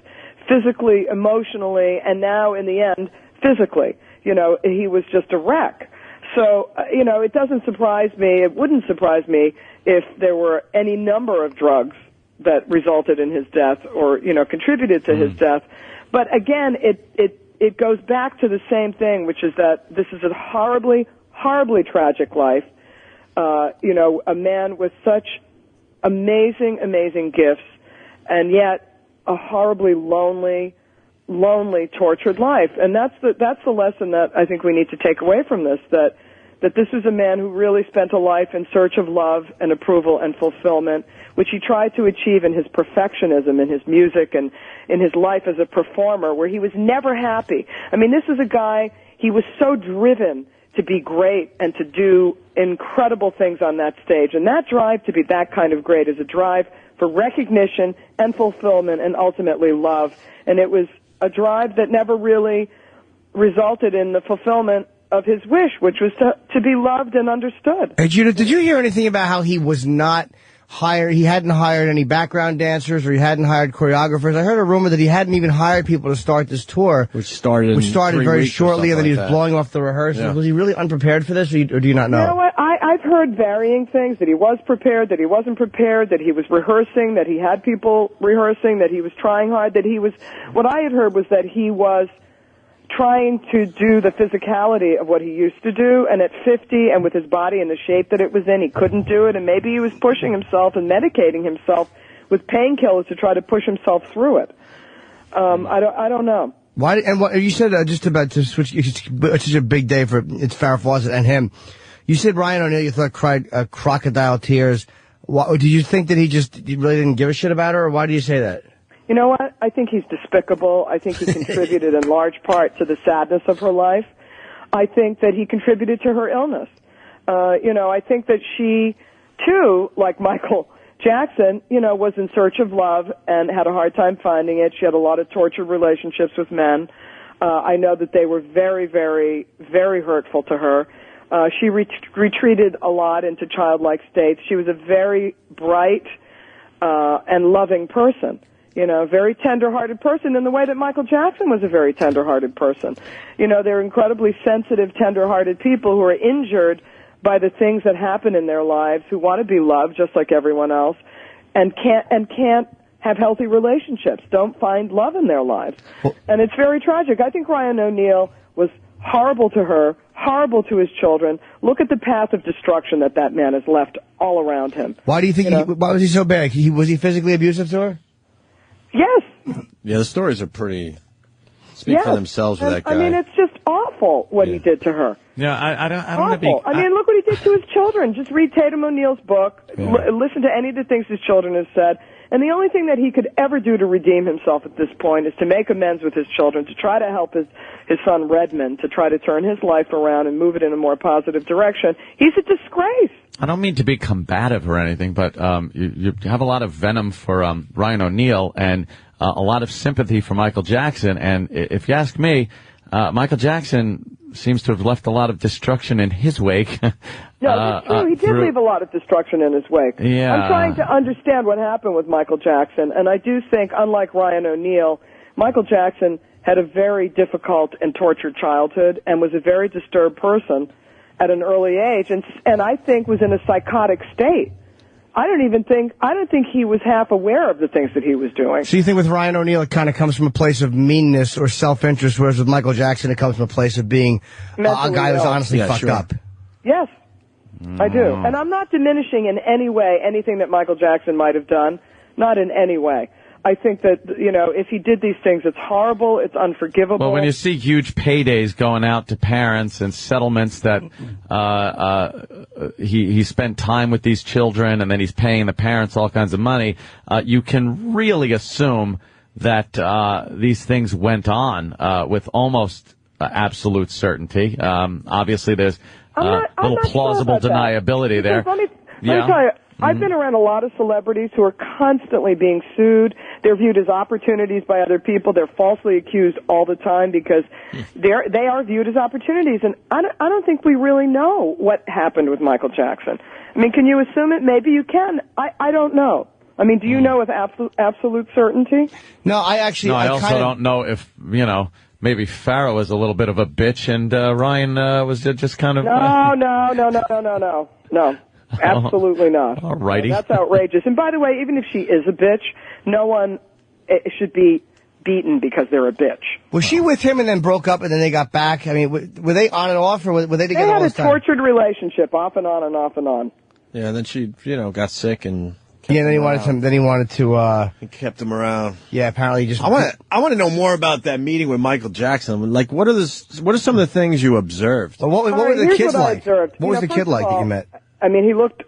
Speaker 18: physically, emotionally, and now, in the end, physically. He was just a wreck. So, it doesn't surprise me, it wouldn't surprise me if there were any number of drugs that resulted in his death or, contributed to his death. But again, it goes back to the same thing, which is that this is a horribly, horribly tragic life. A man with such amazing, amazing gifts, and yet a horribly lonely, tortured life. And that's the lesson that I think we need to take away from this, that that this was a man who really spent a life in search of love and approval and fulfillment, which he tried to achieve in his perfectionism, in his music, and in his life as a performer, where he was never happy. I mean, this is a guy, he was so driven to be great and to do incredible things on that stage. And that drive to be that kind of great is a drive for recognition and fulfillment and ultimately love. And it was a drive that never really resulted in the fulfillment of his wish, which was to be loved and understood.
Speaker 4: Hey, Judith, did you hear anything about how he was not hired, he hadn't hired any background dancers, or he hadn't hired choreographers? I heard a rumor that he hadn't even hired people to start this tour.
Speaker 1: Which started
Speaker 4: very shortly, and then he was blowing off the rehearsals. Yeah. Was he really unprepared for this, or do you not know?
Speaker 18: You know what? I've heard varying things, that he was prepared, that he wasn't prepared, that he was rehearsing, that he had people rehearsing, that he was trying hard, that he was... What I had heard was that he was trying to do the physicality of what he used to do, and at 50 and with his body in the shape that it was in, he couldn't do it, and maybe he was pushing himself and medicating himself with painkillers to try to push himself through it. I don't know.
Speaker 4: Why? And what you said, just about to switch, it's such a big day for it's Farrah Fawcett and him. You said Ryan O'Neal, you thought cried crocodile tears. Did you think that he really didn't give a shit about her, or why do you say that?
Speaker 18: You know what? I think he's despicable. I think he contributed in large part to the sadness of her life. I think that he contributed to her illness. I think that she, too, like Michael Jackson, was in search of love and had a hard time finding it. She had a lot of tortured relationships with men. I know that they were very, very, very hurtful to her. She retreated a lot into childlike states. She was a very bright and loving person. Very tender-hearted person in the way that Michael Jackson was a very tender-hearted person. They're incredibly sensitive, tender-hearted people who are injured by the things that happen in their lives, who want to be loved just like everyone else, and can't have healthy relationships, don't find love in their lives. And it's very tragic. I think Ryan O'Neal was horrible to her, horrible to his children. Look at the path of destruction that man has left all around him.
Speaker 4: Why do you think why was he so bad? Was he physically abusive to her?
Speaker 18: Yes.
Speaker 1: Yeah, the stories are pretty... Speak for themselves with that guy.
Speaker 18: I mean, it's just awful what he did to her.
Speaker 2: Yeah, I don't
Speaker 18: awful. I mean, look what he did to his children. Just read Tatum O'Neal's book. Yeah. Listen to any of the things his children have said. And the only thing that he could ever do to redeem himself at this point is to make amends with his children, to try to help his son Redmond, to try to turn his life around and move it in a more positive direction. He's a disgrace.
Speaker 2: I don't mean to be combative or anything, but you have a lot of venom for Ryan O'Neal and a lot of sympathy for Michael Jackson. And if you ask me, Michael Jackson seems to have left a lot of destruction in his wake.
Speaker 18: Yeah, that's true. He did leave a lot of destruction in his wake.
Speaker 2: Yeah.
Speaker 18: I'm trying to understand what happened with Michael Jackson, and I do think, unlike Ryan O'Neal, Michael Jackson had a very difficult and tortured childhood and was a very disturbed person at an early age, and I think was in a psychotic state. I don't think he was half aware of the things that he was doing.
Speaker 4: So you think with Ryan O'Neal it kind of comes from a place of meanness or self-interest, whereas with Michael Jackson it comes from a place of being a guy who's honestly fucked up?
Speaker 18: Yes, I do. And I'm not diminishing in any way anything that Michael Jackson might have done. Not in any way. I think that, if he did these things, it's horrible, it's unforgivable.
Speaker 2: Well, when you see huge paydays going out to parents and settlements that he spent time with these children and then he's paying the parents all kinds of money, you can really assume that these things went on with almost absolute certainty. Obviously, there's little plausible
Speaker 18: sure
Speaker 2: deniability there.
Speaker 18: Let me tell you, I've been around a lot of celebrities who are constantly being sued. They're viewed as opportunities by other people. They're falsely accused all the time because they are viewed as opportunities. And I don't think we really know what happened with Michael Jackson. I mean, can you assume it? Maybe you can. I don't know. I mean, do you know with absolute certainty?
Speaker 4: No, I
Speaker 2: also don't know if, maybe Farrah was a little bit of a bitch and Ryan was just kind of...
Speaker 18: No. Absolutely not.
Speaker 2: All righty.
Speaker 18: That's outrageous. And by the way, even if she is a bitch, no one should be beaten because they're a bitch.
Speaker 4: Was she with him and then broke up and then they got back? I mean, were they on and off, or were they together all the time?
Speaker 18: They had a tortured relationship, off and on and off and on.
Speaker 1: Yeah, and then she, got sick and
Speaker 4: Yeah, then he wanted to.
Speaker 1: He kept him around.
Speaker 4: Yeah, apparently just.
Speaker 1: I want to know more about that meeting with Michael Jackson. Like, what are some of the things you observed?
Speaker 4: Well, what were the kids like? What was the kid like that you met?
Speaker 18: I mean, he looked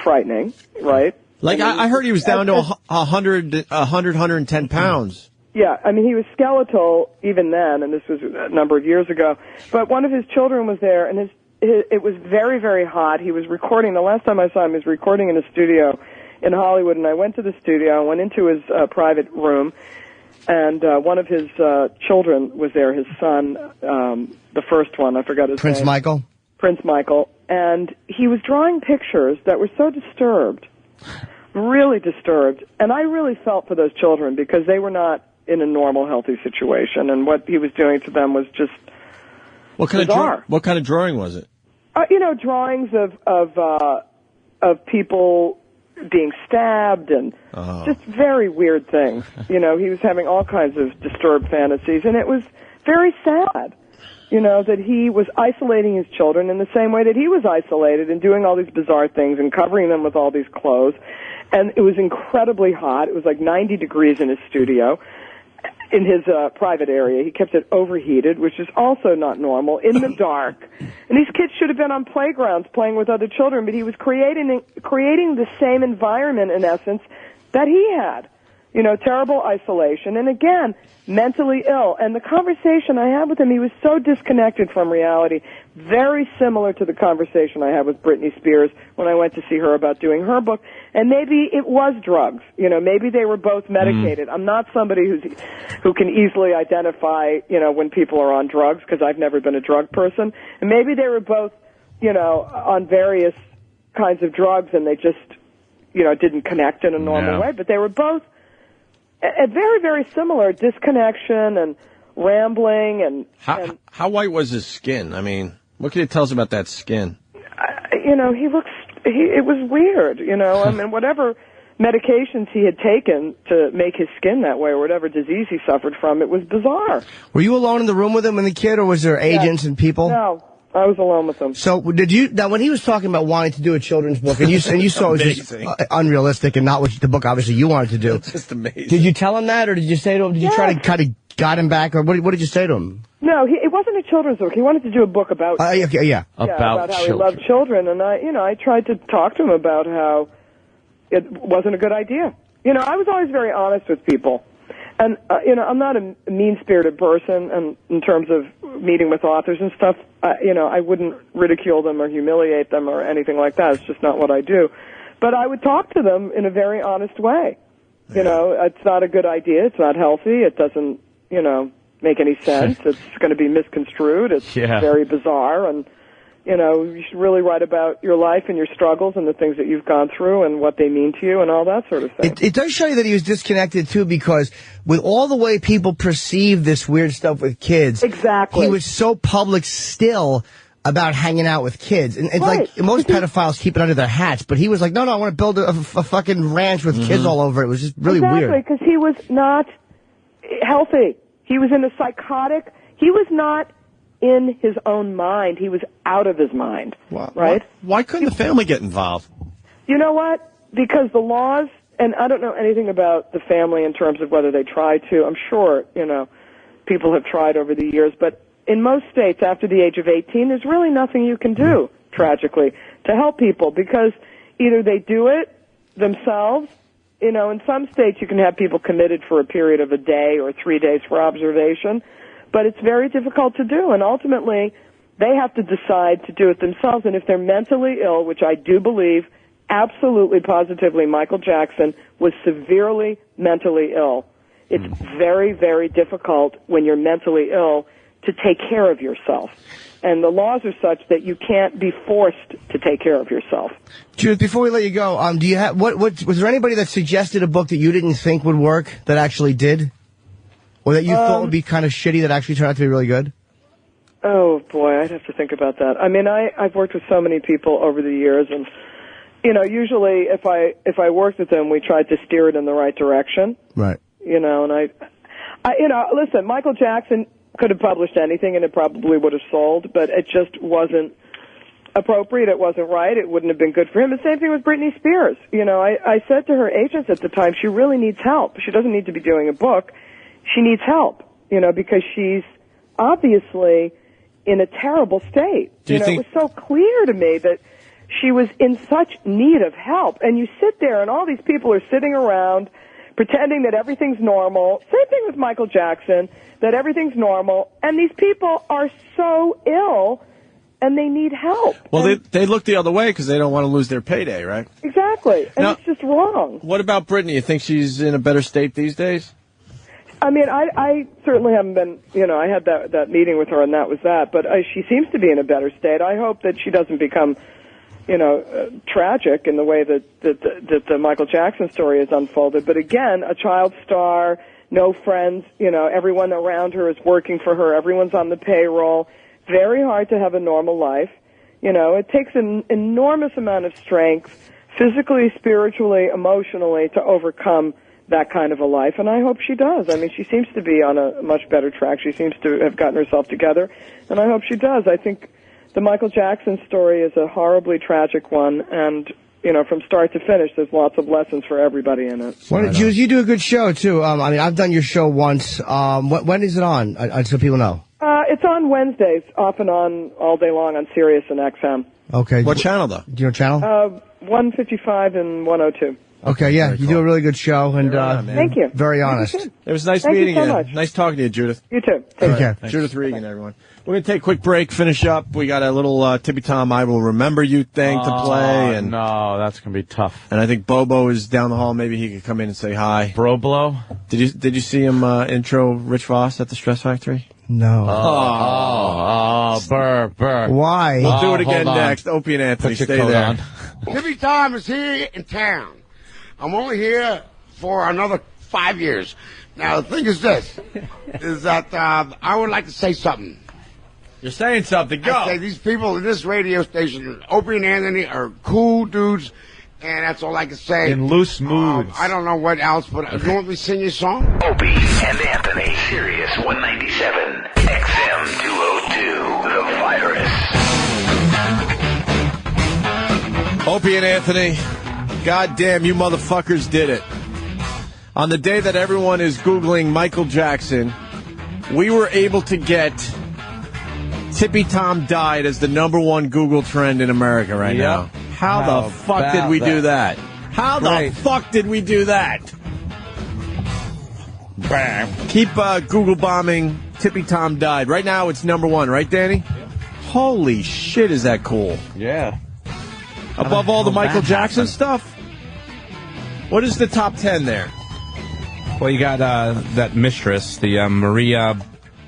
Speaker 18: frightening, right?
Speaker 1: Like, I heard he was down to 110 pounds.
Speaker 18: Yeah, I mean, he was skeletal even then, and this was a number of years ago. But one of his children was there, and it was very, very hot. He was recording. The last time I saw him, he was recording in a studio in Hollywood, and I went to the studio. I went into his private room, and one of his children was there, his son, the first one. I forgot his name.
Speaker 4: Prince Michael?
Speaker 18: Prince Michael. And he was drawing pictures that were so disturbed, really disturbed. And I really felt for those children because they were not in a normal, healthy situation, and what he was doing to them was just bizarre.
Speaker 1: What kind of drawing was it?
Speaker 18: Drawings of people being stabbed and just very weird things. He was having all kinds of disturbed fantasies, and it was very sad, that he was isolating his children in the same way that he was isolated and doing all these bizarre things and covering them with all these clothes. And it was incredibly hot. It was like 90 degrees in his studio. In his private area. He kept it overheated, which is also not normal, in the dark. And these kids should have been on playgrounds playing with other children, but he was creating the same environment, in essence, that he had. Terrible isolation. And again, mentally ill. And the conversation I had with him, he was so disconnected from reality, very similar to the conversation I had with Britney Spears when I went to see her about doing her book. And maybe it was drugs. Maybe they were both medicated. I'm not somebody who can easily identify, when people are on drugs, because I've never been a drug person. And maybe they were both, on various kinds of drugs, and they just, didn't connect in a normal way. But they were both a very, very similar disconnection and rambling and
Speaker 1: how white was his skin? I mean, what can you tell us about that skin?
Speaker 18: It was weird, I mean, whatever medications he had taken to make his skin that way or whatever disease he suffered from, it was bizarre.
Speaker 4: Were you alone in the room with him and the kid, or was there agents and people?
Speaker 18: No. I was alone with him.
Speaker 4: So now when he was talking about wanting to do a children's book, and you saw it was just unrealistic and not what the book obviously you wanted to do.
Speaker 1: It's just amazing.
Speaker 4: Did you tell him that, or did you say to him, did you try to kind of guide him back, or what did you say to him?
Speaker 18: No, it wasn't a children's book. He wanted to do a book about
Speaker 4: about
Speaker 18: how he loved children, and I tried to talk to him about how it wasn't a good idea. I was always very honest with people. And, I'm not a mean-spirited person, and in terms of meeting with authors and stuff, I wouldn't ridicule them or humiliate them or anything like that. It's just not what I do. But I would talk to them in a very honest way. It's not a good idea. It's not healthy. It doesn't, make any sense. It's going to be misconstrued. It's very bizarre. And, you should really write about your life and your struggles and the things that you've gone through and what they mean to you and all that sort of thing.
Speaker 4: It does show you that he was disconnected, too, because with all the way people perceive this weird stuff with kids,
Speaker 18: exactly,
Speaker 4: he was so public still about hanging out with kids. And it's like most pedophiles keep it under their hats, but he was like, no, I want to build a fucking ranch with kids all over. It was just really weird.
Speaker 18: Exactly, because he was not healthy. He was in a psychotic, he was not in his own mind. He was out of his mind, right?
Speaker 1: Why couldn't the family get involved?
Speaker 18: You know what? Because the laws, and I don't know anything about the family in terms of whether they tried to. I'm sure, people have tried over the years, but in most states after the age of 18, there's really nothing you can do, tragically, to help people, because either they do it themselves. In some states you can have people committed for a period of a day or 3 days for observation, but it's very difficult to do, and ultimately they have to decide to do it themselves. And if they're mentally ill, which I do believe, absolutely, positively, Michael Jackson was severely mentally ill. It's very, very difficult when you're mentally ill to take care of yourself. And the laws are such that you can't be forced to take care of yourself.
Speaker 4: Judith, before we let you go, do you have was there anybody that suggested a book that you didn't think would work that actually did? Or that you thought would be kind of shitty that actually turned out to be really good?
Speaker 18: Oh, boy, I'd have to think about that. I mean, I've worked with so many people over the years, and, usually if I worked with them, we tried to steer it in the right direction.
Speaker 4: Right.
Speaker 18: And listen, Michael Jackson could have published anything, and it probably would have sold, but it just wasn't appropriate. It wasn't right. It wouldn't have been good for him. The same thing with Britney Spears. You know, I said to her agents at the time, she really needs help. She doesn't need to be doing a book. She needs help, you know, because she's obviously in a terrible state. It was so clear to me that she was in such need of help. And you sit there and all these people are sitting around pretending that everything's normal. Same thing with Michael Jackson, that everything's normal. And these people are so ill and they need help.
Speaker 1: Well, they look the other way because they don't want to lose their payday, right?
Speaker 18: Exactly. And
Speaker 1: now,
Speaker 18: it's just wrong.
Speaker 1: What about Britney? You think she's in a better state these days?
Speaker 18: I mean, I certainly haven't been, you know, I had that meeting with her and that was that, but she seems to be in a better state. I hope that she doesn't become, you know, tragic in the way that the Michael Jackson story has unfolded. But again, a child star, no friends, you know, everyone around her is working for her, everyone's on the payroll. Very hard to have a normal life. You know, it takes an enormous amount of strength, physically, spiritually, emotionally, to overcome that kind of a life, and I hope she does. I mean, she seems to be on a much better track. She seems to have gotten herself together, and I hope she does. I think the Michael Jackson story is a horribly tragic one, and, you know, from start to finish, there's lots of lessons for everybody in it.
Speaker 4: Jules, you do a good show, too. I mean, I've done your show once. When is it on, so people know?
Speaker 18: It's on Wednesdays, off and on, all day long on Sirius and XM.
Speaker 4: Okay.
Speaker 1: What channel, though?
Speaker 4: Do you know channel?
Speaker 18: 155 and 102.
Speaker 4: Okay, yeah, you do a really good show, and
Speaker 18: thank you.
Speaker 4: Very honest.
Speaker 1: It was nice
Speaker 18: Thank
Speaker 1: meeting
Speaker 18: you. So much.
Speaker 1: Nice talking to you, Judith.
Speaker 18: You too.
Speaker 4: Take care.
Speaker 1: Judith Regan, everyone. We're going to take a quick break, finish up. We got a little Tippy Tom I Will Remember You thing to play. And
Speaker 2: no, that's going to be tough.
Speaker 1: And I think Bobo is down the hall. Maybe he could come in and say hi.
Speaker 2: Bro-blow?
Speaker 1: Did you see him intro Rich Voss at the Stress Factory?
Speaker 4: No.
Speaker 2: Burr.
Speaker 4: Why?
Speaker 1: We'll do it again next. Opie and Anthony, stay there.
Speaker 20: On. Tippy Tom is here in town. I'm only here for another 5 years. Now, the thing is this, is that I would like to say something.
Speaker 1: You're saying something. Go.
Speaker 20: I say these people in this radio station, Opie and Anthony, are cool dudes, and that's all I can say.
Speaker 2: In loose moods.
Speaker 20: I don't know what else, but you want me to sing your song?
Speaker 16: Opie and Anthony, Sirius 197, XM 202, The Virus.
Speaker 1: Opie and Anthony. God damn, you motherfuckers did it. On the day that everyone is Googling Michael Jackson, we were able to get Tippy Tom Died as the #1 Google trend in America right now. How the fuck did we do that? How the fuck did we do that? Bam. Keep Google bombing Tippy Tom Died. Right now it's #1, right, Danny? Yeah. Holy shit, is that cool?
Speaker 2: Yeah.
Speaker 1: Above all the Michael Jackson stuff? What is the top 10 there?
Speaker 3: Well, you got that mistress, the Maria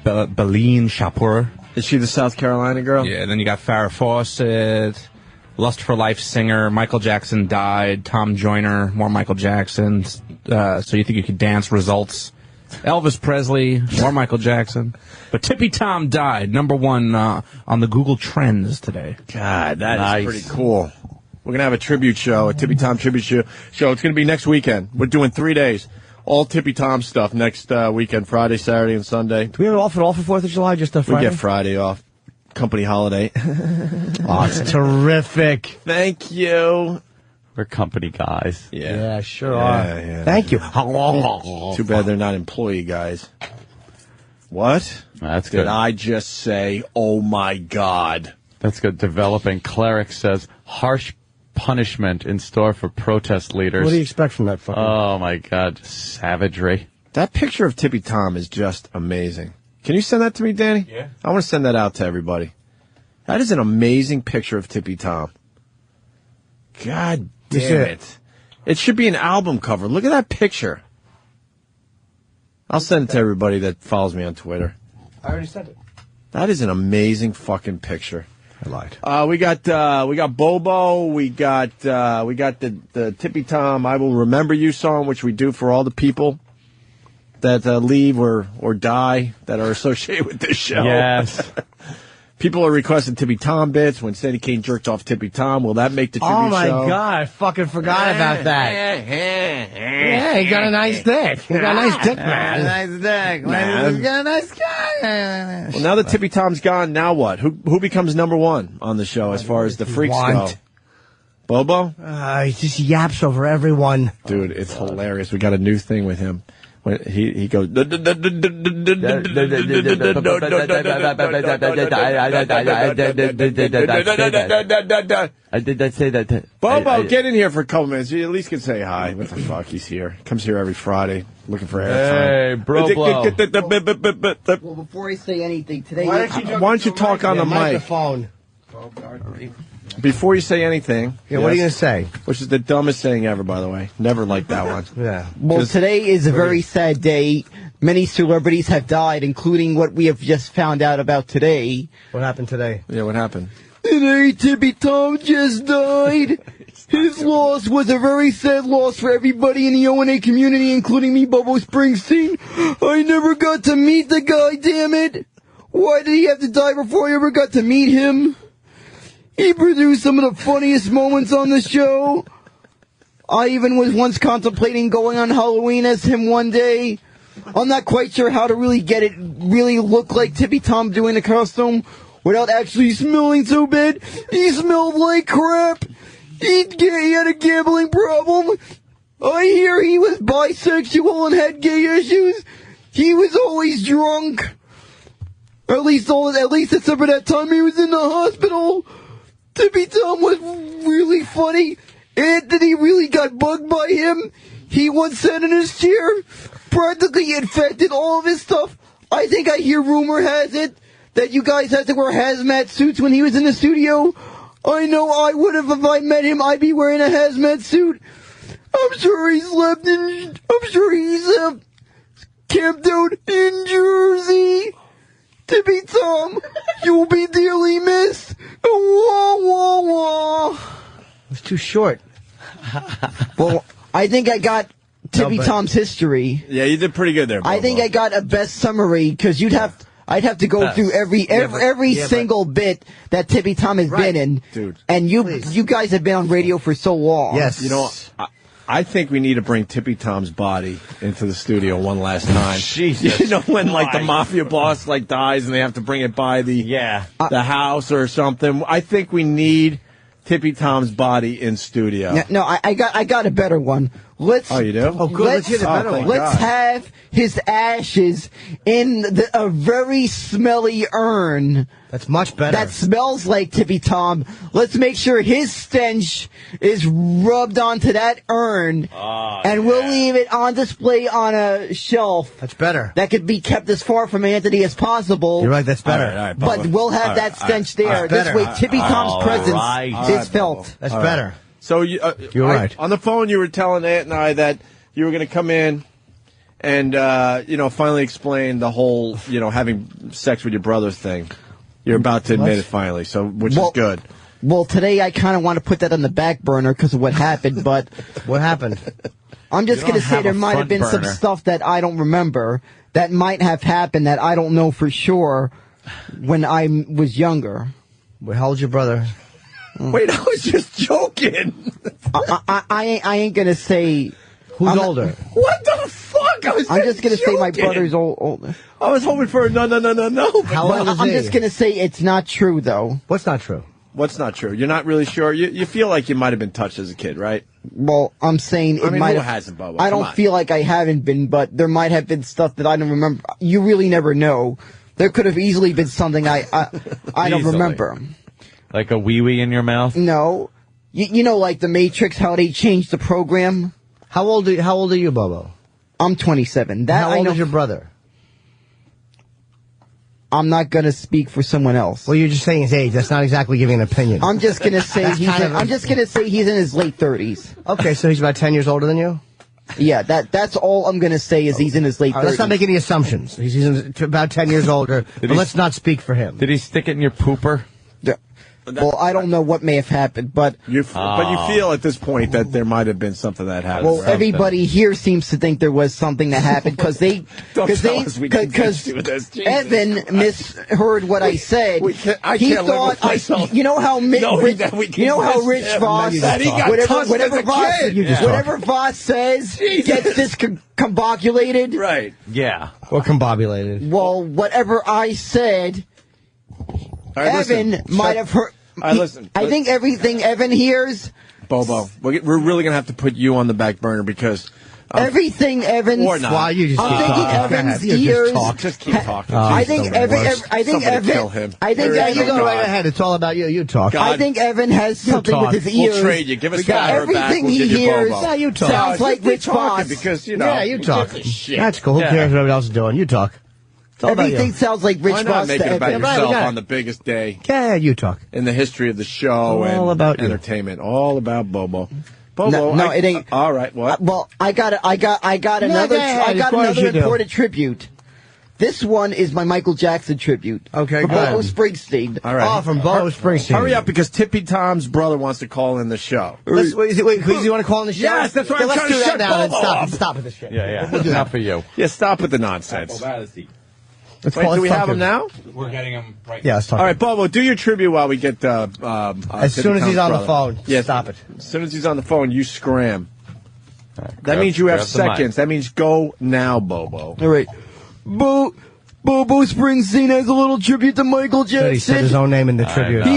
Speaker 3: Belene Shapur.
Speaker 1: Is she the South Carolina girl?
Speaker 3: Yeah, then you got Farrah Fawcett, Lust for Life singer, Michael Jackson Died, Tom Joyner, more Michael Jackson. So you think you could dance results. Elvis Presley, more Michael Jackson. But Tippy Tom Died, #1 on the Google Trends today.
Speaker 1: God, that is pretty cool. We're going to have a tribute show, a Tippy Tom tribute show. It's going to be next weekend. We're doing 3 days. All Tippy Tom stuff next weekend, Friday, Saturday, and Sunday.
Speaker 4: Do we have it off at all for 4th of July, just a Friday?
Speaker 1: We get Friday off. Company holiday.
Speaker 4: Oh, it's terrific.
Speaker 1: Thank you.
Speaker 2: We're company guys.
Speaker 4: Yeah, sure are.
Speaker 1: Yeah.
Speaker 4: Thank you.
Speaker 1: Too bad they're not employee guys. What?
Speaker 2: That's
Speaker 1: Did
Speaker 2: good.
Speaker 1: I just say, oh my God?
Speaker 2: That's good. Developing cleric says, harsh punishment in store for protest leaders.
Speaker 4: What do you expect from that fucking...
Speaker 2: Oh, my God. Savagery.
Speaker 1: That picture of Tippy Tom is just amazing. Can you send that to me, Danny?
Speaker 3: Yeah.
Speaker 1: I want to send that out to everybody. That is an amazing picture of Tippy Tom. God damn it. It should be an album cover. Look at that picture. I'll send it to everybody that follows me on Twitter.
Speaker 4: I already sent it.
Speaker 1: That is an amazing fucking picture.
Speaker 4: I lied.
Speaker 1: We got Bobo. We got the Tippy Tom I Will Remember You song, which we do for all the people that leave or die that are associated with this show.
Speaker 2: Yes.
Speaker 1: People are requesting Tippy Tom bits. When Sandy Kane jerked off Tippy Tom, will that make the tribute show?
Speaker 4: Oh, my God. I fucking forgot about that. Yeah, he got a nice dick. He got a nice dick, man.
Speaker 7: Nice dick. Man. He got a nice guy.
Speaker 1: Well, now that Tippy Tom's gone, now what? Who becomes number one on the show as far as the freaks go? Bobo?
Speaker 4: He just yaps over everyone.
Speaker 1: Dude, it's hilarious. We got a new thing with him. When he goes.
Speaker 2: I did not say that.
Speaker 1: Bobo, get in here for a couple minutes. You at least can say hi. What the fuck? He's here. Comes here every Friday looking for airtime.
Speaker 2: Hey, bro.
Speaker 7: Well, before I say anything today,
Speaker 1: why don't you talk on the
Speaker 4: microphone?
Speaker 1: Before you say anything.
Speaker 4: Yeah, what are you going to say?
Speaker 1: Which is the dumbest saying ever, by the way. Never liked that one.
Speaker 4: Yeah.
Speaker 7: Well, today is a very sad day. Many celebrities have died, including what we have just found out about today.
Speaker 4: What happened today?
Speaker 1: Yeah, what happened?
Speaker 7: Today, Tippy Tom just died. His loss was a very sad loss for everybody in the O&A community, including me, Bobo Springsteen. I never got to meet the guy, damn it. Why did he have to die before I ever got to meet him? He produced some of the funniest moments on the show. I even was once contemplating going on Halloween as him one day. I'm not quite sure how to really look like Tippy Tom doing the costume without actually smelling so bad. He smelled like crap. He had a gambling problem. I hear he was bisexual and had gay issues. He was always drunk. At least except for that time he was in the hospital. Tippy Tom was really funny. Anthony really got bugged by him. He once sat in his chair, practically infected all of his stuff. I think I hear rumor has it that you guys had to wear hazmat suits when he was in the studio. I know I would have if I met him. I'd be wearing a hazmat suit. I'm sure he's camped out in Jersey. Tippy Tom, you'll be dearly missed. Wah, wah, wah.
Speaker 4: It's too short.
Speaker 7: Well, I think I got Tippy Tom's history.
Speaker 1: Yeah, you did pretty good there, Bobo.
Speaker 7: I think I got a best summary, because I'd have to go through every single bit that Tippy Tom has been in.
Speaker 1: Dude.
Speaker 7: And you guys have been on radio for so long.
Speaker 1: Yes. You know, I think we need to bring Tippy Tom's body into the studio one last time.
Speaker 2: Jesus.
Speaker 1: You know, when like the mafia boss like dies and they have to bring it by the house or something. I think we need Tippy Tom's body in studio.
Speaker 7: No, I got a better one.
Speaker 1: Oh, you do?
Speaker 4: Oh, good. Let's get a better one.
Speaker 7: Let's have his ashes in a very smelly urn.
Speaker 4: That's much better.
Speaker 7: That smells like Tippy Tom. Let's make sure his stench is rubbed onto that urn, and we'll leave it on display on a shelf.
Speaker 4: That's better.
Speaker 7: That could be kept as far from Anthony as possible.
Speaker 4: You're right, that's better.
Speaker 1: All right,
Speaker 7: but we'll have that stench there. This way, Tippy Tom's presence is felt.
Speaker 4: That's better.
Speaker 1: So
Speaker 4: you're right.
Speaker 1: On the phone, you were telling Aunt and I that you were going to come in and finally explain the whole having sex with your brother thing. You're about to admit it finally, which is good.
Speaker 7: Well, today I kind of want to put that on the back burner because of what happened, but
Speaker 4: what happened?
Speaker 7: I'm just going to say there might have been some stuff that I don't remember that might have happened that I don't know for sure when I was younger.
Speaker 4: Well, how old's your brother?
Speaker 1: Wait, I was just joking.
Speaker 7: I ain't going to say...
Speaker 4: Who's older?
Speaker 1: What the fuck?
Speaker 7: I'm just going to say my brother's older.
Speaker 1: I was hoping for a no.
Speaker 4: How old is he?
Speaker 7: I'm just going to say it's not true, though.
Speaker 4: What's not true?
Speaker 1: What's not true? You're not really sure? You feel like you might have been touched as a kid, right?
Speaker 7: Well, I'm saying it might have...
Speaker 1: who hasn't, Bubba?
Speaker 7: I don't feel like I haven't been, but there might have been stuff that I don't remember. You really never know. There could have easily been something I don't remember.
Speaker 2: Like a wee-wee in your mouth?
Speaker 7: No. You know, like The Matrix, how they changed the program?
Speaker 4: How old are you, Bobo?
Speaker 7: I'm 27.
Speaker 4: How old is your brother?
Speaker 7: I'm not going to speak for someone else.
Speaker 4: Well, you're just saying his age. That's not exactly giving an opinion.
Speaker 7: I'm just going to say he's in his late 30s.
Speaker 4: Okay, so he's about 10 years older than you?
Speaker 7: Yeah, that's all I'm going to say is he's in his late 30s.
Speaker 4: Let's not make any assumptions. He's about 10 years older, but let's not speak for him.
Speaker 2: Did he stick it in your pooper?
Speaker 8: Well, I don't know what may have happened, but
Speaker 1: you feel at this point that there might have been something that happened.
Speaker 8: Well, everybody here seems to think there was something that happened because Evan misheard what I said. He thought you know how Rich Voss, whatever Voss says gets discombobulated.
Speaker 1: Right.
Speaker 2: Yeah.
Speaker 4: Or combobulated.
Speaker 8: Well, whatever I said, Evan might have heard. I think everything Evan hears.
Speaker 1: Bobo, we're really going to have to put you on the back burner because...
Speaker 8: everything Evan...
Speaker 1: Or not.
Speaker 4: Why you just
Speaker 8: I'm thinking Evan's ears...
Speaker 1: Just keep talking.
Speaker 8: I think Evan...
Speaker 1: kill him.
Speaker 8: I think
Speaker 4: you go right ahead. It's all about you. You talk.
Speaker 8: I think Evan has something with his ears.
Speaker 1: We'll trade you. Give us Fowler back.
Speaker 8: Everything
Speaker 1: We'll
Speaker 8: he
Speaker 1: give you
Speaker 8: hears
Speaker 1: Bobo.
Speaker 4: You talk.
Speaker 8: sounds like Rich Voss.
Speaker 1: Because,
Speaker 4: Yeah, you talk.
Speaker 1: Shit.
Speaker 4: That's cool. Who cares what everybody else is doing? You talk.
Speaker 8: Everything sounds like Rich
Speaker 1: Why
Speaker 8: Voss
Speaker 1: not make
Speaker 8: to
Speaker 1: it about
Speaker 8: Evan.
Speaker 1: yourself on the biggest day
Speaker 4: Yeah, you talk.
Speaker 1: in the history of the show
Speaker 4: All
Speaker 1: and
Speaker 4: about you.
Speaker 1: entertainment? All about Bobo. Bobo,
Speaker 8: No, it ain't.
Speaker 1: All right, what?
Speaker 8: Well, I got another important tribute. This one is my Michael Jackson tribute.
Speaker 4: Okay,
Speaker 8: from
Speaker 4: go ahead.
Speaker 8: Bo Springsteen.
Speaker 1: All right.
Speaker 4: Oh, from Bo Springsteen.
Speaker 1: Hurry up, because Tippy Tom's brother wants to call in the show.
Speaker 4: Wait, who you want to call in the show?
Speaker 1: Yes, that's what I'm trying to shut Bobo up.
Speaker 4: Stop with this shit.
Speaker 2: Yeah. Not for you.
Speaker 1: Yeah, stop with the nonsense.
Speaker 4: Let's
Speaker 1: Wait, do we have him now?
Speaker 12: We're getting him right
Speaker 4: Yeah, let's talk.
Speaker 1: All right, Bobo, do your tribute while we get
Speaker 4: as soon as he's on the phone.
Speaker 1: Yeah,
Speaker 4: Stop it.
Speaker 1: As soon as he's on the phone, you scram. That means you
Speaker 2: grab
Speaker 1: have
Speaker 2: the mic.
Speaker 1: seconds. That means go now, Bobo.
Speaker 8: All right.
Speaker 7: Bobo Springsteen has a little tribute to Michael Jackson.
Speaker 4: He said his own name in the tribute.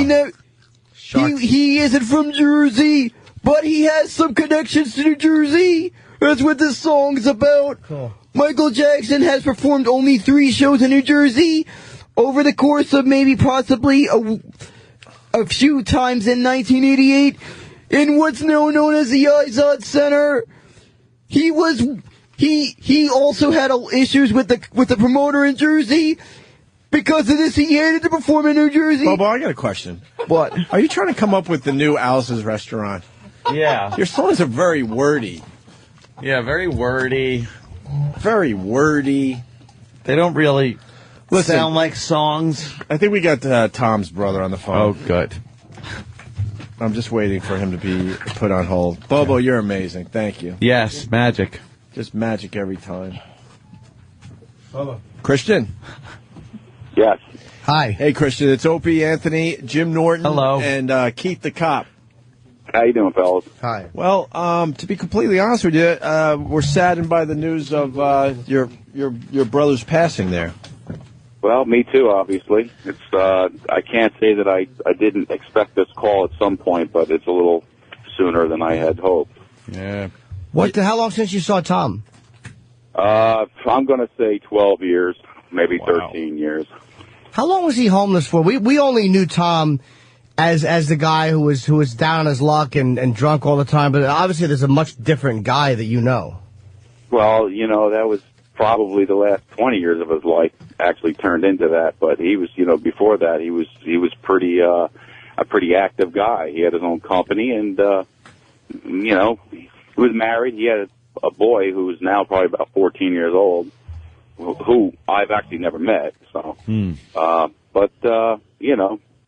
Speaker 7: He isn't from Jersey, but he has some connections to New Jersey. That's what this song's about.
Speaker 4: Cool.
Speaker 7: Michael Jackson has performed only 3 shows in New Jersey over the course of possibly a few times in 1988 in what's now known as the Izod Center. He also had issues with the promoter in Jersey. Because of this, he hated to perform in New Jersey.
Speaker 1: Bobo, I got a question.
Speaker 7: What?
Speaker 1: Are you trying to come up with the new Alice's Restaurant?
Speaker 2: Yeah.
Speaker 1: Your songs are very wordy.
Speaker 2: Yeah, very wordy.
Speaker 1: Very wordy.
Speaker 2: They don't really sound like songs.
Speaker 1: I think we got Tom's brother on the phone.
Speaker 2: Oh, good.
Speaker 1: I'm just waiting for him to be put on hold. Bobo, you're amazing. Thank you.
Speaker 2: Yes, magic.
Speaker 1: Just magic every time. Bobo. Christian.
Speaker 11: Yes.
Speaker 4: Hi.
Speaker 1: Hey, Christian. It's Opie, Anthony, Jim Norton.
Speaker 2: Hello.
Speaker 1: And Keith the Cop.
Speaker 11: How you doing, fellas?
Speaker 4: Hi.
Speaker 1: Well, to be completely honest with you, we're saddened by the news of your brother's passing there.
Speaker 11: Well, me too, obviously. It's I can't say that I didn't expect this call at some point, but it's a little sooner than I had hoped.
Speaker 1: Yeah.
Speaker 4: How long since you saw Tom?
Speaker 11: I'm going to say 12 years, maybe 13 years.
Speaker 4: How long was he homeless for? We only knew Tom as the guy who was down on his luck and drunk all the time, but obviously there's a much different guy that you know.
Speaker 11: Well, that was probably the last 20 years of his life actually turned into that, but he was, before that he was pretty a pretty active guy. He had his own company and he was married. He had a boy who is now probably about 14 years old, who I've actually never met. So, but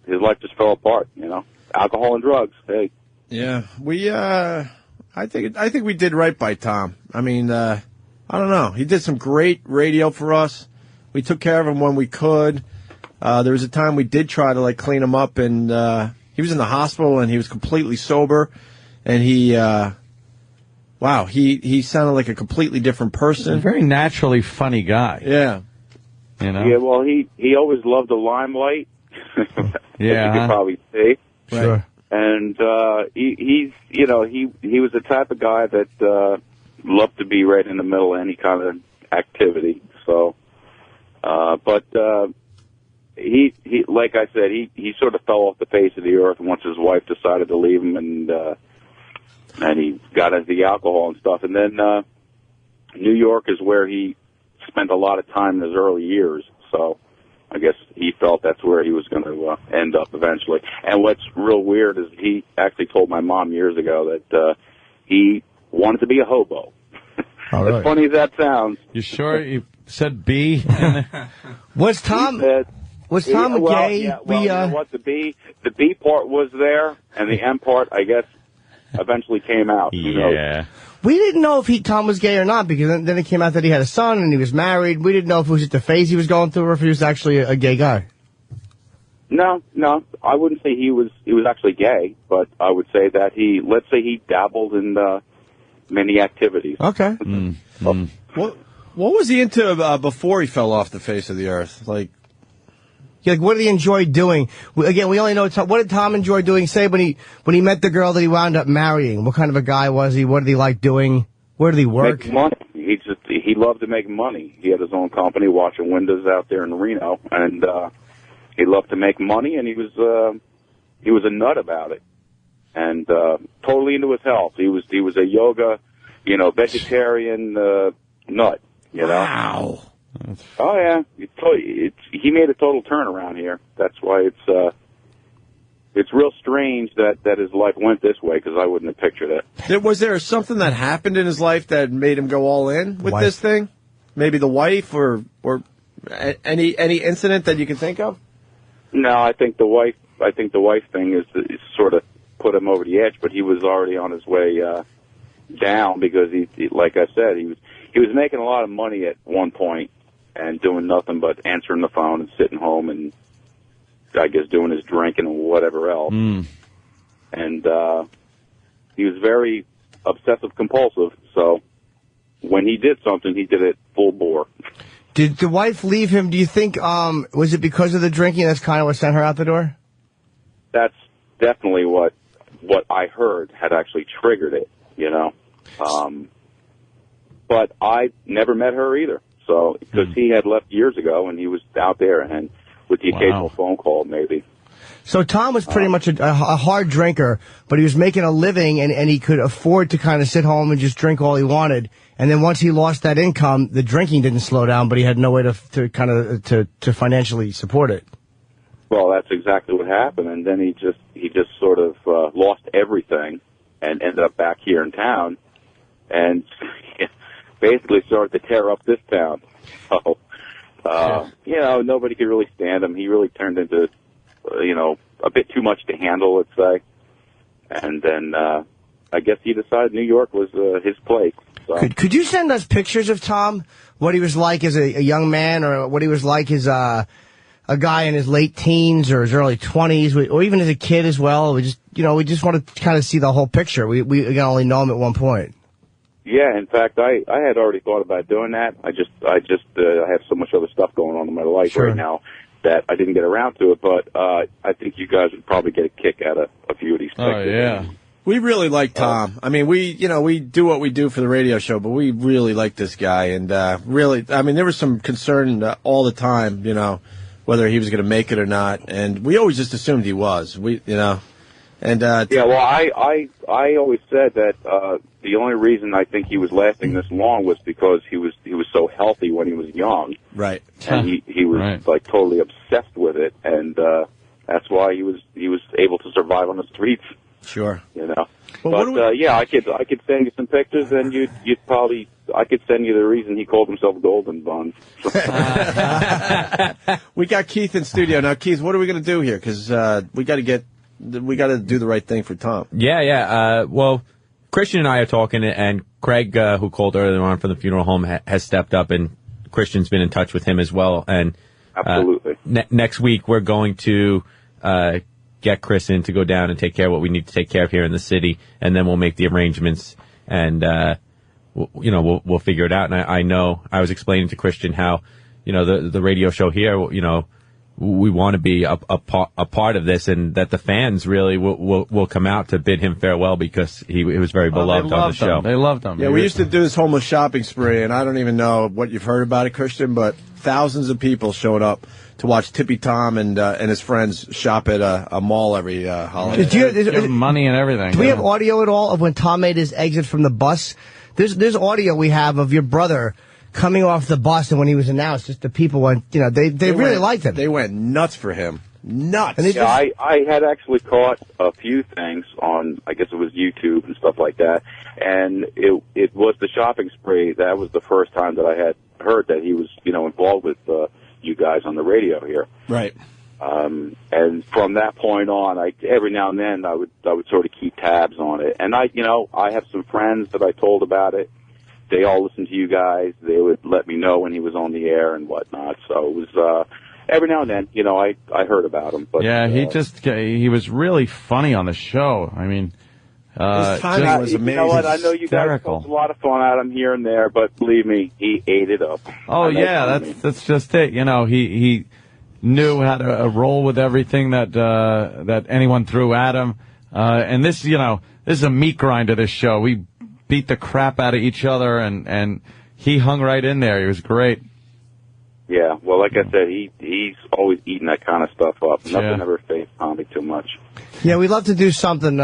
Speaker 11: his life just fell apart. Alcohol and drugs. Hey.
Speaker 1: Yeah, I think we did right by Tom. I mean, I don't know. He did some great radio for us. We took care of him when we could. There was a time we did try to clean him up, and he was in the hospital and he was completely sober, and he sounded like a completely different person.
Speaker 2: A very naturally funny guy.
Speaker 1: Yeah.
Speaker 11: Yeah, well, he always loved the limelight.
Speaker 2: Yeah.
Speaker 11: You could probably see.
Speaker 4: Sure.
Speaker 11: And he was the type of guy that loved to be right in the middle of any kind of activity. So, but he like I said, he sort of fell off the face of the earth once his wife decided to leave him, and he got into the alcohol and stuff. And then New York is where he spent a lot of time in his early years. So I guess he felt that's where he was going to end up eventually. And what's real weird is he actually told my mom years ago that he wanted to be a hobo.
Speaker 4: Right.
Speaker 11: As funny as that sounds.
Speaker 2: You sure you said B?
Speaker 4: Was Tom Was Tom gay?
Speaker 5: Yeah, well, you know what? The B part was there, and the M part, I guess, eventually came out.
Speaker 2: Yeah.
Speaker 4: We didn't know if Tom was gay or not, because then it came out that he had a son and he was married. We didn't know if it was just the phase he was going through or if he was actually a gay guy.
Speaker 5: No, I wouldn't say he was actually gay, but I would say that let's say he dabbled in many activities.
Speaker 4: Okay.
Speaker 1: What was he into before he fell off the face of the earth? Like
Speaker 4: what did he enjoy doing? Again, we only know what did Tom enjoy doing. Say when he met the girl that he wound up marrying. What kind of a guy was he? What did he like doing? Where did he work?
Speaker 5: Make money. He loved to make money. He had his own company washing windows out there in Reno, and he loved to make money. And he was a nut about it, and totally into his health. He was a yoga, vegetarian nut.
Speaker 1: Wow.
Speaker 5: Oh yeah, he made a total turnaround here. That's why it's real strange that his life went this way, because I wouldn't have pictured it.
Speaker 1: Was there something that happened in his life that made him go all in with this thing? Maybe the wife or any incident that you can think of?
Speaker 5: No, I think the wife thing is sort of put him over the edge, but he was already on his way down, because he like I said, he was making a lot of money at one point and doing nothing but answering the phone and sitting home and I guess doing his drinking and whatever else. And he was very obsessive compulsive, so when he did something, he did it full bore.
Speaker 4: Did the wife leave him? Do you think was it because of the drinking? That's kind of what sent her out the door?
Speaker 5: That's definitely what I heard had actually triggered it, but I never met her either. So, because he had left years ago and he was out there and with the occasional phone call, maybe.
Speaker 4: So Tom was pretty much a hard drinker, but he was making a living and he could afford to kind of sit home and just drink all he wanted. And then once he lost that income, the drinking didn't slow down, but he had no way to kind of to financially support it.
Speaker 5: Well, that's exactly what happened. And then he just sort of lost everything and ended up back here in town and basically started to tear up this town. So, nobody could really stand him. He really turned into, a bit too much to handle, let's say. And then I guess he decided New York was his place. So.
Speaker 4: Could you send us pictures of Tom, what he was like as a young man, or what he was like as a guy in his late teens or his early 20s, or even as a kid as well? We just want to kind of see the whole picture. We can only know him at one point.
Speaker 5: Yeah, in fact, I had already thought about doing that. I have so much other stuff going on in my life right now that I didn't get around to it, but I think you guys would probably get a kick out of a few of these pictures.
Speaker 1: Oh, yeah. We really like Tom. I mean, we do what we do for the radio show, but we really like this guy. And really, I mean, there was some concern all the time, whether he was going to make it or not. And we always just assumed he was. And
Speaker 5: well, I always said that the only reason I think he was lasting this long was because he was so healthy when he was young,
Speaker 1: right?
Speaker 5: And he was like totally obsessed with it, and that's why he was able to survive on the streets.
Speaker 1: Sure,
Speaker 5: But I could send you some pictures, and you'd probably I could send you the reason he called himself Golden Buns.
Speaker 1: We got Keith in studio now. Keith, what are we going to do here? Because we got to do the right thing for Tom.
Speaker 12: Yeah. Well, Christian and I are talking, and Craig, who called earlier on from the funeral home, has stepped up, and Christian's been in touch with him as well. And
Speaker 5: absolutely,
Speaker 12: next week we're going to get Chris in to go down and take care of what we need to take care of here in the city, and then we'll make the arrangements, and we'll figure it out. And I know I was explaining to Christian how the radio show here, we want to be a part of this, and that the fans really will come out to bid him farewell, because he was very beloved on the show.
Speaker 2: They loved him.
Speaker 1: Yeah, we used to do this homeless shopping spree, and I don't even know what you've heard about it, Christian, but thousands of people showed up to watch Tippy Tom and his friends shop at a mall every holiday.
Speaker 2: Did you money and everything?
Speaker 4: Do we have audio at all of when Tom made his exit from the bus? There's audio we have of your brother coming off the bus, and when he was announced, just the people went, they really liked him.
Speaker 1: They went nuts for him. Nuts.
Speaker 5: And I had actually caught a few things on, I guess it was YouTube and stuff like that, and it was the shopping spree. That was the first time that I had heard that he was, involved with you guys on the radio here.
Speaker 1: Right.
Speaker 5: And from that point on, every now and then I would sort of keep tabs on it. And I have some friends that I told about it. They all listened to you guys. They would let me know when he was on the air and whatnot. So it was, every now and then, I heard about him. But,
Speaker 2: yeah, he was really funny on the show. I mean,
Speaker 1: his timing was amazing.
Speaker 5: You know what? I know you guys put a lot of fun at him here and there, but believe me, he ate it up.
Speaker 2: Oh, yeah, that's just it. He knew how to roll with everything that anyone threw at him. And this is a meat grinder, this show. We beat the crap out of each other, and he hung right in there. He was great.
Speaker 5: Yeah, well, like I said, he's always eating that kind of stuff up. Nothing ever fazed Tommy too much.
Speaker 4: Yeah, we'd love to do something,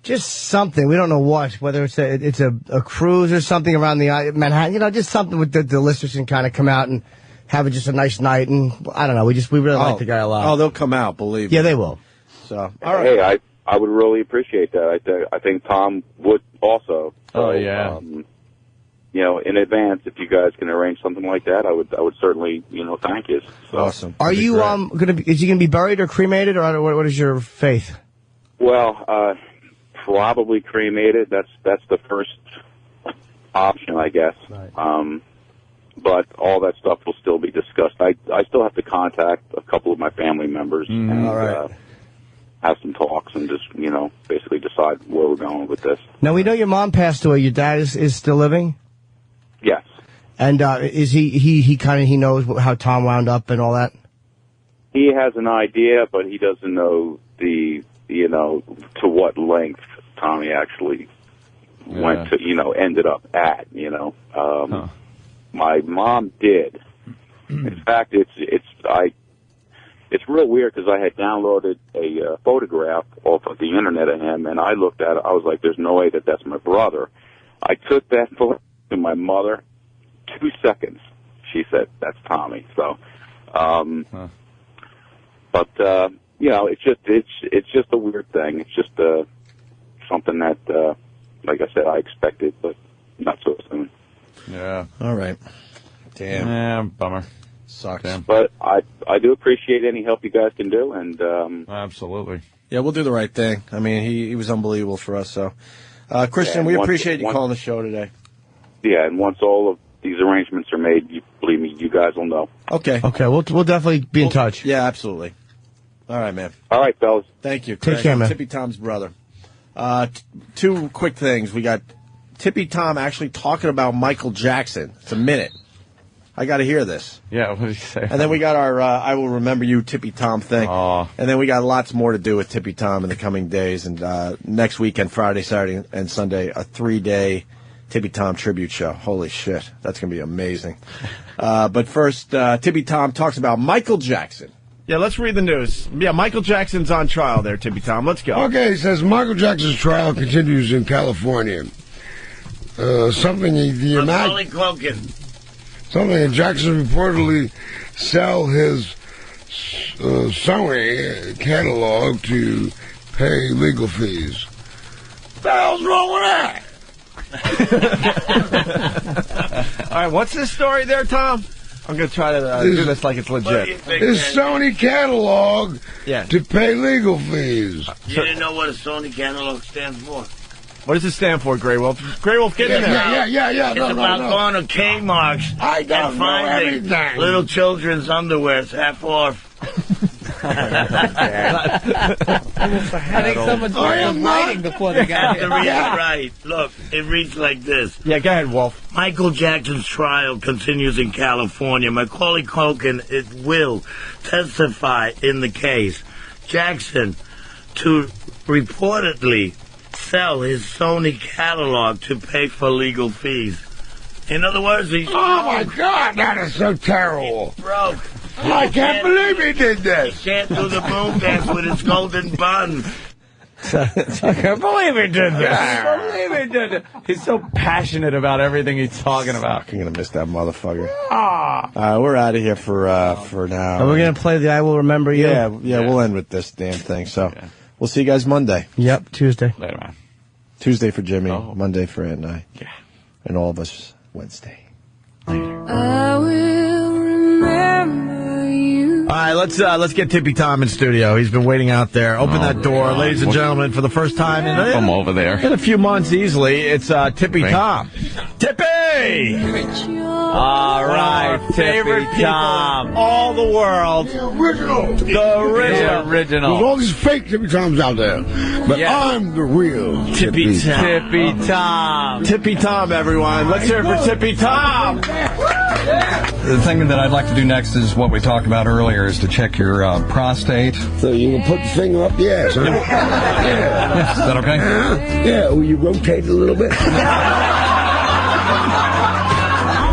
Speaker 4: just something. We don't know what, whether it's a cruise or something around the Manhattan. Just something with the listeners can kind of come out and have just a nice night. And I don't know, we really like the guy a lot.
Speaker 1: Oh, they'll come out, believe me.
Speaker 4: Yeah, they will.
Speaker 1: So, all
Speaker 5: right. Hey, I would really appreciate that. I think Tom would also. So,
Speaker 2: yeah.
Speaker 5: In advance, if you guys can arrange something like that, I would certainly, thank you. So.
Speaker 1: Awesome.
Speaker 4: Are you is he gonna be buried or cremated, or what is your faith?
Speaker 5: Well, probably cremated. That's the first option, I guess. Right. But all that stuff will still be discussed. I still have to contact a couple of my family members and have some talks and just, basically decide where we're going with this.
Speaker 4: Now, we know your mom passed away. Your dad is still living?
Speaker 5: Yes.
Speaker 4: And is he knows how Tom wound up and all that?
Speaker 5: He has an idea, but he doesn't know to what length Tommy actually went to, ended up at, My mom did. In fact, it's real weird because I had downloaded a photograph off of the internet of him, and I looked at it. I was like, "There's no way that's my brother." I took that photo to my mother. 2 seconds, she said, "That's Tommy." So, but it's just a weird thing. It's just something that, like I said, I expected, but not so soon.
Speaker 2: Yeah.
Speaker 1: All right. Damn.
Speaker 2: Yeah, bummer.
Speaker 1: Sucks.
Speaker 2: Damn.
Speaker 5: But I do appreciate any help you guys can do, and
Speaker 2: absolutely.
Speaker 1: Yeah, we'll do the right thing. I mean, he was unbelievable for us. So, Christian, we appreciate you calling the show today.
Speaker 5: Yeah, and once all of these arrangements are made, believe me, you guys will know.
Speaker 1: Okay.
Speaker 4: Okay, we'll definitely be in touch.
Speaker 1: Yeah, absolutely. All right, man.
Speaker 5: All right, fellas.
Speaker 1: Thank you.
Speaker 4: Take care, man.
Speaker 1: Tippy Tom's brother. Two quick things. We got Tippy Tom actually talking about Michael Jackson. It's a minute. I got to hear this.
Speaker 2: Yeah, what did he say?
Speaker 1: And then we got our I Will Remember You Tippy Tom thing.
Speaker 2: Oh.
Speaker 1: And then we got lots more to do with Tippy Tom in the coming days. And next weekend, Friday, Saturday, and Sunday, a 3-day Tippy Tom tribute show. Holy shit. That's going to be amazing. But first, Tippy Tom talks about Michael Jackson. Yeah, let's read the news. Yeah, Michael Jackson's on trial there, Tippy Tom. Let's go.
Speaker 20: Okay, it says Michael Jackson's trial continues in California. Something Jackson reportedly sell his Sony catalog to pay legal fees. What the hell's wrong with
Speaker 1: that? All right, what's this story there, Tom? I'm going to try to do this like it's legit.
Speaker 20: His Sony catalog to pay legal fees.
Speaker 10: You didn't know what a Sony catalog stands for?
Speaker 1: What does it stand for, Grey Wolf? Grey Wolf, get in there.
Speaker 20: Yeah.
Speaker 10: It's about going to Kmart's and finding little children's underwear. It's half off.
Speaker 8: I think someone's writing before they got here.
Speaker 10: Right. Look, it reads like this.
Speaker 1: Yeah, go ahead, Wolf.
Speaker 10: Michael Jackson's trial continues in California. Macaulay Culkin will testify in the case. Jackson, to reportedly sell his Sony catalog to pay for legal fees. In other words, he's...
Speaker 20: Oh, my God, that is so terrible.
Speaker 10: He's broke.
Speaker 20: I can't believe he did this.
Speaker 10: He can't do the boom dance with his golden bun.
Speaker 1: I can't believe he did this. I can't believe he did it. He's so passionate about everything he's talking about. I'm going to miss that motherfucker. We're out of here for now.
Speaker 4: Are we going to play the I Will Remember You?
Speaker 1: Yeah, we'll end with this damn thing. So we'll see you guys Monday.
Speaker 4: Yep, Tuesday.
Speaker 2: Later, man.
Speaker 1: Tuesday for Jimmy, Monday for Ed and I. Yeah. And all of us Wednesday. Later.
Speaker 15: I will remember
Speaker 1: right, let's get Tippy Tom in studio. He's been waiting out there. Open that door, ladies and gentlemen, for the first time
Speaker 2: in
Speaker 1: over there in a few months easily. It's Tippy Tom. Tippy!
Speaker 2: All right,
Speaker 1: favorite
Speaker 2: Tippy Tom.
Speaker 1: All the world.
Speaker 20: The original.
Speaker 2: The original.
Speaker 20: There's all these fake Tippy Toms out there, but I'm the real
Speaker 1: Tippy Tom.
Speaker 2: Tippy Tom.
Speaker 1: Tippy Tom, everyone. Let's hear it for Tippy Tom.
Speaker 15: The thing that I'd like to do next is what we talked about earlier, is to check your prostate.
Speaker 20: So you can put the finger up the ass, huh?
Speaker 15: Yeah. Is that okay?
Speaker 20: Yeah, will you rotate it a little bit?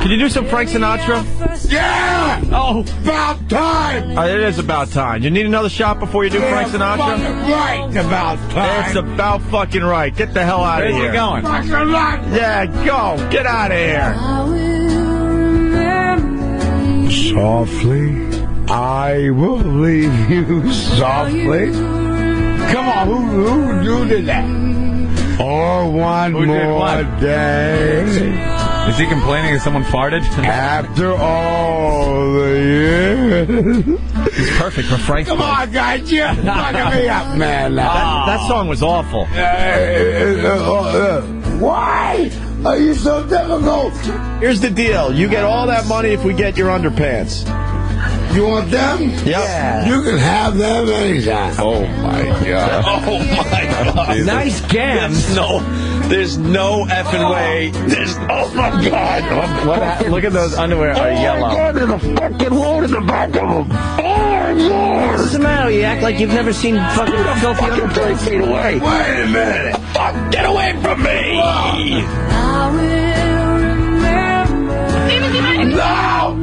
Speaker 1: Can you do some Frank Sinatra?
Speaker 20: Yeah!
Speaker 1: Oh,
Speaker 20: about time!
Speaker 1: It is about time. You need another shot before you do Frank Sinatra?
Speaker 20: Right, about time.
Speaker 1: It's about fucking right. Get the hell out of here.
Speaker 2: Where's he going?
Speaker 1: Yeah, go. Get out of here.
Speaker 20: Softly, I will leave you softly. Come on, who did that? Or one more day.
Speaker 2: Is he complaining that someone farted?
Speaker 20: After all the years.
Speaker 1: It's perfect for Frank.
Speaker 20: Come on, guys, you're fucking me up, man.
Speaker 1: That song was awful.
Speaker 20: Why are you so difficult?
Speaker 1: Here's the deal. You get all that money if we get your underpants.
Speaker 20: You want them?
Speaker 1: Yep. Yeah.
Speaker 20: You can have them anytime.
Speaker 1: Oh, my God. Oh, my God.
Speaker 4: Nice gams.
Speaker 1: There's no effing way. Oh, my God.
Speaker 2: Look at those underwear are yellow.
Speaker 20: Oh, my God, there's a fucking hole in the back of them. Oh, Lord.
Speaker 4: What's the matter? You act like you've never seen fucking filthy underwear.
Speaker 20: Wait a minute.
Speaker 1: Get away from me.
Speaker 20: No!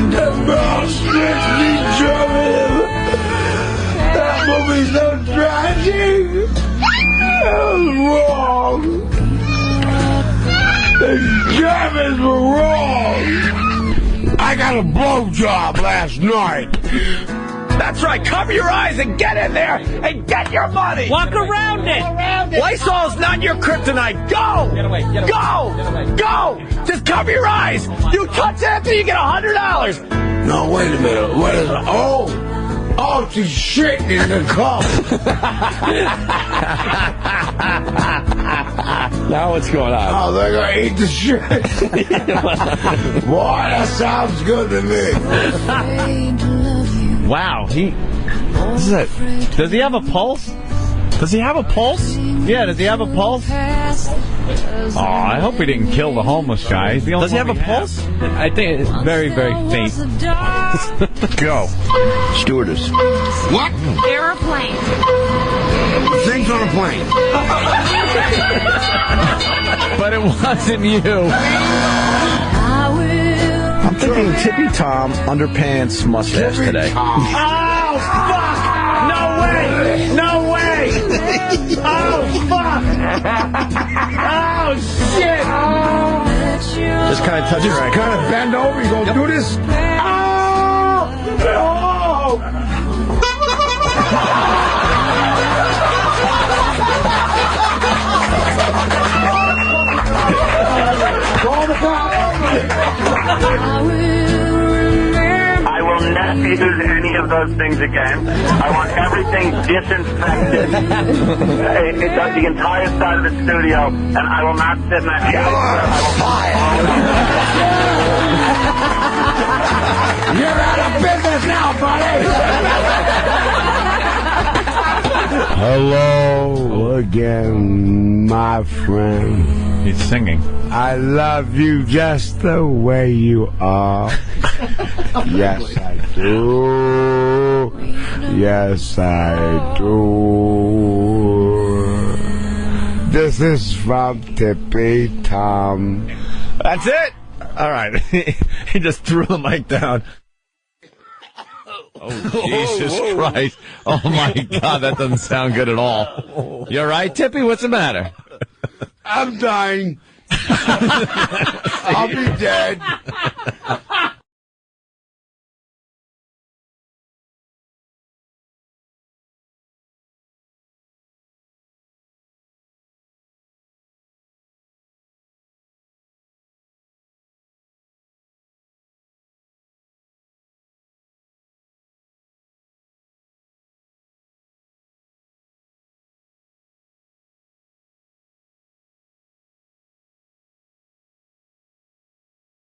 Speaker 20: The girl strictly trouble. That movie's so tragic. That was wrong. The Germans were wrong. I got a blowjob last night.
Speaker 1: That's right. Cover your eyes and get in there and get your money.
Speaker 4: Walk around it.
Speaker 1: Lysol's not your kryptonite. Go.
Speaker 2: Get away.
Speaker 1: Go. Just cover your eyes. You touch Anthony, you get $100.
Speaker 20: No, wait a minute. What is it? Oh, she's shitting in the cup.
Speaker 1: Now what's going on?
Speaker 20: Oh, they're going to eat the shit. Boy, that sounds good to me.
Speaker 2: Wow, does he have a pulse?
Speaker 1: Does he have a pulse?
Speaker 2: Yeah, does he have a pulse? Oh, I hope he didn't kill the homeless guy. He's the only
Speaker 1: Does he have a pulse?
Speaker 2: I think it's very, very faint.
Speaker 1: Go.
Speaker 20: Stewardess. What?
Speaker 13: Airplane.
Speaker 20: Things on a plane.
Speaker 2: But it wasn't you.
Speaker 1: I'm thinking Tippy Tom underpants mustache today.
Speaker 20: Tom.
Speaker 1: Oh, fuck! No way! Oh, fuck! Oh, shit! Just kind of touch your ankle.
Speaker 20: Kind of bend over, you go do this.
Speaker 17: I will not use any of those things again. I want everything disinfected. The entire side of the studio, and I will not sit in that chair.
Speaker 20: You're out of business now, buddy. Hello again, my friend.
Speaker 2: He's singing.
Speaker 20: I love you just the way you are. Yes, I do. Yes, I do. This is from Tippy Tom.
Speaker 1: That's it. All right. He just threw the mic down.
Speaker 2: Oh, Jesus Christ. Oh, my God. That doesn't sound good at all. You all right, Tippy? What's the matter?
Speaker 20: I'm dying. I'll be dead.